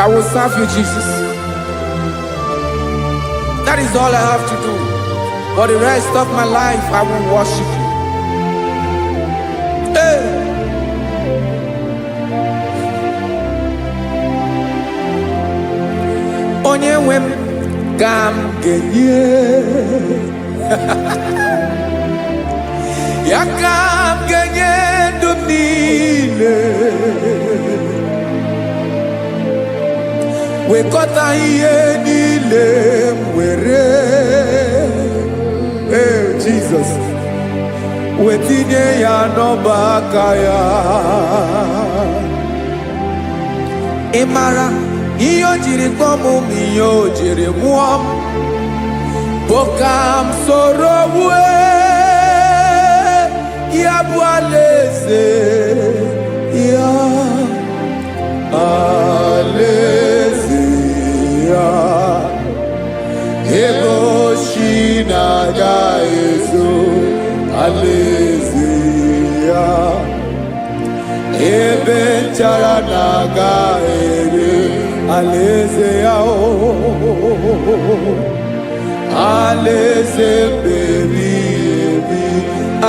I will serve you, Jesus. That is all I have to do. For the rest of my life, I will worship you. Hey. Onye nwe m ka m ga-enye, ya ka m ga-enye ndụ m niile. Wekọta ihe niile m were, Jesus, wetinye ya n'ọba aka ya. Ị mara ihe o jiri kpọọ m, ihe o jiri mụọ m, bụ ka m soro wee ya bụ alaeze ya, alaeze ya. alaeze ya ebe nchara na-aga ere alaeze ya alaeze mmebi ebi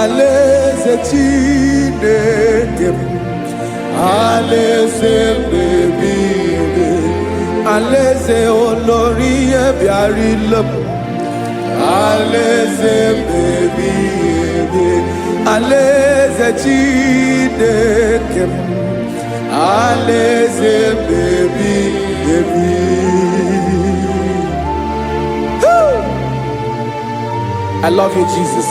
alaeze Chineke m alaeze mmebi ebi alaeze olórí ebiarila m alaeze mmebi ebi alaeze Chineke m alaeze mmebi ebi. I love you, Jesus.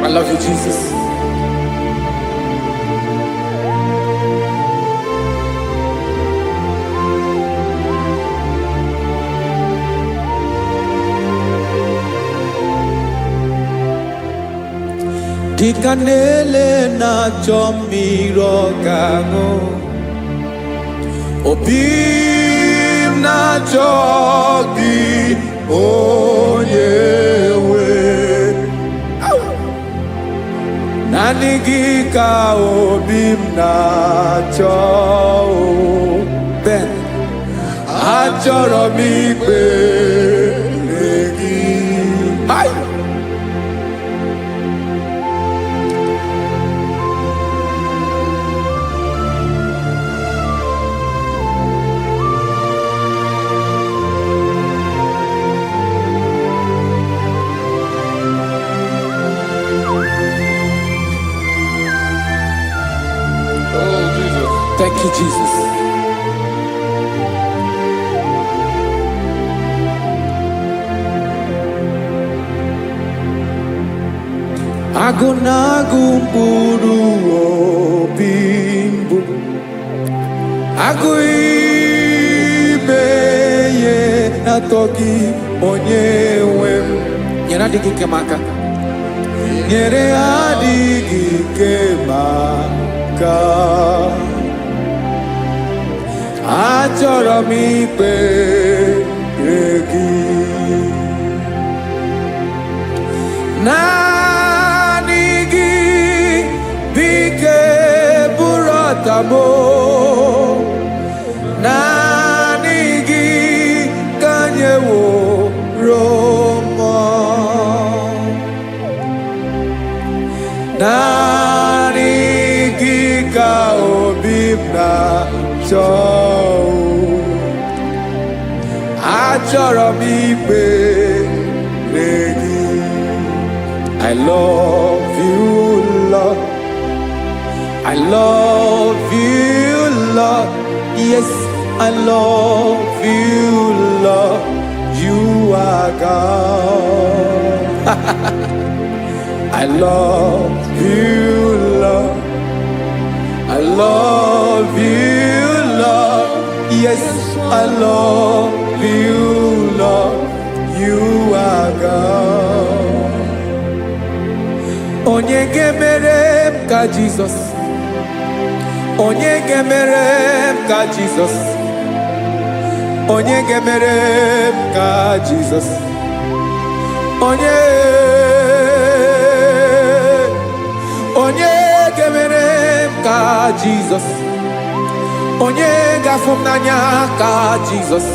I love you, Jesus. Dikanele na chomiro gango Obim na chogi onyewe Nanigi ka obim na cho Ben achoro mi pe legi Hai Thank you, Jesus. Agunagu mburu obimbu Aguibeye natogi onyewe Nyere adigi kemaka Nyere adigi kemaka Achọrọ m ikpere gị naanị gị bike bụrụ ọtọgbọ naanị gị ka anyị wụrụ mmụọ naanị gị ka obi m na-achọ achọrọ m ikpere gị I love you, Lord. I love you, Lord. Yes, I love you, Lord. You are God. I love you, Lord. I love you, Lord. Yes, I love you, Lord. You are God. Onye gemere m ka Jesus. Onye gemere m ka Jesus. Onye gemere m ka Jesus. Onye gemere m ka Jesus. Onye gafum n'anya ka Jesus.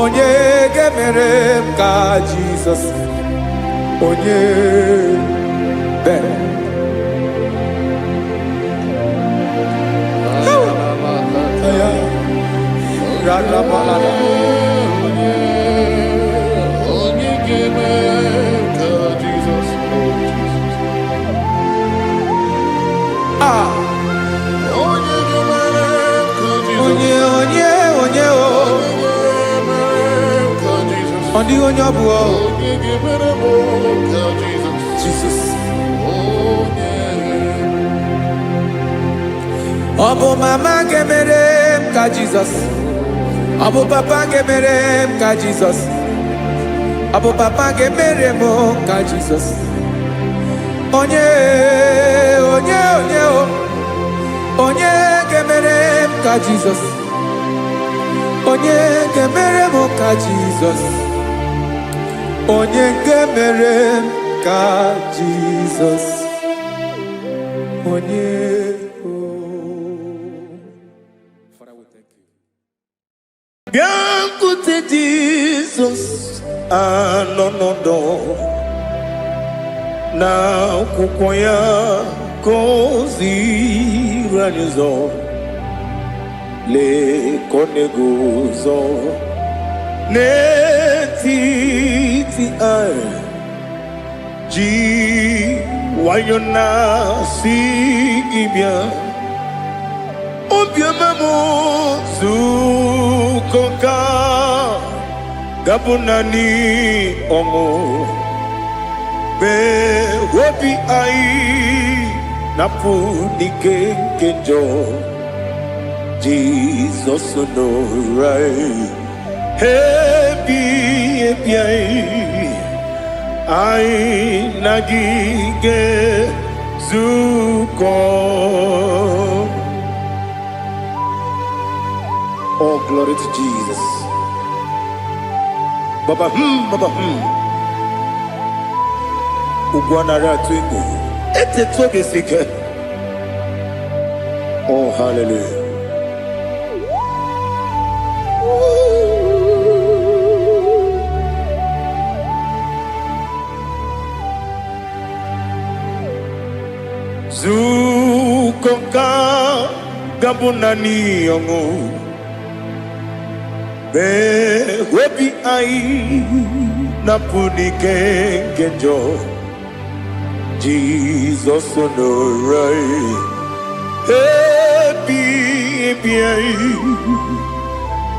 Onye gemere m ka Jesus. Onye Ben. Jesus. Obo mama gemere m ka Jesus. Obo papa gemere m ka Jesus. Obo papa gemere m ka Jesus. Onye gemere m ka Jesus. Onye gemere m ka Jesus. Onye gemere m ka Jesus onye. Father, we thank you. Biankute Jesus anonodo na kukwaya kozi ranizo le konegozo netiti ai ji wayona sigibia obiamamo zukoka gabunani omo be wobi ai napu nike kenjo Jesus no right happy ai nagige zuko. Oh, glory to Jesus. Baba Baba Ugwanara twingu. Ete tobe sike. Oh, hallelujah. Zukonka gabunani yongo be webi ai napuni kenjo Jesus no right happy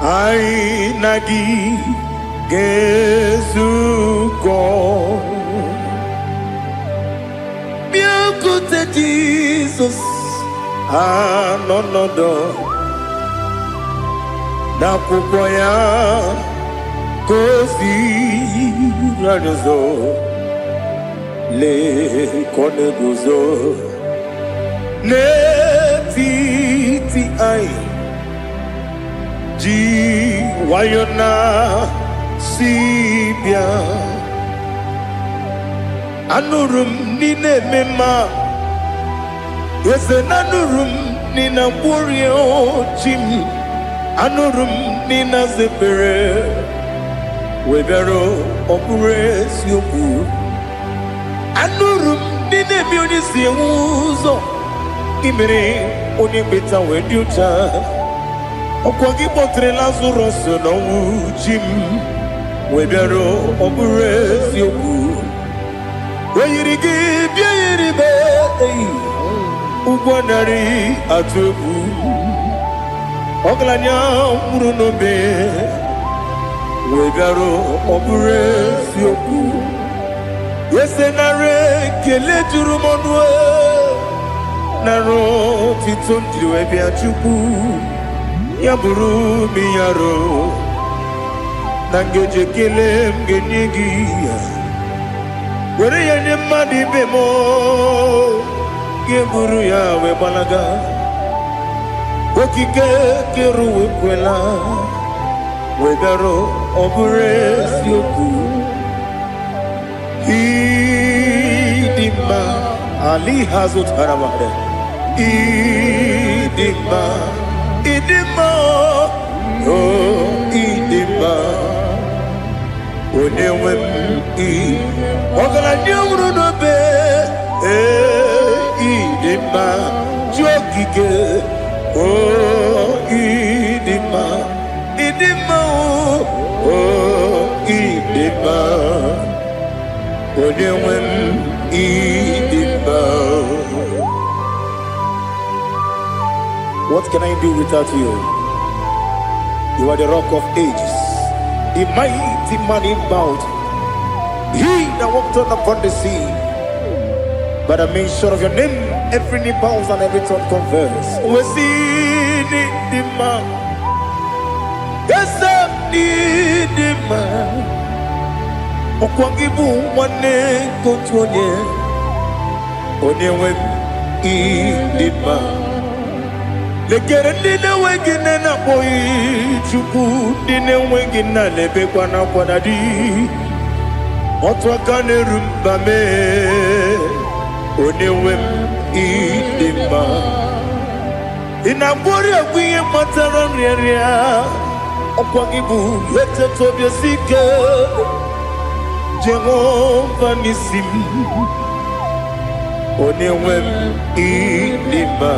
ai nagi gezuko. Biankute Jesus anonodo na kukwaya kozi ranizo le konegozo netiti ai ji wayona sibia anurum nine mema yese nanurum nina burio chim anurum nina zepere webero opure sioku anurum nine mioni siuzo imere oni beta wediuta okwangi potre lazuro no chim webero opure sioku Oyirigi biayiribe ugwanari atubu oglanya murunobe wegaro obure sioku yesenare kele turumonwe naro titondiri bia chuku yaburu miyaro nangeje kele mgenyigi were yenye madi bemo geburu ya we balaga okike keru wekwela wegaro obure sioku idima ali hazut haramade idima oh idima onewe ogala nyuru no be idima jokike oh idima oh idima onewe idima. What can I do without you? You are the rock of ages, the mighty man in battle. He that walked on upon the sea. By the mention of your name, every knee bows and every tongue confess. We see the man. Yes, the man. Okwangibu wane kotuonye. Onyewe the man. Lekere nina wengine na boy chuku nina wengine lebe kwa na kwanadi Otwakane rumbame Onewem idima Inabori agwiye matara nriaria Okwagibu yete tobye sike Jehova nisim Onewem idima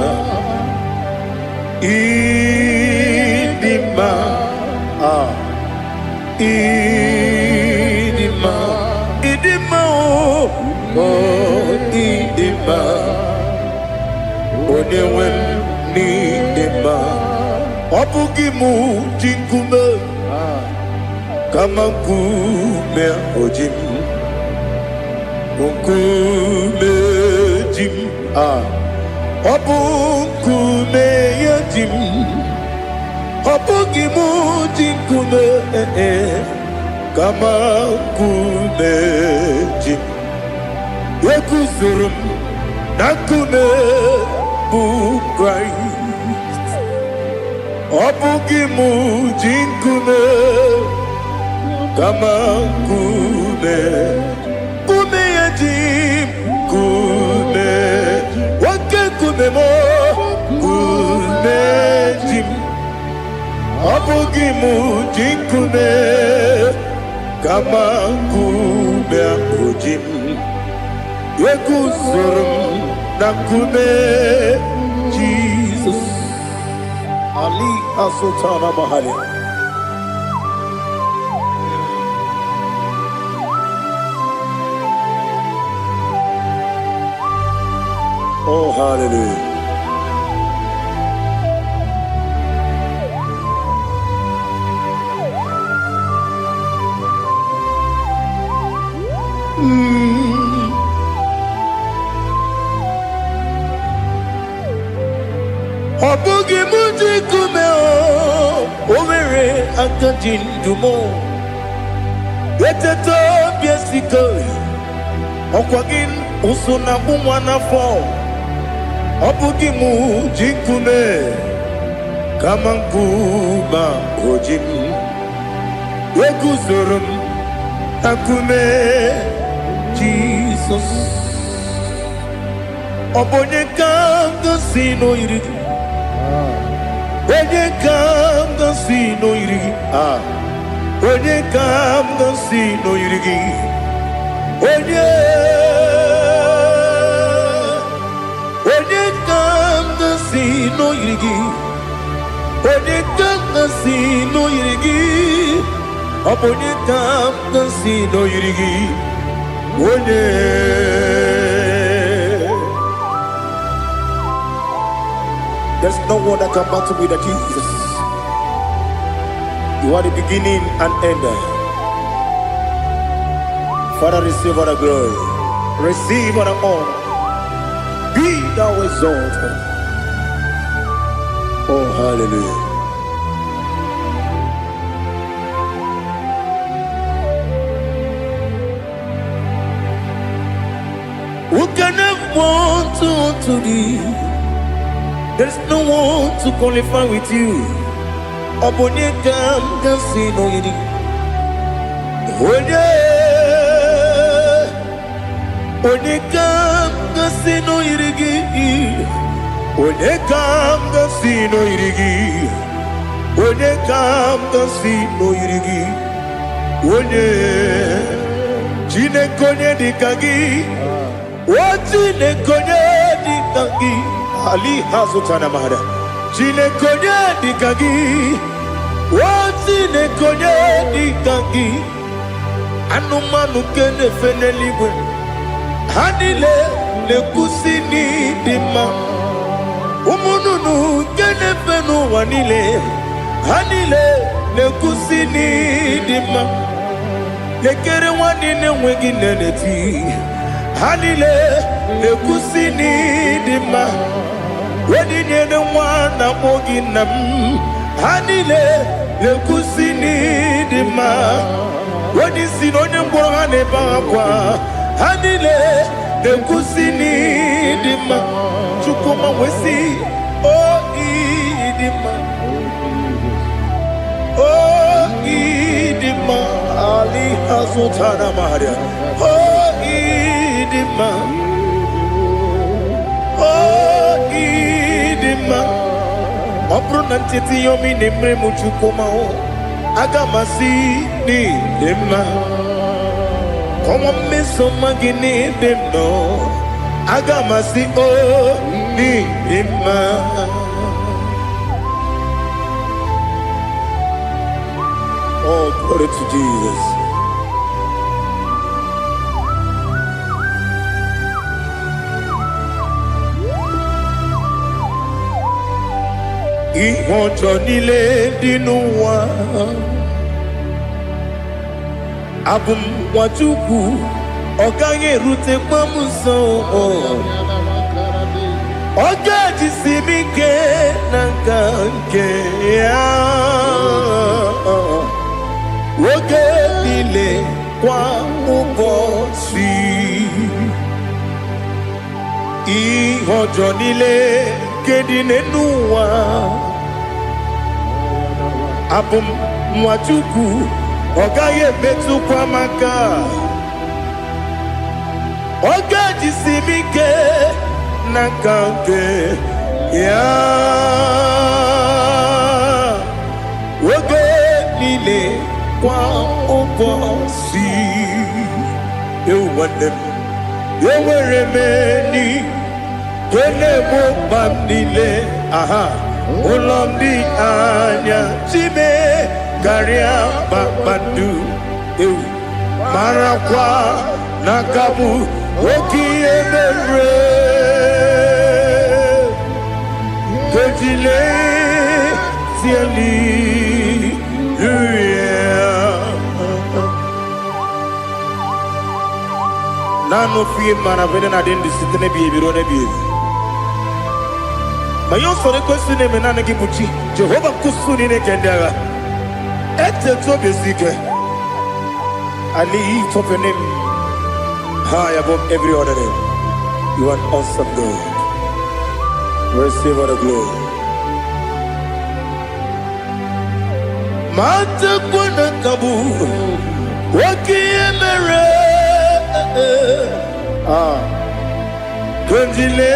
Idima Idima Idima oh Idima Onewem Idima Obugimu jinkume Kama kume ojim Kume jim Obukume yajim Obugimu jinkume Kama kume jim Yekuzurum nakume Christ Obugimu jinkume Kama kume Kume yajim Kume Wake kume mo Kume jim Obugimu jinkume Kama kume ojim Yekuzurum nakume Jesus Ali Asultana Mahali Oh hallelujah Obugi muji kume o Owere akajindumo Yeteto biesiko Okwagin usuna umwana fo Obugi muji kume Kama nkuma ojim Yeguzurum akume Jesus Obonye kanga sino irigi Onye kam si no irigi Onye kam si no irigi Onye kam si no irigi Onye kam si no irigi Onye kam si no irigi Onye There's no one that can battle with Jesus. You are the beginning and end. Father, receive all the glory. Receive all the honor. Be thou exalted. Oh, hallelujah. Who can have one to thee? There's no one to qualify with you. Obonye kam kasino yidi. Onye kam kasino yidi. Onye kam kasino yidi. Onye kam kasino yidi. Onye jine konye dikagi. Wajine konye dikagi. Ali Hazutana Mahada Jine konye dikagi Wazine konye dikagi Anumanu kene fene ligwe Hanile le kusini dima Umununu kene fenu wanile Hanile le kusini dima Lekere wanine wengi neneti Hanile le kusini dima Wedi nyene wana mogi nam Hanile le kusini dima Wedi sinonye mbwangane bakwa Hanile le kusini dima Chukuma wesi oh idima Oh idima Ali azutana maharia. Oh, idima. Oh, idima. Obruna ntiti yomi nemre muchukoma o. Agamasi ni dema. Come on, miss some magini demno. Agamasi o ni dema. Oh, glory to Jesus. Ihojo nile dinuwa abum wajuku oganye rute pamuso oga jisimike nangange ya oge nile kwa ubosi ihojo nile kedinenuwa abum mwachuku ogaye betu kwa maka oga jisimike nakange ya oge nile kwa ubosi ewanem eweremeni Kelebo bandile, aha, ulomdi anya, chime, garia babandu, marakwa, nakabu, oki emere, kejile, siali, nano fiye maravene na dendi sitene biye birone biye. Mayon sore kusune menane kibuchi Jehovah kusuni ne kendera ete to besike I lift up your name high above every other name. You are awesome God. Receive all the glory. Mata kuna kabu waki emere Kanjile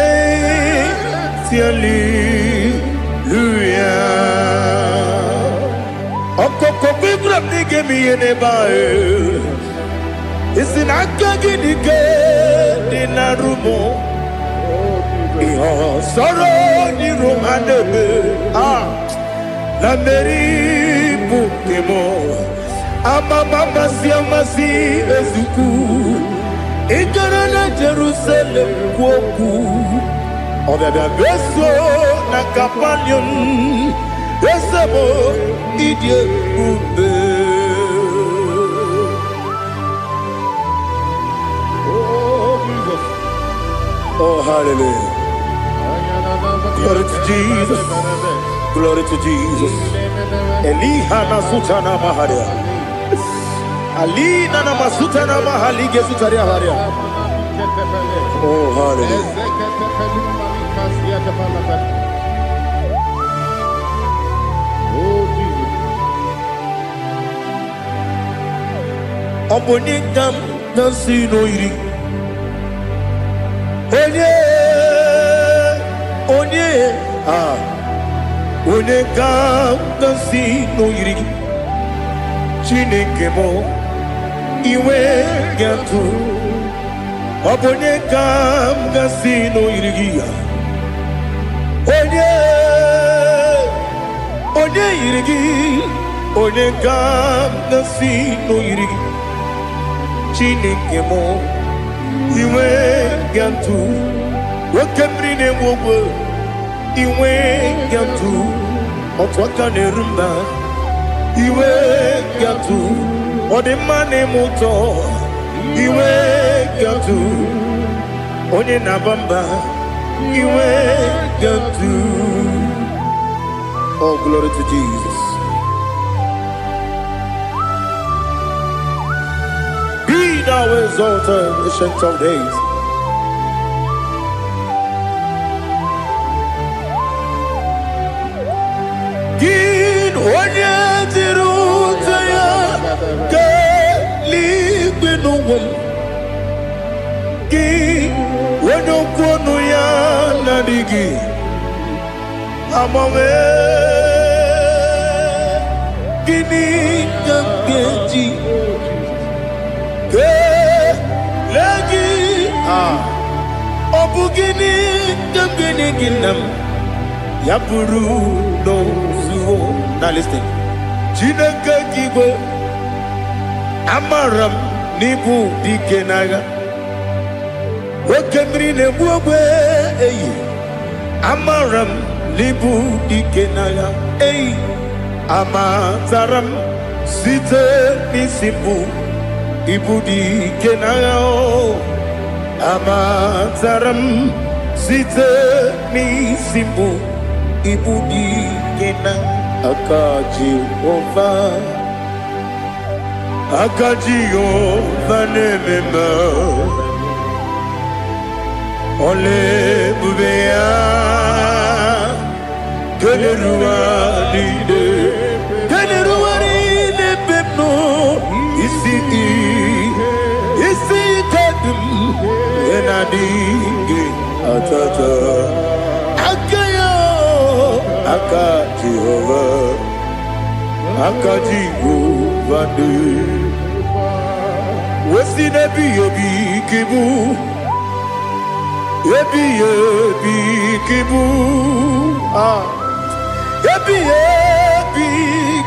Hallelujah. Okoko bibra nige mi enebae. Isina kagi nige dinarumo. Iho soro ni romanebe. La meri bukemo. Amama siamasi ezuku. Ikarana Jerusalem woku. Obebe beso na kapanion Besebo idye ube Oh Jesus. Oh hallelujah. Glory to Jesus. Glory to Jesus. Eliha na sutana maharia Ali na masutana mahali gesutaria haria Oh hallelujah. Obonikam nasino iri Onye Onekam nasino iri Chineke mo iwe gatu Obonekam nasino iri Onye irigi Onekam nasino iri Chineke mo iwe gatu Wakemri ne wogo iwe gatu Otwaka ne rumba iwe gatu Odemane moto iwe gatu Onye nabamba iwe gatu Oh glory to Jesus. Be thou exalted, ancient of days. Gin onye tirutaya keli no one. Ki wano kono ya nadigi. Amame kini kampeji. Ke lagi obugini kamgini ginam. Yapuru no zuo. Now listen. Chineke Igbo amaram n'ibu dike n'agha. Oke mmiri na-egbu ogbe eyi. Amaram n'ibu dike n'agha. Eyi amataram site n'isi mbụ ibu dike n'agha. Amataram site n'isi mbụ ibu dike n'agha. Aka Jehova nemema ole bubea keleruwa lide pepno isi kadum enadinge atata Aka Jehova de Wesi nebi yebi kibu Yebi kibu Yebi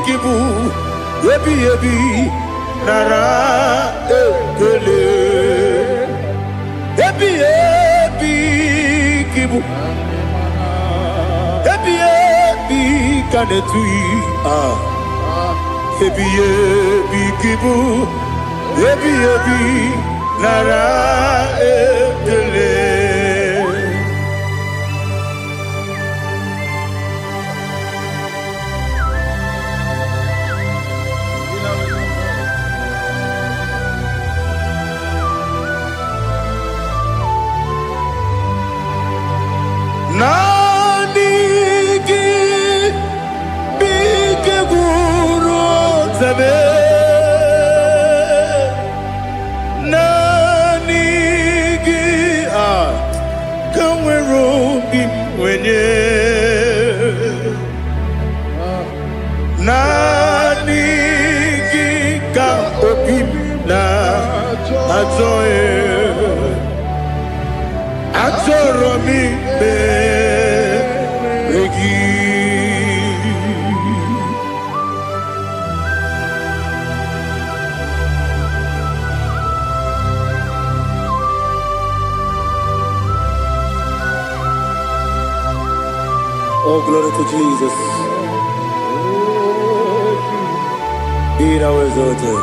kibu Yebi nara ekele Yebi kibu Kanetui Ebi kibu Ebi nara ekele Nanigi Kamwero bimwenye Nanigi ka opim na atoe Atoromi be regi Oh, glory to Jesus. Be thou exalted.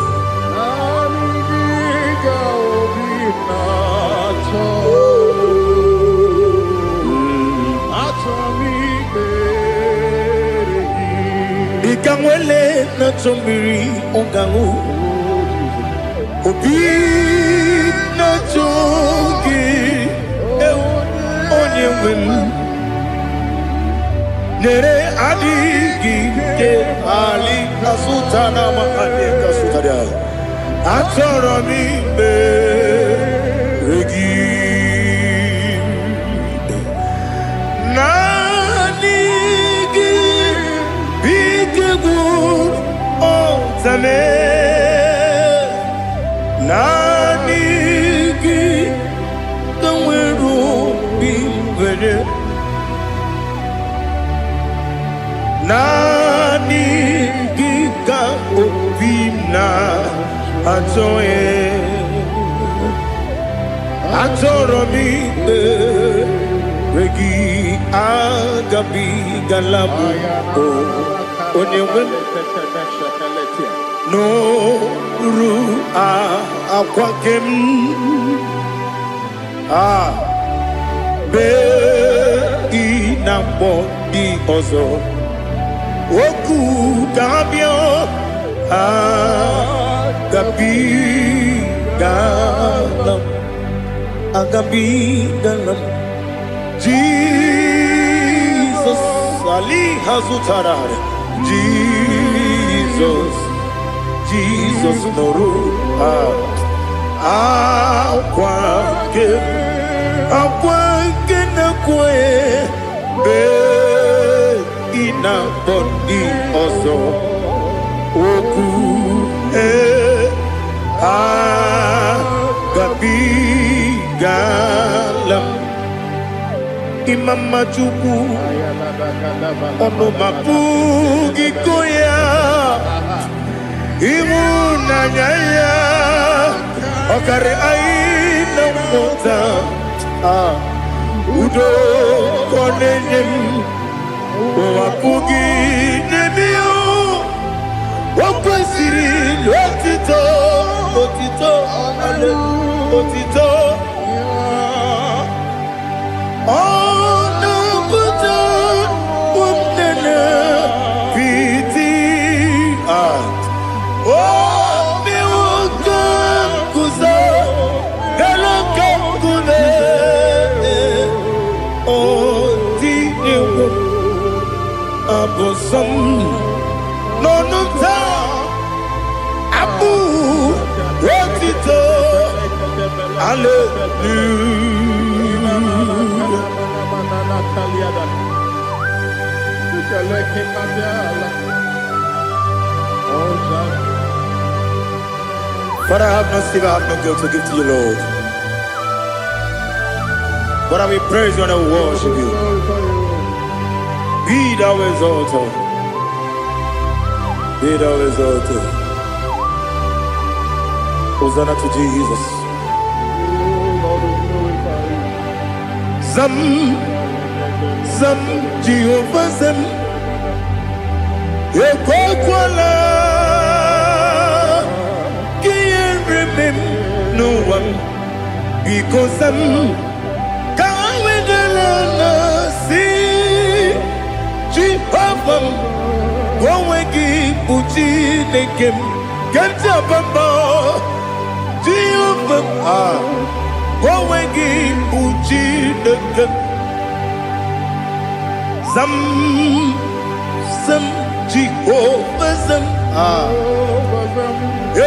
Ikamwele na chombiri ongangu. Obi na chogi. Onye wemu. Nere adigi ke ali kasutana mahane kasutaria atoromi be regi nanigi bigegu otame nanigi kanweru bimwere Nani giga obina atoe atoromi regi agabi galabu onyewe no ru akwakem be inambo di ozo Oku kabio agabi galam Jesus Ali Hazutarare Jesus Noru Akwanke na kwe be ina bondi ozo oku gabigalam imama chuku ono mapugi koya imuna nyaya okare aina mota udo konenyem wapugi nemio wakwesiri lotito otito ale otito ono buto umnene piti at mi uka kuzo galo kangule abosom nonunta abu rotito Father, I have no silver, I have no guilt to give to you, Lord. But I will praise you and I will worship you. Be thou exalted. Be thou exalted. Hosanna to Jesus. Zam, Zam, Jehovah Zam. Ekwakwala. Can't remember no one. Because Zam. Can't wait the see. Jehovah. Gowegi Uchi Nekem. Ganja Bamba. Jehovah. Gowegi Uchi Nekem. Zam. Zam. Jehovah Zam.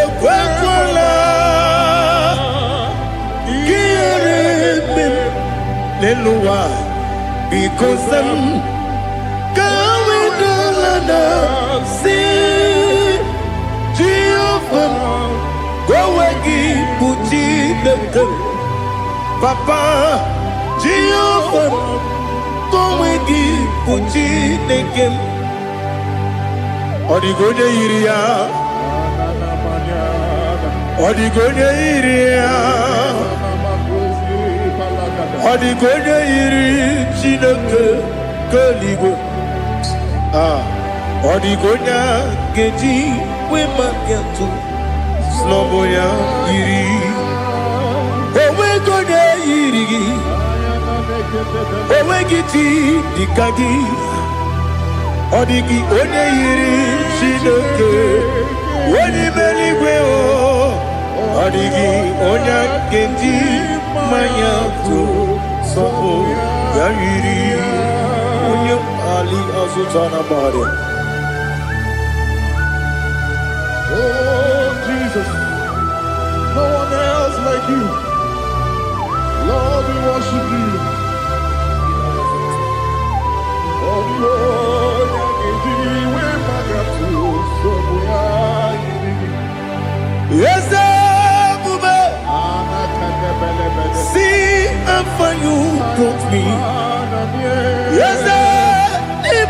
Ekwakwala. Kieremem. Neluwa. Because Zam. See Jehovah, go again, Puchi the Papa, Jehovah, go again, Puchi the game. Odigonya iria, Odigonya iria, Odigonya iri, Chineke, Kaligo. Odigonya geji we magetu sloboya iri owe gonya iri owe giti dikagi odigi onye iri Chineke woni meligwe o odigi onya geji manya tu sobo ya iri onye ali azutana bare. Oh, Jesus, no one else like you. Lord, we worship you. Oh, Lord, yes, Bube. See how far you brought me. Yes,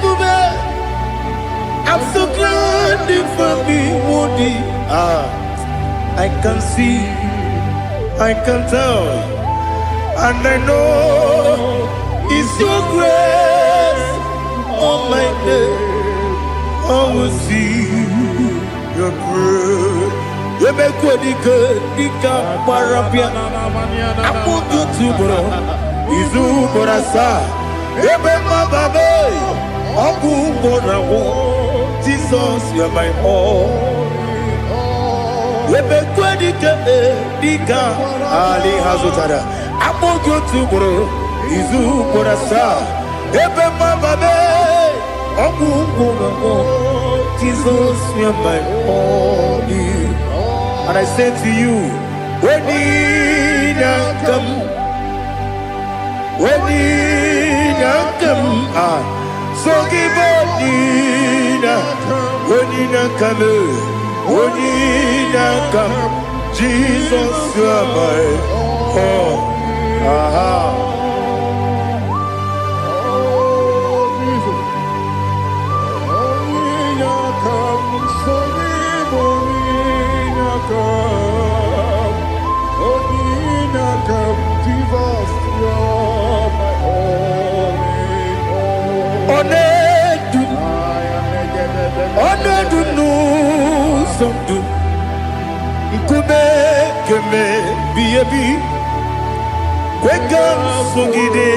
Bube. I'm so glad you found me worthy. I can see, I can tell, and I know it's your grace. Oh my day, I will see your grace. You make what you could, you can't parapia. I put you to bro, Izu Borasa. You make my baby, Abu Borawo. Jesus, you're my all. Lebe kwedi ke dika Ali Hazutara. Apo gotu bro Izu Borasa. Ebe mababe Abu Borawo. Jesus, you're my all. And I say to you, Wenina come, wenina come, so give wenina come, wenina come, Jesus, you are my oh, Onedu no somdu Nkube keme biyebi Kwekam sungide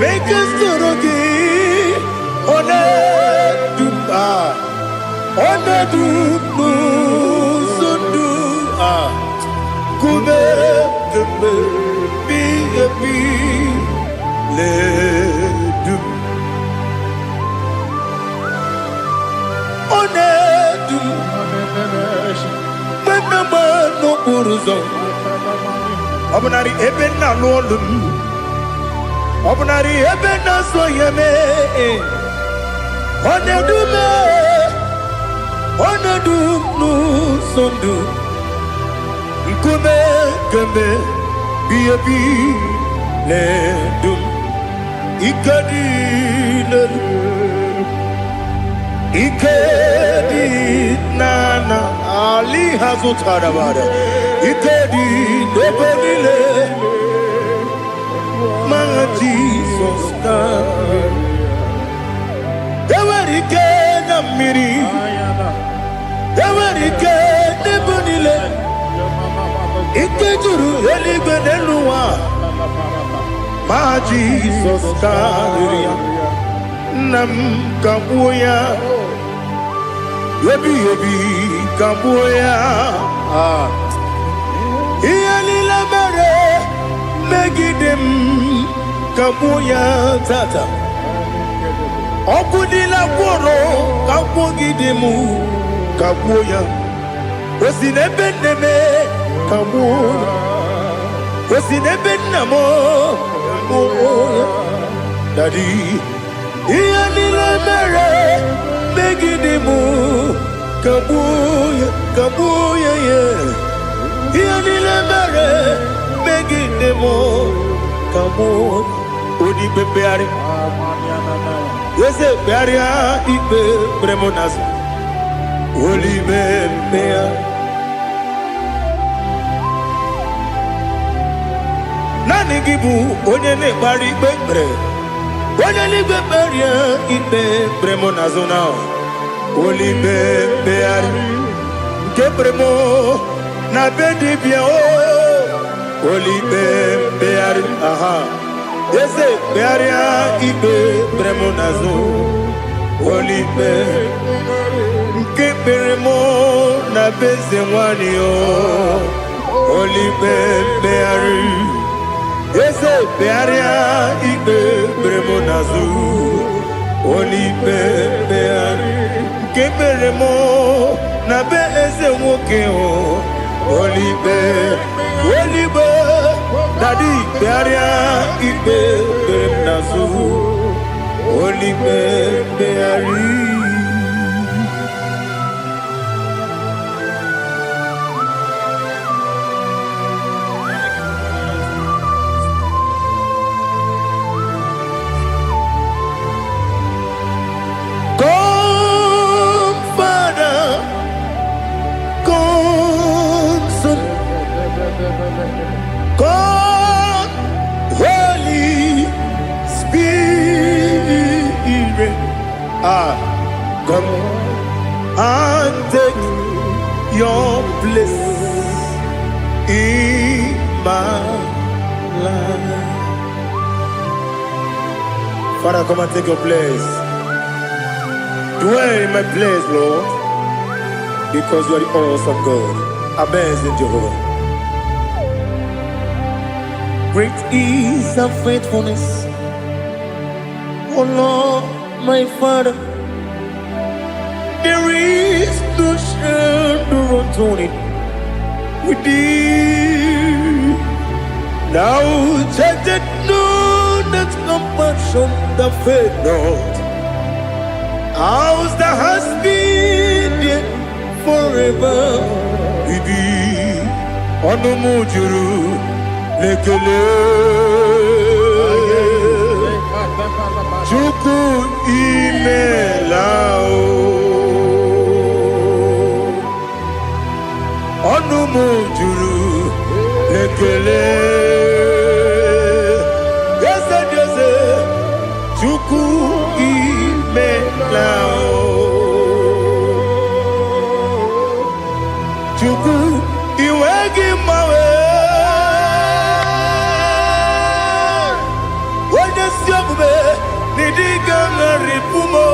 Make us torogi Onedu Onedu no somdu Nkube keme biyebi Ledu Onedu Menama no uruzo Obunari ebe na lolum Obunari ebe na soyeme Onedu me Onedu no sondu Nkume kembe biyebi ledum Ikadi Ikedi nana Ali hazutarabada Ikedi nebonile Manga Jesus na Ewerike na miri Ewerike nebonile Ikejuru eligwe neluwa Ma Jesus na Nam kabuya Yebi kabuya Iyalila mere Megidem kabuya tata Okudila kworo Kabugidemu kabuya Osinebeneme kabuya Osinebenamo kabuya Daddy Iyalila mere Megidemu kabuya kabuya yeah Iyalila mere Megidemu kabuya Odi bebeari Yese bearia ibe bremonas Oli bebea Nani gibu onye ne bari bebre Onye ligwe beria ibe bremo na zona Oli beari Nke bremo na bedi bia o Oli beari aha Eze bearia ibe bremo na zo Oli Nke bremo na beze mwani o Oli beari Eze bearia ibe bremo nazu Oli beari Nke beremo na be eze nwoke o Oli Daddy bearia ibe bremo nazu Oli beari God, Holy Spirit, come and take your place in my life. Father, come and take your place. Dwell in my place, Lord, because you are the awesome God. Amazing Jehovah. Great is thy faithfulness, O Lord, my Father. There is no shadow unto it. with thee. Now take that know that compassion that faith not. Ours that has been forever with thee. Onumujuru lekele. Chuku imelao. Onumujuru lekele. Yese chuku imelao. Chuku iwegi mawe. Wanya siogbe nidiga ngaripumo.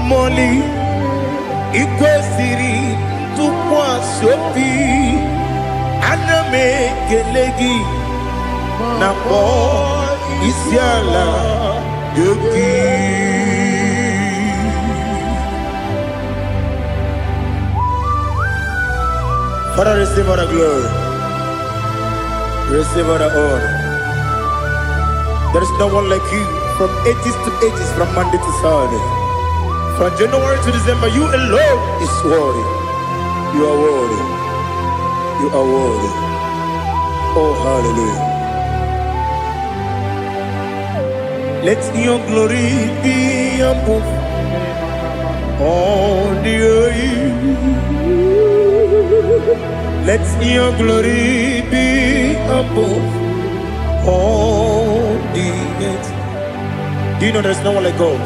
Moli ikwesiri tukwa sopi. Aname gelegi na po isiala yoki. Father, receive all the glory. Receive all the honor. There is no one like you from ages to ages, from Monday to Saturday. From January to December, you alone is worthy. You are worthy. You are worthy. Oh, hallelujah. Let your glory be above all the earth. Let your glory be above all the earth. Do you know there's no one like God?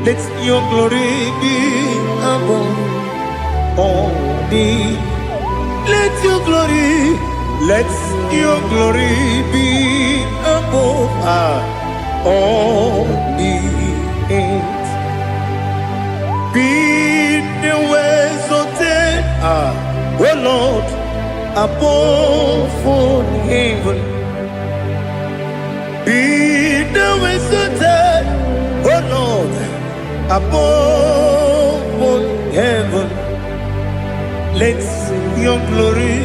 Let your glory be above all the earth. Let your glory be above all the earth. Be the ways of death, oh Lord, above all heaven. Be the ways of death, oh Lord, above all heaven. Let your glory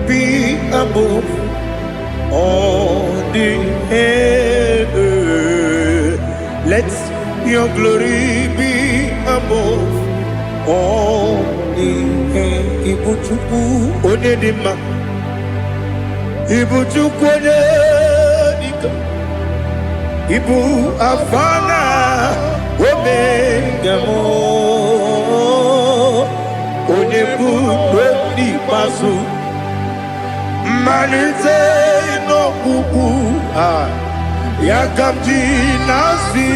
be above all the earth. Let your glory be above all the earth. Ibuchuku onedima, Ibuchuku onedika, Ibu afana omega mo, onebu doni pasu. Manite no kuku yakamji nasi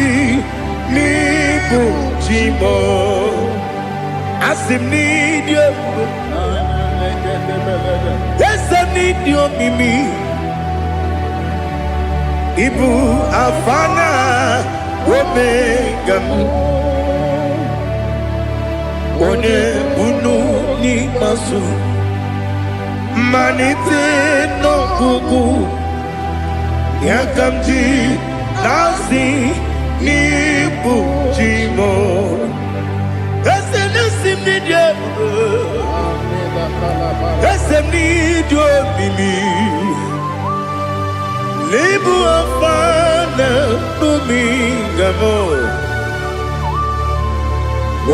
niku chimo asim nidio esa nidio mimi ibu afana omega one bunu ni masu. Manite no kuku yakamji nasi nipu chimo ese nasim nidio ese nidio mimi libu afana numingamo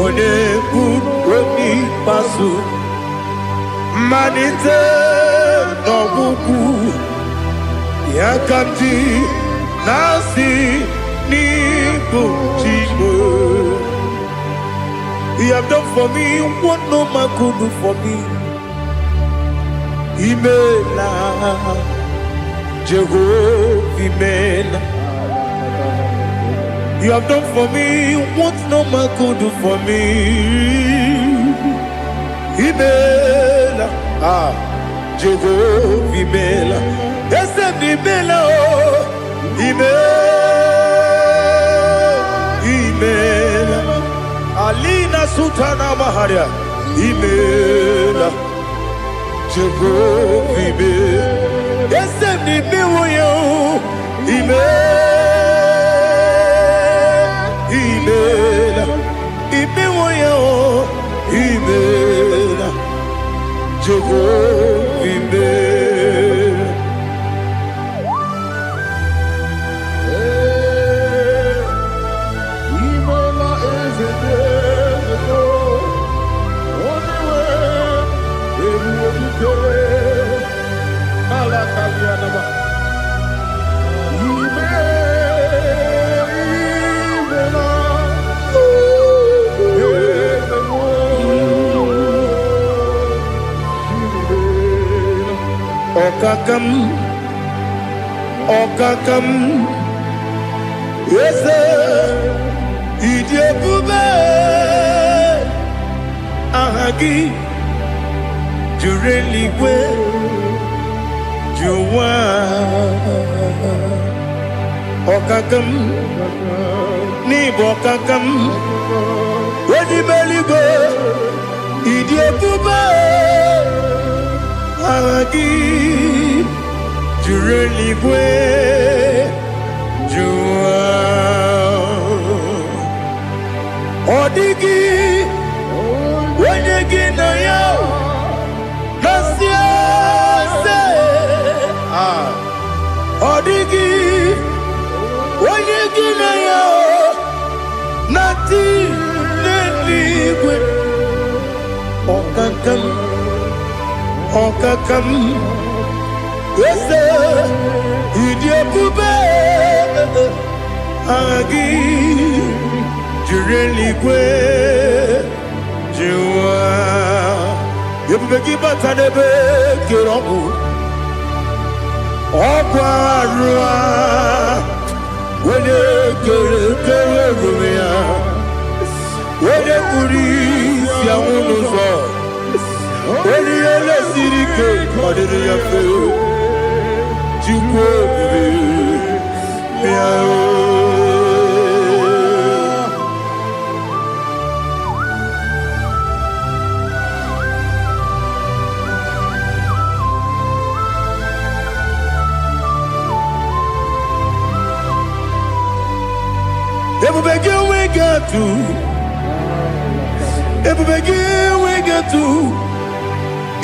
one budoni pasu. Manite no kuku yakamji nasi nipu chimo. You have done for me what no man could do for me. Imela Jehovah Imela. You have done for me what no man could do for me. Imela, Jehovah Imela. Yes, Imela, Imela. Alina Sutana Maharia. Imela, Jehovah Imela. Yes, Imela, Imela. Imela. vimbe. Imela ezedezeko, oniwe, eruotuke, alakalianaba. Imela, Okakam, okakam, yese, idiebube, ahagi, jureligwe, juwa. Okakam, ni bokakam, wedi beligwe, idiebube. Ahagi jureligwe jua odigi wenyegi na ya nasiase odigi wenyegi na ya nati neligwe okakam okakam yese idiebube agi jureligwe jiwa yebube gibata nebe kirogu okwarua wene kere rumia wene kuri siamunuzo wene yele sirike kodiri yafe jukwe miao. Everybody we got to. Everybody we got to.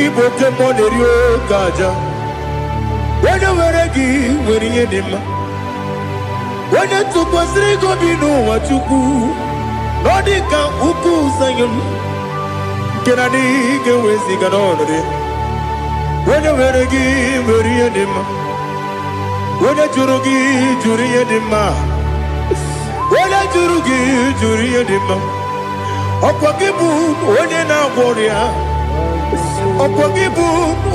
Igbo tempo nerio kaja. Wena weregi weriye dima. Wena tukwasiri gobinu wachuku. Nodika uku sayon. Kenadi gewezi ganonore. Wena weregi weriye dima. Wena jurugi juriye dima. Wena jurugi juriye dima. Okwakibu onye na gworia. Okwakibu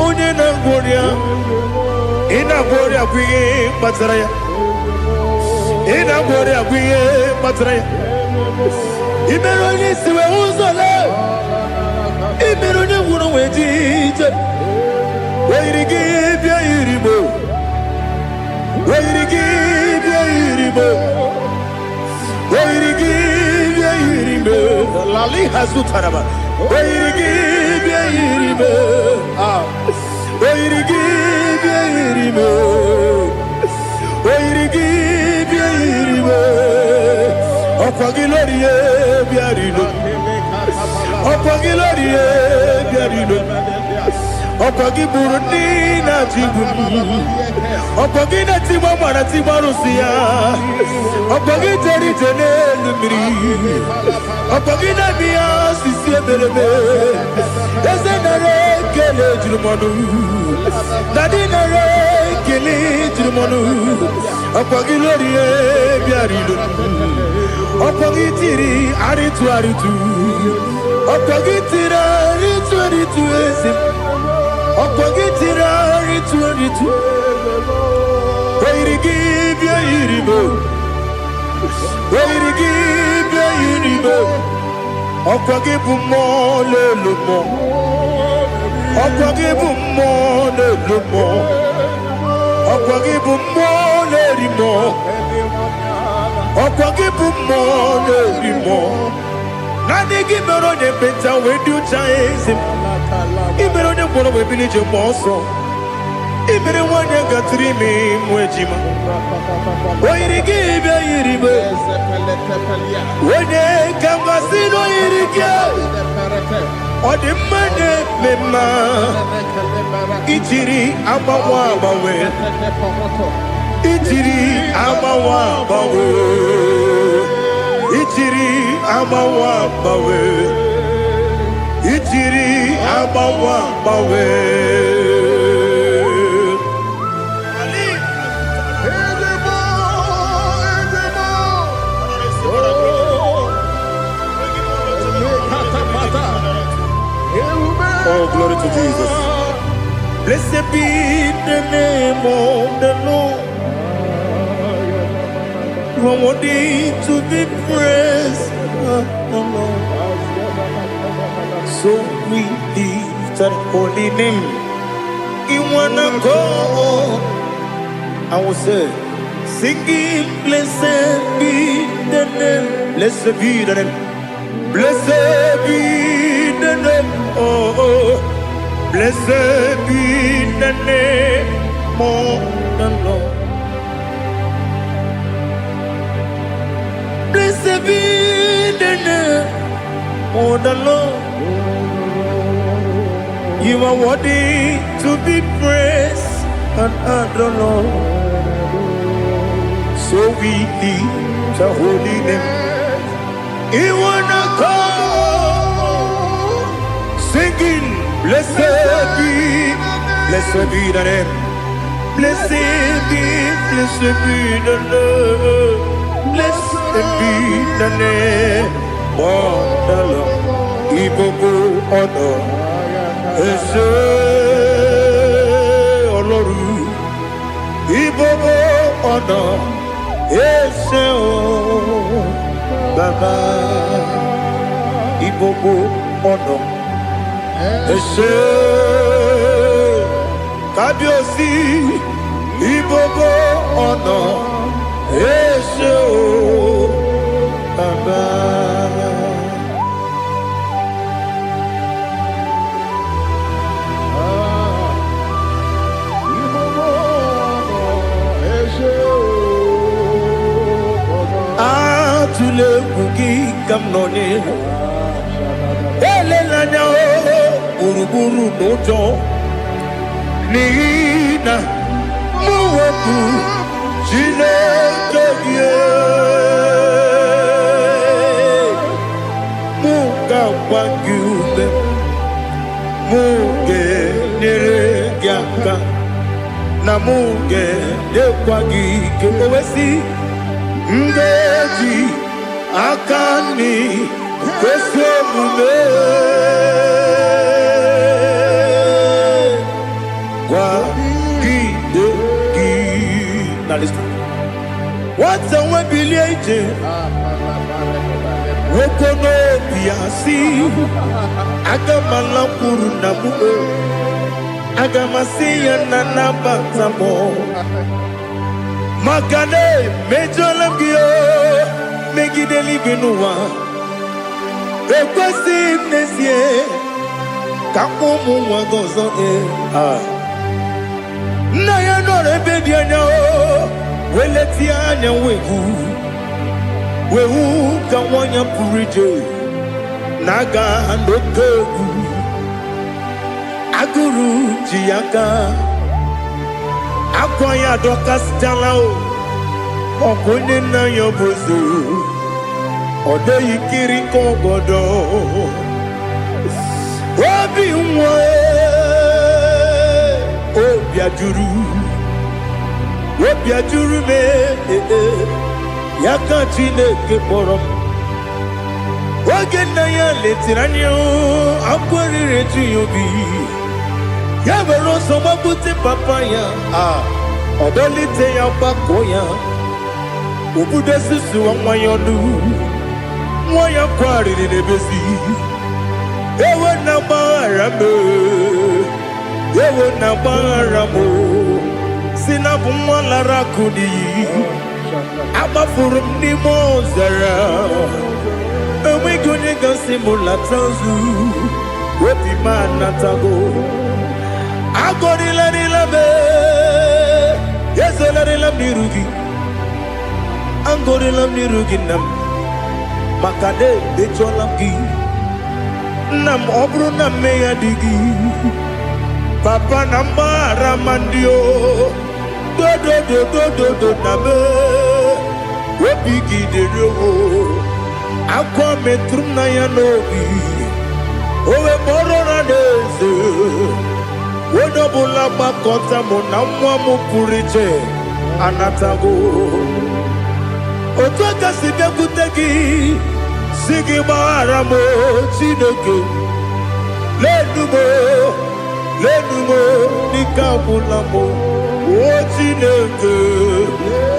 onye na gworia. Ina gworia kwiye bataraya. Ina gworia kwiye bataraya. Imero ni siwe uzole. Imero ni wunu wejije. Weirigi bia iribo. Weirigi bia iribo. Weirigi bia iribo. Lali hazutaraba. Weirigi bia iribo. Weirigi bia iribo. Weirigi bia iribo. Okwagilorie bia rilo. Okwagilorie bia rilo. Okwagiburu ni na jibu. Okwagina timama na timarusia. Okwagiteri tene lumiri. Okwagina biya sisi ebelebe. Eze nare kele jirumonu. Nadi nare kele jirumonu. Okwagilori biarilo. Okwagitiri aritu aritu. Okwagitira aritu aritu esim. Okwagitira aritu aritu. Weirigi bia iribo. Weirigi bia iribo. Okwagibu mo lelumo. Okwagibu mo lelumo. Okwagibu mo lerimo. Okwagibu mo lerimo. Nani gimero ne beta we do chaizim. Imero ne kono we bilije moso. Imere wanya gatrimi mwejima. Weirigi bia iribo. Wene kamasino irige. Odimane mema Ijiri amawa bawe Ijiri amawa bawe Ijiri amawa bawe Ijiri amawa bawe Oh, glory to Jesus. Blessed be the name of the Lord. You are worthy to be praised, the Lord. So we lift that holy name. You wanna go? I will say, singing, blessed be the name. Blessed be the name. Blessed be the name. Oh, blessed be the name of the Lord. Blessed be the name of the Lord. You are worthy to be praised and adored, Lord. So we lift the holy name. You wanna call, singing, blessed be the name. Blessed be the Lord. Blessed be the name of the Lord. Igbo honor, Ese Oloru. Igbo honor, Ese Baba. Igbo honor, Ese Kabiosi. Igbo honor, Ese Baba. Atule kuki kamnoni elelanya uruburu nojo nina muweku Chineke muga wangume muge neregiaka na muge dekwagi kewesi Ngeji akani kwesemume kwa gidegi. Now listen. What's a webileje? Wokono biasi agamalampuru namu agamasiya nanabatamo. Makane mejolamgio megideli benua ekwesi nesie kakomu wagozo na ya no rebedi anya weleti anya wehu kawanya purije naga ndoku aguru jiaka Akwanya dokas jalao Okone na yobozu Ode yikiri kogodo Obi mwe Obi ajuru me Yaka Chineke porom Oge na ya letiranyo Akwari reju yobi Yabero soma buti papaya Odolite ya bakoya Ubude susu wa mwayonu Mwaya kwari nebezi Ewe na baramo Ewe na baramo Sinabu mwala rakudi Abafurum ni mozara Ewe gonye gansi mulatanzu Wepi manatago Agorila nilabe Yesela nilamnirugi Angorila nirugi nam Makade becholamgi Nam obru na meya digi Papa na mara mandio Do na me Webigi de rogo Aqua metrum na ya nobi Owe moro na deze Wono bula bakota mo na mwa mu purije Anatago Otoka sidekutegi Sigi mara mo chineke Lenumo Nika bula mo O chineke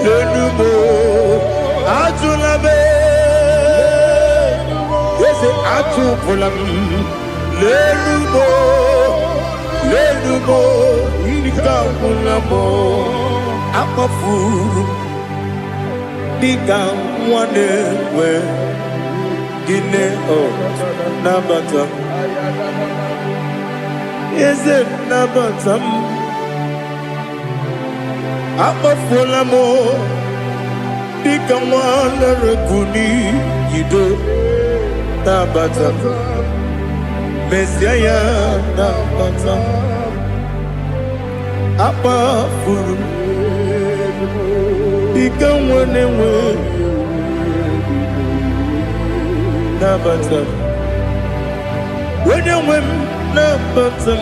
Lenumo Ajulame Yese ajupulam Lenumo Nika bula mo Akafuru Nika mwane we Gine o Nabata Yese Nabatam Akafula mo Nika mwane rekuni Yido Nabata Mesiaya Nabata Akafuru Ika mwane we Nabata When you win Nabata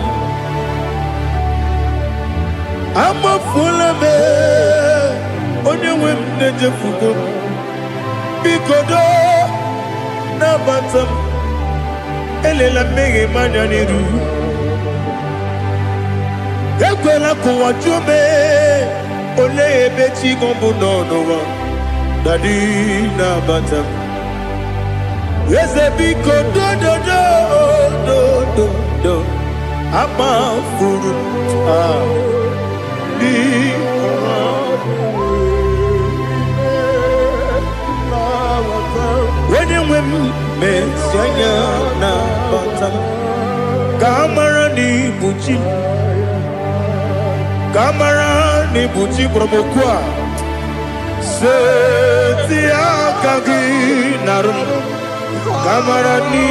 I'm a full of it When you win Nejefugo Bikodo Nabata Elela mege manjaniru Ekwela kuwa chume Ole ebeti gombu nonowa Dadi Nabata Yes, a big do. I'm a fool. When you win, Sayana, Kamara ni Buchi Promokwa. Setia Kagi Narum. Kamarani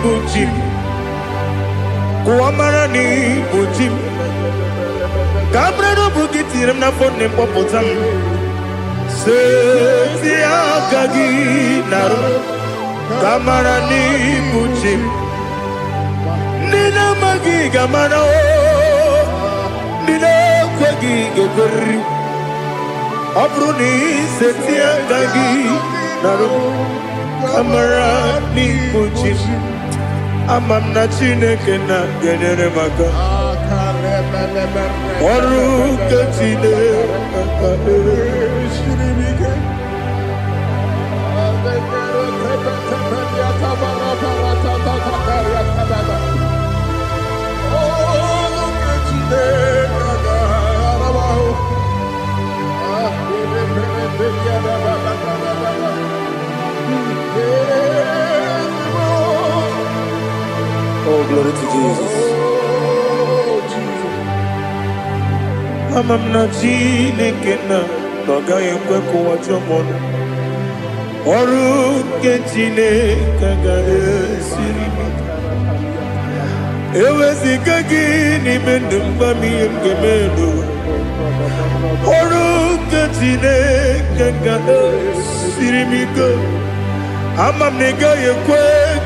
Bujim Kuamarani Bujim Kabrano Bukitiram na phone popotam Setia Kagi Naru Kamarani Bujim Nina Magi Gamano Nina Kwagi Gokuri Abruni Setia Kagi Naru Kamarani Bujim Amamna Chineke na genere maka Oru Kachine Oh, glory to Jesus. Amamna Chineke na Noga yekwe kuwa chomono Oru Chineke ga esiri Ewezi kagi ni mendumba miyemgemelo Oru Chineke ga esiri miko Amamnega yekwe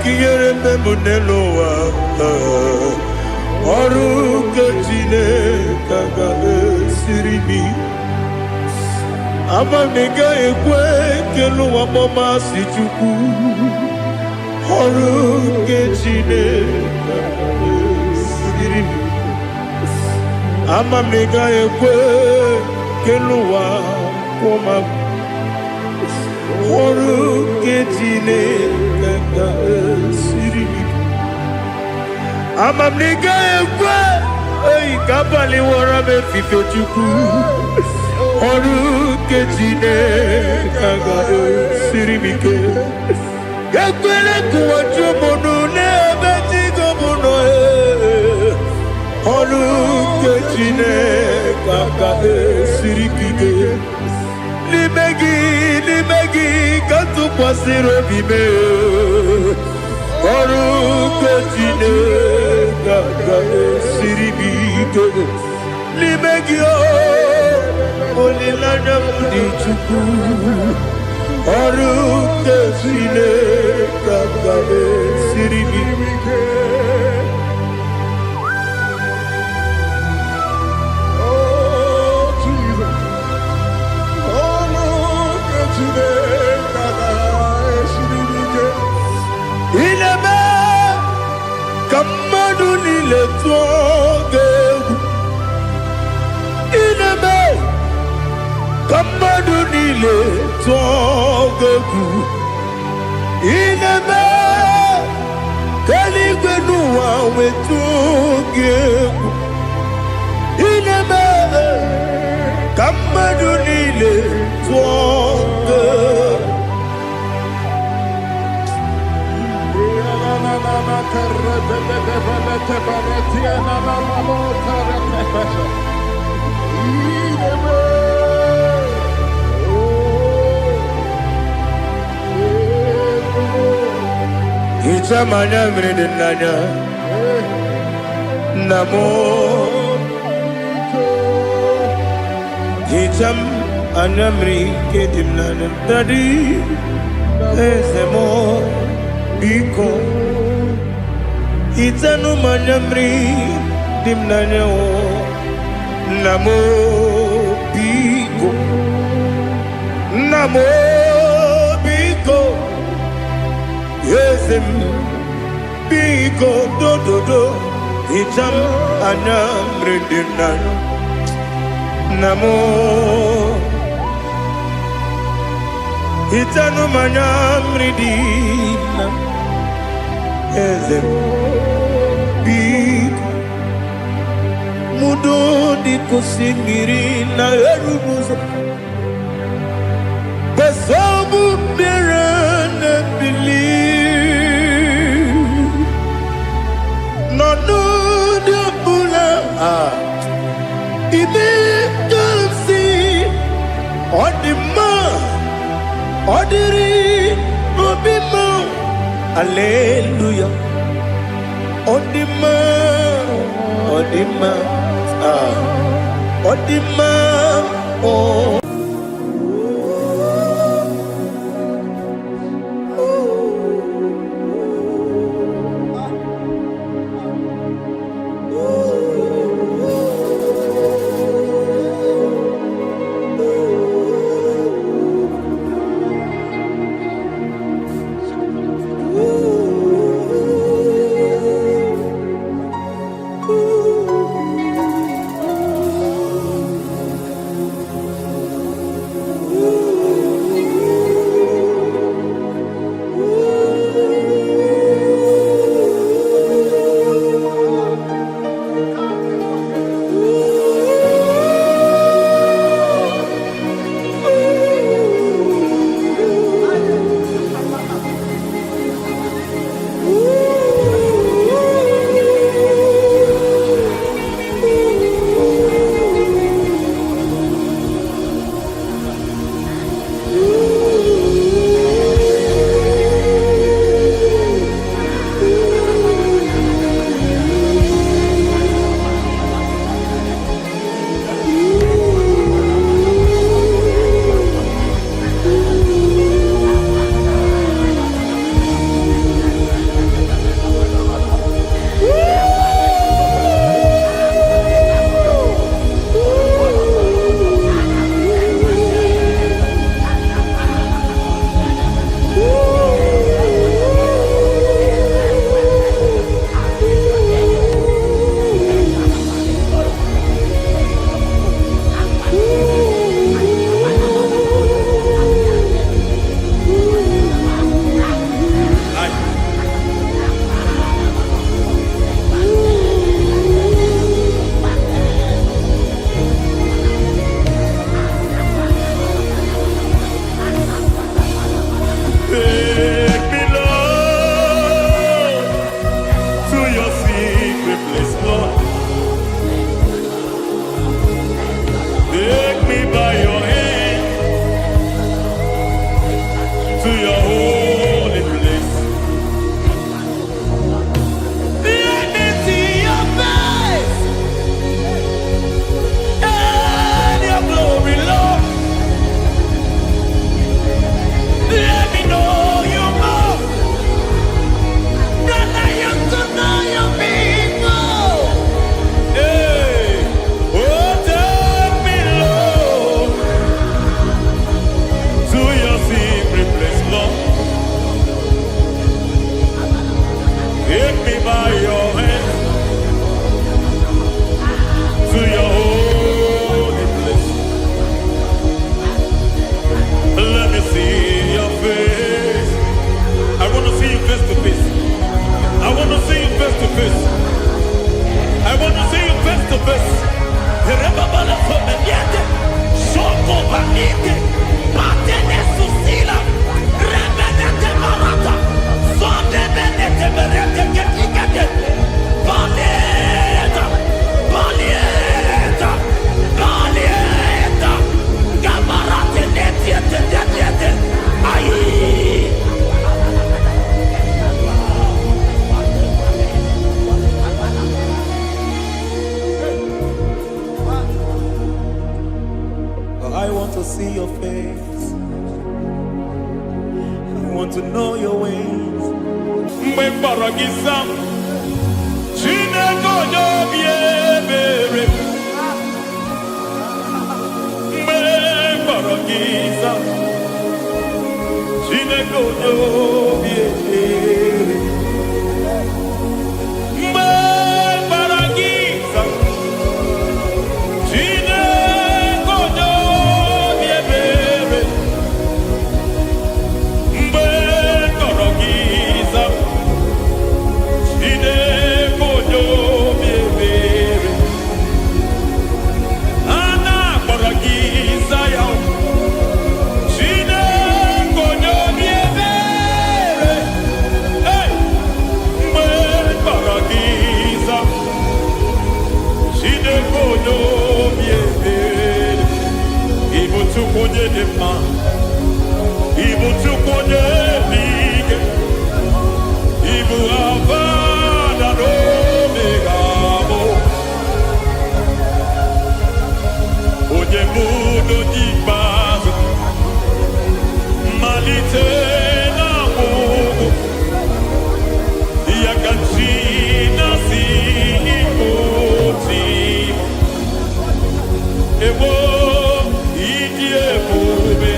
kiyere memuneloa Oru Chineke ga esiri Amamnega yekwe keluwa mama si chuku Oru Chineke ga esiri Amamnega yekwe keluwa mama Oru Chineke ga esiri Amamnega yekwe Ei kabali wara me fife chuku Oru Chineke ga esiri mike Yakwele kuwa chumono nebe tigo muno Oru Chineke ga esiri kike Limegi katu kwasiro bime Oruketine gagare siribike limegio olilanya mudichuku. Oruketine gagare siribike. Oh, Jesus. Oruketine gagare siribike. Ilebe kamadu nile tuoge. Ilebe kamadu nile tuoge. Ilebe kaligwe nuwa wetuge. Ilebe kamadu nile tuoge. Itamanya mridinanya namo Itam anamri kedimnana tadi ezemo biko Itanu manyamri dimnanya o namo biko Yezem biko do Itam anamri dimnanya namo Itanu manyamri dimnanya Yezem biko mudo di kusingiri na erumuzo besobu birane believe no de bula ibe kansi odima odiri obima hallelujah odima oh I want to see your face. I want to know your ways. Mgbe mkpọrọ gị sam, Chineke onye obi ebere. Mgbe mkpọrọ gị sam, Chineke onye obi ebere. Mgbe mkpọrọ gị sam, Chineke onye obi ebere. Mgbe mkpọrọ gị sam, Chineke onye obi ebere. A na-akpọrọ gị Zion, Chineke onye obi ebere. Hey! Mgbe mkpọrọ gị sam, Chineke onye obi ebere. Ị bụ Chukwu onye dị mma, ị bụ Chukwu onye dị ike, ị bụ Alfa na Omega bụ onye bụ n'onye ikpeazụ, mmalite na ọgwụgwụ, ya ka chi na-asị Igbo ti. Egbo ịdị ebube,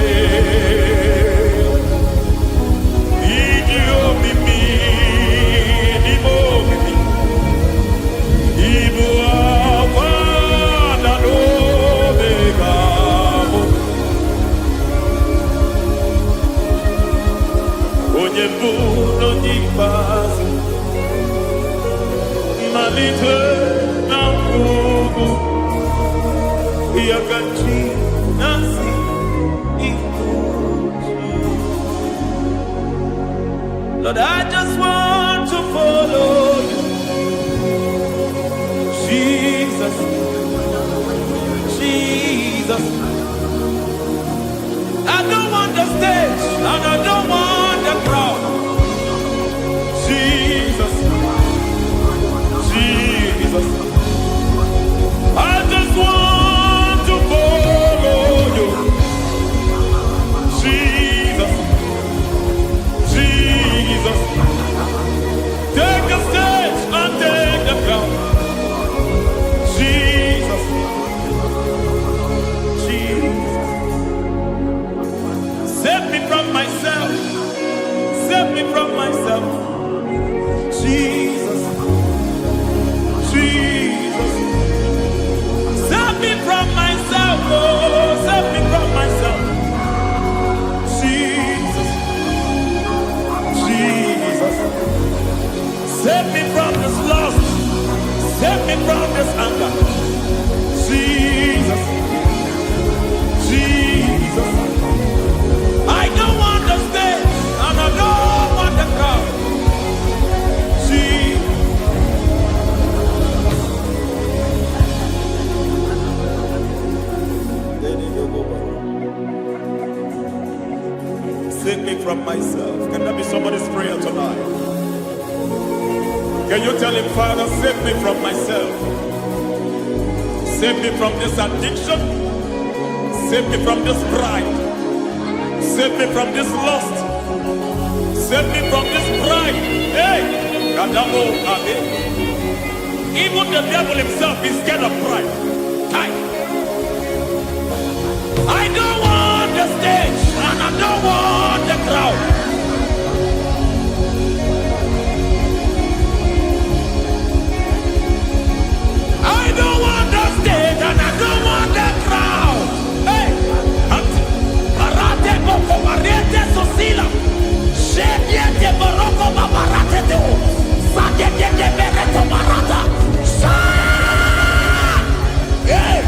ịdị omimi n'ime omimi, ịbụ Alfa na Omega bụ onye mbụ n'onye ikpeazụ, mmalite na ọgwụgwụ, ya ka chi na-asị Igbo ti. Lord, I just want to follow you, Jesus, Jesus. I don't want the stage and I don't want the crowd. Jesus, Jesus. I just want to follow you, Jesus, Jesus. Take the stage and take the crown. Jesus, Jesus. Save me from myself. Save me from myself. Jesus, Jesus. Save me from myself. Oh, save me from myself. Jesus, Jesus. Save me from this lust. Save me from this anger. Jesus, Jesus. I don't want the stage and I don't want the crowd. Jesus. Save me from myself. Can that be somebody's prayer tonight? Can you tell him, Father, save me from myself. Save me from this addiction. Save me from this pride. Save me from this lust. Save me from this pride. Hey! Kadamo Ade. Even the devil himself is scared of pride. Hi. I don't want the stage and I don't want the crowd. I don't want the stage and I don't want the crowd. Hey! Barate boko barete sosila. Shediete boroko babarate teo. Sadete bereto barata. Hey!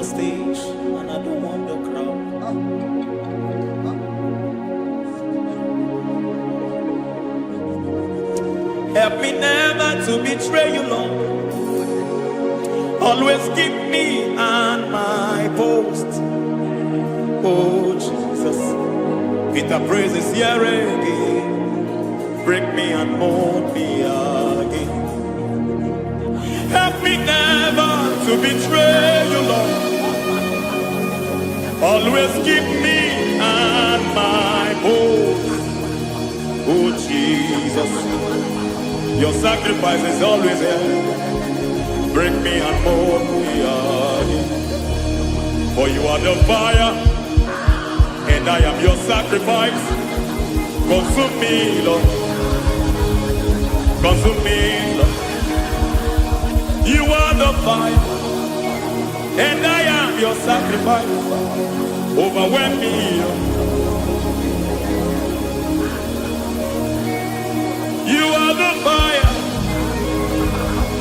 the stage, and I don't want the crowd. Help me never to betray you, Lord. Always keep me on my post. Oh Jesus, with the praises here again, break me and mold me again. Help me never to betray you, Lord. Always keep me on my post. Oh Jesus, your sacrifice is always here. Break me and mold me again. For you are the fire, and I am your sacrifice. Consume me, Lord. Consume me, Lord. You are the fire, and I am your sacrifice. Overwhelm me, Lord. You are the fire,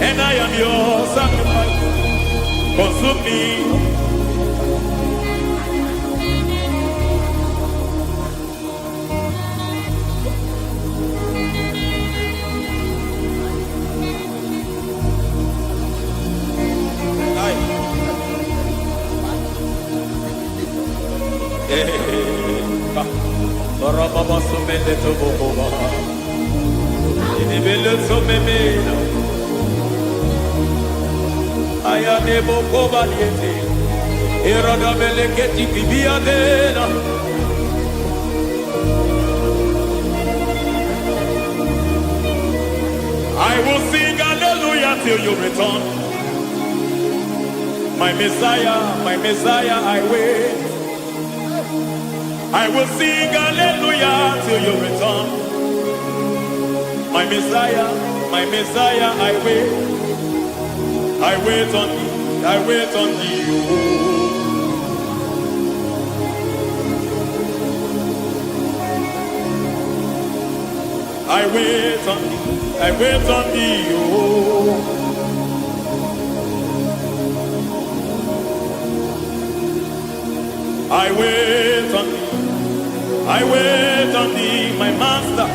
and I am your sacrifice. Consume me. I will sing hallelujah till you return. My Messiah, I wait. I will sing hallelujah till you return. My Messiah, I wait. I wait on thee, I wait on thee. I wait on thee, I wait on thee. Oh. I wait on thee, I wait on thee, my master.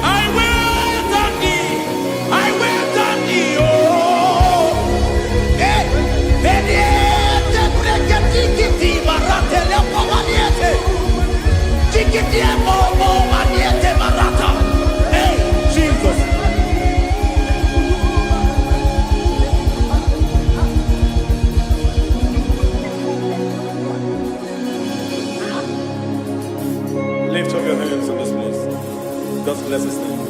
I wait on thee, I wait on thee, oh. Hey, veniete, tikiti, marate, lepo maniete. Tikiti, momo, maniete, marata. Hey, Jesus. Lift up your hands in this place. God bless his name.